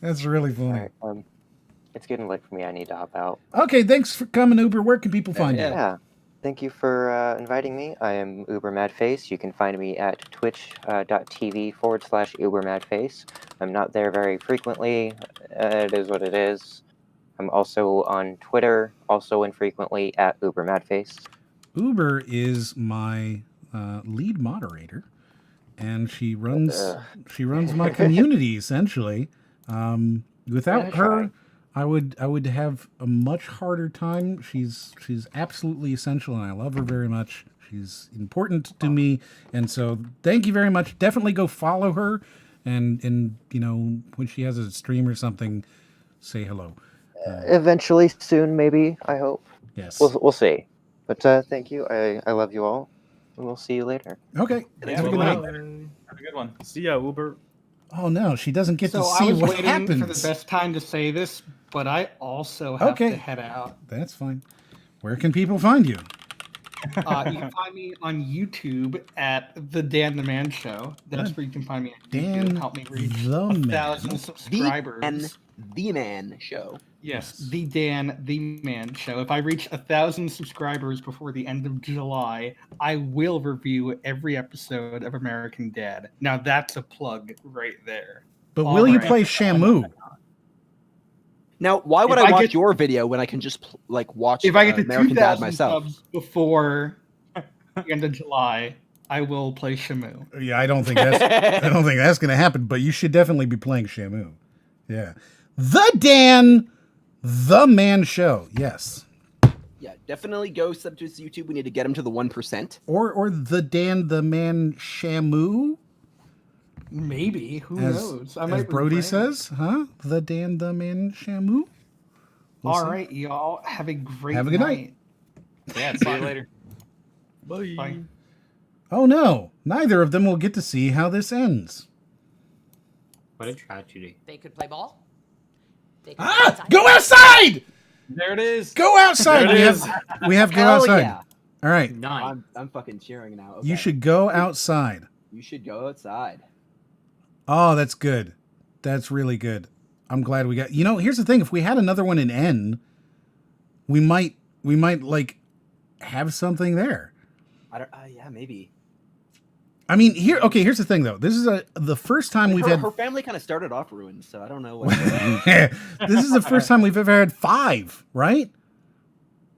That's really funny. All right, it's getting late for me. I need to hop out. Okay, thanks for coming, Uber. Where can people find you? Yeah. Thank you for inviting me. I am UberMadface. You can find me at twitch.tv/UberMadface. I'm not there very frequently. It is what it is. I'm also on Twitter, also infrequently at UberMadface. Uber is my lead moderator, and she runs my community essentially. Without her, I would have a much harder time. She's absolutely essential, and I love her very much. She's important to me, and so thank you very much. Definitely go follow her, and when she has a stream or something, say hello. Eventually, soon, maybe. I hope. Yes. We'll see. But thank you. I love you all, and we'll see you later. Okay. Yeah, Have a good night. Have a good one. See ya, Uber. Oh no, she doesn't get to I see was what waiting happens. for the best time to say this, but I also have to head out. That's fine. Where can people find you? You can find me on YouTube at the Dan the Man Show. That's where you can find me on Dan YouTube. Help me reach the Man. 1,000 subscribers. The Man Show. Yes, the Dan the Man Show. If I reach 1,000 subscribers before the end of July, I will review every episode of American Dad. Now that's a plug right there. But will you play Shamu? Now, why would If I I watch get- your video when I can just watch If I get to American Dad 2,000 myself? subs before the end of July, I will play Shamu. Yeah, I don't think that's going to happen. But you should definitely be playing Shamu. Yeah, the Dan, the Man Show. Yes. Yeah, definitely go sub to his YouTube. We need to get him to the 1%. Or the Dan, the Man Shamu. Maybe. Who as, knows? I as might Brody rebrand. says, huh? The Dan, the Man Shamu. We'll All see. right, y'all. Have a great Have a good night. Yeah, see you later. Bye. Bye. Oh no, neither of them will get to see how this ends. What a tragedy. They could play ball. They could Ah! Go outside! There it is. Go outside! There it We have go Hell outside. yeah. All right. I'm fucking cheering now. You Okay. should go outside. You should go outside. Oh, that's good. That's really good. I'm glad we got. Here's the thing: if we had another one in N, we might like have something there. I don't. Yeah, maybe. I mean, here's the thing though. This is the first time we've had. Her family kind of started off ruined, so I don't know. What This is the first time we've ever had 5, right?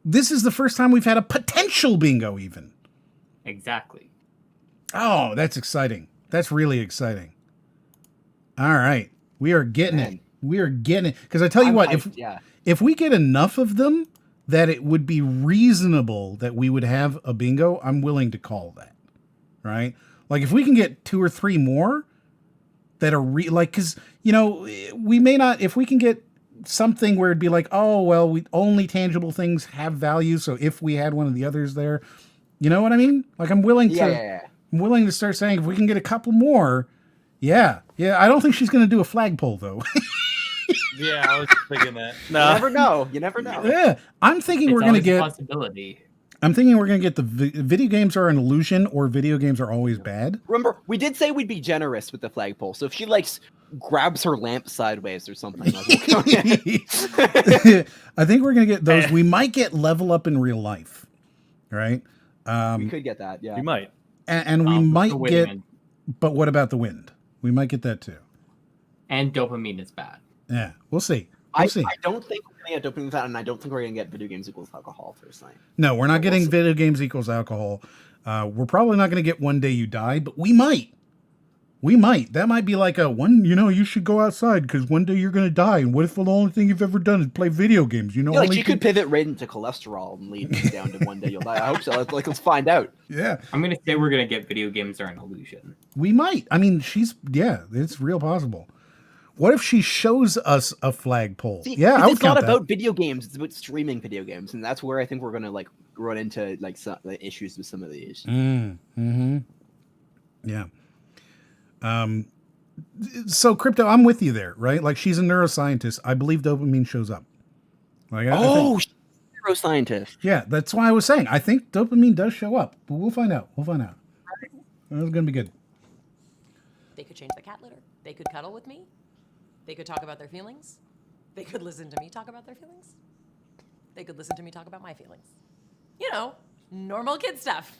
This is the first time we've had a potential bingo, even. Exactly. Oh, that's exciting. That's really exciting. All right. We are getting it. We are getting it. Because I tell you I'm what, hyped, if we get enough of them that it would be reasonable that we would have a bingo, I'm willing to call that. Right? Like if we can get 2 or 3 more that are because, we may not, if we can get something where it'd be like, oh, well, only tangible things have value. So if we had one of the others there, you know what I mean? Like I'm willing to, I'm willing to start saying if we can get a couple more. Yeah. I don't think she's going to do a flagpole though. Yeah, I was thinking that. You never know. You never know. Yeah. I'm thinking we're going to get. Possibility. I'm thinking we're going to get the video games are an illusion or video games are always bad. Remember, we did say we'd be generous with the flagpole. So if she grabs her lamp sideways or something, we'll go I think we're going to get those. We might get level up in real life, right? we could get that. Yeah, You might. And we might the get. wind. But what about the wind? We might get that too. And dopamine is bad. Yeah, we'll see. I see. don't think we're gonna get dopamine that, and I don't think we're gonna get video games equals alcohol first night. No, we're not getting video games equals alcohol. We're probably not going to get One Day You Die, but we might. We might. That might be like you should go outside because one day you're going to die. And what if the only thing you've ever done is play video games? Yeah, only you could pivot right into cholesterol and lead me down to one day you'll die. I hope so. Let's find out. Yeah. I'm going to say we're going to get video games are an illusion. We might. I mean, it's real possible. What if she shows us a flagpole? See, I would it's not count that. about video games. It's about streaming video games, and that's where I think we're gonna run into some the issues with some of these. Yeah. So Crypto, I'm with you there, right? Like she's a neuroscientist. I believe dopamine shows up. Like, I think, she's a neuroscientist. yeah, that's why I was saying I think dopamine does show up, but we'll find out. It's gonna be good. They could change the cat litter. They could cuddle with me. They could talk about their feelings. They could listen to me talk about their feelings. They could listen to me talk about my feelings. You know, normal kid stuff.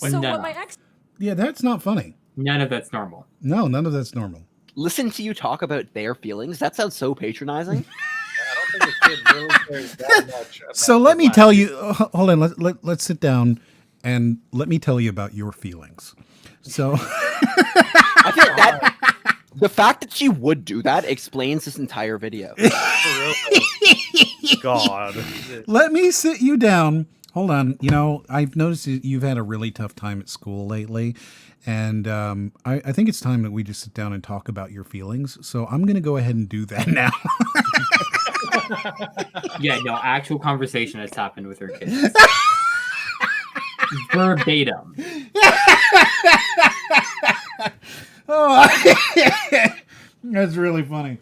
Well, So no. what my ex... Yeah, that's not funny. None of that's normal. No, none of that's normal. Listen to you talk about their feelings? That sounds so patronizing. I don't think a kid really cares that much. About So let me their tell life. you. Hold on. Let's sit down and let me tell you about your feelings. So I think that the fact that she would do that explains this entire video. God. let me sit you down. Hold on. You know, I've noticed you've had a really tough time at school lately. And I think it's time that we just sit down and talk about your feelings. So I'm going to go ahead and do that now. Yeah, no, actual conversation has happened with her kids. Verbatim. Oh, that's really funny.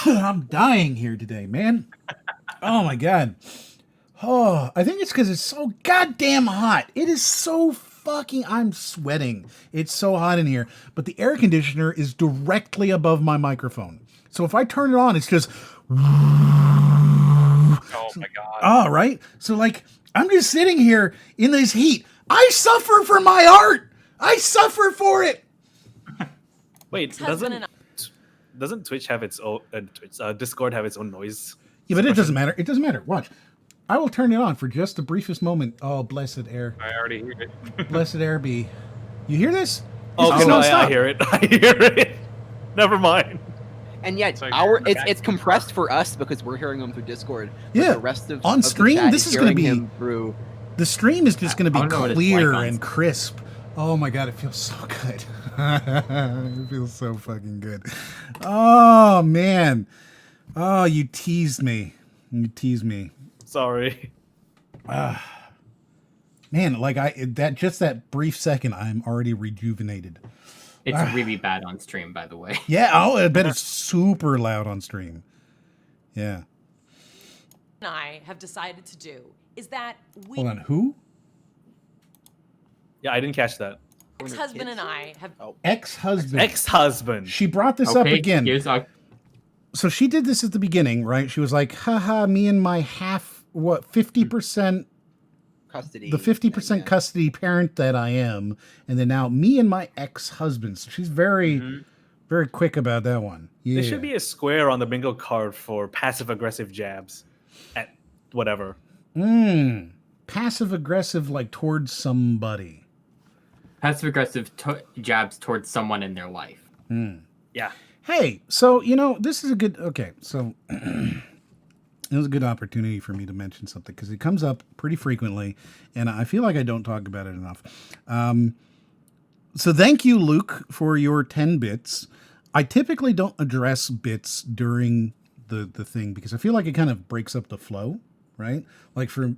I'm dying here today, man. Oh my God. Oh, I think it's because it's so goddamn hot. It is so fucking, I'm sweating. It's so hot in here. But the air conditioner is directly above my microphone. So if I turn it on, it's just. Oh my God. Oh, right? So like, I'm just sitting here in this heat. I suffer for my art. I suffer for it. Wait, doesn't Twitch have its own Discord have its own noise? Yeah, but it doesn't matter. It doesn't matter. Watch. I will turn it on for just the briefest moment. Oh, blessed air. I already hear it. Blessed air be. You hear this? Oh, It's no, nonstop. I hear it. I hear it. Never mind. And yet, like it's compressed for us because we're hearing him through Discord. But Yeah. the rest of On of the stream, chat this is going to hearing be. him through. The stream is just going to I be don't know what it's clear like on and stream. crisp. Oh my God, it feels so good. It feels so fucking good. Oh man. Oh, you teased me. You teased me. Sorry. Man, like that brief second, I'm already rejuvenated. It's really bad on stream, by the way. Yeah, I bet it's super loud on stream. Yeah. and I have decided to do is that we Hold on, who? Yeah, I didn't catch that. ex-husband and I have Ex-husband. Ex-husband. She brought this up Okay, again. here's our- So she did this at the beginning, right? She was like, haha, me and my 50%, Custody. the 50% custody parent that I am. And then now me and my ex-husband. So she's very, very quick about that one. Yeah. There should be a square on the bingo card for passive-aggressive jabs at whatever. Passive-aggressive, like towards somebody. Passive-aggressive jabs towards someone in their life. Yeah. Hey, so, you know, this is a good... Okay, so... It was a good opportunity for me to mention something because it comes up pretty frequently, and I feel like I don't talk about it enough. So thank you, Luke, for your 10 bits. I typically don't address bits during the thing because I feel like it kind of breaks up the flow, right? Like for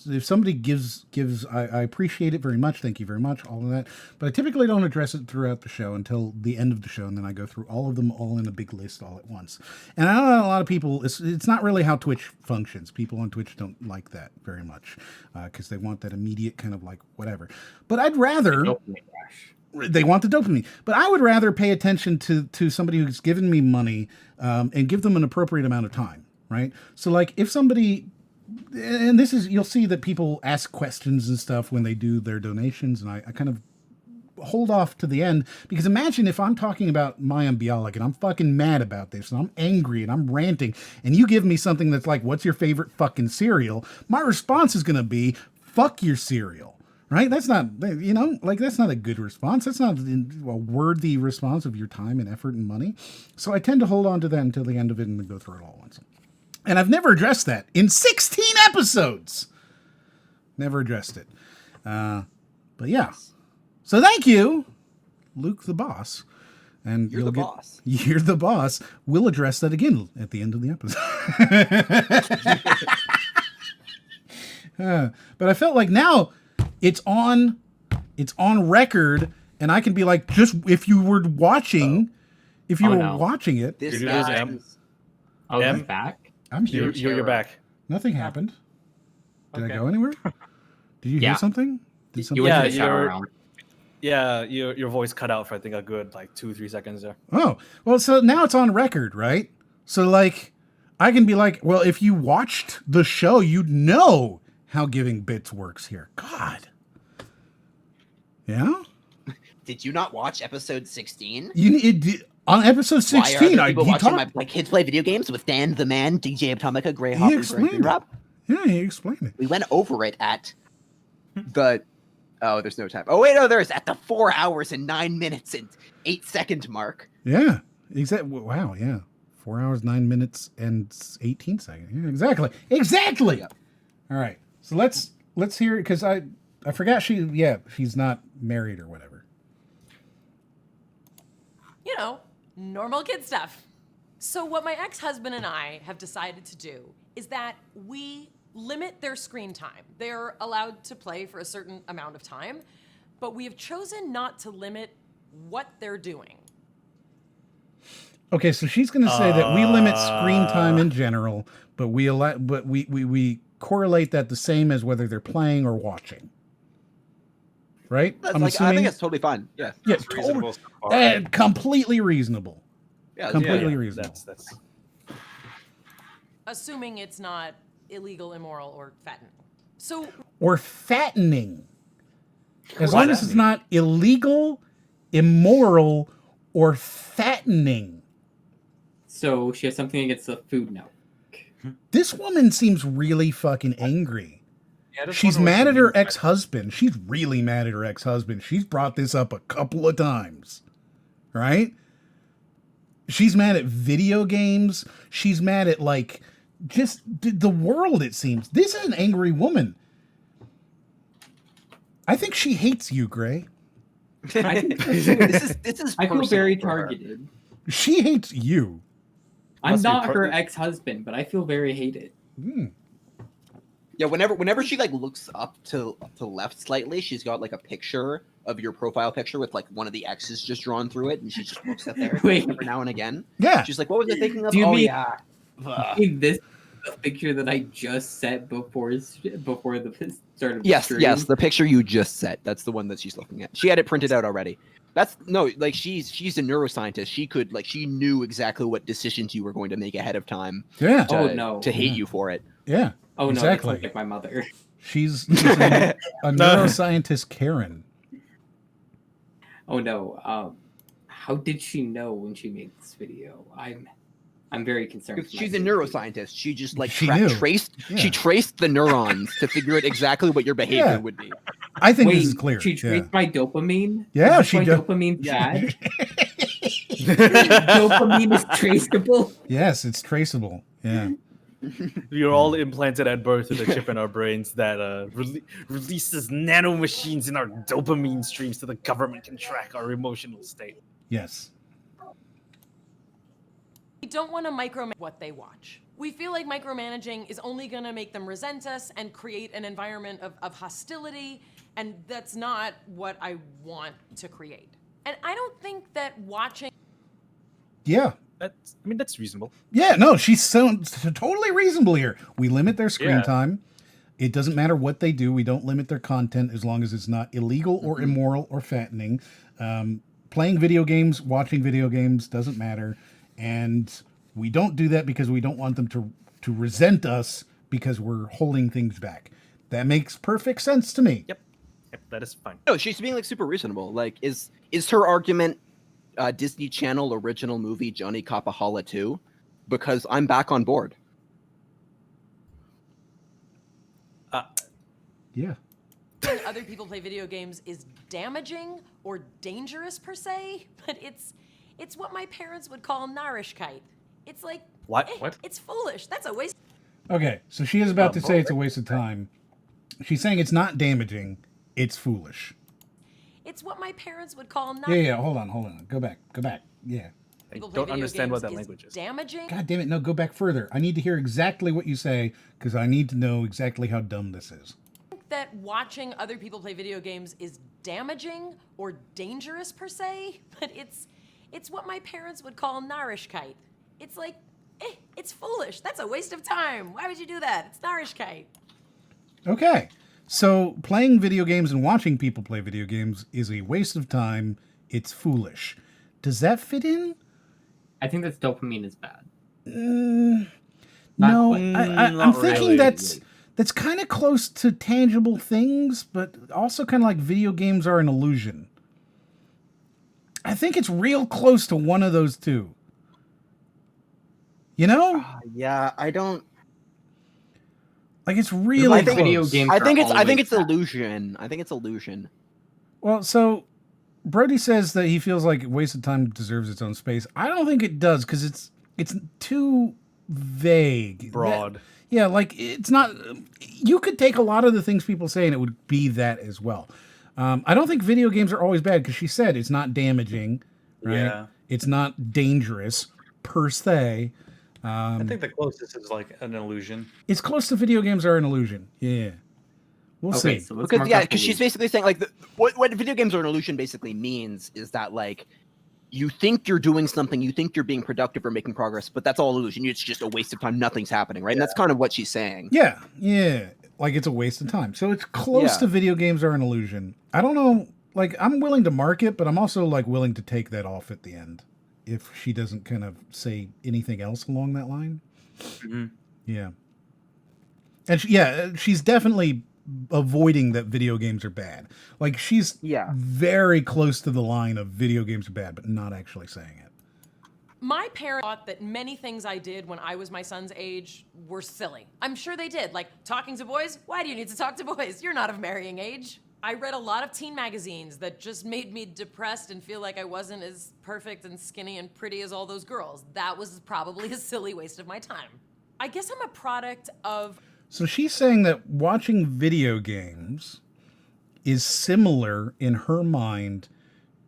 if somebody gives I appreciate it very much. Thank you very much, all of that. But I typically don't address it throughout the show until the end of the show, and then I go through all of them all in a big list all at once. And I know a lot of people, it's not really how Twitch functions. People on Twitch don't like that very much because they want that immediate kind of like whatever. But I'd rather... They want the dopamine, but I would rather pay attention to somebody who's given me money and give them an appropriate amount of time, right? So like if somebody, and this is, you'll see that people ask questions and stuff when they do their donations, and I kind of hold off to the end because imagine if I'm talking about Mayim Bialik and I'm fucking mad about this and I'm angry and I'm ranting and you give me something that's like, what's your favorite fucking cereal? My response is going to be, fuck your cereal. Right? That's not, you know, like that's not a good response. That's not a worthy response of your time and effort and money. So I tend to hold on to that until the end of it and then go through it all once. And I've never addressed that in 16 episodes. Never addressed it. But yeah. So thank you, Luke the boss. And You're the boss. You're the boss. We'll address that again at the end of the episode. But I felt like now it's on record, and I can be like, just if you were watching, watching it. This guy. Oh, I'm back. I'm here. You're back. Nothing happened. Did Okay. I go anywhere? Did you hear Yeah. something? Did You something? went Yeah, to the shower you're- round. Yeah, your voice cut out for I think a good like 2-3 seconds there. Oh, well, so now it's on record, right? So, like, I can be like, well, if you watched the show, you'd know how giving bits works here. God. Yeah? Did you not watch episode 16? On episode 16, Why are people he watching talked. my kids play video games with Dan the Man, DJ Atomica, Gray He Hopper, explained it. Yeah, he explained it. We went over it at the. Oh, there's no time. Oh wait, no, there's at the 4 hours and 9 minutes and 8 second mark. Yeah. Exactly. Wow. Yeah. 4 hours, 9 minutes, and 18 seconds. Yeah, exactly. Exactly. Yep. All right. So let's hear it because I forgot she's not married or whatever. You know, normal kid stuff. So what my ex-husband and I have decided to do is that we limit their screen time. They're allowed to play for a certain amount of time, but we have chosen not to limit what they're doing. Okay, so she's going to say that we limit screen time in general, but we correlate that the same as whether they're playing or watching. Right? That's I'm I assuming. think it's totally fine. Yeah. Yeah, That's reasonable so far. completely reasonable. Yeah, Completely reasonable. That's Assuming it's not illegal, immoral, or fattening. So Or fattening. As What long does as that it's not illegal, immoral, or fattening. So she has something against the Food Network. This woman seems really fucking angry. Yeah, I just She's wonder what mad she at her means by ex-husband. She's really mad at her ex-husband. She's brought this up a couple of times. Right? She's mad at video games. She's mad at, like, just the world, it seems. This is an angry woman. I think she hates you, Gray. I think this is. I feel personal very for her. targeted. She hates you. I'm Must be not part- her ex-husband, but I feel very hated. Yeah, whenever she like looks up to left slightly, she's got like a picture of your profile picture with like one of the X's just drawn through it, and she just looks up there Wait. every now and again. Yeah. She's like, "What was I thinking of?" Do you Oh mean- yeah. This picture that I just set before the start of the Yes, stream. yes, the picture you just set. That's the one that she's looking at. She had it printed out already. That's no, like she's a neuroscientist. She knew exactly what decisions you were going to make ahead of time. Yeah. To, Oh, no. To hate you for it. Yeah. Oh no, exactly. that's like my mother. She's a neuroscientist, Karen. Oh no. How did she know when she made this video? I'm very concerned. Because for she's my a safety. neuroscientist. She just like She knew. traced. Yeah. She traced the neurons to figure out exactly what your behavior Yeah. would be. I think Wait, this is clear. She traced my dopamine. Yeah, Is she my do- dopamine Yeah. bad. Dopamine is traceable. Yes, it's traceable. Yeah. We are all implanted at birth with a chip in our brains that releases nanomachines in our dopamine streams so the government can track our emotional state. Yes. we don't want to micromanage what they watch. We feel like micromanaging is only going to make them resent us and create an environment of hostility, and that's not what I want to create. And I don't think that watching Yeah. That's reasonable. Yeah, no, she's totally reasonable here. We limit their screen Yeah. time. It doesn't matter what they do. We don't limit their content as long as it's not illegal or immoral or fattening. Playing video games, watching video games doesn't matter. And we don't do that because we don't want them to resent us because we're holding things back. That makes perfect sense to me. Yep, that is fine. No, she's being like super reasonable. Like, is her argument Disney Channel original movie Johnny Capahala 2? Because I'm back on board. Yeah. watching other people play video games is damaging or dangerous per se, but it's what my parents would call narishkeit. It's like What? What? It's foolish. That's a waste. Okay, so she is about to say it's a waste of time. She's saying it's not damaging, it's foolish. It's what my parents would call Yeah, hold on. Go back. Yeah. I People play don't video understand what games that language is. Damaging. God damn it, no, go back further. I need to hear exactly what you say, because I need to know exactly how dumb this is. That watching other people play video games is damaging or dangerous per se, but it's what my parents would call narishkeit. It's like, it's foolish. That's a waste of time. Why would you do that? It's narishkeit. Okay, So playing video games and watching people play video games is a waste of time. It's foolish. Does that fit in? I think that dopamine is bad. No, I'm not thinking really. that's kind of close to tangible things, but also kind of like video games are an illusion. I think it's real close to one of those two. You know? Yeah, I don't. Like it's really I think close. video games I are think it's always bad. illusion. I think it's illusion. Well, so Brody says that he feels like wasted time deserves its own space. I don't think it does because it's too vague, Broad. Yeah, like it's not. You could take a lot of the things people say and it would be that as well. I don't think video games are always bad because she said it's not damaging, right? Yeah. It's not dangerous per se. I think the closest is like an illusion. It's close to video games are an illusion. Yeah, we'll see. So let's Because mark yeah, off because she's illusion. basically saying like what video games are an illusion basically means is that like you think you're doing something, you think you're being productive or making progress, but that's all illusion. It's just a waste of time. Nothing's happening, right? And that's kind of what she's saying. Yeah, like it's a waste of time. So it's close Yeah. to video games are an illusion. I don't know. Like I'm willing to mark it, but I'm also like willing to take that off at the end if she doesn't kind of say anything else along that line. Mhm. Yeah. And she's definitely avoiding that video games are bad. Like she's very close to the line of video games are bad, but not actually saying it. My parents thought that many things I did when I was my son's age were silly. I'm sure they did, like talking to boys. Why do you need to talk to boys? You're not of marrying age. I read a lot of teen magazines that just made me depressed and feel like I wasn't as perfect and skinny and pretty as all those girls. That was probably a silly waste of my time. I guess I'm a product of... So she's saying that watching video games is similar in her mind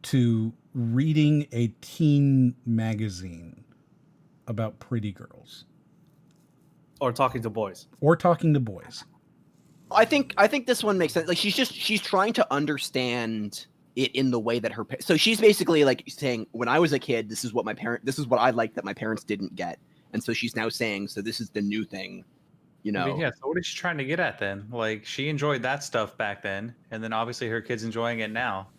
to reading a teen magazine about pretty girls. Or talking to boys. Or talking to boys. I think this one makes sense. Like she's trying to understand it in the way that her so she's basically like saying when I was a kid this is what I liked that my parents didn't get, and so she's now saying so this is the new thing, you know. I mean, yeah, so what is she trying to get at then? Like she enjoyed that stuff back then, and then obviously her kid's enjoying it now.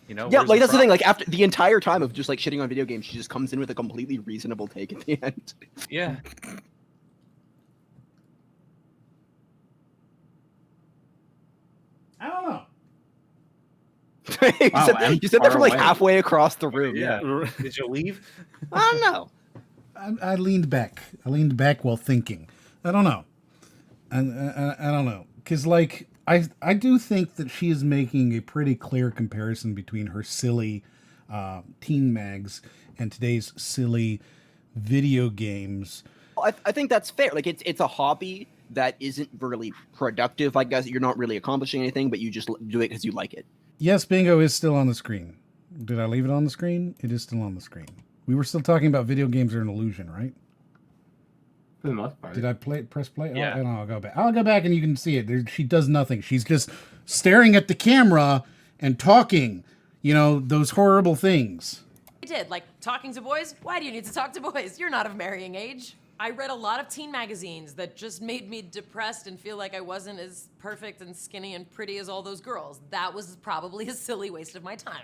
You know, Yeah, where's like that's the thing. problem? Like after the entire time of just like shitting on video games, she just comes in with a completely reasonable take at the end. Yeah. I don't know. you Wow, said, I'm you said that far from like away. halfway across the room. Yeah. Did you leave? I don't know. I leaned back. I leaned back while thinking. I don't know. I don't know. Because, like, I do think that she is making a pretty clear comparison between her silly teen mags and today's silly video games. I think that's fair. Like it's a hobby that isn't really productive. I guess you're not really accomplishing anything, but you just do it because you like it. Yes, bingo is still on the screen. Did I leave it on the screen? It is still on the screen. We were still talking about video games are an illusion, right? For the most part. Did I press play? Yeah. Oh, I'll go back. I'll go back and you can see it. She does nothing. She's just staring at the camera and talking, you know, those horrible things. I did, like talking to boys. Why do you need to talk to boys? You're not of marrying age. I read a lot of teen magazines that just made me depressed and feel like I wasn't as perfect and skinny and pretty as all those girls. That was probably a silly waste of my time.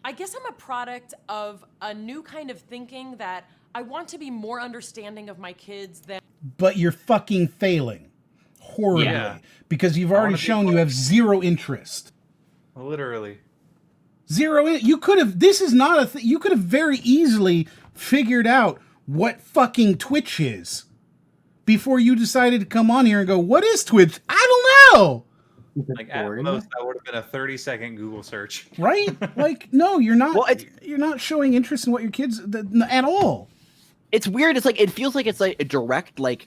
I guess I'm a product of a new kind of thinking that I want to be more understanding of my kids than... But you're fucking failing horribly Yeah. because you've already wanna be shown you have zero interest. Literally. You could have, this is not a thing. You could have very easily figured out what fucking Twitch is before you decided to come on here and go, what is Twitch? I don't know. Like at most, that would have been a 30-second Google search. Right? Like, no, you're not, Well, you're not showing interest in what your kids at all. It's weird. It's like it feels like it's like a direct like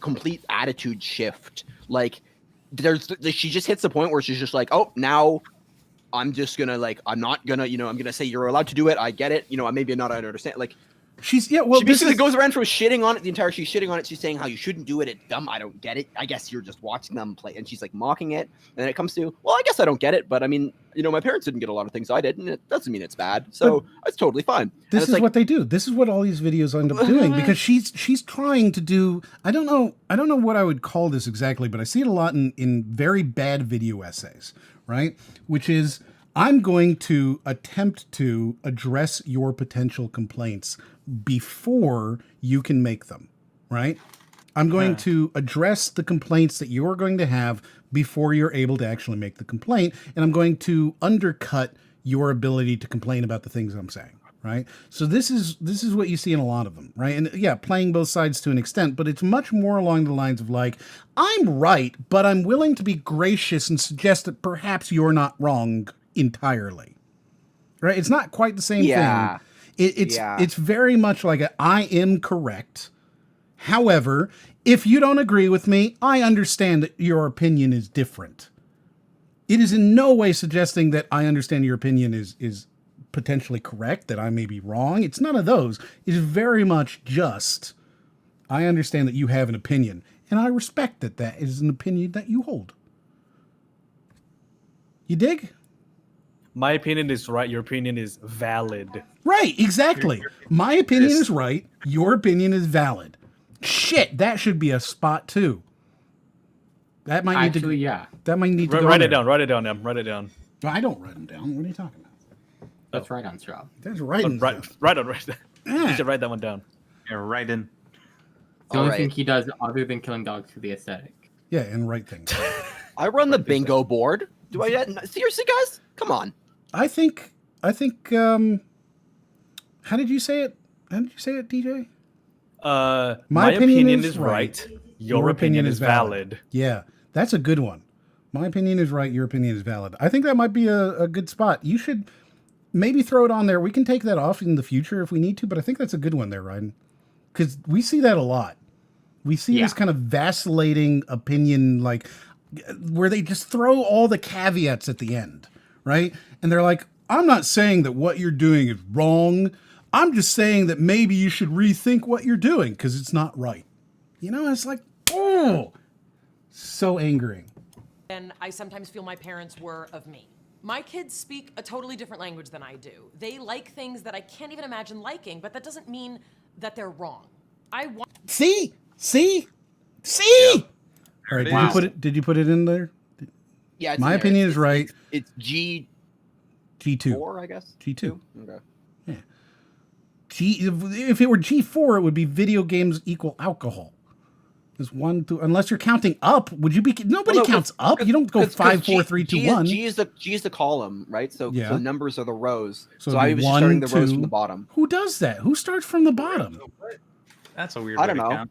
complete attitude shift. Like she just hits the point where she's just like, oh, now I'm just gonna like I'm not gonna I'm gonna say you're allowed to do it. I get it. Maybe not. I understand. Like She's well. She basically goes around from shitting on it. She's shitting on it. She's saying how you shouldn't do it. It's dumb. I don't get it. I guess you're just watching them play. And she's like mocking it. And then it comes to, well, I guess I don't get it. But I mean, my parents didn't get a lot of things I did, and it doesn't mean it's bad. So it's totally fine. This is what they do. This is what all these videos end up doing, because she's trying to do. I don't know what I would call this exactly, but I see it a lot in very bad video essays, right? Which is, I'm going to attempt to address your potential complaints before you can make them, right? I'm going to address the complaints that you're going to have before you're able to actually make the complaint, and I'm going to undercut your ability to complain about the things I'm saying, right? So this is what you see in a lot of them, right? And yeah, playing both sides to an extent, but it's much more along the lines of like, I'm right, but I'm willing to be gracious and suggest that perhaps you're not wrong entirely, right? It's not quite the same thing. It's very much like I am correct. However, if you don't agree with me, I understand that your opinion is different. It is in no way suggesting that I understand your opinion is potentially correct, that I may be wrong. It's none of those. It's very much just, I understand that you have an opinion, and I respect that that is an opinion that you hold. You dig? My opinion is right. Your opinion is valid. Right, exactly. My opinion is right. Your opinion is valid. Shit, that should be a spot too. That might need to. Yeah. That might need to. Write it down. Write it down. Write it down. No, I don't write them down. What are you talking about? That's right on Straub. That's right. Right on. You should write that one down. Yeah, right in. The only thing he does other than killing dogs for the aesthetic. Yeah, and right things. I run the bingo board. Do I seriously, guys? Come on. I think. How did you say it? How did you say it, DJ? My opinion is right. Your opinion is valid. Yeah, that's a good one. My opinion is right. Your opinion is valid. I think that might be a good spot. You should maybe throw it on there. We can take that off in the future if we need to, but I think that's a good one there, Ryan. Because we see that a lot. We see this kind of vacillating opinion, like where they just throw all the caveats at the end, right? And they're like, I'm not saying that what you're doing is wrong. I'm just saying that maybe you should rethink what you're doing because it's not right. It's like, oh, so angering. And I sometimes feel my parents were of me. My kids speak a totally different language than I do. They like things that I can't even imagine liking, but that doesn't mean that they're wrong. See? Yep. All right, did you put it in there? Yeah, my opinion is right. It's G2, I guess. G2. Okay. Yeah. If it were G4, it would be video games equal alcohol. There's 1, 2, unless you're counting up. Would you be? Nobody counts up. You don't go 5, 4, 3, 2, 1. G is the column, right? So numbers are the rows. So I was just starting the rows from the bottom. Who does that? Who starts from the bottom? That's a weird. I don't know. Count.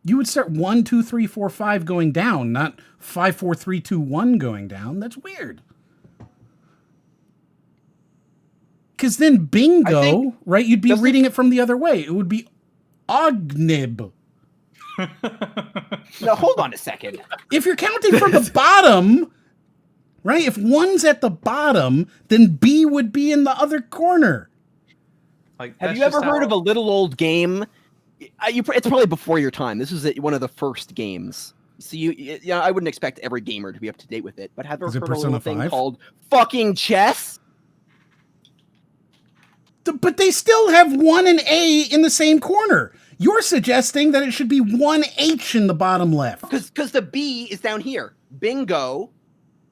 You would start 1, 2, 3, 4, 5 going down, not 5, 4, 3, 2, 1 going down. That's weird. Because then bingo, right? You'd be reading it from the other way. It would be ognib. No, hold on a second. If you're counting from the bottom, right? If 1's at the bottom, then B would be in the other corner. Have you ever heard of a little old game? It's probably before your time. This is one of the first games. So I wouldn't expect every gamer to be up to date with it. But have you ever heard of a little thing called fucking chess? But they still have 1 and A in the same corner. You're suggesting that it should be 1H in the bottom left. Because the B is down here. Bingo,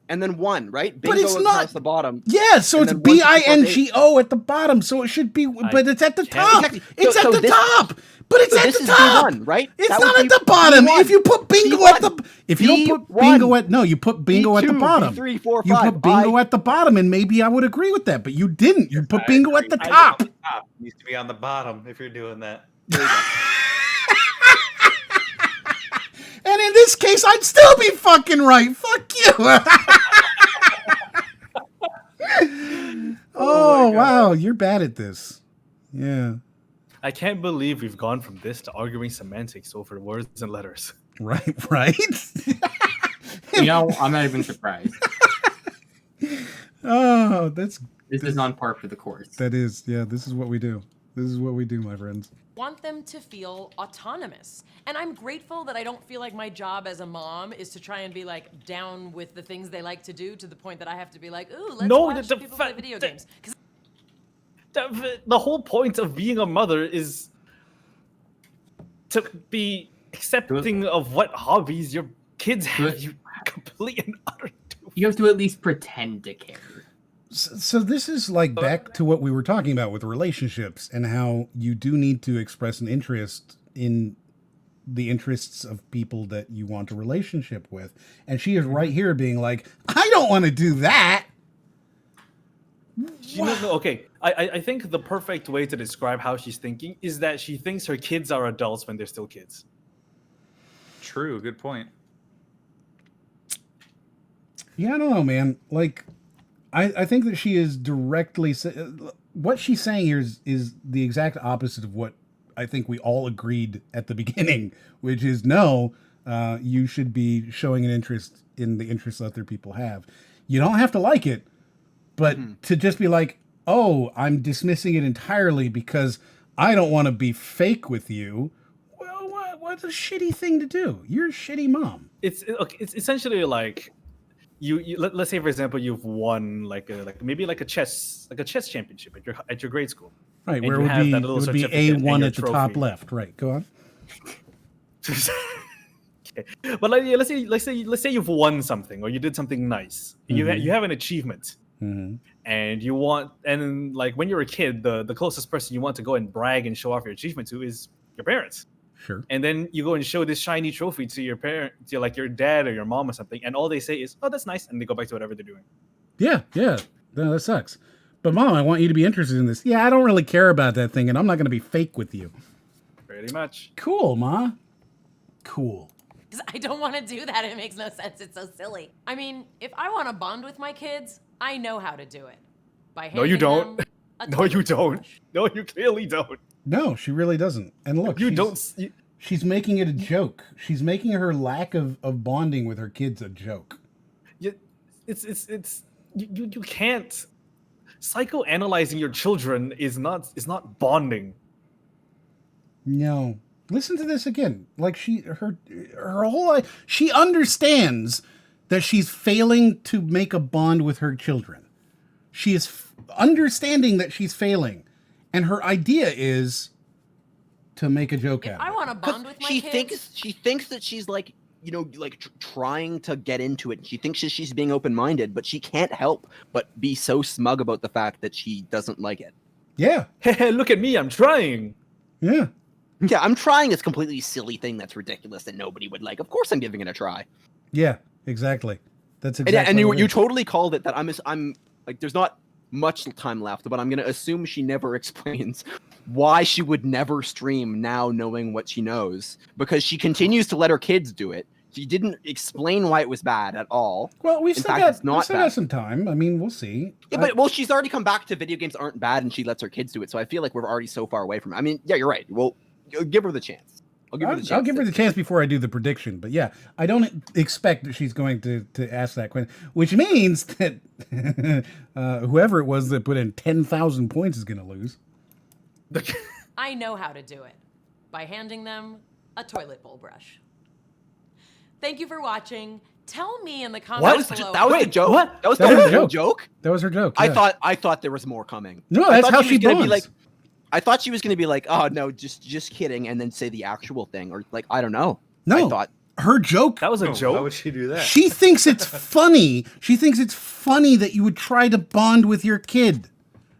and then 1, right? Bingo but it's not the bottom. Yeah, so it's BINGO at the bottom. So it should be, but it's at the top. Exactly. It's at the top. But it's at the top. B1, right? It's not at the bottom. If you put bingo at the, if you don't put bingo at, no, you put bingo at the bottom. B3, 4, 5, you put bingo at the bottom, and maybe I would agree with that, but you didn't. You put bingo at the top. It needs to be on the bottom if you're doing that. And in this case, I'd still be fucking right. Fuck you. Oh wow, you're bad at this. Yeah. I can't believe we've gone from this to arguing semantics over words and letters. Right. I'm not even surprised. Oh, this is on par for the course. That is, yeah, this is what we do. This is what we do, my friends. Want them to feel autonomous. And I'm grateful that I don't feel like my job as a mom is to try and be like down with the things they like to do to the point that I have to be like, ooh, let's watch people play video games. 'Cause The whole point of being a mother is to be accepting of what hobbies your kids have. You complete and utter. You have to at least pretend to care. So this is like back to what we were talking about with relationships and how you do need to express an interest in the interests of people that you want a relationship with. And she is right here being like, I don't want to do that. Okay, I think the perfect way to describe how she's thinking is that she thinks her kids are adults when they're still kids. True, good point. Yeah, I don't know, man. Like, I think that she is directly... What she's saying here is the exact opposite of what I think we all agreed at the beginning, which is no, you should be showing an interest in the interests other people have. You don't have to like it, but to just be like, oh, I'm dismissing it entirely because I don't want to be fake with you. Well, what's a shitty thing to do? You're a shitty mom. It's essentially like let's say, for example, you've won maybe a chess championship at your grade school. Right, and where you it have would that be, little it would be certificate and A1 your at the top trophy. left. Right, go on. Okay. But let's say you've won something or you did something nice. Mhm. You have an achievement. Mm-hmm. And like when you're a kid, the closest person you want to go and brag and show off your achievement to is your parents. Sure. And then you go and show this shiny trophy to your parent, to like your dad or your mom or something, and all they say is, "Oh, that's nice," and they go back to whatever they're doing. Yeah. No, that sucks. But Mom, I want you to be interested in this. Yeah, I don't really care about that thing, and I'm not going to be fake with you. Pretty much. Cool, Ma. Cool. Because I don't want to do that. It makes no sense. It's so silly. I mean, if I want to bond with my kids, I know how to do it. By No, you handing don't. them a No, you toilet don't. brush. No, you clearly don't. No, she really doesn't. And look, she's making it a joke. She's making her lack of bonding with her kids a joke. You can't. Psychoanalyzing your children is not bonding. No. Listen to this again. Like her whole life, she understands that she's failing to make a bond with her children. She is understanding that she's failing, and her idea is to make a joke out of it. I want to bond with my She kids. thinks that she's like, trying to get into it. She thinks that she's being open-minded, but she can't help but be so smug about the fact that she doesn't like it. Yeah. Hey, look at me, I'm trying. Yeah. Yeah, I'm trying this completely silly thing that's ridiculous that nobody would like. Of course I'm giving it a try. Yeah, exactly. That's exactly. And you what it you is. totally called it that. I'm like, there's not much time left, but I'm gonna assume she never explains why she would never stream now, knowing what she knows, because she continues to let her kids do it. She didn't explain why it was bad at all. Well, In fact, it's not bad. got some time. I mean, we'll see. Yeah, but she's already come back to video games aren't bad, and she lets her kids do it. So I feel like we're already so far away from it. I mean, yeah, you're right. Well, give her the chance. I'll give her the chance before I do the prediction. But yeah, I don't expect that she's going to ask that question, which means that whoever it was that put in 10,000 points is going to lose. I know how to do it by handing them a toilet bowl brush. Thank you for watching. Tell me in the comments below. That was the joke. What? That was That the was her whole joke. joke. That was her joke. I yeah. thought there was more coming. No, I that's thought how she was she gonna be bonds. like. I thought she was going to be like, oh no, just kidding, and then say the actual thing, or like I don't know. No, I thought her joke. That was a joke. Why would she do that? She thinks it's funny. She thinks it's funny that you would try to bond with your kid.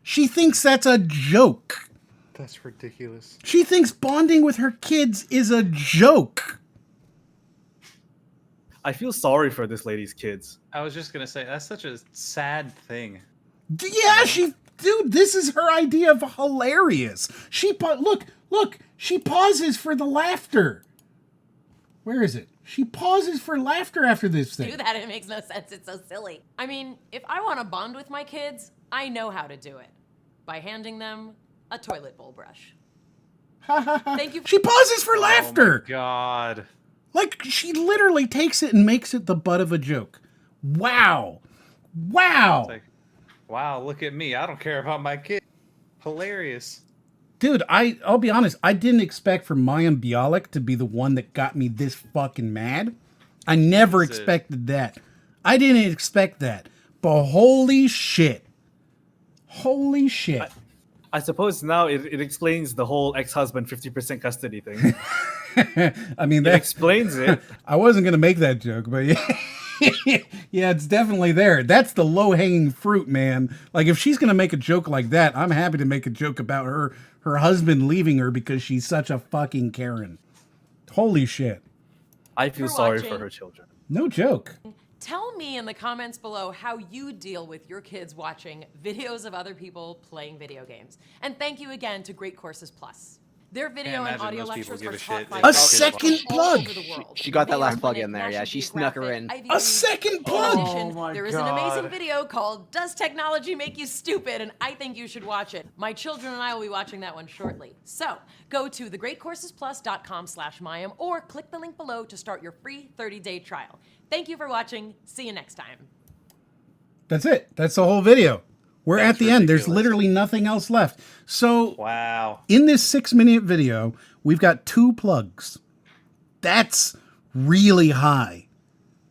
She thinks that's a joke. That's ridiculous. She thinks bonding with her kids is a joke. I feel sorry for this lady's kids. I was just gonna say that's such a sad thing. Yeah, dude, this is her idea of hilarious. Look, she pauses for the laughter. Where is it? She pauses for laughter after this thing. Do that. It makes no sense. It's so silly. I mean, if I want to bond with my kids, I know how to do it by handing them a toilet bowl brush. Thank you. She pauses for laughter. Oh my God. Like, she literally takes it and makes it the butt of a joke. Wow. Wow. It's like, wow, look at me. I don't care about my kid. Hilarious. Dude, I'll be honest. I didn't expect for Mayim Bialik to be the one that got me this fucking mad. I never expected that. I didn't expect that. But holy shit. Holy shit. I suppose now it explains the whole ex-husband 50% custody thing. I mean, that explains it. I wasn't going to make that joke, but yeah. Yeah, it's definitely there. That's the low-hanging fruit, man. Like, if she's going to make a joke like that, I'm happy to make a joke about her husband leaving her because she's such a fucking Karen. Holy shit. I feel sorry for her children. No joke. Tell me in the comments below how you deal with your kids watching videos of other people playing video games. And thank you again to Great Courses Plus. Their video and audio lectures are taught by a second plug. She got that last plug in there. Yeah, she snuck her in. A second plug. In addition, there is an amazing video called "Does Technology Make You Stupid?" and I think you should watch it. My children and I will be watching that one shortly. So go to thegreatcoursesplus.com/Mayim or click the link below to start your free 30-day trial. Thank you for watching. See you next time. That's it. That's the whole video. We're at the end. There's literally nothing else left. So, wow. In this 6-minute video, we've got 2 plugs. That's really high.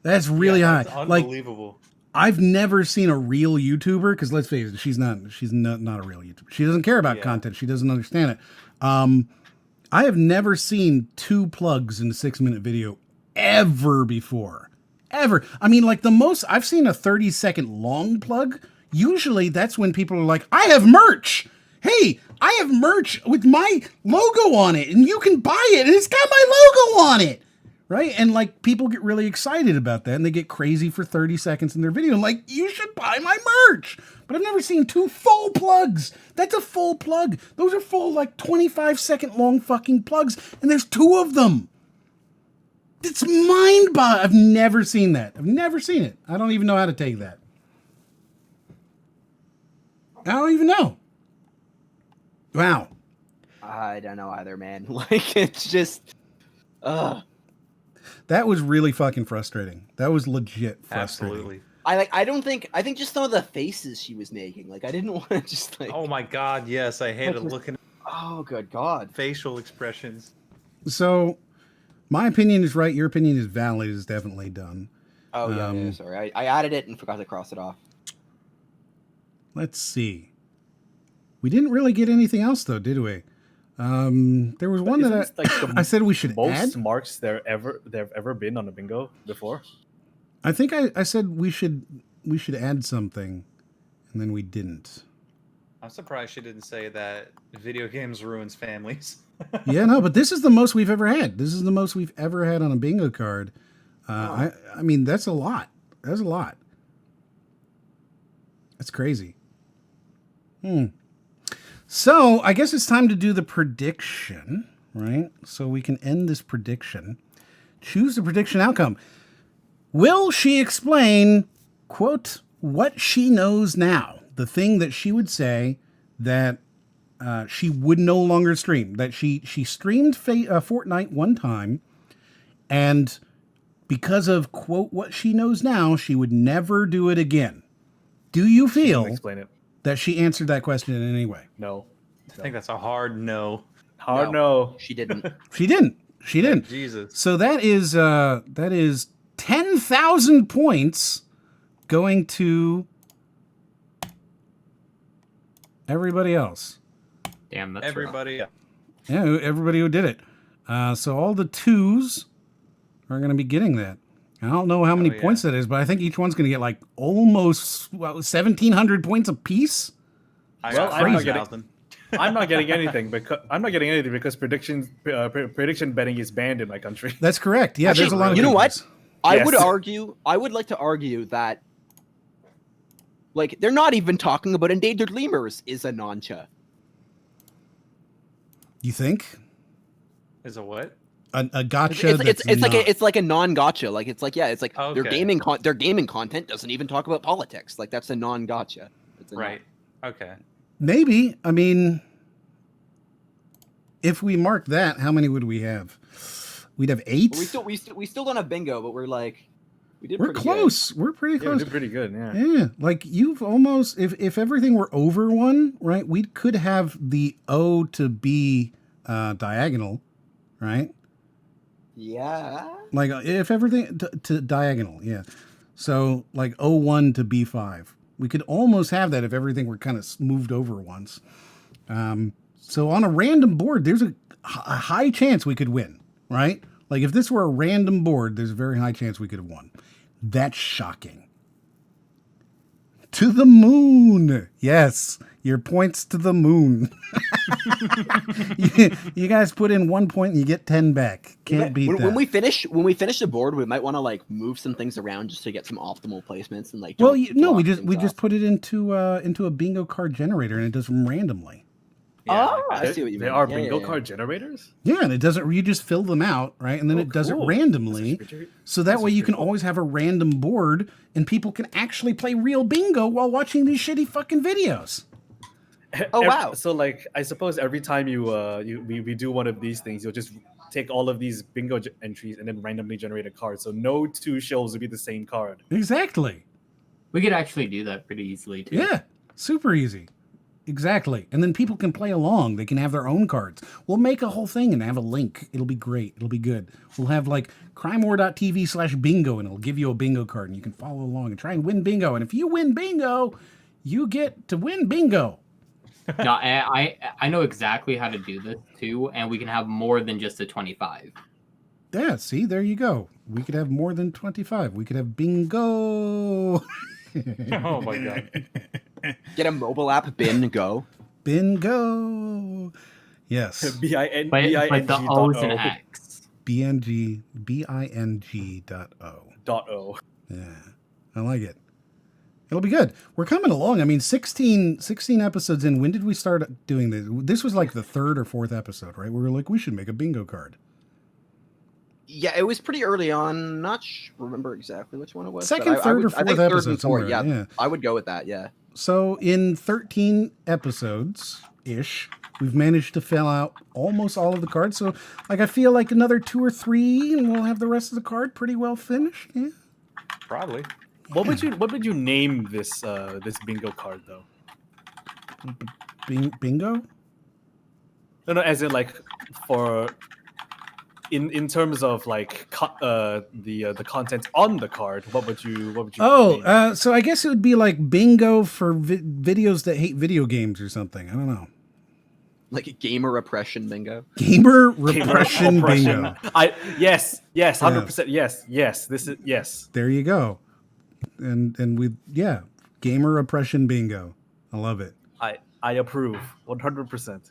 That's really high. That's unbelievable. Like, I've never seen a real YouTuber, because let's face it, she's not a real YouTuber. She doesn't care about content. She doesn't understand it. I have never seen 2 plugs in a 6-minute video ever before. Ever. I mean, like the most, I've seen a 30-second long plug. Usually that's when people are like, I have merch. Hey, I have merch with my logo on it and you can buy it and it's got my logo on it. Right? And like people get really excited about that and they get crazy for 30 seconds in their video. And like, you should buy my merch. But I've never seen 2 full plugs. That's a full plug. Those are full like 25-second long fucking plugs. And there's 2 of them. It's mind-boggling. I've never seen that. I've never seen it. I don't even know how to take that. I don't even know. Wow. I don't know either, man. Like, it's just... That was really fucking frustrating. That was legit frustrating. Absolutely. I think just some of the faces she was making. Like, I didn't want to just like... Oh my god, yes. I hated looking at Oh, good god. facial expressions. So, my opinion is right. Your opinion is valid. Is definitely done. Oh, yeah, sorry. I added it and forgot to cross it off. Let's see. We didn't really get anything else, though, did we? There was one that I said we should most add. marks there have ever been on a bingo before. I think I said we should add something, and then we didn't. I'm surprised she didn't say that video games ruins families. Yeah, no, but this is the most we've ever had. This is the most we've ever had on a bingo card. I mean, that's a lot. That's a lot. That's crazy. So I guess it's time to do the prediction, right? So we can end this prediction. Choose the prediction outcome. Will she explain, quote, what she knows now? The thing that she would say that she would no longer stream. That she streamed Fortnite one time, and because of, quote, what she knows now, she would never do it again. Do you feel explain it. That she answered that question in any way? No. I think that's a hard no. Hard no. She didn't. She didn't. She didn't. Jesus. So that is 10,000 points going to everybody else. Damn, that's everybody. rough. Yeah, everybody who did it. So all the 2s are going to be getting that. I don't know how many points that is, but I think each one's going to get like almost 1,700 points apiece. I'm not getting anything because prediction betting is banned in my country. That's correct. Yeah, actually, there's a lot of. You know what? Yes. I would like to argue that, like, they're not even talking about endangered lemurs is a noncha. You think? Is a what? A gotcha. It's like a non-gotcha. Like it's like their Okay. gaming content doesn't even talk about politics. Like that's a non-gotcha. It's a Right. Okay. Maybe. I mean, if we mark that, how many would we have? We'd have 8. We still don't have bingo, but we're like, We did We're pretty close. Good. We're pretty Yeah, we close. did pretty good. Yeah. Yeah, like you've almost if everything were over one, right? We could have the O to B diagonal, right? Yeah. Like if everything to diagonal, yeah. So like O1 to B5. We could almost have that if everything were kind of moved over once. So on a random board, there's a high chance we could win, right? Like if this were a random board, there's a very high chance we could have won. That's shocking. To the moon. Yes, your points to the moon. you guys put in 1 point and you get 10 back. Can't beat that. When we finish the board, we might want to like move some things around just to get some optimal placements and like. Well, we just put it into a bingo card generator and it does them randomly. Oh, I see what you mean. They are bingo card generators? Yeah, and it doesn't. You just fill them out, right? And then it does it randomly. So that way you can always have a random board and people can actually play real bingo while watching these shitty fucking videos. Oh wow! So like, I suppose every time we do one of these things, you'll just take all of these bingo entries and then randomly generate a card. So no two shelves will be the same card. Exactly. We could actually do that pretty easily too. Yeah, super easy. Exactly. And then people can play along. They can have their own cards. We'll make a whole thing and have a link. It'll be great. It'll be good. We'll have like crimewar.tv/bingo and it'll give you a bingo card and you can follow along and try and win bingo. And if you win bingo, you get to win bingo. No, I know exactly how to do this too, and we can have more than just a 25. Yeah, see, there you go. We could have more than 25. We could have bingo. Oh my god. Get a mobile app, Bingo. Bingo. Yes. But the O's and X. BING.o. Yeah. I like it. It'll be good. We're coming along. I mean, 16 episodes in. When did we start doing this? This was like the third or fourth episode, right? We were like, we should make a bingo card. Yeah, it was pretty early on. Not remember exactly which one it was. Second, third, or fourth episode somewhere. Yeah, I would go with that. Yeah. So in 13 episodes-ish, we've managed to fill out almost all of the cards. So like I feel like another 2 or 3 and we'll have the rest of the card pretty well finished. Yeah. Probably. What would you name this this bingo card though? Bingo? No, as in like for in terms of like the content on the card. What would you? name? So I guess it would be like bingo for videos that hate video games or something. I don't know. Like a gamer repression bingo. Gamer repression bingo. Yes, 100%. Yes. This is yes. There you go. And gamer oppression bingo. I love it. I approve 100%.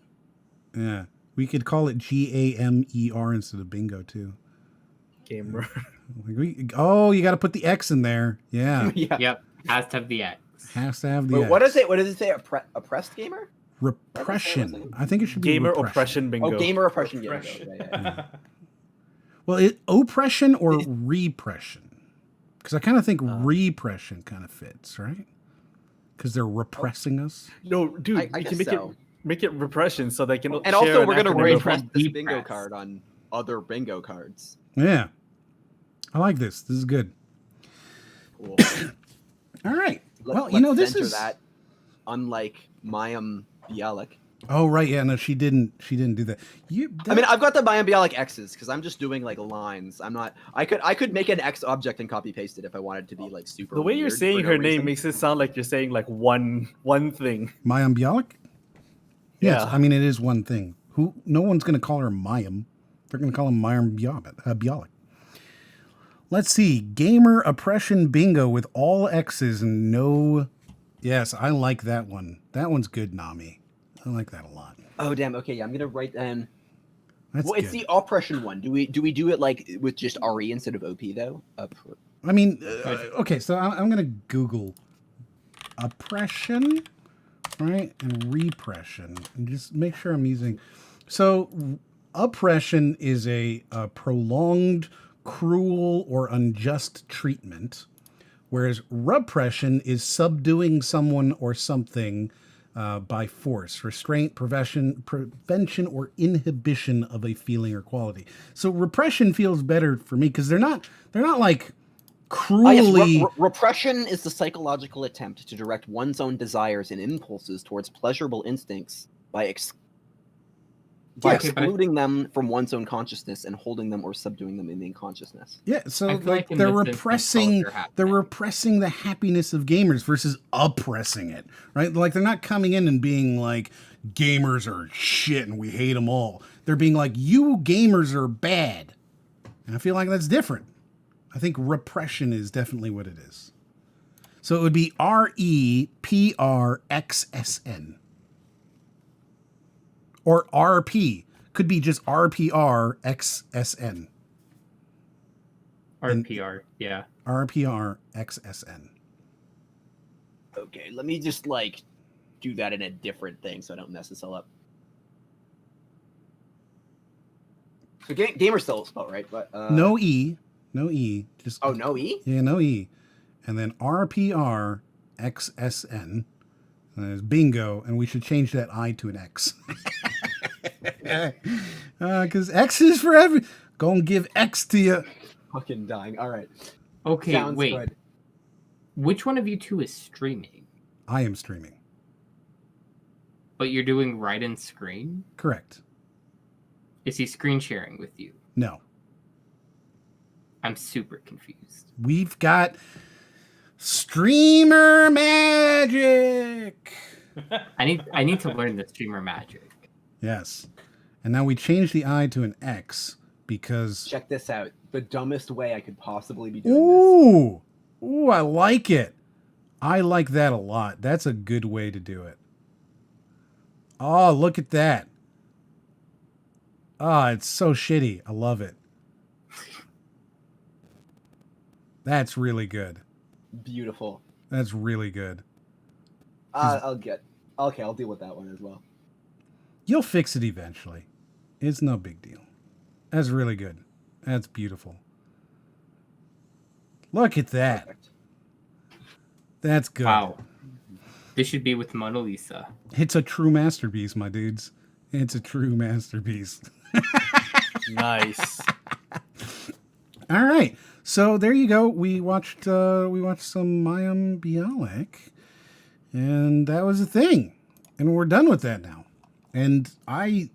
Yeah, we could call it GAMER instead of bingo too. Gamer. You got to put the X in there. Yeah. Yep. Has to have the X. Has to have the Wait, X. what does it say? Oppressed gamer? Repression. I think it should be gamer oppression bingo. Oh, gamer oppression bingo. Yeah. Well, oppression or repression? Because I kind of think repression kind of fits, right? Because they're repressing us. No, dude, I can guess make it repression so they can. And also, we're gonna acronym. repress this bingo card on other bingo cards. Yeah, I like this. This is good. Cool. All right. Let's this center is that. Unlike Mayim Bialik. Oh right, yeah. No, she didn't do that. I mean, I've got the Mayim Bialik X's because I'm just doing like lines. I'm not. I could make an X object and copy paste it if I wanted to be like super. The way you're weird saying for no her name reason. makes it sound like you're saying like one thing. Mayim Bialik? Yes, Yeah. I mean it is one thing. No one's going to call her Mayim. They're going to call him Mayim Bialik. Let's see. Gamer oppression bingo with all X's and no. Yes, I like that one. That one's good, Nami. I like that a lot. Oh damn. Okay, yeah, I'm gonna write down. That's Well, it's good. the oppression one. Do we do it like with just RE instead of OP though? I mean, okay, so I'm going to Google oppression, right, and repression, and just make sure I'm using. So, oppression is a prolonged, cruel, or unjust treatment, whereas repression is subduing someone or something by force, restraint, prevention, or inhibition of a feeling or quality. So repression feels better for me because they're not like cruelly. Repression is the psychological attempt to direct one's own desires and impulses towards pleasurable instincts by excluding them from one's own consciousness and holding them or subduing them in the unconsciousness. Yeah, so I feel like in they're this instance, repressing both are they're happening. repressing the happiness of gamers versus oppressing it, right? Like they're not coming in and being like gamers are shit and we hate them all. They're being like you gamers are bad. And I feel like that's different. I think repression is definitely what it is. So it would be REPRXSN. Or RP. Could be just RPRXSN. RPR, yeah. RPRXSN. Okay, let me just like do that in a different thing so I don't mess this all up. So gamer still spelled right, but No E. No E. Just no E? Yeah, no E. And then RPRXSN. And there's bingo, and we should change that I to an X. Because X is for every. Go and give X to you. Fucking dying. All right. Okay, Sounds wait. good. Which one of you two is streaming? I am streaming. But you're doing right in screen? Correct. Is he screen sharing with you? No. I'm super confused. We've got streamer magic. I need to learn the streamer magic. Yes. And now we change the I to an X because. Check this out. The dumbest way I could possibly be doing Ooh. Ooh, I like it. I like that a lot. That's a good way to do it. Oh, look at that. Oh, it's so shitty. I love it. That's really good. this. Beautiful. That's really good. I'll deal with that one as well. You'll fix it eventually. It's no big deal. That's really good. That's beautiful. Look at that. Perfect. That's good. Wow. This should be with Mona Lisa. It's a true masterpiece, my dudes. It's a true masterpiece. Nice. All right. So there you go. We watched some Mayim Bialik, and that was a thing. And we're done with that now. And I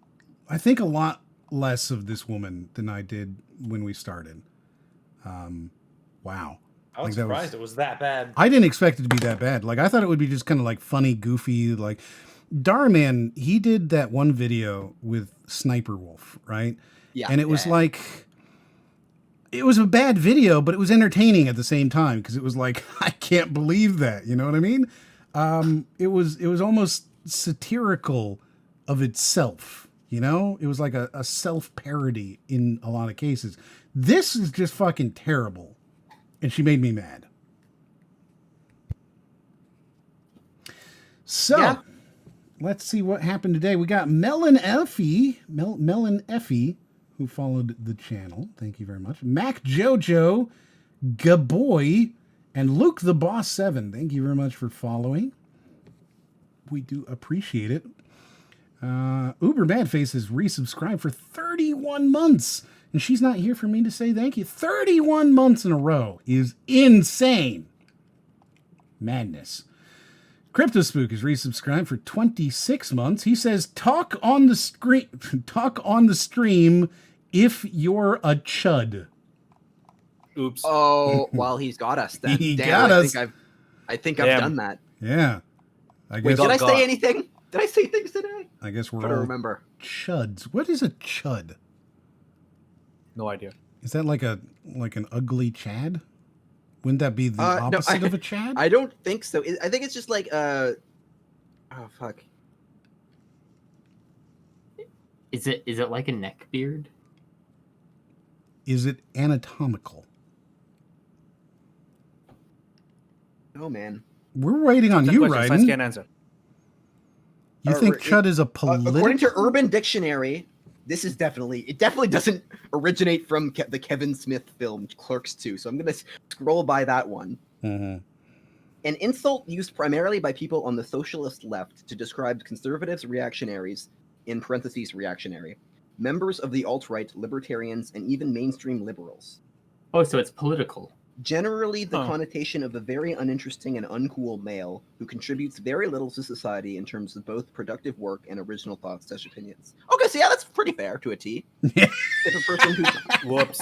think a lot less of this woman than I did when we started. Wow. I was surprised it was that bad. I didn't expect it to be that bad. Like I thought it would be just kind of like funny, goofy. Like Darman, he did that one video with Sniper Wolf, right? Yeah. And it was like, it was a bad video, but it was entertaining at the same time because it was like, I can't believe that. You know what I mean? It was almost satirical of itself. You know, it was like a self-parody in a lot of cases. This is just fucking terrible. And she made me mad. So, let's see what happened today. We got Melon Effie, who followed the channel. Thank you very much. Mac Jojo, Gaboy, and Luke the Boss 7. Thank you very much for following. We do appreciate it. Uber Badface is resubscribed for 31 months. And she's not here for me to say thank you. 31 months in a row is insane. Madness. CryptoSpook is resubscribed for 26 months. He says, talk on the stream if you're a chud. Oops. Oh, well, he's got us then. He Damn, got us. I think I've done that. Yeah. I guess Wait, did I say anything? Did I say things today? I guess we're I don't all remember. chuds. What is a chud? No idea. Is that like an ugly Chad? Wouldn't that be the opposite of a Chad? I don't think so. I think it's just like oh fuck. Is it like a neck beard? Is it anatomical? Oh man. We're waiting on you, Science Ryden. can't answer. You think chud is a political? According to Urban Dictionary, this is it definitely doesn't originate from the Kevin Smith film Clerks 2. So I'm going to scroll by that one. Mm-hmm. An insult used primarily by people on the socialist left to describe conservatives, reactionaries, in parentheses reactionary, members of the alt-right, libertarians, and even mainstream liberals. Oh, so it's political. Generally, the connotation of a very uninteresting and uncool male who contributes very little to society in terms of both productive work and original thoughts / opinions. Okay, so yeah, that's pretty fair to a T. If a person who Whoops.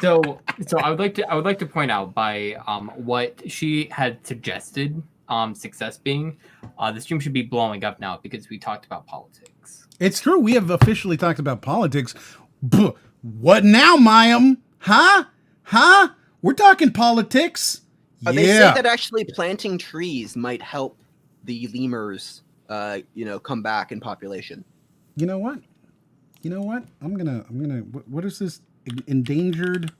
So I would like to point out by what she had suggested success being, the stream should be blowing up now because we talked about politics. It's true. We have officially talked about politics. What now, Mayim? Huh? We're talking politics. They say that actually planting trees might help the lemurs, come back in population. You know what? I'm gonna. What is this? Endangered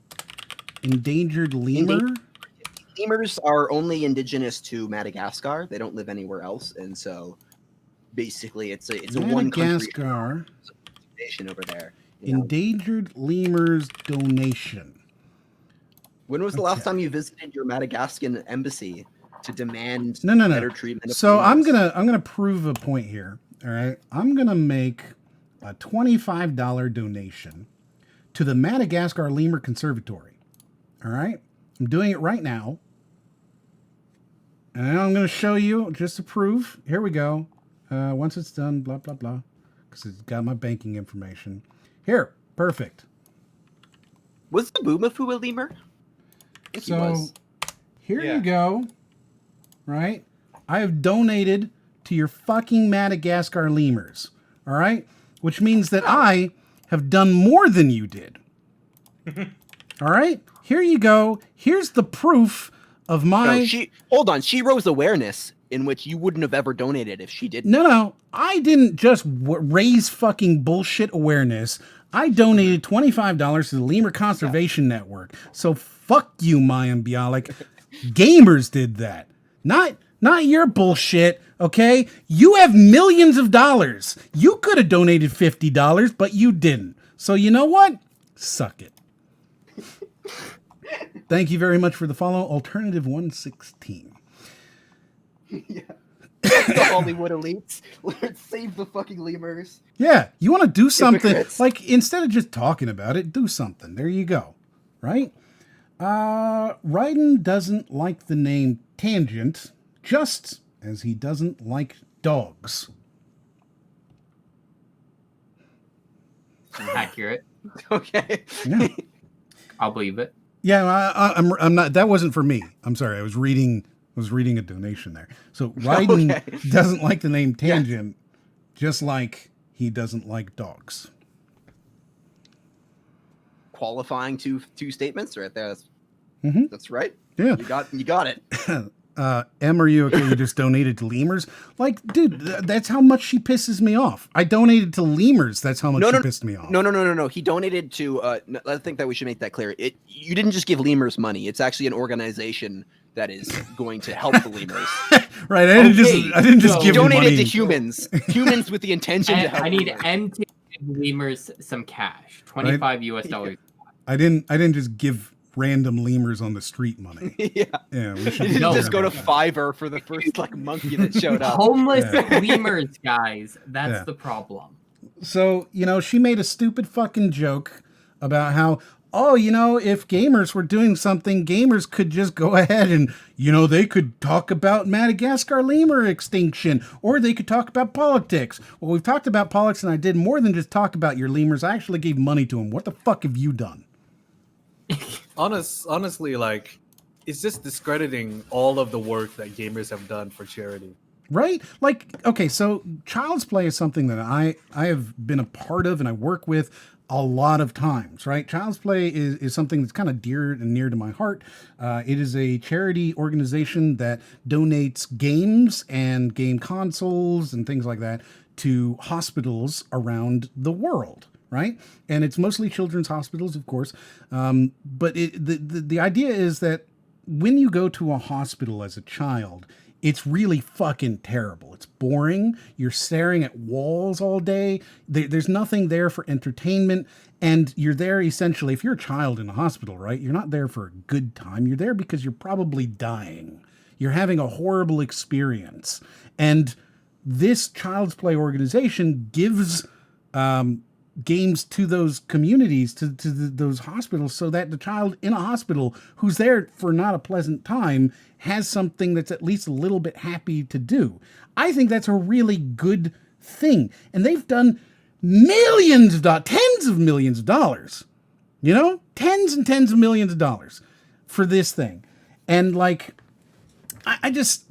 lemur. Lemurs are only indigenous to Madagascar. They don't live anywhere else, and so basically, it's a one country nation over there. Endangered lemurs donation. When was the last time you visited your Madagascan embassy to demand No. better treatment? So I'm gonna prove a point here. All right, I'm gonna make a $25 donation to the Madagascar Lemur Conservatory. All right, I'm doing it right now, and I'm gonna show you just to prove. Here we go. Once it's done, blah blah blah, because it's got my banking information. Here, perfect. Was the Boomafu a lemur? So here you go. Right? I have donated to your fucking Madagascar lemurs. All right? Which means that I have done more than you did. All right? Here you go. Here's the proof of my... Hold on. She rose awareness in which you wouldn't have ever donated if she didn't. No. I didn't just raise fucking bullshit awareness. I donated $25 to the Lemur Conservation Network. So fuck you, Mayim Bialik. Gamers did that. Not your bullshit, okay? You have millions of dollars. You could have donated $50, but you didn't. So you know what? Suck it. Thank you very much for the follow, Alternative 116. Yeah. The Hollywood elites. Let's save the fucking lemurs. Yeah, you want to do something. Hypocrites. Like, instead of just talking about it, do something. There you go. Right? Ryden doesn't like the name Tangent, just as he doesn't like dogs. Accurate. Okay. Yeah. I'll believe it. Yeah, I'm not. That wasn't for me. I'm sorry. I was reading a donation there. So Ryden doesn't like the name Tangent, just like he doesn't like dogs. Qualifying two statements right there. That's right. Yeah, you got it. Em, are you okay? You just donated to lemurs? Like, dude, that's how much she pisses me off. I donated to lemurs. That's how much she pissed me off. No. He donated to. I think that we should make that clear. You didn't just give lemurs money. It's actually an organization that is going to help the lemurs. Right. I didn't just give donated money to humans with the intention to help. I need lemurs. M to give lemurs some cash, $25 US. I didn't just give random lemurs on the street money. Yeah. We should You didn't just go to Fiverr for the first monkey that showed up. Homeless lemurs, guys. That's the problem. So, she made a stupid fucking joke about how, if gamers were doing something, gamers could just go ahead and, they could talk about Madagascar lemur extinction, or they could talk about politics. Well, we've talked about politics, and I did more than just talk about your lemurs. I actually gave money to them. What the fuck have you done? Honestly, it's just discrediting all of the work that gamers have done for charity. Right? Like, okay, so Child's Play is something that I have been a part of and I work with a lot of times, right? Child's Play is something that's kind of dear and near to my heart. It is a charity organization that donates games and game consoles and things like that to hospitals around the world. Right? And it's mostly children's hospitals, of course. But the idea is that when you go to a hospital as a child, it's really fucking terrible. It's boring. You're staring at walls all day. There's nothing there for entertainment. And you're there essentially, if you're a child in a hospital, right? You're not there for a good time. You're there because you're probably dying. You're having a horrible experience. And this Child's Play organization gives games to those communities, to those hospitals, so that the child in a hospital who's there for not a pleasant time has something that's at least a little bit happy to do. I think that's a really good thing. And they've done tens of millions of dollars, tens and tens of millions of dollars for this thing. And like, I just,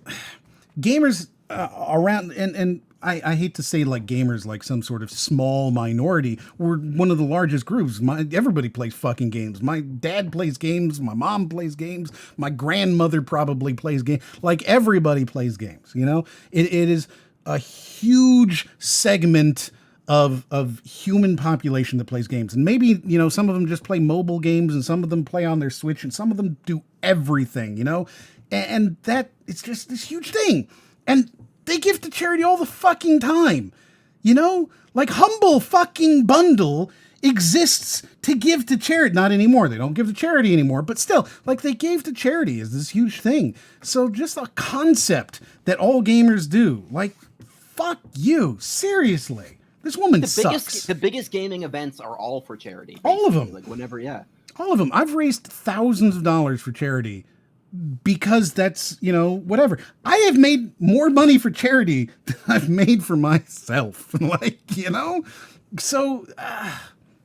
gamers around, and I hate to say like gamers like some sort of small minority. We're one of the largest groups. Everybody plays fucking games. My dad plays games. My mom plays games. My grandmother probably plays games. Like everybody plays games, It is a huge segment of human population that plays games. And maybe, some of them just play mobile games and some of them play on their Switch and some of them do everything, And that, it's just this huge thing. And they give to charity all the fucking time, Like Humble fucking Bundle exists to give to charity. Not anymore. They don't give to charity anymore. But still, like they gave to charity is this huge thing. So just a concept that all gamers do. Like, fuck you. Seriously. This woman sucks. The biggest gaming events are all for charity. Basically. All of them. Like whenever, yeah. All of them. I've raised thousands of dollars for charity because that's, whatever. I have made more money for charity than I've made for myself. So, I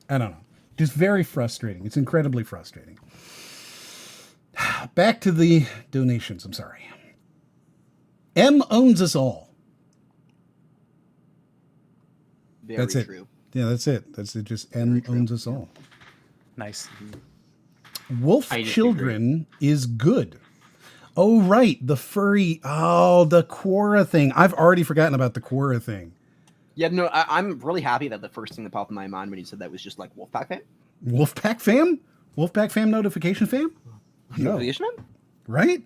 don't know. Just very frustrating. It's incredibly frustrating. Back to the donations. I'm sorry. M owns us all. That's it. True. Yeah, that's it. That's it. Just M owns us all. Nice. Wolf Children is good. Oh, right. The furry. Oh, the Quora thing. I've already forgotten about the Quora thing. Yeah, no, I'm really happy that the first thing that popped in my mind when you said that was just like Wolfpack fam. Wolfpack fam? Wolfpack fam notification fam? Notification fam? Right?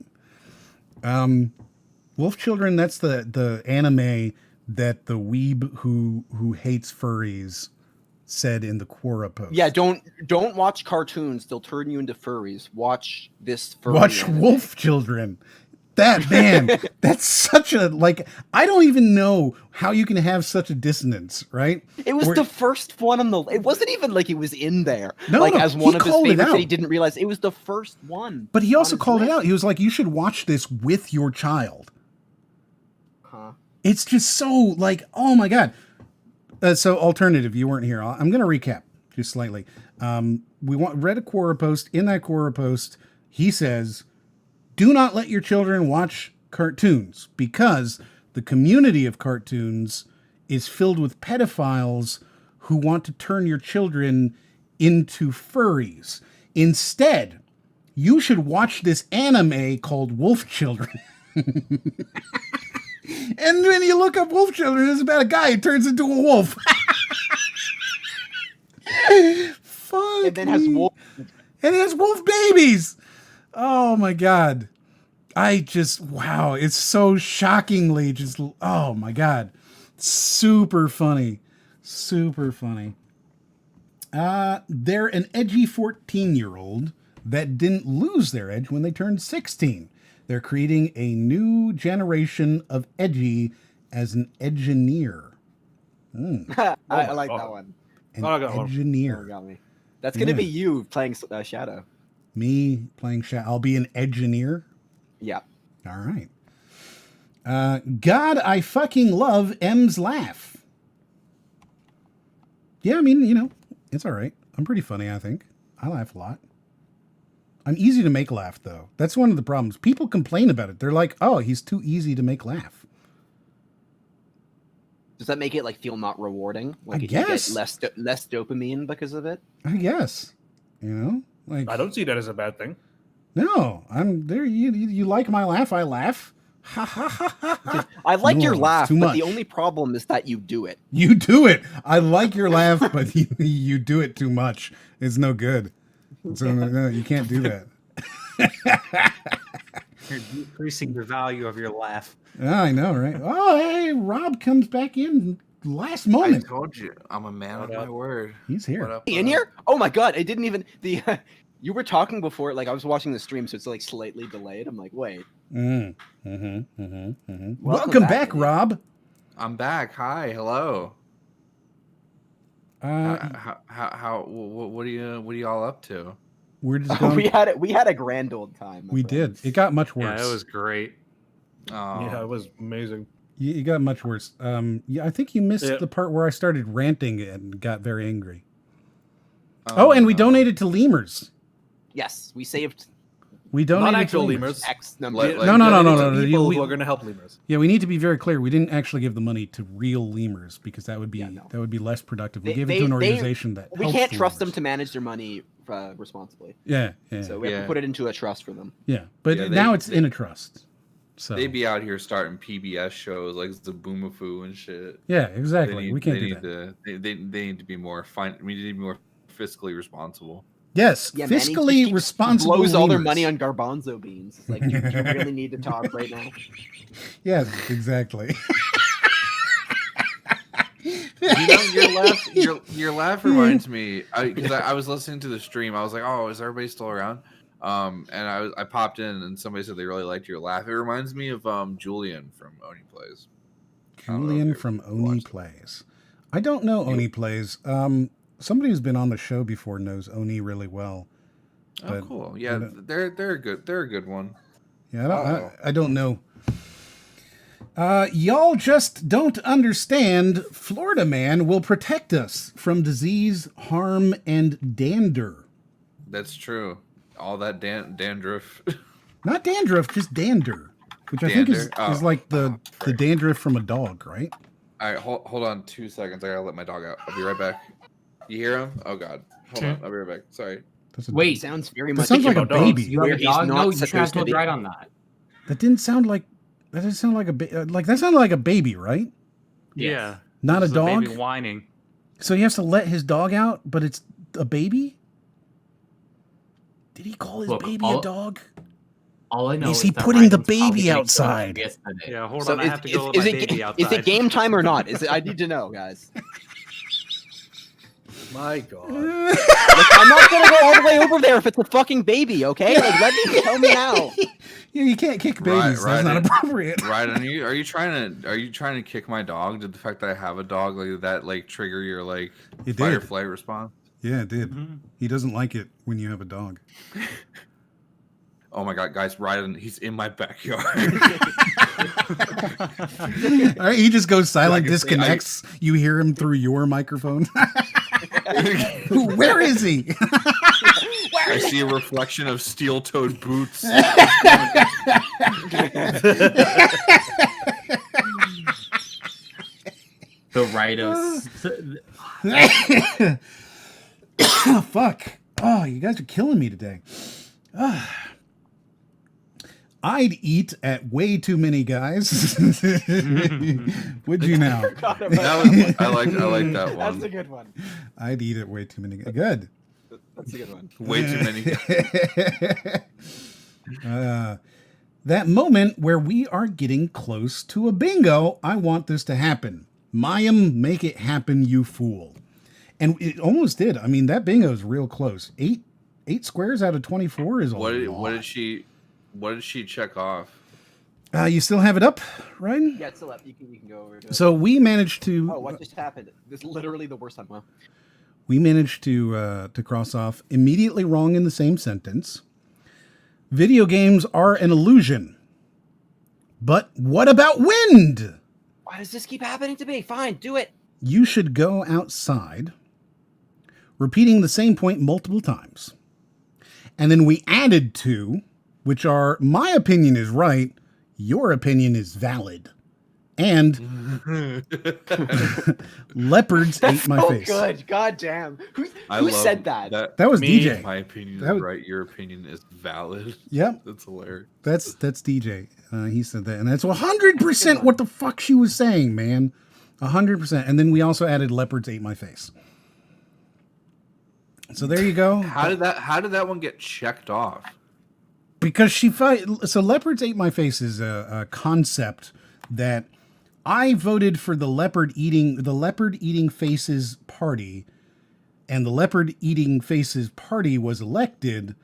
Wolf Children, that's the anime that the weeb who hates furries said in the Quora post. Yeah, don't watch cartoons. They'll turn you into furries. Watch this furry Watch anime. Wolf Children. That, man, that's such a, like, I don't even know how you can have such a dissonance, right? It was the first one on the, it wasn't even like it was in there. No, like no, as one he of his called it favorites out. that he didn't realize. It was the first one. But he also on his called it list. out. He was like, you should watch this with your child. Huh. It's just so, like, oh my God. So alternative, you weren't here. I'm going to recap just slightly. Read a Quora post. In that Quora post, he says, do not let your children watch cartoons because the community of cartoons is filled with pedophiles who want to turn your children into furries. Instead, you should watch this anime called Wolf Children. And when you look up Wolf Children, it's about a guy who turns into a wolf. Fuck. And then has wolf. And it has wolf babies. Oh my God. Wow. It's so shockingly just, oh my God. Super funny. Super funny. They're an edgy 14-year-old that didn't lose their edge when they turned 16. They're creating a new generation of edgy as an engineer. I like that one. An engineer. Oh, got me. That's going to be you playing Shadow. Me playing Shadow. I'll be an engineer. Yeah. All right. God, I fucking love M's laugh. Yeah, I mean, it's all right. I'm pretty funny, I think. I laugh a lot. I'm easy to make laugh, though. That's one of the problems. People complain about it. They're like, oh, he's too easy to make laugh. Does that make it feel not rewarding? Like I guess. You get less dopamine because of it? I guess. Like I don't see that as a bad thing. No, I'm there. You like my laugh? I laugh. Ha ha ha ha. I like your laugh, too but much. the only problem is that you do it. You do it. I like your laugh, but you do it too much. It's no good. So no, you can't do that. You're decreasing the value of your laugh. I know, right? Oh, hey, Rob comes back in last moment. I told you, I'm a man of my word. He's here. What up, In here? Oh my God! It didn't even you were talking before. Like I was watching the stream, so it's slightly delayed. I'm like, wait. Welcome back, Rob. I'm back. Hi, hello. What are you all up to? We're just going. we had a grand old time. We did. It got much worse. Yeah, it was great. Oh. Yeah, it was amazing. It got much worse. Yeah, I think you missed the part where I started ranting and got very angry. Oh, and we donated to lemurs. Yes, we saved. We donated Not actual to lemurs. X number. No. People who are going to help lemurs. Yeah, we need to be very clear. We didn't actually give the money to real lemurs because that would be less productive. We gave it to an organization that we helps can't trust lemurs. them to manage their money responsibly. Yeah. So we have to put it into a trust for them. Yeah, but now it's in a trust. So they'd be out here starting PBS shows like the Boomafoo and shit. Yeah, exactly. We can't do that. They need to be more We need to be more fiscally responsible. Yes, Yeah, fiscally responsible. Blows all their lemurs. money on garbanzo beans. It's like, do you really need to talk right now? Yes, exactly. Your laugh reminds me because I was listening to the stream. I was like, oh, is everybody still around? And I popped in and somebody said they really liked your laugh. It reminds me of Julian from Oni Plays. Julian from Oni Plays. I don't know Oni Plays. Somebody who's been on the show before knows Oni really well. Oh, cool. Yeah, they're good. They're a good one. Yeah, I don't know. Y'all just don't understand. Florida Man will protect us from disease, harm, and dander. That's true. All that dandruff. Not dandruff, just dander, which I think is like the dandruff from a dog, right? All right, hold on 2 seconds. I gotta let my dog out. I'll be right back. You hear him? Oh God, hold on. I'll be right back. Sorry. Wait, sounds very much. Sounds like a baby. You have a dog? No, you have to right on that. That didn't sound like. That didn't sound like that sounded like a baby, right? Yeah. Not a dog. Baby whining. So he has to let his dog out, but it's a baby. Did he call his baby a dog? All I know is he putting the baby outside? Yeah, hold on. I have to go let my baby outside. Is it game time or not? Is it? I need to know, guys. My God. Look, I'm not gonna go all the way over there if it's a fucking baby, okay? Like, tell me now. Yeah, you can't kick babies. That's not appropriate. Right? And are you trying to kick my dog? Did the fact that I have a dog like that trigger your fight or flight response? Yeah, it did. Mm-hmm. He doesn't like it when you have a dog. Oh my God, guys! Ryden, he's in my backyard. All right, he just goes silent, disconnects. You hear him through your microphone. Where is he? I see a reflection of steel-toed boots. The Ritos. Oh, fuck. Oh, you guys are killing me today. I'd eat at way too many guys. Would you now? I like that one. That's a good one. I'd eat at way too many guys. Good. That's a good one. Way too many guys. That moment where we are getting close to a bingo. I want this to happen. Mayim, make it happen, you fool. And it almost did. I mean, that bingo is real close. Eight squares out of 24 is a lot. What did she check off? You still have it up, Ryan? Yeah, it's still up. You can go over to it. So we managed to. Oh, what just happened? This is literally the worst time. Well, we managed to cross off immediately wrong in the same sentence. Video games are an illusion. But what about wind? Why does this keep happening to me? Fine, do it. You should go outside, repeating the same point multiple times. And then we added two, which are, my opinion is right, your opinion is valid. And leopards ate my face. Oh, good. God damn. Who said that? That was me. DJ. My opinion is right. Your opinion is valid. Yep. That's hilarious. That's DJ. He said that. And that's 100% what the fuck she was saying, man. 100%. And then we also added leopards ate my face. So there you go. How did that one get checked off? Because so leopards ate my face is a concept that I voted for the leopard eating faces party, and the leopard eating faces party was elected,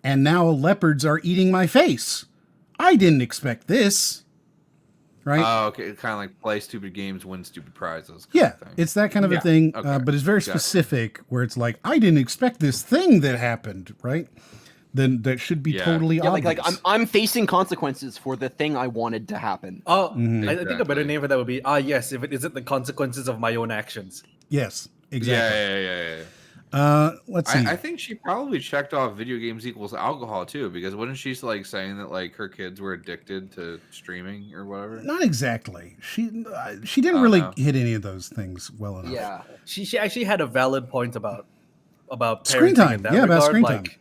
and now leopards are eating my face. I didn't expect this. right? Oh, okay. Kind of like play stupid games, win stupid prizes. Yeah, it's that kind of a Yeah. thing, Okay. but it's very Gotcha. specific where it's like, I didn't expect this thing that happened, right? Then that should be Yeah. totally Yeah, obvious. like I'm facing consequences for the thing I wanted to happen. Oh, Mhm. I think a better name for that would be yes, if it isn't the consequences of my own actions. Yes, exactly. Yeah. Let's see. I think she probably checked off video games equals alcohol too, because wasn't she like saying that like her kids were addicted to streaming or whatever? Not exactly. She didn't Oh, really no. hit any of those things well enough. Yeah. She actually had a valid point about Screen parenting time. in that Yeah, about regard, screen like, time.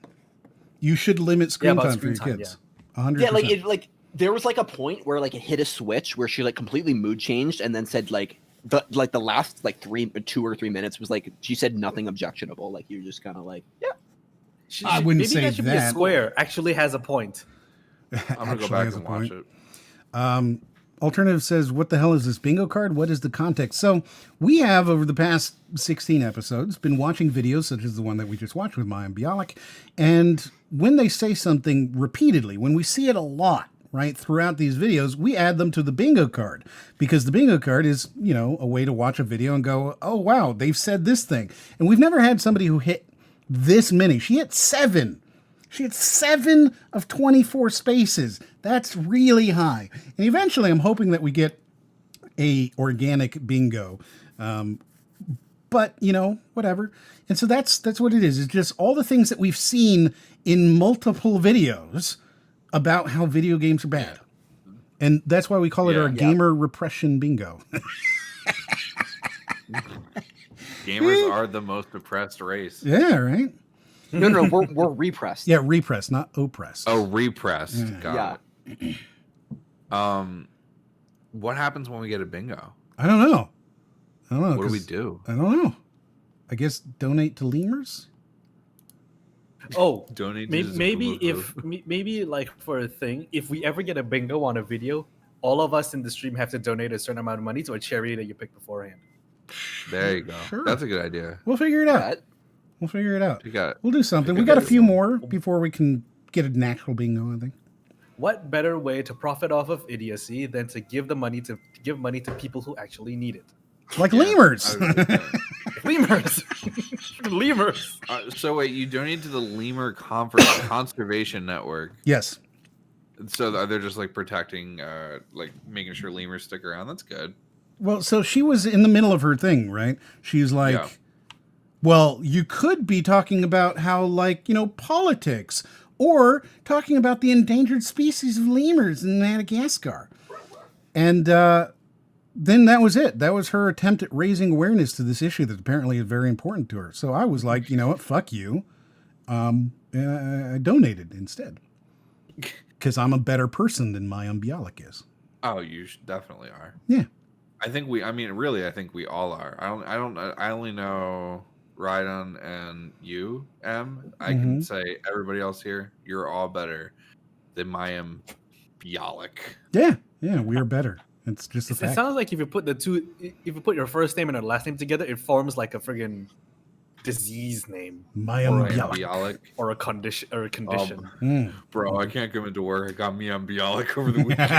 You should limit screen about time screen for your time, kids. 100%. Yeah, like there was like a point where like it hit a switch where she like completely mood changed and then said like the last like 2 or 3 minutes was like she said nothing objectionable. Like you're just kind of like, yeah. I wouldn't maybe say that should be a that. square. Actually has a point. I'm gonna go Actually back has a and watch point. it. Alternative says, what the hell is this bingo card? What is the context? So we have, over the past 16 episodes, been watching videos such as the one that we just watched with Mayim Bialik. And when they say something repeatedly, when we see it a lot, right, throughout these videos, we add them to the bingo card. Because the bingo card is, a way to watch a video and go, oh, wow, they've said this thing. And we've never had somebody who hit this many. She hit 7. She had 7 of 24 spaces. That's really high. And eventually, I'm hoping that we get a organic bingo. But whatever. And so that's what it is. It's just all the things that we've seen in multiple videos about how video games are bad. And that's why we call it our gamer repression bingo. Gamers are the most oppressed race. Yeah, right? No, we're repressed. Yeah, repressed, not oppressed. Oh, repressed. Yeah. Got it. What happens when we get a bingo? I don't know. What do we do? I don't know. I guess donate to lemurs? Oh, Donate. maybe like for a thing, if we ever get a bingo on a video, all of us in the stream have to donate a certain amount of money to a charity that you pick beforehand. There you go. Sure. That's a good idea. We'll figure it out. We'll figure it out. You got it. We'll do something. We got a few more before we can get a natural bingo, I think. What better way to profit off of idiocy than to give money to people who actually need it? Like lemurs. Lemurs. Lemurs. So wait, you donate to the Lemur Conservation Network. Yes. So they're just like protecting, like making sure lemurs stick around. That's good. Well, so she was in the middle of her thing, right? She's like, Yeah. well, you could be talking about how, like, politics, or talking about the endangered species of lemurs in Madagascar. And then that was it. That was her attempt at raising awareness to this issue that apparently is very important to her. So I was like, you know what? Fuck you. And I donated instead. Because I'm a better person than Mayim Bialik is. Oh, you definitely are. Yeah. I think we all are. I only know Rydon and you, M. I can say everybody else here, you're all better than Mayim Bialik. Yeah, we are better. It's just a It fact. sounds like if you put your first name and a last name together, it forms like a friggin' disease name. Mayim Bialik. Or a condition. Bro, I can't come into work. I got Mayim Bialik over the weekend.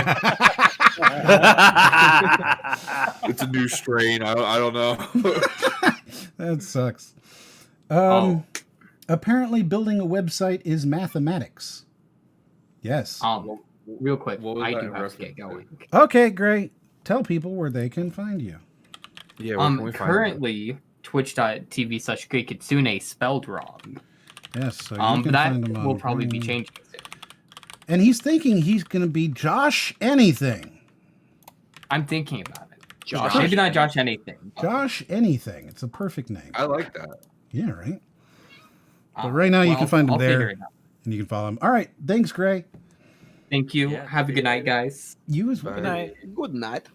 It's a new strain. I don't know. That sucks. Apparently, building a website is mathematics. Yes. Real quick, What was I that do in have to reference get going. Okay, great. Tell people where they can find you. Yeah. Where can we find Currently, twitch.tv/GreatKitsune spelled wrong. Yes. So you But can that find him will on probably be changing soon. And he's thinking he's going to be Josh anything. I'm thinking about it. Josh? Maybe not Josh anything. Josh anything. It's a perfect name. I like that. Yeah, right? But right now you can find him there. And you can follow him. All right. Thanks, Gray. Thank you. Have a good night, guys. You as well. Good night. Good night.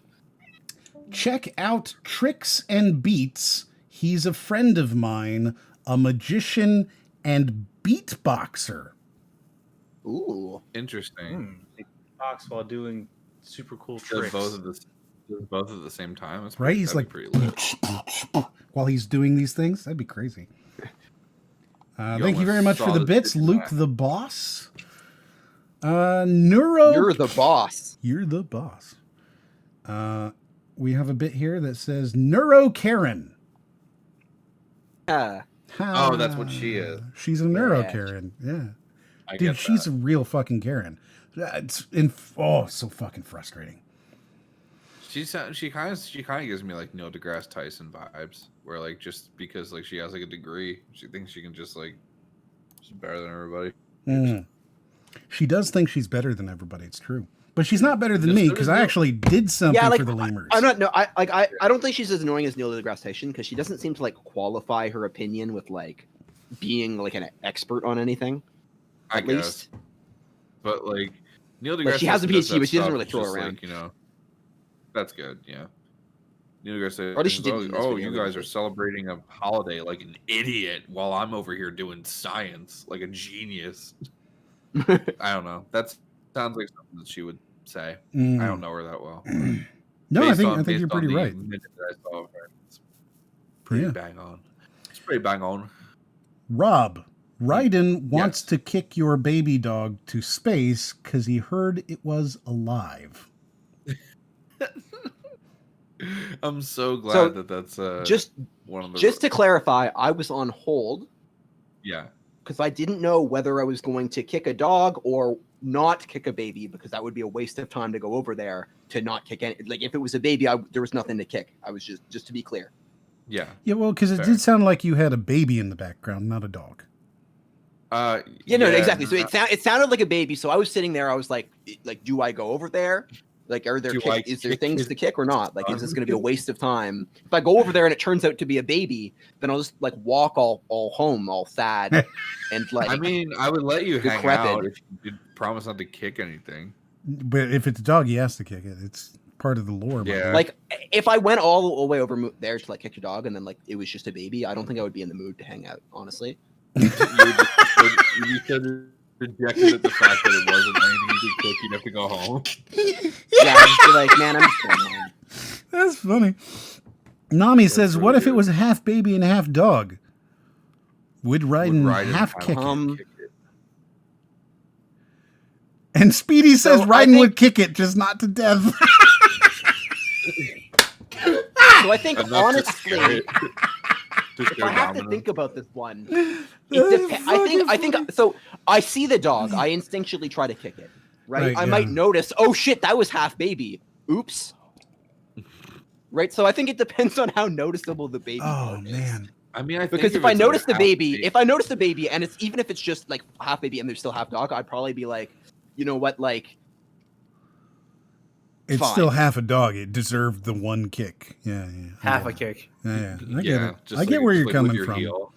Check out Tricks and Beats. He's a friend of mine, a magician and beatboxer. Ooh. Interesting. Talks while doing super cool Does tricks. both at the same time. That's Right? He's like, pretty lit. while he's doing these things. That'd be crazy. Thank you almost very much for saw the this bits, video Luke back. the boss. Neuro. You're the boss. You're the boss. We have a bit here that says Neuro Karen. Ah. Oh, that's what she is. She's a Neuro Karen. Yeah. I Dude, get she's that. a real fucking Karen. It's so fucking frustrating. She kind of gives me like Neil deGrasse Tyson vibes, where like just because like she has like a degree, she thinks she can just like she's better than everybody. She does think she's better than everybody. It's true, but she's not better than me because I actually did something for the lemurs. I'm not. No, I don't think she's as annoying as Neil deGrasse Tyson because she doesn't seem to like qualify her opinion with like being like an expert on anything. I at guess. least. But like Neil deGrasse Like, she has a Tyson does PhD, but she doesn't stuff really throw just, around. Like, you know, that's good. Yeah. Neil deGrasse Tyson. Or at least she didn't in this Oh, video, you guys but- are celebrating a holiday like an idiot while I'm over here doing science like a genius. I don't know. That sounds like something that she would say. I don't know her that well. No, I Based think based you're on pretty the right. minute that I saw of her, it's pretty bang on. It's pretty bang on. Rob, Raiden wants to kick your baby dog to space because he heard it was alive. I'm so glad that's just one of the just to clarify, I was on hold yeah. because I didn't know whether I was going to kick a dog or not kick a baby because that would be a waste of time to go over there to not kick any. Like if it was a baby, there was nothing to kick. I was just to be clear. Yeah. Yeah, well, because it did sound like you had a baby in the background, not a dog. Yeah, no, exactly. So it sounded like a baby. So I was sitting there. I was like, do I go over there? Like, are there is there things to kick or not? Like, is this going to be a waste of time? If I go over there and it turns out to be a baby, then I'll just like walk all home, all sad, and like. I mean, I would let you hang decrepit. out if you did promise not to kick anything. But if it's a dog, he has to kick it. It's part of the lore. Yeah. Like, if I went all the way over there to like kick your dog, and then like it was just a baby, I don't think I would be in the mood to hang out. Honestly. You could rejected at the fact that it wasn't anything you could kick. You'd have to go home. Yeah, I'd just be like, man, I'm just going home. That's funny. Nami says, what if it was half baby and half dog? Would Raiden half kick it? And Speedy says Raiden would kick it, just not to death. So I think, honestly, if I have to think about this one, I think so. I see the dog. I instinctually try to kick it. Right? I might notice. Oh shit, that was half baby. Oops. Right. So I think it depends on how noticeable the baby. Oh man. I mean, I because think if I notice the baby, and it's even if it's just like half baby and there's still half dog, I'd probably be like, you know what, like. It's fine. still half a dog. It deserved the one kick. Yeah. Half a kick. Yeah. I get it. just I get where you're with coming your from. heel.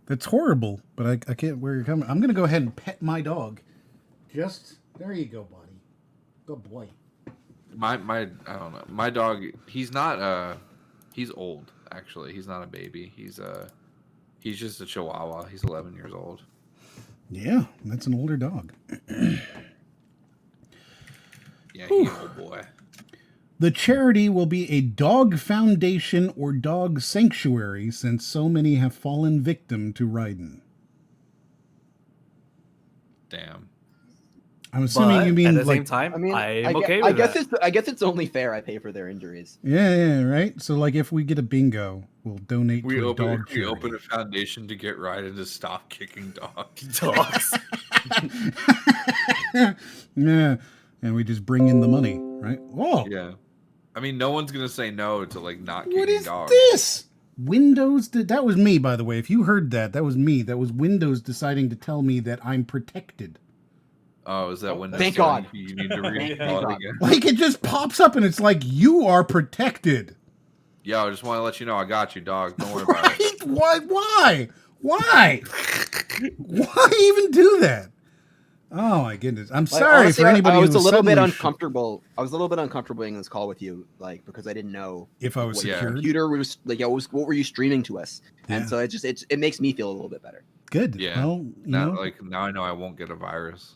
That's horrible, but I get where you're coming. I'm going to go ahead and pet my dog. Just, there you go, buddy. Good boy. My I don't know. My dog, he's not he's old actually. He's not a baby. He's just a Chihuahua. He's 11 years old. Yeah, that's an older dog. Yeah, he's an old boy. The charity will be a dog foundation or dog sanctuary since so many have fallen victim to Raiden. Damn. I'm assuming you mean at the like, same time, I mean, I'm okay with that. I guess it's only fair I pay for their injuries. Yeah, right. So like, if we get a bingo, we'll donate to a dog charity. We open a foundation to get Raiden to stop kicking dogs. Yeah, and we just bring in the money, right? Whoa. Yeah. I mean, no one's gonna say no to like not kicking What is dogs. this? Windows that was me, by the way. If you heard that, that was me. That was Windows deciding to tell me that I'm protected. Oh, is that Windows? Thank God. You need to reinstall it again. Like it just pops up and it's like you are protected. Yeah, I just want to let you know I got you, dog. Don't worry about it. Why? Why even do that? Oh my goodness! I'm sorry honestly, for anybody I was who a little bit suddenly uncomfortable. I was a little bit uncomfortable being in this call with you, like because I didn't know if I was what your secured. computer was like. What were you streaming to us? And so it makes me feel a little bit better. Good. Yeah. Well, now I know I won't get a virus.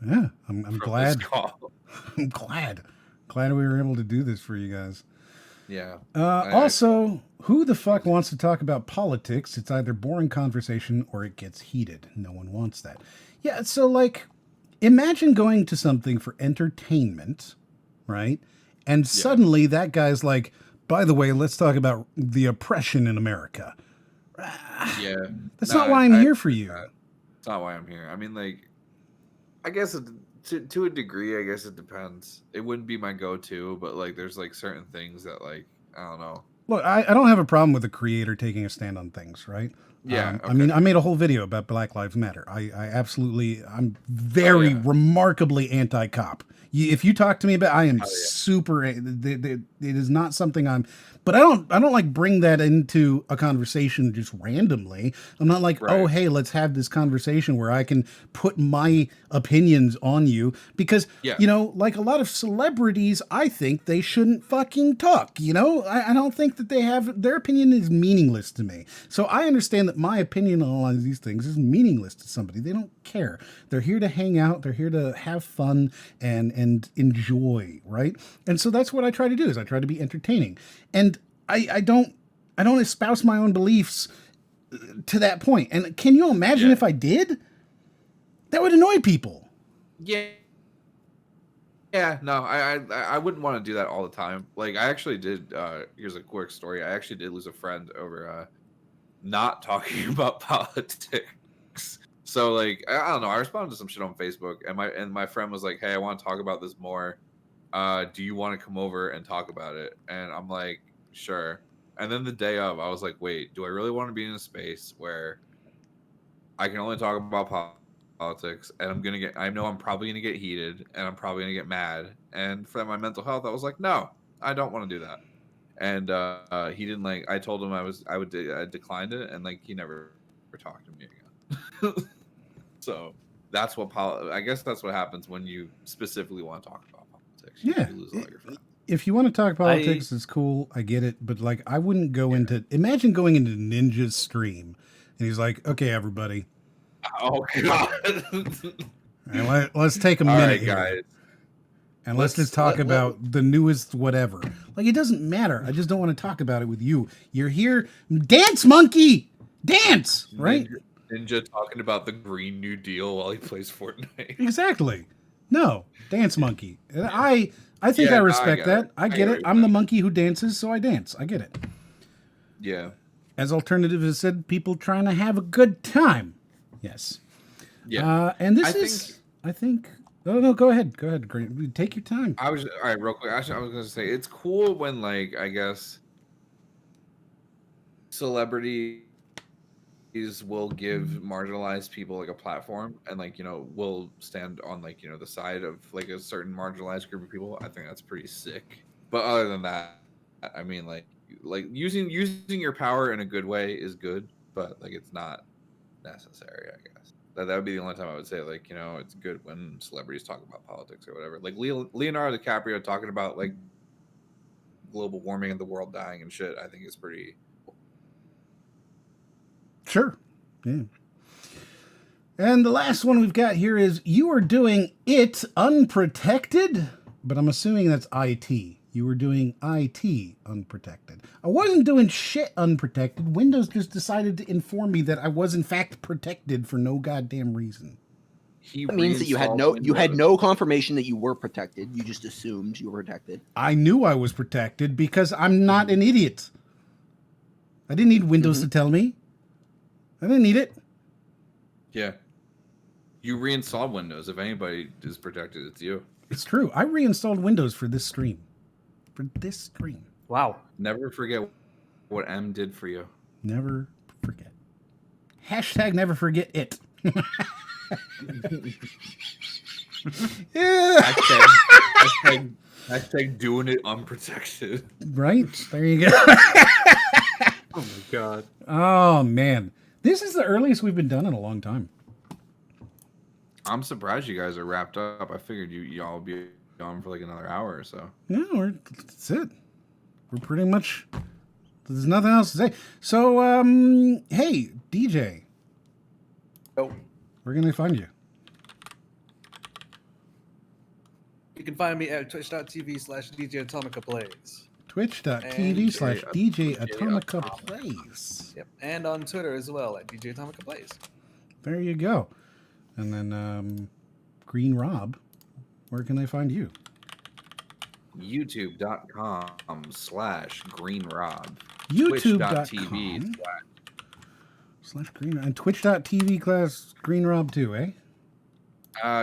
Yeah, I'm from glad. this call. I'm glad we were able to do this for you guys. Yeah. Also, who the fuck wants to talk about politics? It's either boring conversation or it gets heated. No one wants that. Yeah, so like, imagine going to something for entertainment, right? And suddenly that guy's like, by the way, let's talk about the oppression in America. Yeah. That's not why I'm here for you. That's not why I'm here. I mean, like, I guess to a degree, I guess it depends. It wouldn't be my go-to, but like, there's like certain things that like, I don't know. Look, I don't have a problem with the creator taking a stand on things, right? Yeah. I mean, I made a whole video about Black Lives Matter. I'm very remarkably anti-cop. If you talk to me about, I am super. It is not something I'm. But I don't like bring that into a conversation just randomly. I'm not like, oh, hey, let's have this conversation where I can put my opinions on you because, you know, like a lot of celebrities, I think they shouldn't fucking talk. You know, I don't think that their opinion is meaningless to me. So I understand that my opinion on a lot of these things is meaningless to somebody. They don't care. They're here to hang out. They're here to have fun and enjoy, right? And so that's what I try to do is I try to be entertaining. And I don't espouse my own beliefs to that point. And can you imagine if I did? That would annoy people. Yeah. Yeah, no, I wouldn't want to do that all the time. Like, I actually did, here's a quick story. I actually did lose a friend over not talking about politics. So, like, I don't know. I responded to some shit on Facebook, and my friend was like, hey, I want to talk about this more. Do you want to come over and talk about it? And I'm like, sure. And then the day of, I was like, wait, do I really want to be in a space where I can only talk about politics, and I know I'm probably gonna get heated, and I'm probably gonna get mad, and for my mental health, I was like, no, I don't want to do that. And he didn't like. I told him I declined it, and like he never talked to me again. So that's what I guess that's what happens when you specifically want to talk about politics. You lose all your friends. If you want to talk politics, it's cool. I get it. But like, I wouldn't go into, imagine going into Ninja's stream and he's like, okay, everybody. Oh, God. And let's take a minute here. Guys. And let's just talk about the newest whatever. Like, it doesn't matter. I just don't want to talk about it with you. You're here. Dance, monkey. Dance. Right? Ninja talking about the Green New Deal while he plays Fortnite. Exactly. No. Dance monkey. I think I respect that. I get it. I'm the monkey who dances, so I dance. I get it. Yeah. As Alternative has said, people trying to have a good time. Yes. Yeah. And I think. No, go ahead. Go ahead. Great. Take your time. All right, real quick. Actually, I was going to say, it's cool when, like, I guess celebrities will give marginalized people like a platform and like, you know, will stand on like, you know, the side of like a certain marginalized group of people. I think that's pretty sick. But other than that, I mean, like using your power in a good way is good, but like it's not necessary, I guess. That would be the only time I would say, like, you know, it's good when celebrities talk about politics or whatever. Like Leonardo DiCaprio talking about like global warming and the world dying and shit, I think is pretty. Sure. Yeah. And the last one we've got here is you are doing it unprotected, but I'm assuming that's IT. You were doing IT unprotected. I wasn't doing shit unprotected. Windows just decided to inform me that I was in fact protected for no goddamn reason. That means that you had no confirmation that you were protected. You just assumed you were protected. I knew I was protected because I'm not an idiot. I didn't need Windows to tell me. I didn't need it. Yeah. You reinstalled Windows. If anybody is protected, it's you. It's true. I reinstalled Windows for this stream. Wow. Never forget what M did for you. Never forget. Hashtag never forget it. Yeah. Hashtag doing it unprotected. Right? There you go. Oh my God. Oh man. This is the earliest we've been done in a long time. I'm surprised you guys are wrapped up. I figured y'all would be on for like another hour or so. No, that's it. We're pretty much, there's nothing else to say. So, hey, DJ. Oh. Where can they find you? You can find me at twitch.tv/DJ Atomica Plays. Twitch.tv/DJ Atomica Plays. Yep. And on Twitter as well at DJ Atomica Plays. There you go. And then Green Rob, where can they find you? YouTube.com/GreenRob. YouTube.com /Green and Twitch.tv/GreenRob2, eh?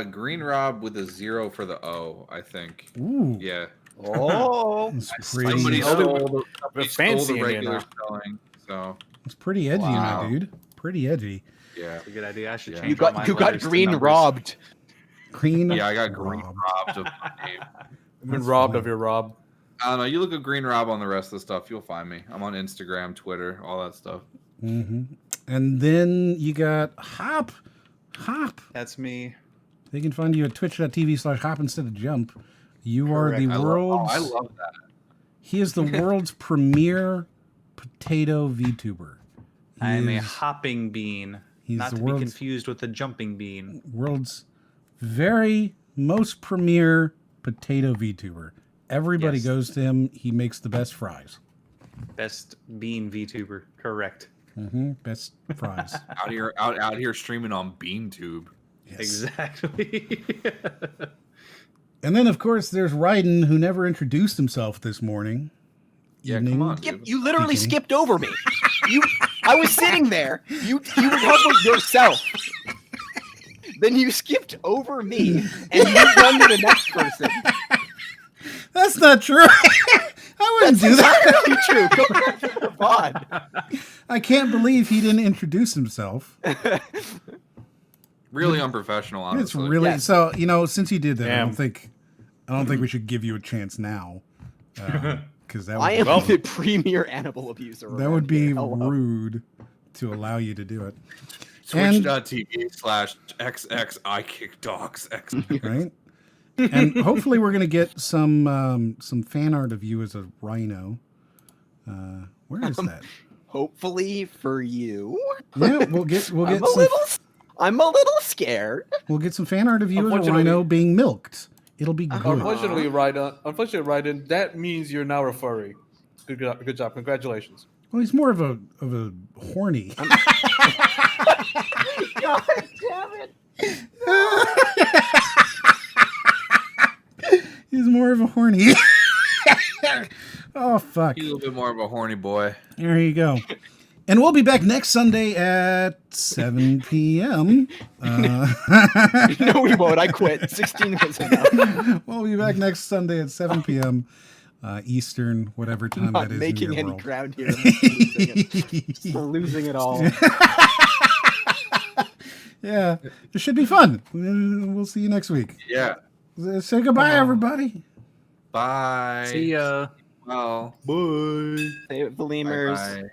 GreenRob with a 0 for the O, I think. Ooh. Yeah. Oh, It's Somebody pretty, stole the fancy in here regular now. spelling, so it's pretty edgy, Wow. my dude. Pretty edgy. yeah. That's a good idea. I should Yeah. change you all got my letters to green numbers. robbed. Green. Yeah, I got green Rob. robbed of my name. I've been That's robbed funny. of your Rob. I don't know. You look at Green Rob on the rest of the stuff, you'll find me. I'm on Instagram, Twitter, all that stuff. And then you got Hop. That's me. They can find you at twitch.tv/hop instead of jump. You are the I world's. love that. He is the world's premier potato VTuber. I am a is hopping bean, he's not the to be world's- confused with a jumping bean. world's very most premier potato VTuber. Everybody Yes. goes to him. He makes the best fries. Best bean VTuber. Correct. Best fries. out here streaming on BeanTube. Yes. Exactly. And then, of course, there's Raiden, who never introduced himself this morning. Yeah, Evening. come on. You literally Speaking. skipped over me. I was sitting there. You were talking about yourself. Then you skipped over me and you run to the next person. That's not true. I wouldn't do that. Exactly true. Go back to the pod. I can't believe he didn't introduce himself. Really unprofessional, honestly. It's really Yes. so. Since he did that, I Damn. don't think we should give you a chance now, because that would I am be, the premier animal abuser. that around would be here. Hello. rude to allow you to do it. And, Twitch.tv/XXIKickDogs. right? And hopefully we're gonna get some fan art of you as a rhino. Where is that? Hopefully for you. Yeah, we'll get I'm a little scared. we'll get some fan art of you as a Unfortunately- rhino being milked. It'll be good. Unfortunately, Raiden, that means you're now a furry. Good job. Congratulations. Well, he's more of a horny. God damn it. He's more of a horny. Oh fuck. He's a little bit more of a horny boy. There you go. And we'll be back next Sunday at 7 p.m. No, we won't. I quit. 16 was enough. We'll be back next Sunday at 7 p.m. Eastern, whatever time Not that is. making in your any world. ground here. I'm just losing it all. Yeah, it should be fun. We'll see you next week. Yeah. Say goodbye, everybody. Bye. See ya. Well. Bye. Save the lemurs. Bye-bye.